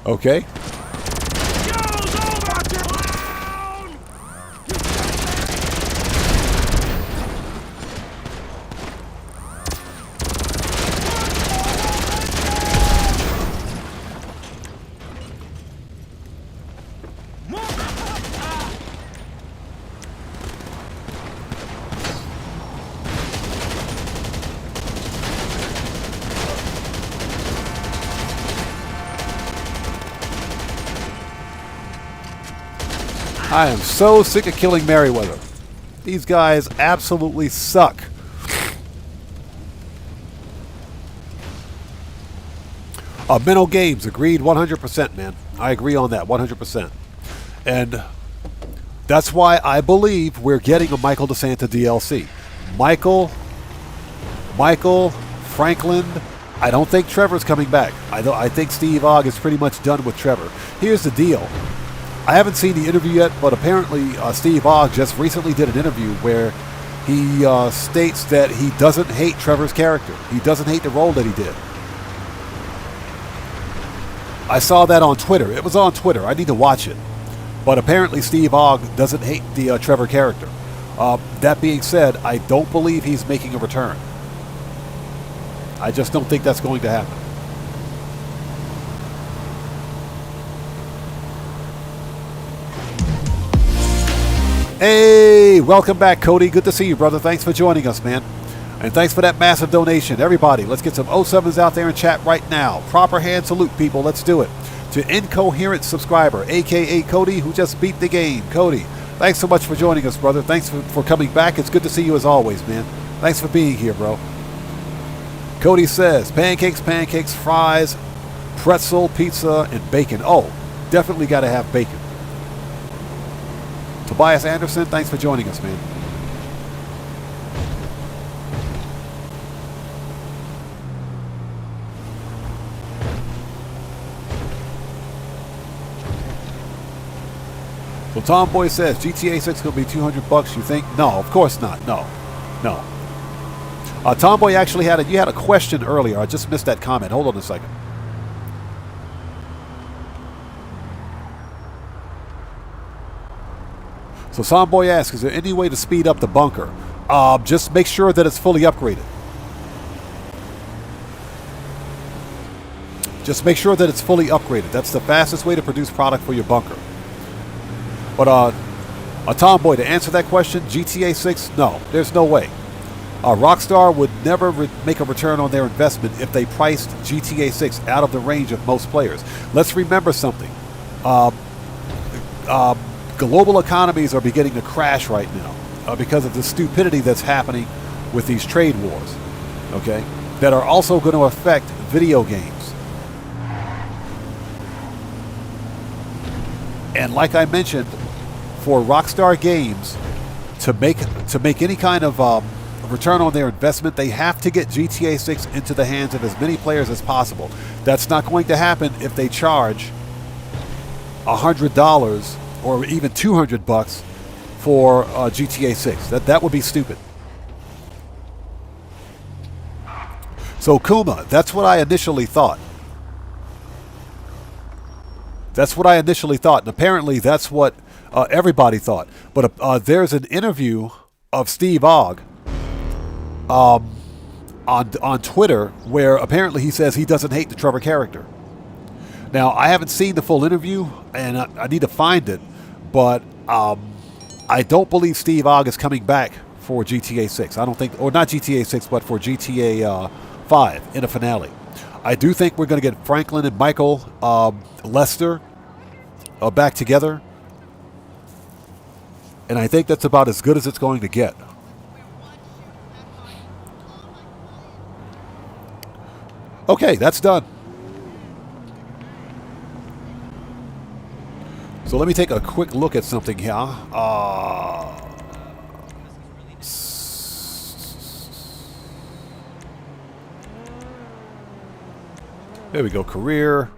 Okay. I am so sick of killing Merriweather. These guys absolutely suck. Mental Games, agreed 100%, man. I agree on that 100%. And that's why I believe we're getting a Michael DeSanta DLC. Michael, Franklin. I don't think Trevor's coming back. I think Steve Ogg is pretty much done with Trevor. Here's the deal. I haven't seen the interview yet, but apparently Steve Ogg just recently did an interview where he states that he doesn't hate Trevor's character. He doesn't hate the role that he did. I saw that on Twitter. It was on Twitter. I need to watch it. But apparently Steve Ogg doesn't hate the Trevor character. That being said, I don't believe he's making a return. I just don't think that's going to happen. Hey, welcome back, Cody. Good to see you, brother. Thanks for joining us, man. And thanks for that massive donation. Everybody, let's get some 07s out there in chat right now. Proper hand salute, people. Let's do it. To Incoherent Subscriber, a.k.a. Cody, who just beat the game. Cody, thanks so much for joining us, brother. Thanks for coming back. It's good to see you as always, man. Thanks for being here, bro. Cody says, pancakes, fries, pretzel, pizza, and bacon. Oh, definitely got to have bacon. Tobias Anderson, thanks for joining us, man. So Tomboy says, GTA 6 going to be $200, you think? No, of course not. No. Tomboy actually had you had a question earlier. I just missed that comment. Hold on a second. So Tomboy asks, is there any way to speed up the bunker? Just make sure that it's fully upgraded. Just make sure that it's fully upgraded. That's the fastest way to produce product for your bunker. But Tomboy, to answer that question, GTA 6, no, there's no way. Rockstar would never make a return on their investment if they priced GTA 6 out of the range of most players. Let's remember something. Global economies are beginning to crash right now because of the stupidity that's happening with these trade wars, okay, that are also going to affect video games. And like I mentioned, for Rockstar Games to make any kind of return on their investment, they have to get GTA 6 into the hands of as many players as possible. That's not going to happen if they charge $100 or even $200 for GTA 6. That would be stupid. So Kuma, that's what I initially thought. That's what I initially thought, and apparently that's what everybody thought. But there's an interview of Steve Ogg on Twitter where apparently he says he doesn't hate the Trevor character. Now, I haven't seen the full interview, and I need to find it, but I don't believe Steve Ogg is coming back for GTA 6. I don't think, or not GTA 6, but for GTA 5 in a finale. I do think we're going to get Franklin and Michael Lester back together, and I think that's about as good as it's going to get. Okay, that's done. So let me take a quick look at something here. There we go. Career,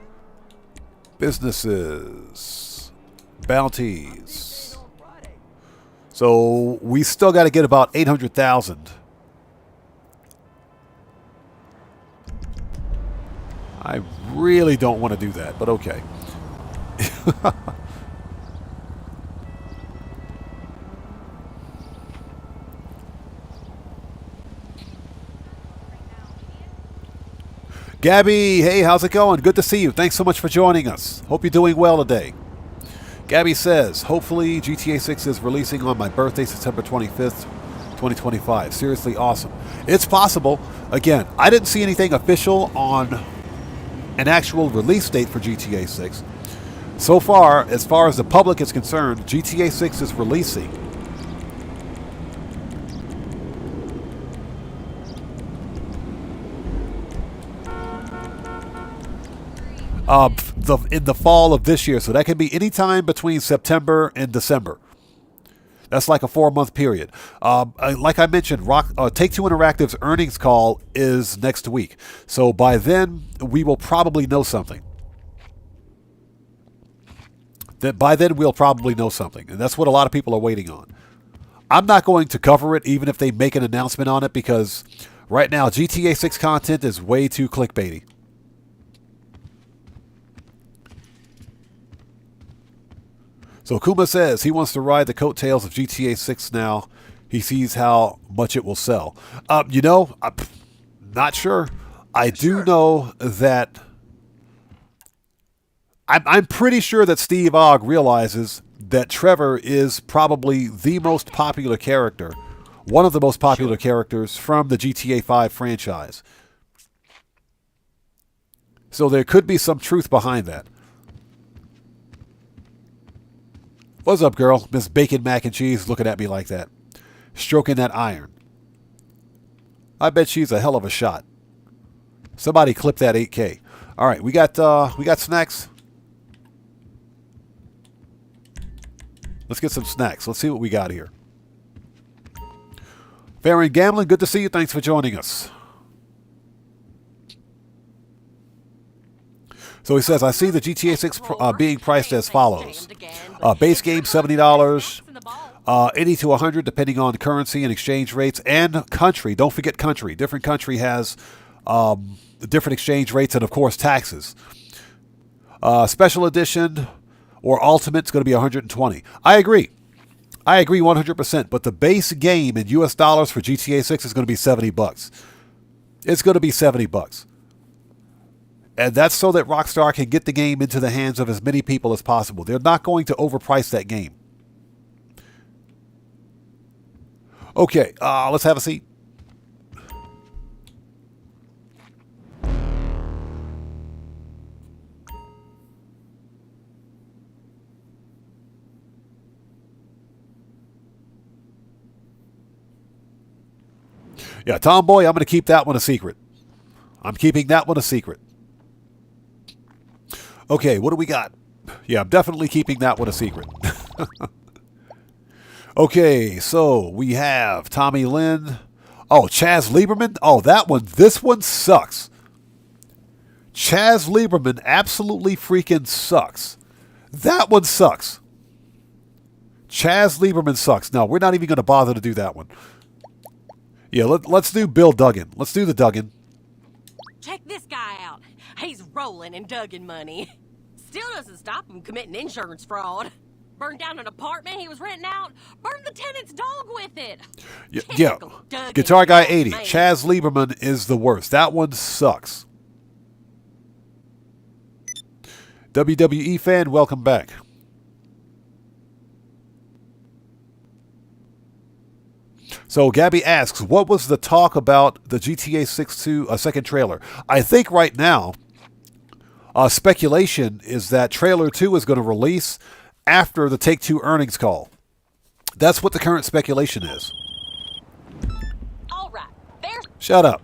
businesses, bounties. So we still got to get about 800,000. I really don't want to do that, but okay. Gabby, hey, how's it going? Good to see you. Thanks so much for joining us. Hope you're doing well today. Gabby says, hopefully GTA 6 is releasing on my birthday, September 25th, 2025. Seriously awesome. It's possible. Again, I didn't see anything official on an actual release date for GTA 6. So far as the public is concerned, GTA 6 is releasing. In the fall of this year, so that can be any time between September and December. That's like a 4-month period. Like I mentioned, Take-Two Interactive's earnings call is next week. So by then, we will probably know something. By then, we'll probably know something. And that's what a lot of people are waiting on. I'm not going to cover it, even if they make an announcement on it, because right now, GTA 6 content is way too clickbaity. So Kuma says he wants to ride the coattails of GTA 6 now. He sees how much it will sell. I'm not sure. I do know that... I'm pretty sure that Steve Ogg realizes that Trevor is probably the most popular character, one of the most popular characters from the GTA 5 franchise. So there could be some truth behind that. What's up, girl? Miss Bacon Mac and Cheese looking at me like that. Stroking that iron. I bet she's a hell of a shot. Somebody clip that 8K. All right, we got snacks. Let's get some snacks. Let's see what we got here. Fair and Gambling, good to see you. Thanks for joining us. So he says, I see the GTA 6 being priced as follows. Base game, $70. 80 to 100 depending on currency and exchange rates and country. Don't forget country. Different country has different exchange rates and, of course, taxes. Special edition or ultimate is going to be 120. I agree 100%. But the base game in US dollars for GTA 6 is going to be $70. It's going to be $70. And that's so that Rockstar can get the game into the hands of as many people as possible. They're not going to overprice that game. Okay, let's have a seat. Yeah, Tomboy, I'm going to keep that one a secret. I'm keeping that one a secret. Okay, what do we got? Yeah, I'm definitely keeping that one a secret. Okay, so we have Tommy Lynn. Oh, Chaz Lieberman. Oh, that one. This one sucks. Chaz Lieberman absolutely freaking sucks. That one sucks. Chaz Lieberman sucks. No, we're not even going to bother to do that one. Yeah, let's do Bill Duggan. Let's do the Duggan. Check this guy out. He's rolling in Duggan money. Still doesn't stop him committing insurance fraud. Burned down an apartment he was renting out. Burned the tenant's dog with it. Yeah. Guitar Guy 80. Chaz Lieberman is the worst. That one sucks. WWE fan, welcome back. So Gabby asks, what was the talk about the GTA 6 2 second trailer? I think right now, speculation is that trailer 2 is going to release after the Take-Two earnings call. That's what the current speculation is. All right, there's... Shut up.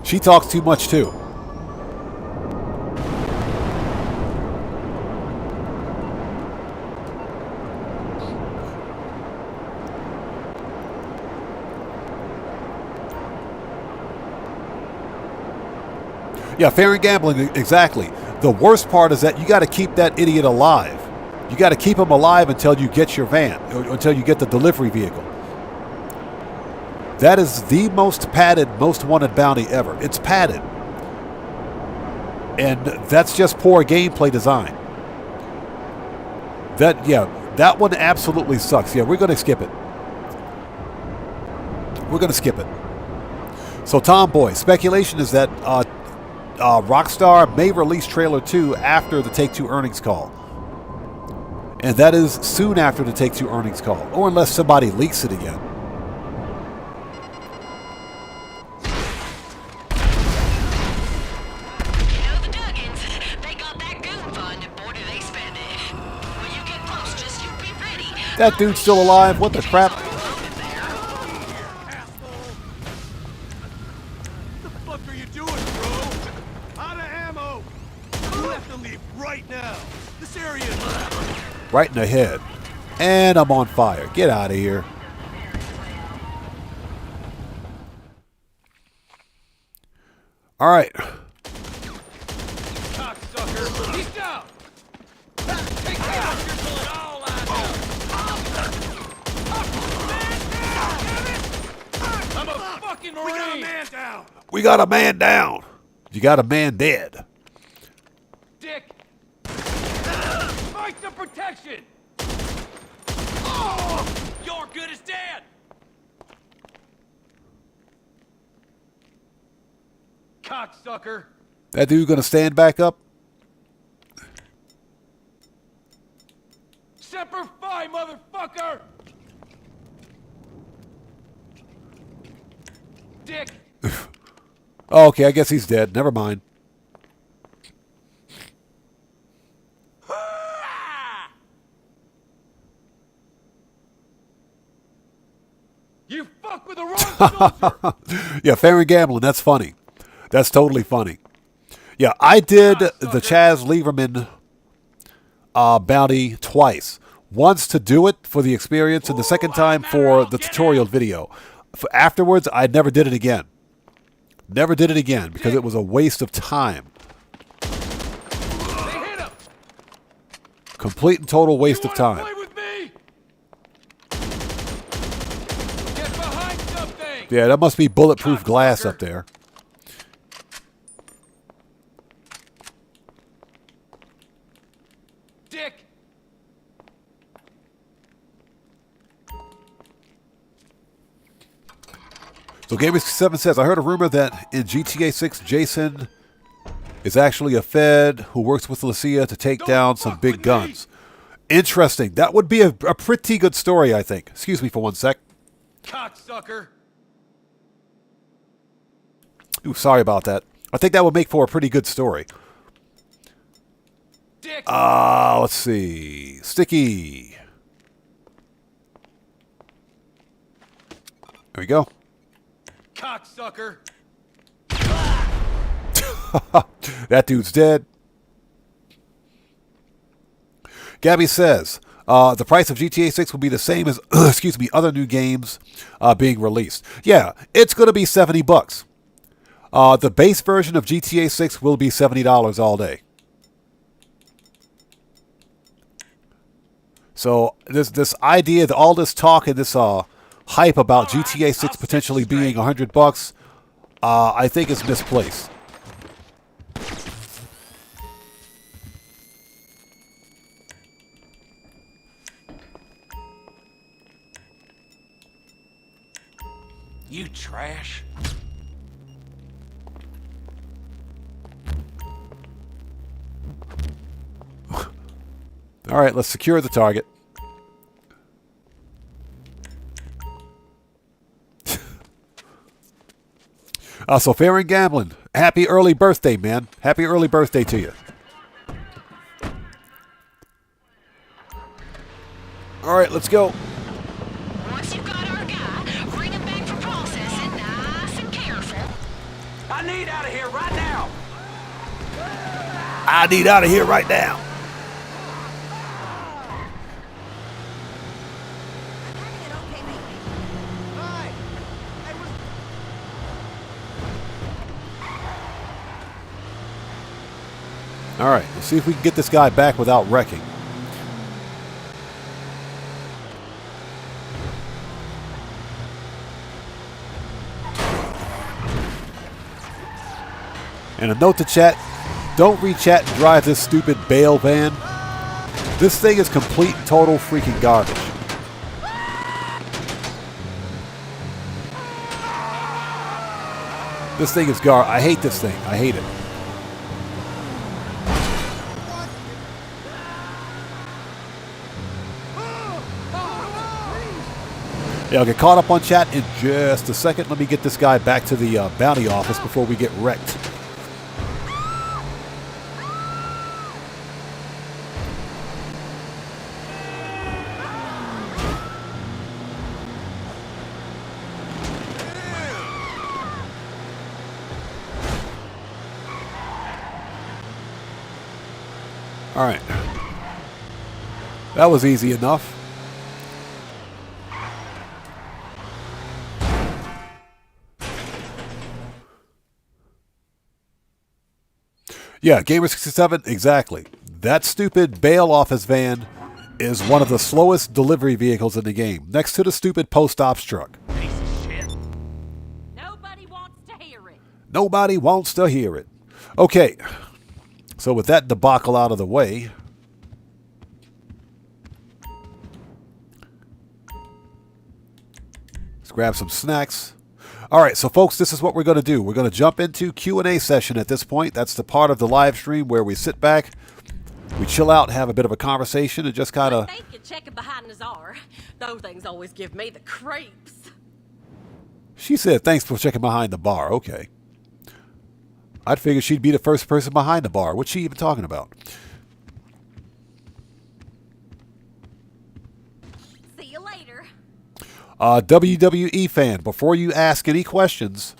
She talks too much too. Yeah, fair and gambling, exactly. The worst part is that you got to keep that idiot alive. You got to keep him alive until you get your van, or until you get the delivery vehicle. That is the most padded, most wanted bounty ever. It's padded. And that's just poor gameplay design. That one absolutely sucks. Yeah, we're going to skip it. We're going to skip it. So, Tomboy, speculation is that Rockstar may release trailer 2 after the Take-Two earnings call. And that is soon after the Take-Two earnings call. Or unless somebody leaks it again. You know the Duggan. That dude's still alive. What the crap? What the fuck are you doing, bro? Out of ammo. You have to leave right now. This area is... Right in the head. And I'm on fire. Get out of here. All right. Cocksucker. He's down. Take down. You're pulling all out I'm a fucking Marine. We got a man down. We got a man down. You got a man dead. Dick. Fight the protection. Oh, you're good as dead. Cocksucker. That dude gonna stand back up? Semper Fi, motherfucker! Dick! Oh, okay, I guess he's dead. Never mind. You fuck with the wrong soldier! Yeah, fair and gambling. That's funny. That's totally funny. Yeah, I did the Chaz Lieberman bounty twice. Once to do it for the experience, and the second time for the tutorial video. Afterwards, I never did it again. Never did it again because it was a waste of time. Complete and total waste of time. Yeah, that must be bulletproof glass up there. Dick! So Gamer7 says, I heard a rumor that in GTA 6, Jason is actually a Fed who works with Lucia to take down some big guns. Interesting. That would be a pretty good story, I think. Excuse me for one sec. Cocksucker! Ooh, sorry about that. I think that would make for a pretty good story. Let's see. Sticky. There we go. Cocksucker! That dude's dead. Gabby says, the price of GTA 6 will be the same as, excuse me, other new games being released. Yeah, it's going to be $70. The base version of GTA 6 will be $70 all day. So this idea, all this talk and this hype about GTA 6 potentially being $100, I think is misplaced. You trash. All right, let's secure the target. So fair and gambling. Happy early birthday, man. Happy early birthday to you. All right, let's go. Once you've got our guy, bring him back for processing, nice and careful. I need out of here right now. I need out of here right now. All right, let's see if we can get this guy back without wrecking. And a note to chat, don't re-chat and drive this stupid bail van. This thing is complete and total freaking garbage. This thing is I hate this thing. I hate it. Yeah, I'll get caught up on chat in just a second. Let me get this guy back to the bounty office before we get wrecked. All right. That was easy enough. Yeah, Gamer67, exactly. That stupid bail office van is one of the slowest delivery vehicles in the game, next to the stupid post-ops truck. Piece of shit. Nobody wants to hear it. Nobody wants to hear it. Okay, so with that debacle out of the way, let's grab some snacks. All right, so folks, this is what we're going to do. We're going to jump into Q&A session at this point. That's the part of the live stream where we sit back, we chill out, have a bit of a conversation, and just kind of... Thank you checking behind Nazar. Those things always give me the creeps. She said, thanks for checking behind the bar. Okay. I'd figure she'd be the first person behind the bar. What's she even talking about? See you later. WWE fan, before you ask any questions,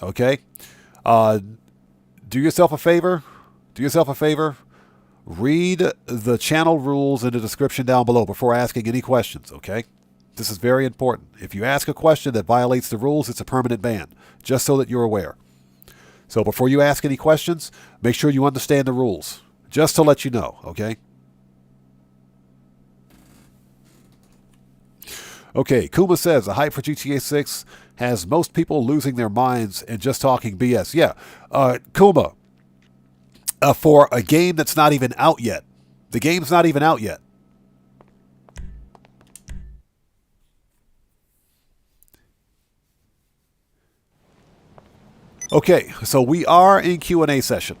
okay? Do yourself a favor. Read the channel rules in the description down below before asking any questions, okay? This is very important. If you ask a question that violates the rules, it's a permanent ban, just so that you're aware. So before you ask any questions, make sure you understand the rules, just to let you know, okay? Okay, Kuma says, the hype for GTA 6 has most people losing their minds and just talking BS. Yeah, Kuma, for a game that's not even out yet. The game's not even out yet. Okay, so we are in Q&A session.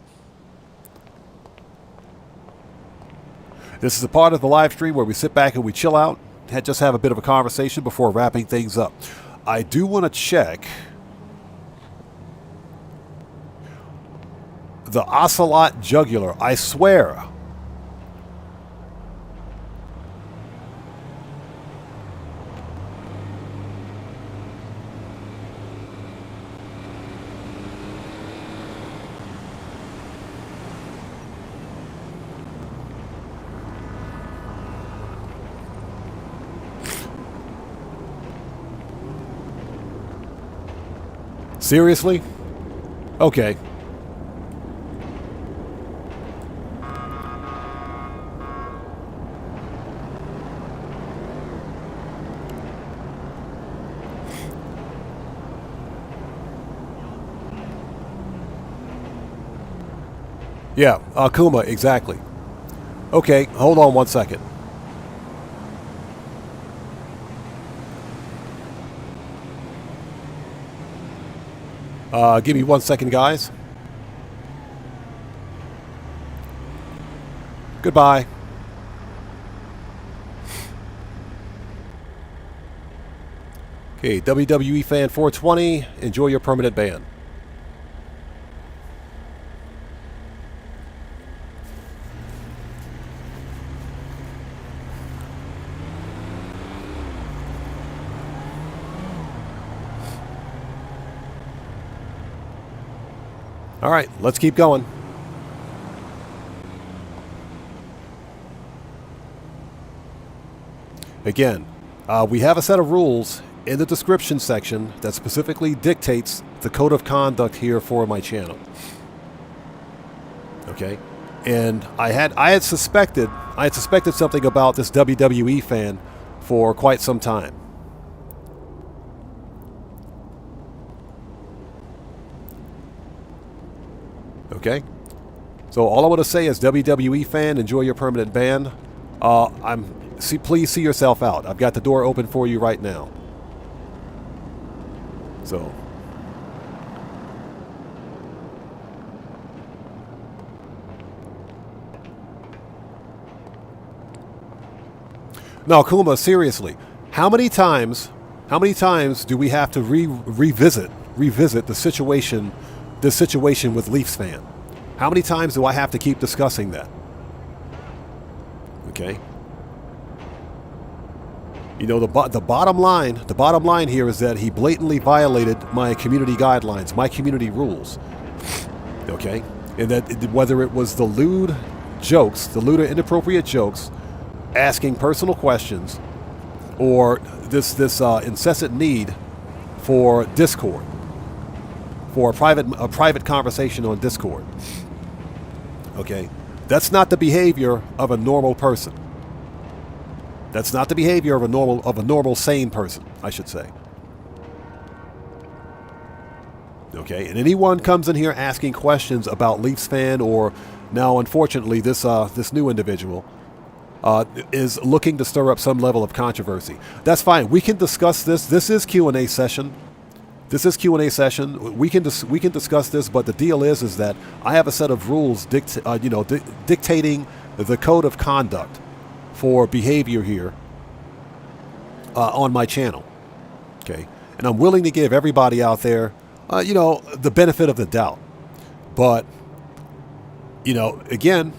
This is a part of the live stream where we sit back and we chill out, just have a bit of a conversation before wrapping things up. I do want to check the Ocelot Jugular. I swear. Seriously? Okay. Yeah, Kuma, exactly. Okay, hold on one second. Give me 1 second, guys. Goodbye. Okay, WWE Fan 420, enjoy your permanent ban. All right, let's keep going. Again, we have a set of rules in the description section that specifically dictates the code of conduct here for my channel. Okay, and I had suspected something about this WWE fan for quite some time. Okay, so all I want to say is, WWE fan, enjoy your permanent ban. Please see yourself out. I've got the door open for you right now. So, no, Kuma, seriously, how many times do we have to revisit the situation? This situation with Leafs fan. How many times do I have to keep discussing that? Okay. You know, the bottom line here is that he blatantly violated my community guidelines, my community rules. Okay. And that whether it was the lewd jokes, the lewd or inappropriate jokes, asking personal questions, or this incessant need for Discord, for a private conversation on Discord. Okay, that's not the behavior of a normal person. That's not the behavior of a normal sane person, I should say. Okay, and anyone comes in here asking questions about Leafs fan, or now unfortunately this new individual is looking to stir up some level of controversy. That's fine. We can discuss this. This is Q&A session. This is Q&A session. We can discuss this, but the deal is that I have a set of rules dictating the code of conduct for behavior here on my channel. Okay, and I'm willing to give everybody out there, the benefit of the doubt. But again,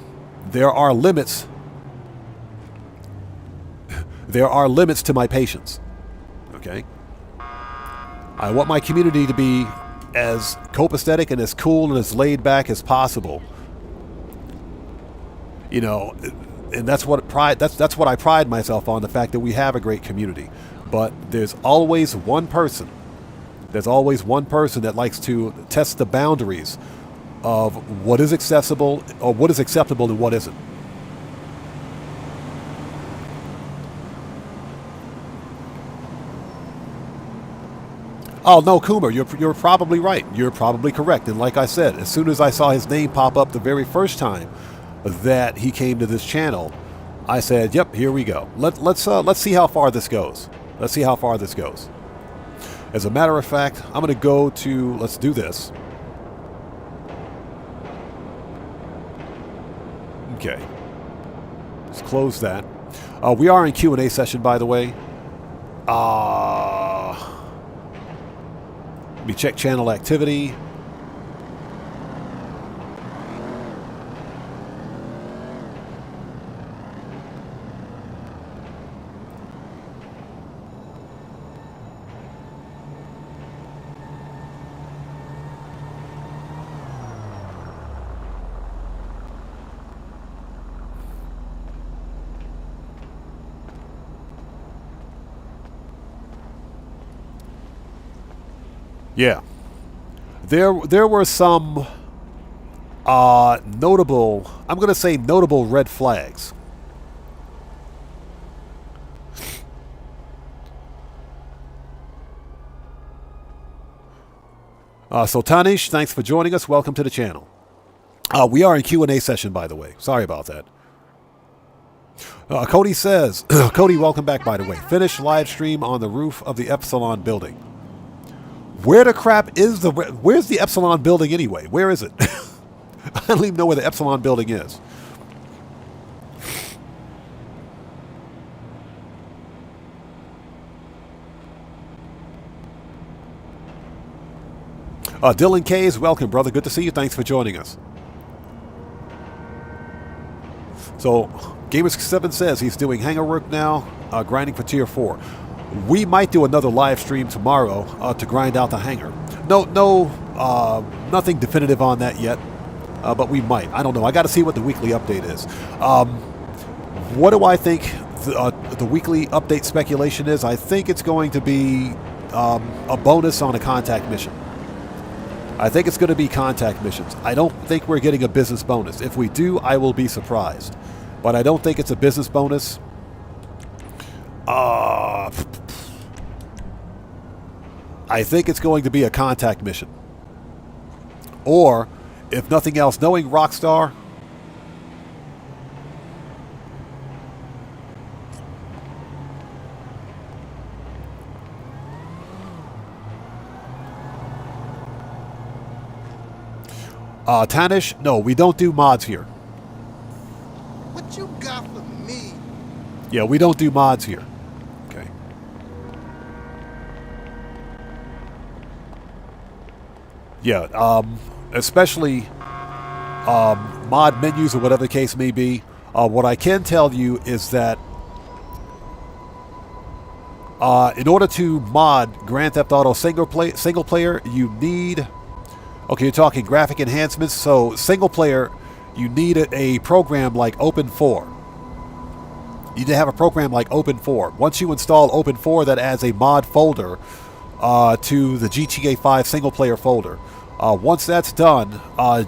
there are limits. There are limits to my patience. Okay. I want my community to be as copacetic and as cool and as laid back as possible. And that's what I pride myself on, the fact that we have a great community. But there's always one person. There's always one person that likes to test the boundaries of what is accessible, or what is acceptable and what isn't. Oh, no, Coomer, you're probably right. You're probably correct. And like I said, as soon as I saw his name pop up the very first time that he came to this channel, I said, yep, here we go. Let's see how far this goes. Let's see how far this goes. As a matter of fact, I'm going to go to, let's do this. Okay. Let's close that. We are in Q&A session, by the way. Let me check channel activity. Yeah, there were some notable, I'm going to say notable red flags. So Tanish, thanks for joining us. Welcome to the channel. We are in Q&A session, by the way. Sorry about that. Cody says, Cody, welcome back, by the way. Finish live stream on the roof of the Epsilon building. Where the crap is where's the Epsilon building anyway? Where is it? I don't even know where the Epsilon building is. Dylan Kays, welcome, brother. Good to see you. Thanks for joining us. So, Gamer7 says he's doing hanger work now, grinding for tier 4. We might do another live stream tomorrow to grind out the hanger. Nothing definitive on that yet, but we might. I don't know. I got to see what the weekly update is. What do I think the weekly update speculation is? I think it's going to be a bonus on a contact mission. I think it's going to be contact missions. I don't think we're getting a business bonus. If we do, I will be surprised. But I don't think it's a business bonus. I think it's going to be a contact mission. Or, if nothing else, knowing Rockstar, Tanish, no, we don't do mods here. What you got for me? Yeah, we don't do mods here. Okay. Yeah, especially mod menus or whatever the case may be. What I can tell you is that in order to mod Grand Theft Auto single player, you need Okay, you're talking graphic enhancements. So single player, you need a program like Open4. You need to have a program like Open4. Once you install Open4, that adds a mod folder to the GTA 5 single player folder. Once that's done,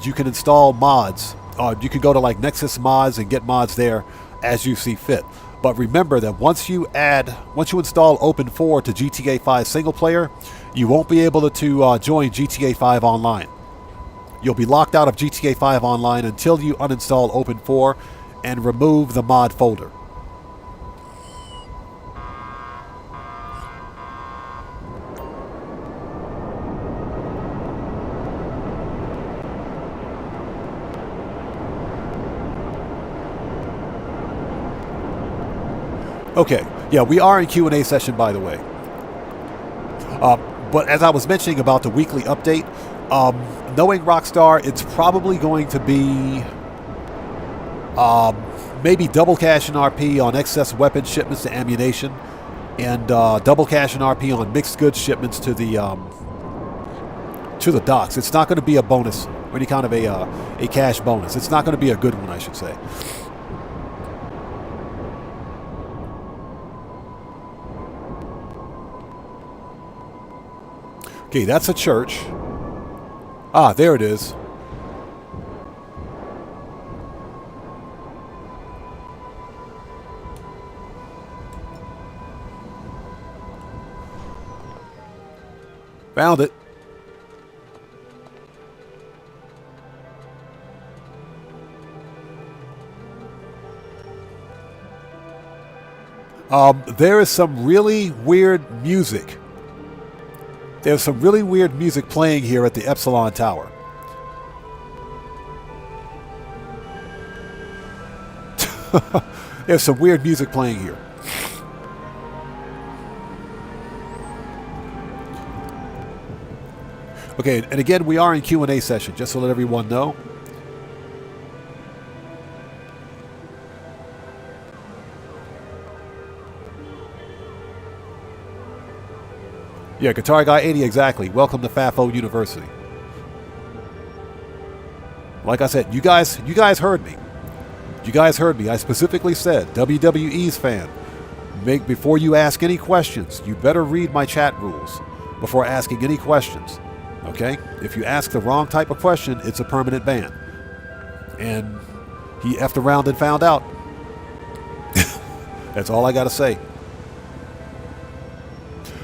you can install mods. You can go to like Nexus Mods and get mods there as you see fit. But remember that once you install Open4 to GTA 5 single player, you won't be able to join GTA 5 Online. You'll be locked out of GTA 5 Online until you uninstall Open4 and remove the mod folder. Okay, yeah, we are in Q&A session, by the way. But as I was mentioning about the weekly update, knowing Rockstar, it's probably going to be maybe double cash and RP on excess weapon shipments to ammunition, and double cash and RP on mixed goods shipments to the docks. It's not going to be a bonus or any kind of a cash bonus. It's not going to be a good one, I should say. Okay, that's a church. Ah, there it is. Found it. There is some really weird music. There's some really weird music playing here at the Epsilon Tower. There's some weird music playing here. Okay, and again, we are in Q&A session, just to let everyone know. Yeah, Guitar Guy 80, exactly. Welcome to FAFO University. Like I said, you guys heard me. You guys heard me. I specifically said, WWE's fan, before you ask any questions, you better read my chat rules before asking any questions. Okay? If you ask the wrong type of question, it's a permanent ban. And he effed around and found out. That's all I got to say.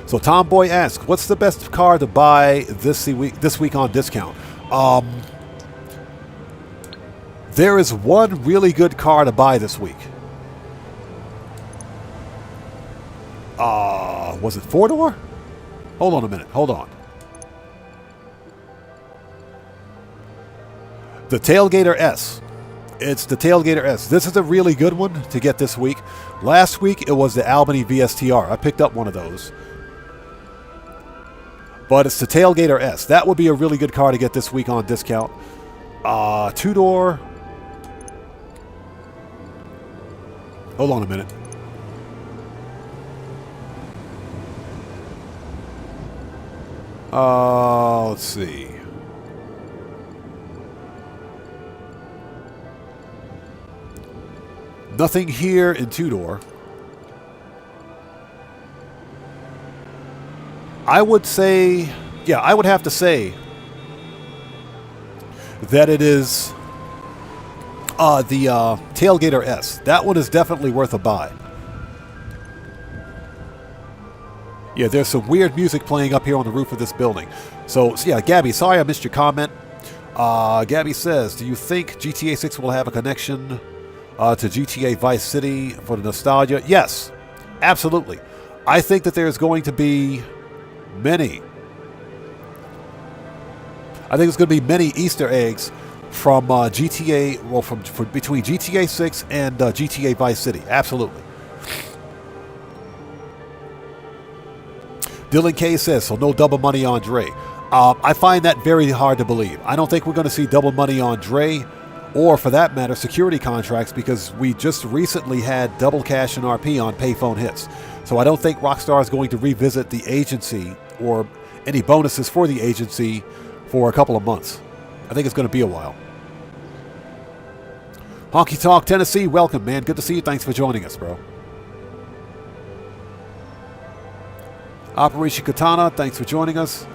So Tomboy asks, what's the best car to buy this week on discount? There is one really good car to buy this week. Was it 4-door? Hold on a minute. Hold on. The Tailgater S. It's the Tailgater S. This is a really good one to get this week. Last week, it was the Albany VSTR. I picked up one of those. But it's the Tailgater S. That would be a really good car to get this week on discount. 2-door. Hold on a minute. Let's see. Nothing here in 2-door. I would say, yeah, I would have to say that it is the Tailgater S. That one is definitely worth a buy. Yeah, there's some weird music playing up here on the roof of this building. So yeah, Gabby, sorry I missed your comment. Gabby says, do you think GTA 6 will have a connection to GTA Vice City for the nostalgia? Yes, absolutely. I think that there's going to be many. I think there's going to be many Easter eggs from GTA, well, from between GTA 6 and GTA Vice City. Absolutely. Dylan K says, so no double money on Dre. I find that very hard to believe. I don't think we're going to see double money on Dre, or for that matter, security contracts, because we just recently had double cash and RP on payphone hits. So I don't think Rockstar is going to revisit the agency or any bonuses for the agency for a couple of months. I think it's going to be a while. Honky Tonk Tennessee, welcome, man. Good to see you. Thanks for joining us, bro. Operation Katana, thanks for joining us.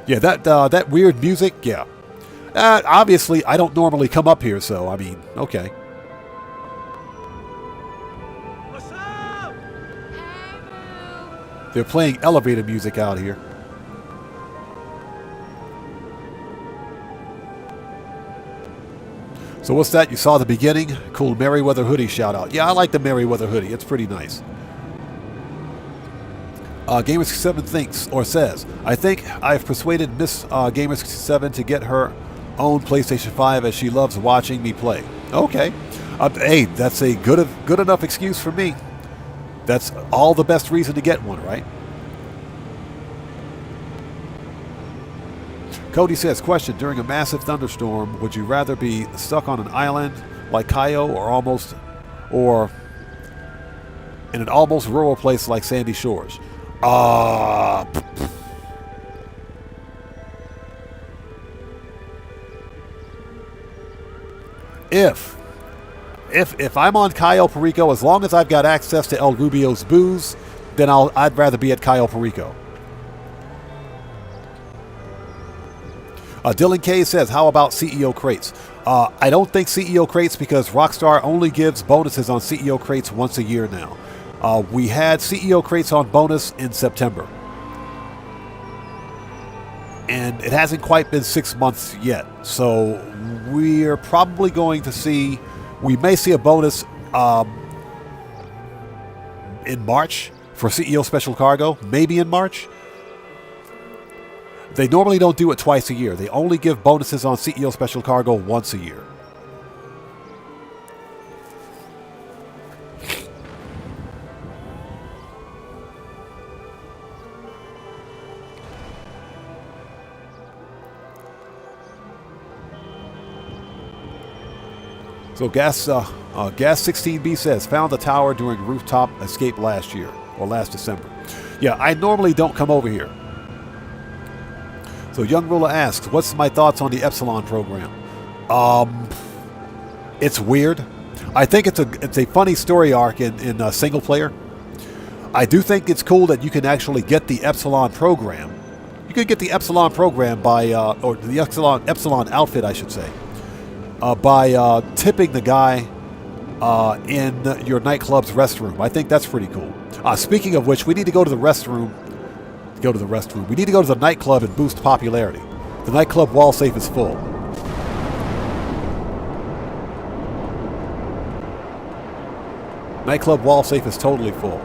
Yeah, that weird music, yeah. Obviously, I don't normally come up here, so, I mean, okay. What's up? They're playing elevator music out here. So what's that? You saw the beginning? Cool Merryweather hoodie shout out. Yeah, I like the Merryweather hoodie. It's pretty nice. Gamer67 thinks, or says, I think I've persuaded Miss Gamer67 to get her own PlayStation 5 as she loves watching me play. Okay. Hey, that's a good enough excuse for me. That's all the best reason to get one, right? Cody says, question, during a massive thunderstorm, would you rather be stuck on an island like Cayo or in an almost rural place like Sandy Shores? If I'm on Cayo Perico, as long as I've got access to El Rubio's booze, then I'd rather be at Cayo Perico. Dylan K says, how about CEO crates? I don't think CEO crates because Rockstar only gives bonuses on CEO crates once a year now. We had CEO crates on bonus in September. And it hasn't quite been 6 months yet. So we're probably going to see, we may see a bonus in March for CEO Special Cargo, maybe in March. They normally don't do it twice a year. They only give bonuses on CEO Special Cargo once a year. So Gas 16B says, found the tower during rooftop escape last year, or last December. Yeah, I normally don't come over here. So Young Ruler asks, what's my thoughts on the Epsilon program? It's weird. I think it's a funny story arc in single player. I do think it's cool that you can actually get the Epsilon program. You can get the Epsilon program by, or the Epsilon outfit, I should say, by tipping the guy in your nightclub's restroom. I think that's pretty cool. Speaking of which, we need to go to the restroom. We need to go to the nightclub and boost popularity. The nightclub wall safe is full. Nightclub wall safe is totally full.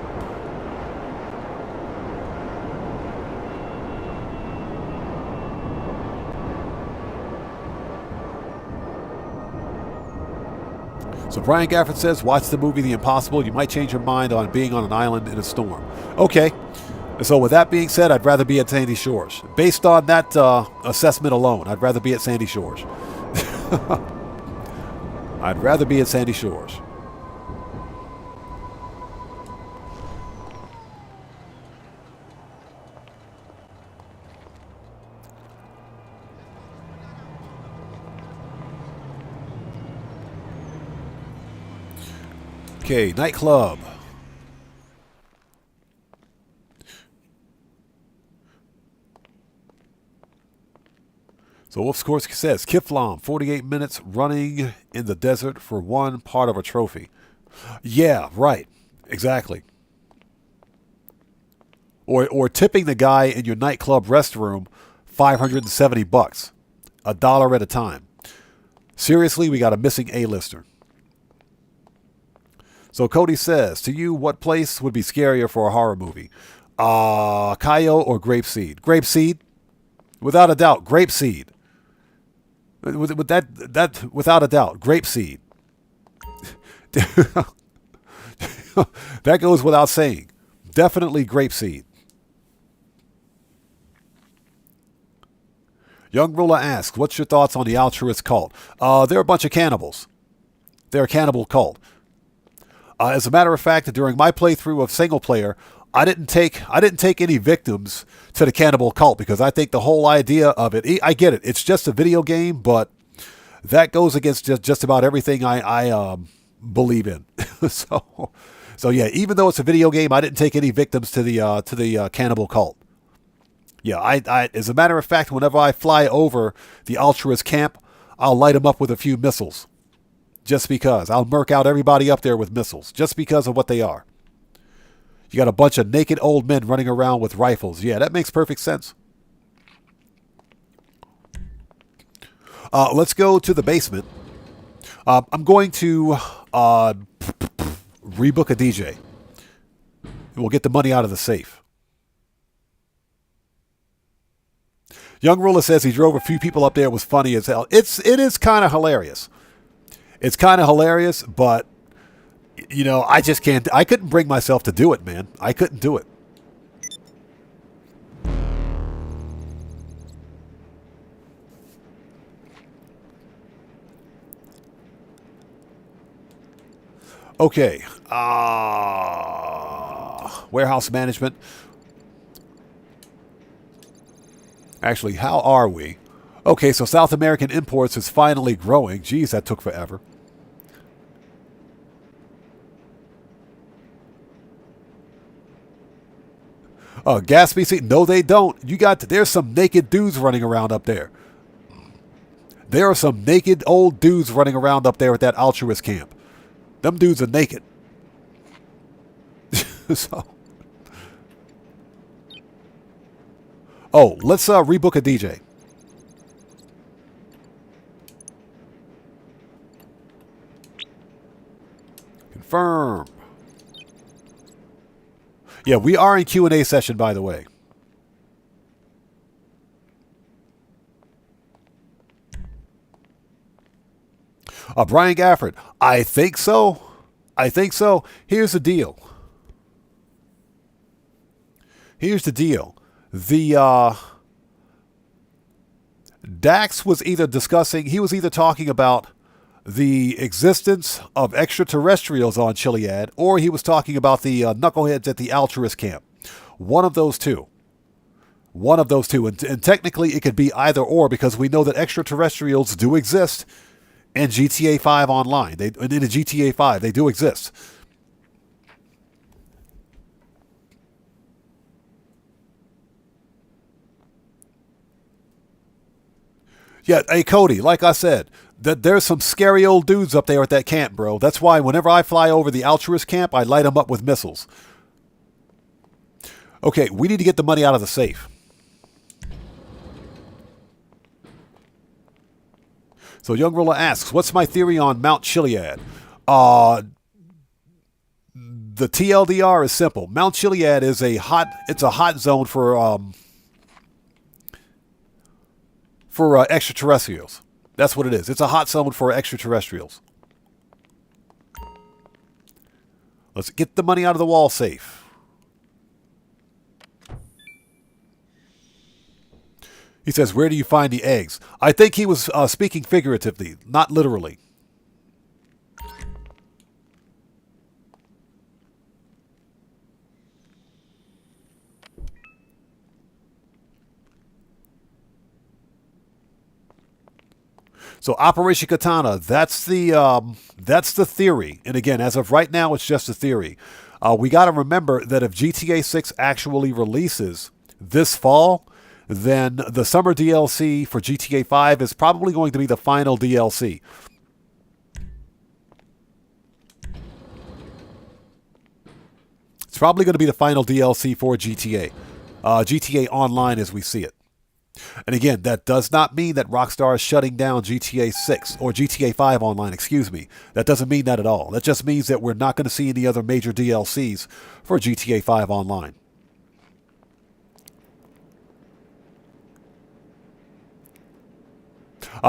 So Brian Gafford says, watch the movie The Impossible. You might change your mind on being on an island in a storm. Okay. So with that being said, I'd rather be at Sandy Shores. Based on that assessment alone, I'd rather be at Sandy Shores. I'd rather be at Sandy Shores. Okay, nightclub. So Wolf Skorsky says, Kiflam, 48 minutes running in the desert for one part of a trophy. Yeah, right. Exactly. Or tipping the guy in your nightclub restroom $570, $1 at a time. Seriously, we got a missing A-lister. So Cody says, to you, what place would be scarier for a horror movie? Cayo or Grapeseed? Grapeseed? Without a doubt, Grapeseed. With that without a doubt, Grapeseed. That goes without saying. Definitely Grapeseed. Young Ruler asks, what's your thoughts on the altruist cult? They're a bunch of cannibals. They're a cannibal cult. As a matter of fact, during my playthrough of single player, I didn't take any victims to the cannibal cult because I think the whole idea of it, I get it. It's just a video game, but that goes against just about everything I believe in. So yeah, even though it's a video game, I didn't take any victims to the cannibal cult. Yeah, I as a matter of fact, whenever I fly over the altruist camp, I'll light them up with a few missiles. Just because. I'll murk out everybody up there with missiles. Just because of what they are. You got a bunch of naked old men running around with rifles. Yeah, that makes perfect sense. Let's go to the basement. I'm going to rebook a DJ. We'll get the money out of the safe. Young Ruler says he drove a few people up there. It was funny as hell. It is kind of hilarious. It's kind of hilarious, but you know, I just can't. I couldn't bring myself to do it, man. I couldn't do it. Okay. Warehouse management. Actually, how are we? Okay, so South American imports is finally growing. Geez, that took forever. Gatsby, see, no, they don't. There's some naked dudes running around up there. There are some naked old dudes running around up there at that altruist camp. Them dudes are naked. So. Oh, let's rebook a DJ. Confirm. Yeah, we are in Q&A session, by the way. Brian Gafford, I think so. I think so. Here's the deal. Here's the deal. The Dax was either talking about the existence of extraterrestrials on Chiliad, or he was talking about the knuckleheads at the altruist camp. One of those two. One of those two. And technically it could be either or, because we know that extraterrestrials do exist in GTA 5 online. In the GTA 5, they do exist. Yeah, hey, Cody, like I said, there's some scary old dudes up there at that camp, bro. That's why whenever I fly over the altruist camp, I light them up with missiles. Okay, we need to get the money out of the safe. So Young Ruler asks, what's my theory on Mount Chiliad? The TLDR is simple. Mount Chiliad is a hot zone for extraterrestrials. That's what it is. It's a hot zone for extraterrestrials. Let's get the money out of the wall safe. He says, where do you find the eggs? I think he was speaking figuratively, not literally. So Operation Katana, that's the theory. And again, as of right now, it's just a theory. We got to remember that if GTA 6 actually releases this fall, then the summer DLC for GTA 5 is probably going to be the final DLC. It's probably going to be the final DLC for GTA. GTA Online as we see it. And again, that does not mean that Rockstar is shutting down GTA 6 or GTA 5 Online, excuse me. That doesn't mean that at all. That just means that we're not going to see any other major DLCs for GTA 5 Online.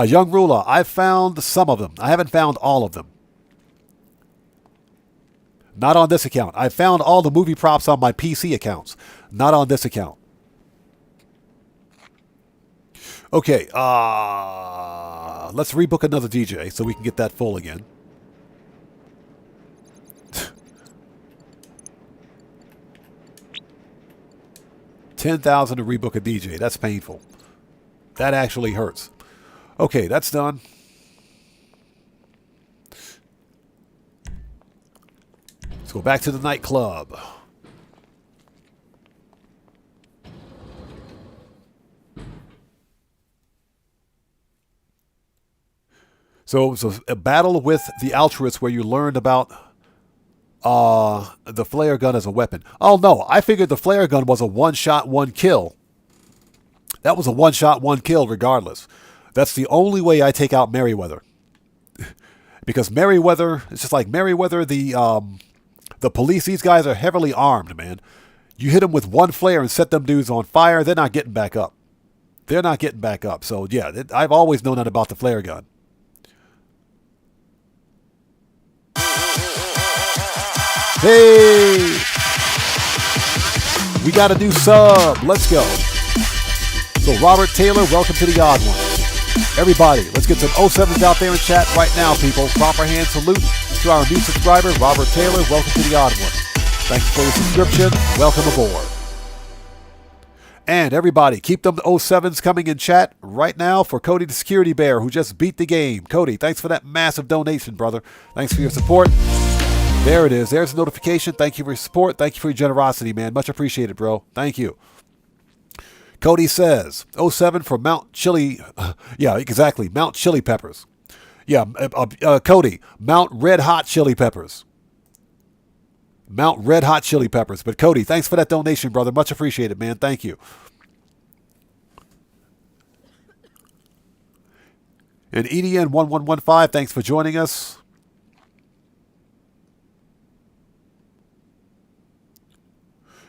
Young Ruler, I've found some of them. I haven't found all of them. Not on this account. I found all the movie props on my PC accounts. Not on this account. Okay, let's rebook another DJ so we can get that full again. $10,000 to rebook a DJ. That's painful. That actually hurts. Okay, that's done. Let's go back to the nightclub. So it was a battle with the altruists where you learned about the flare gun as a weapon. Oh no, I figured the flare gun was a one-shot, one-kill. That was a one-shot, one-kill regardless. That's the only way I take out Merryweather. Because Merryweather, it's just like Merryweather, the police, these guys are heavily armed, man. You hit them with one flare and set them dudes on fire, they're not getting back up. They're not getting back up. So yeah, I've always known that about the flare gun. Hey! We got a new sub. Let's go. So Robert Taylor, welcome to the Odd One. Everybody, let's get some 07s out there in chat right now, people. Proper hand salute to our new subscriber, Robert Taylor. Welcome to the Odd One. Thank you for your subscription. Welcome aboard. And everybody, keep them 07s coming in chat right now for Cody the Security Bear, who just beat the game. Cody, thanks for that massive donation, brother. Thanks for your support. There it is. There's a notification. Thank you for your support. Thank you for your generosity, man. Much appreciated, bro. Thank you. Cody says, 07 for Mount Chili. Yeah, exactly. Mount Chili Peppers. Yeah, Cody, Mount Red Hot Chili Peppers. Mount Red Hot Chili Peppers. But Cody, thanks for that donation, brother. Much appreciated, man. Thank you. And EDN1115, thanks for joining us.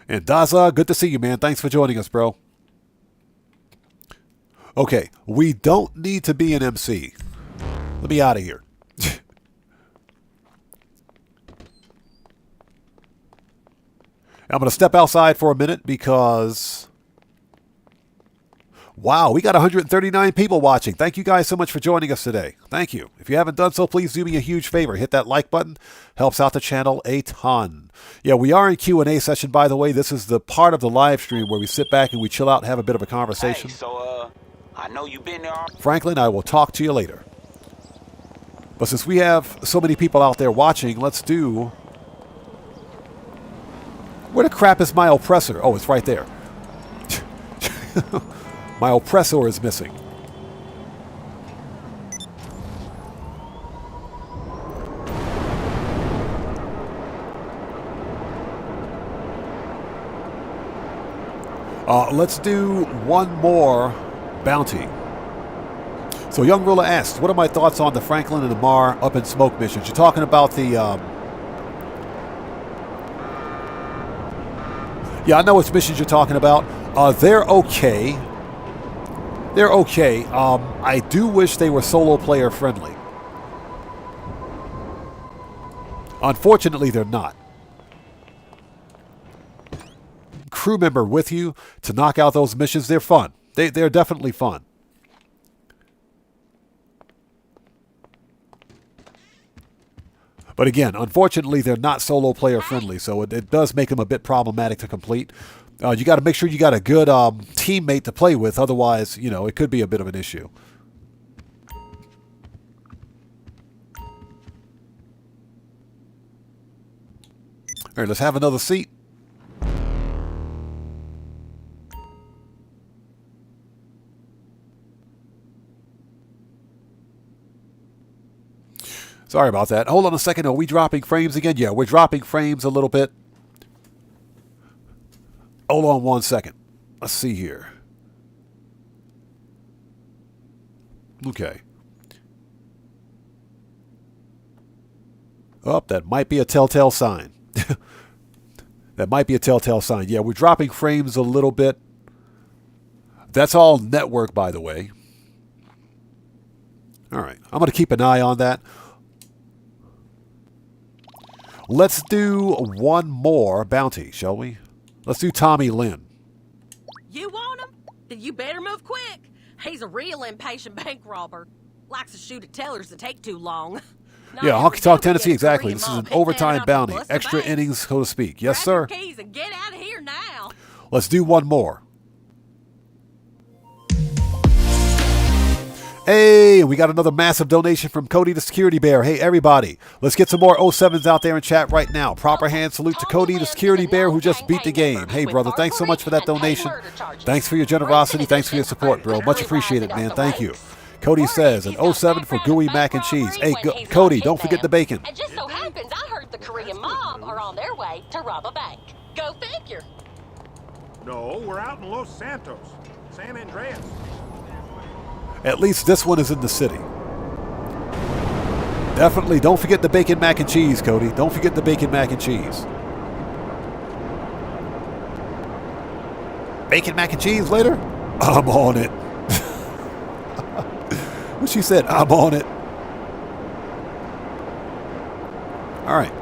And Daza, good to see you, man. Thanks for joining us, bro. Okay, we don't need to be an MC. Let me out of here. I'm going to step outside for a minute because... Wow, we got 139 people watching. Thank you guys so much for joining us today. Thank you. If you haven't done so, please do me a huge favor. Hit that like button. Helps out the channel a ton. Yeah, we are in Q&A session, by the way. This is the part of the live stream where we sit back and we chill out and have a bit of a conversation. Hey, so, I know you've been there. Franklin, I will talk to you later. But since we have so many people out there watching, let's do... Where the crap is my oppressor? Oh, it's right there. My oppressor is missing. Let's do one more bounty. So Young Ruler asks, what are my thoughts on the Franklin and the Mar Up in Smoke missions? You're talking about the... Yeah, I know which missions you're talking about. They're okay. They're okay. I do wish they were solo player friendly. Unfortunately, they're not. Crew member with you to knock out those missions, they're fun. They're definitely fun. But again, unfortunately, they're not solo player friendly, so it does make them a bit problematic to complete. You got to make sure you got a good teammate to play with. Otherwise, you know, it could be a bit of an issue. All right, let's have another seat. Sorry about that. Hold on a second. Are we dropping frames again? Yeah, we're dropping frames a little bit. Hold on one second. Let's see here. Okay. Oh, that might be a telltale sign. That might be a telltale sign. Yeah, we're dropping frames a little bit. That's all network, by the way. All right. I'm going to keep an eye on that. Let's do one more bounty, shall we? Let's do Tommy Lynn. You want him? Then you better move quick. He's a real impatient bank robber. Likes to shoot at tellers that take too long. Yeah, Honky Talk Tennessee, exactly. This is an overtime bounty. Extra innings, so to speak. Yes, sir. Grab your keys and get out of here now. Let's do one more. Hey, we got another massive donation from Cody the Security Bear. Hey, everybody, let's get some more 07s out there in chat right now. Proper hand salute to Cody the Security Bear, who just beat the game. Hey, brother, thanks so much for that donation. Thanks for your generosity. Thanks for your support, bro. Much appreciated, man. Thank you. Cody says, an 07 for gooey mac and cheese. Hey, Cody, don't forget the bacon. It just so happens I heard the Korean mob are on their way to rob a bank. Go figure. No, we're out in Los Santos, San Andreas. At least this one is in the city. Definitely don't forget the bacon mac and cheese, Cody. Don't forget the bacon mac and cheese. Bacon mac and cheese later? I'm on it. What she said, I'm on it. All right.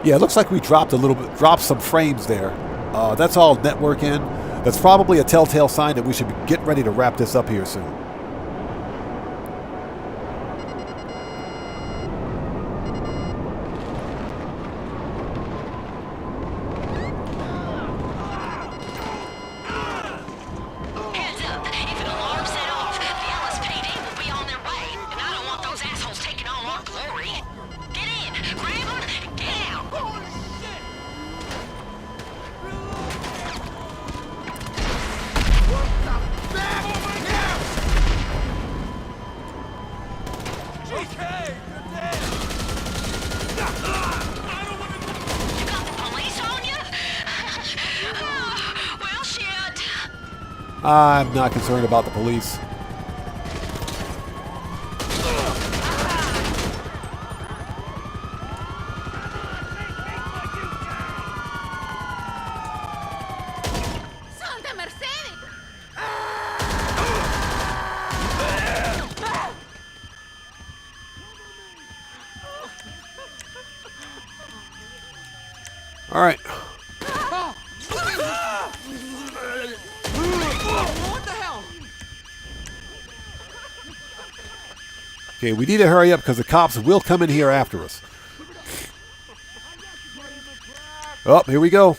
Yeah, it looks like we dropped some frames there. That's all network in. That's probably a telltale sign that we should get ready to wrap this up here soon. Heads up, if an alarm set off, the LSPD will be on their way, and I don't want those assholes taking all our glory. Get in, grab them, and get out. I'm not concerned about the police. All right. Okay, we need to hurry up because the cops will come in here after us. Oh, here we go.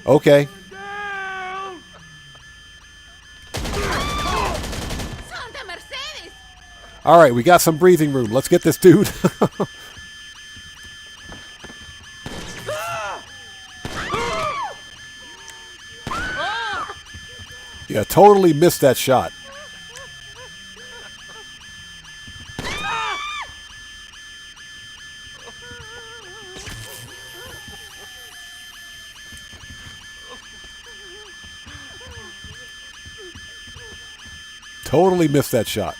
Okay. All right, we got some breathing room. Let's get this dude. Yeah, totally missed that shot. Totally missed that shot.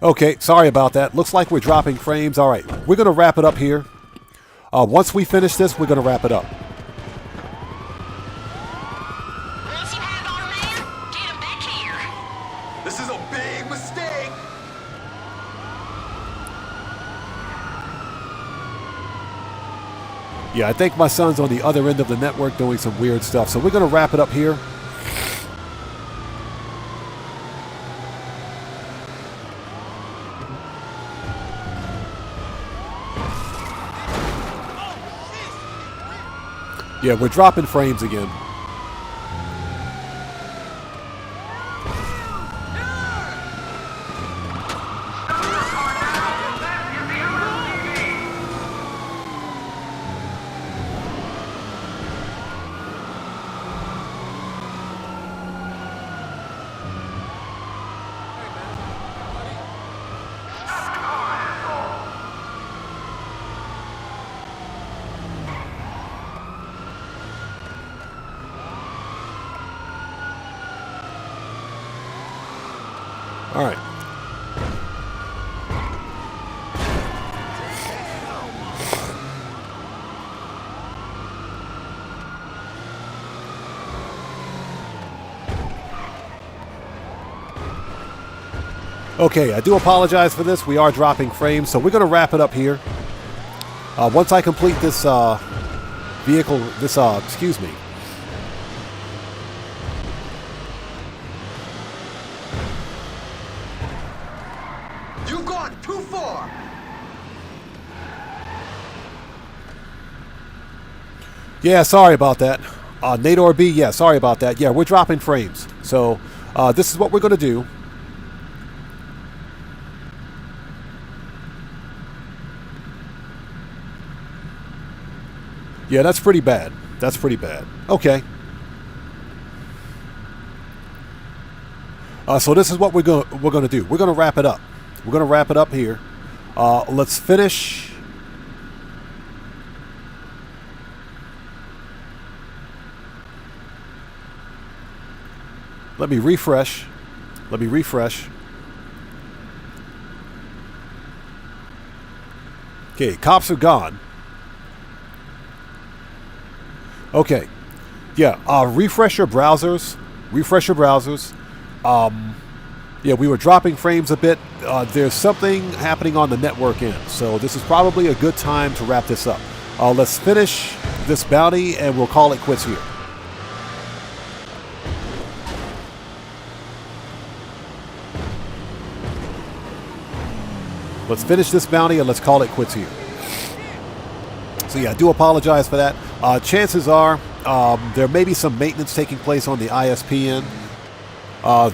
Okay, sorry about that. Looks like we're dropping frames. All right, we're going to wrap it up here. Once we finish this, we're going to wrap it up. Once you have our man, get him back here. This is a big mistake. Yeah, I think my son's on the other end of the network doing some weird stuff. So we're going to wrap it up here. Yeah, we're dropping frames again. All right. Okay, I do apologize for this. We are dropping frames, so we're going to wrap it up here. Once I complete this vehicle, excuse me. You've gone too far. Yeah, sorry about that. Nador B, yeah, sorry about that. Yeah, we're dropping frames. So this is what we're going to do. Yeah, that's pretty bad. That's pretty bad. Okay. So this is what we're going to do. We're going to wrap it up. We're going to wrap it up here. Let's finish. Let me refresh. Let me refresh. Okay, cops are gone. Okay. Yeah, refresh your browsers. Refresh your browsers. Yeah, we were dropping frames a bit. There's something happening on the network end, so this is probably a good time to wrap this up. Let's finish this bounty, and we'll call it quits here. Let's finish this bounty, and let's call it quits here. So yeah, I do apologize for that. Chances are there may be some maintenance taking place on the ISP end.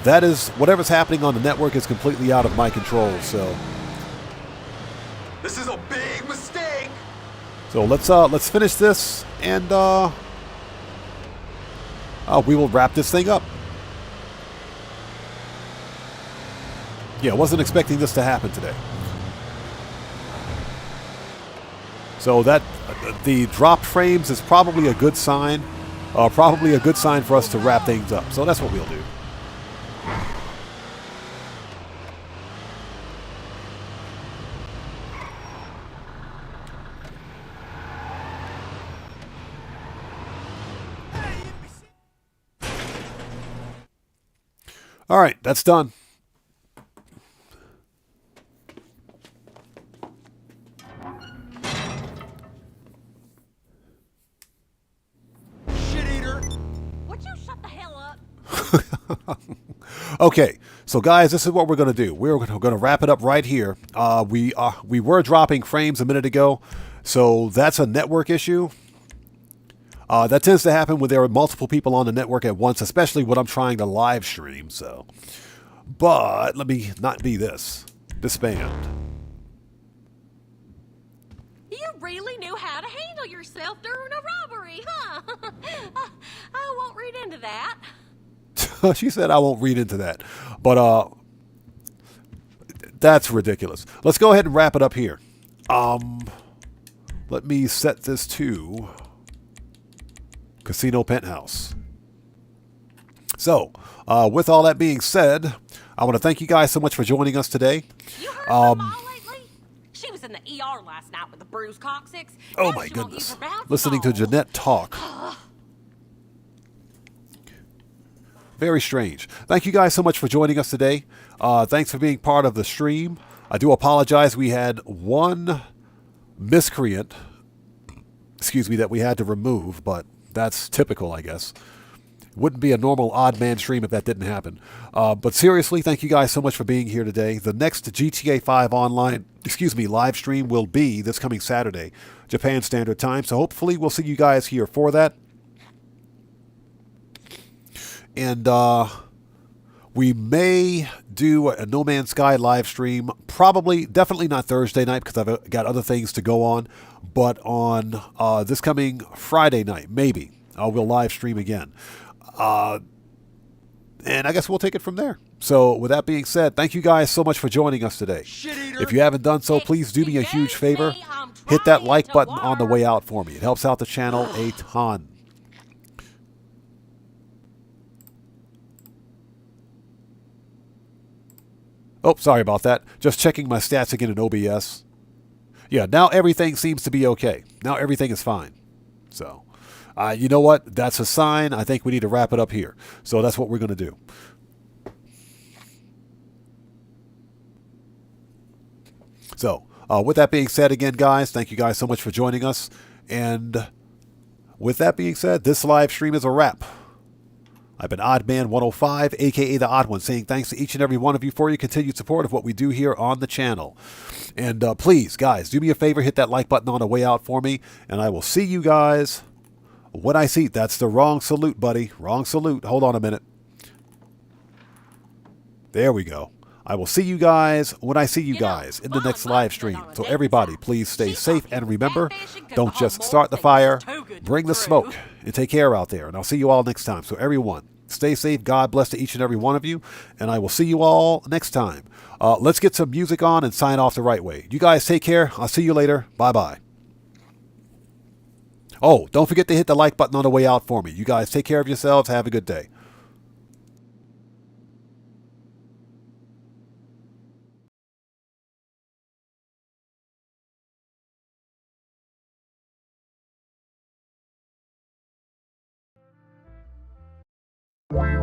That is, whatever's happening on the network is completely out of my control. So this is a big mistake. So let's finish this, and we will wrap this thing up. Yeah, I wasn't expecting this to happen today. So that the dropped frames is probably a good sign. Probably a good sign for us to wrap things up. So that's what we'll do. All right, that's done. Okay, so guys, this is what we're going to do. We're going to wrap it up right here. We were dropping frames a minute ago, so that's a network issue. That tends to happen when there are multiple people on the network at once, especially when I'm trying to live stream. So, but let me not be this. Disband. You really knew how to handle yourself during a robbery, huh? I won't read into that. She said I won't read into that. But that's ridiculous. Let's go ahead and wrap it up here. Let me set this to Casino Penthouse. So, with all that being said, I want to thank you guys so much for joining us today. You heard from Ma lately? She was in the ER last night with a bruised coccyx. Oh Now my she won't goodness. use her bouncy Listening to ball. Jeanette talk. Very strange. Thank you guys so much for joining us today. Thanks for being part of the stream. I do apologize. We had one miscreant, excuse me, that we had to remove, but that's typical, I guess. Wouldn't be a normal odd man stream if that didn't happen. But seriously, thank you guys so much for being here today. The next GTA 5 online, live stream will be this coming Saturday, Japan Standard Time. So hopefully we'll see you guys here for that. And we may do a No Man's Sky live stream. Definitely not Thursday night because I've got other things to go on. But on this coming Friday night, maybe, we'll live stream again. And I guess we'll take it from there. So with that being said, thank you guys so much for joining us today. If you haven't done so, please do me a huge favor. Hit that like button on the way out for me. It helps out the channel a ton. Oh, sorry about that. Just checking my stats again in OBS. Yeah, now everything seems to be okay. Now everything is fine. So, you know what? That's a sign. I think we need to wrap it up here. So that's what we're going to do. So, with that being said, again, guys, thank you guys so much for joining us. And with that being said, this live stream is a wrap. I've been Oddman105, a.k.a. The Odd One, saying thanks to each and every one of you for your continued support of what we do here on the channel. And please, guys, do me a favor, hit that like button on the way out for me, and I will see you guys when I see... That's the wrong salute, buddy. Wrong salute. Hold on a minute. There we go. I will see you guys when I see you guys in the next live stream. So everybody, please stay safe, and remember, don't just start the fire, bring the smoke, and take care out there. And I'll see you all next time. So everyone, stay safe. God bless to each and every one of you, and I will see you all next time. Let's get some music on and sign off the right way. You guys take care. I'll see you later. Bye-bye. Oh, don't forget to hit the like button on the way out for me. You guys take care of yourselves. Have a good day. Wow.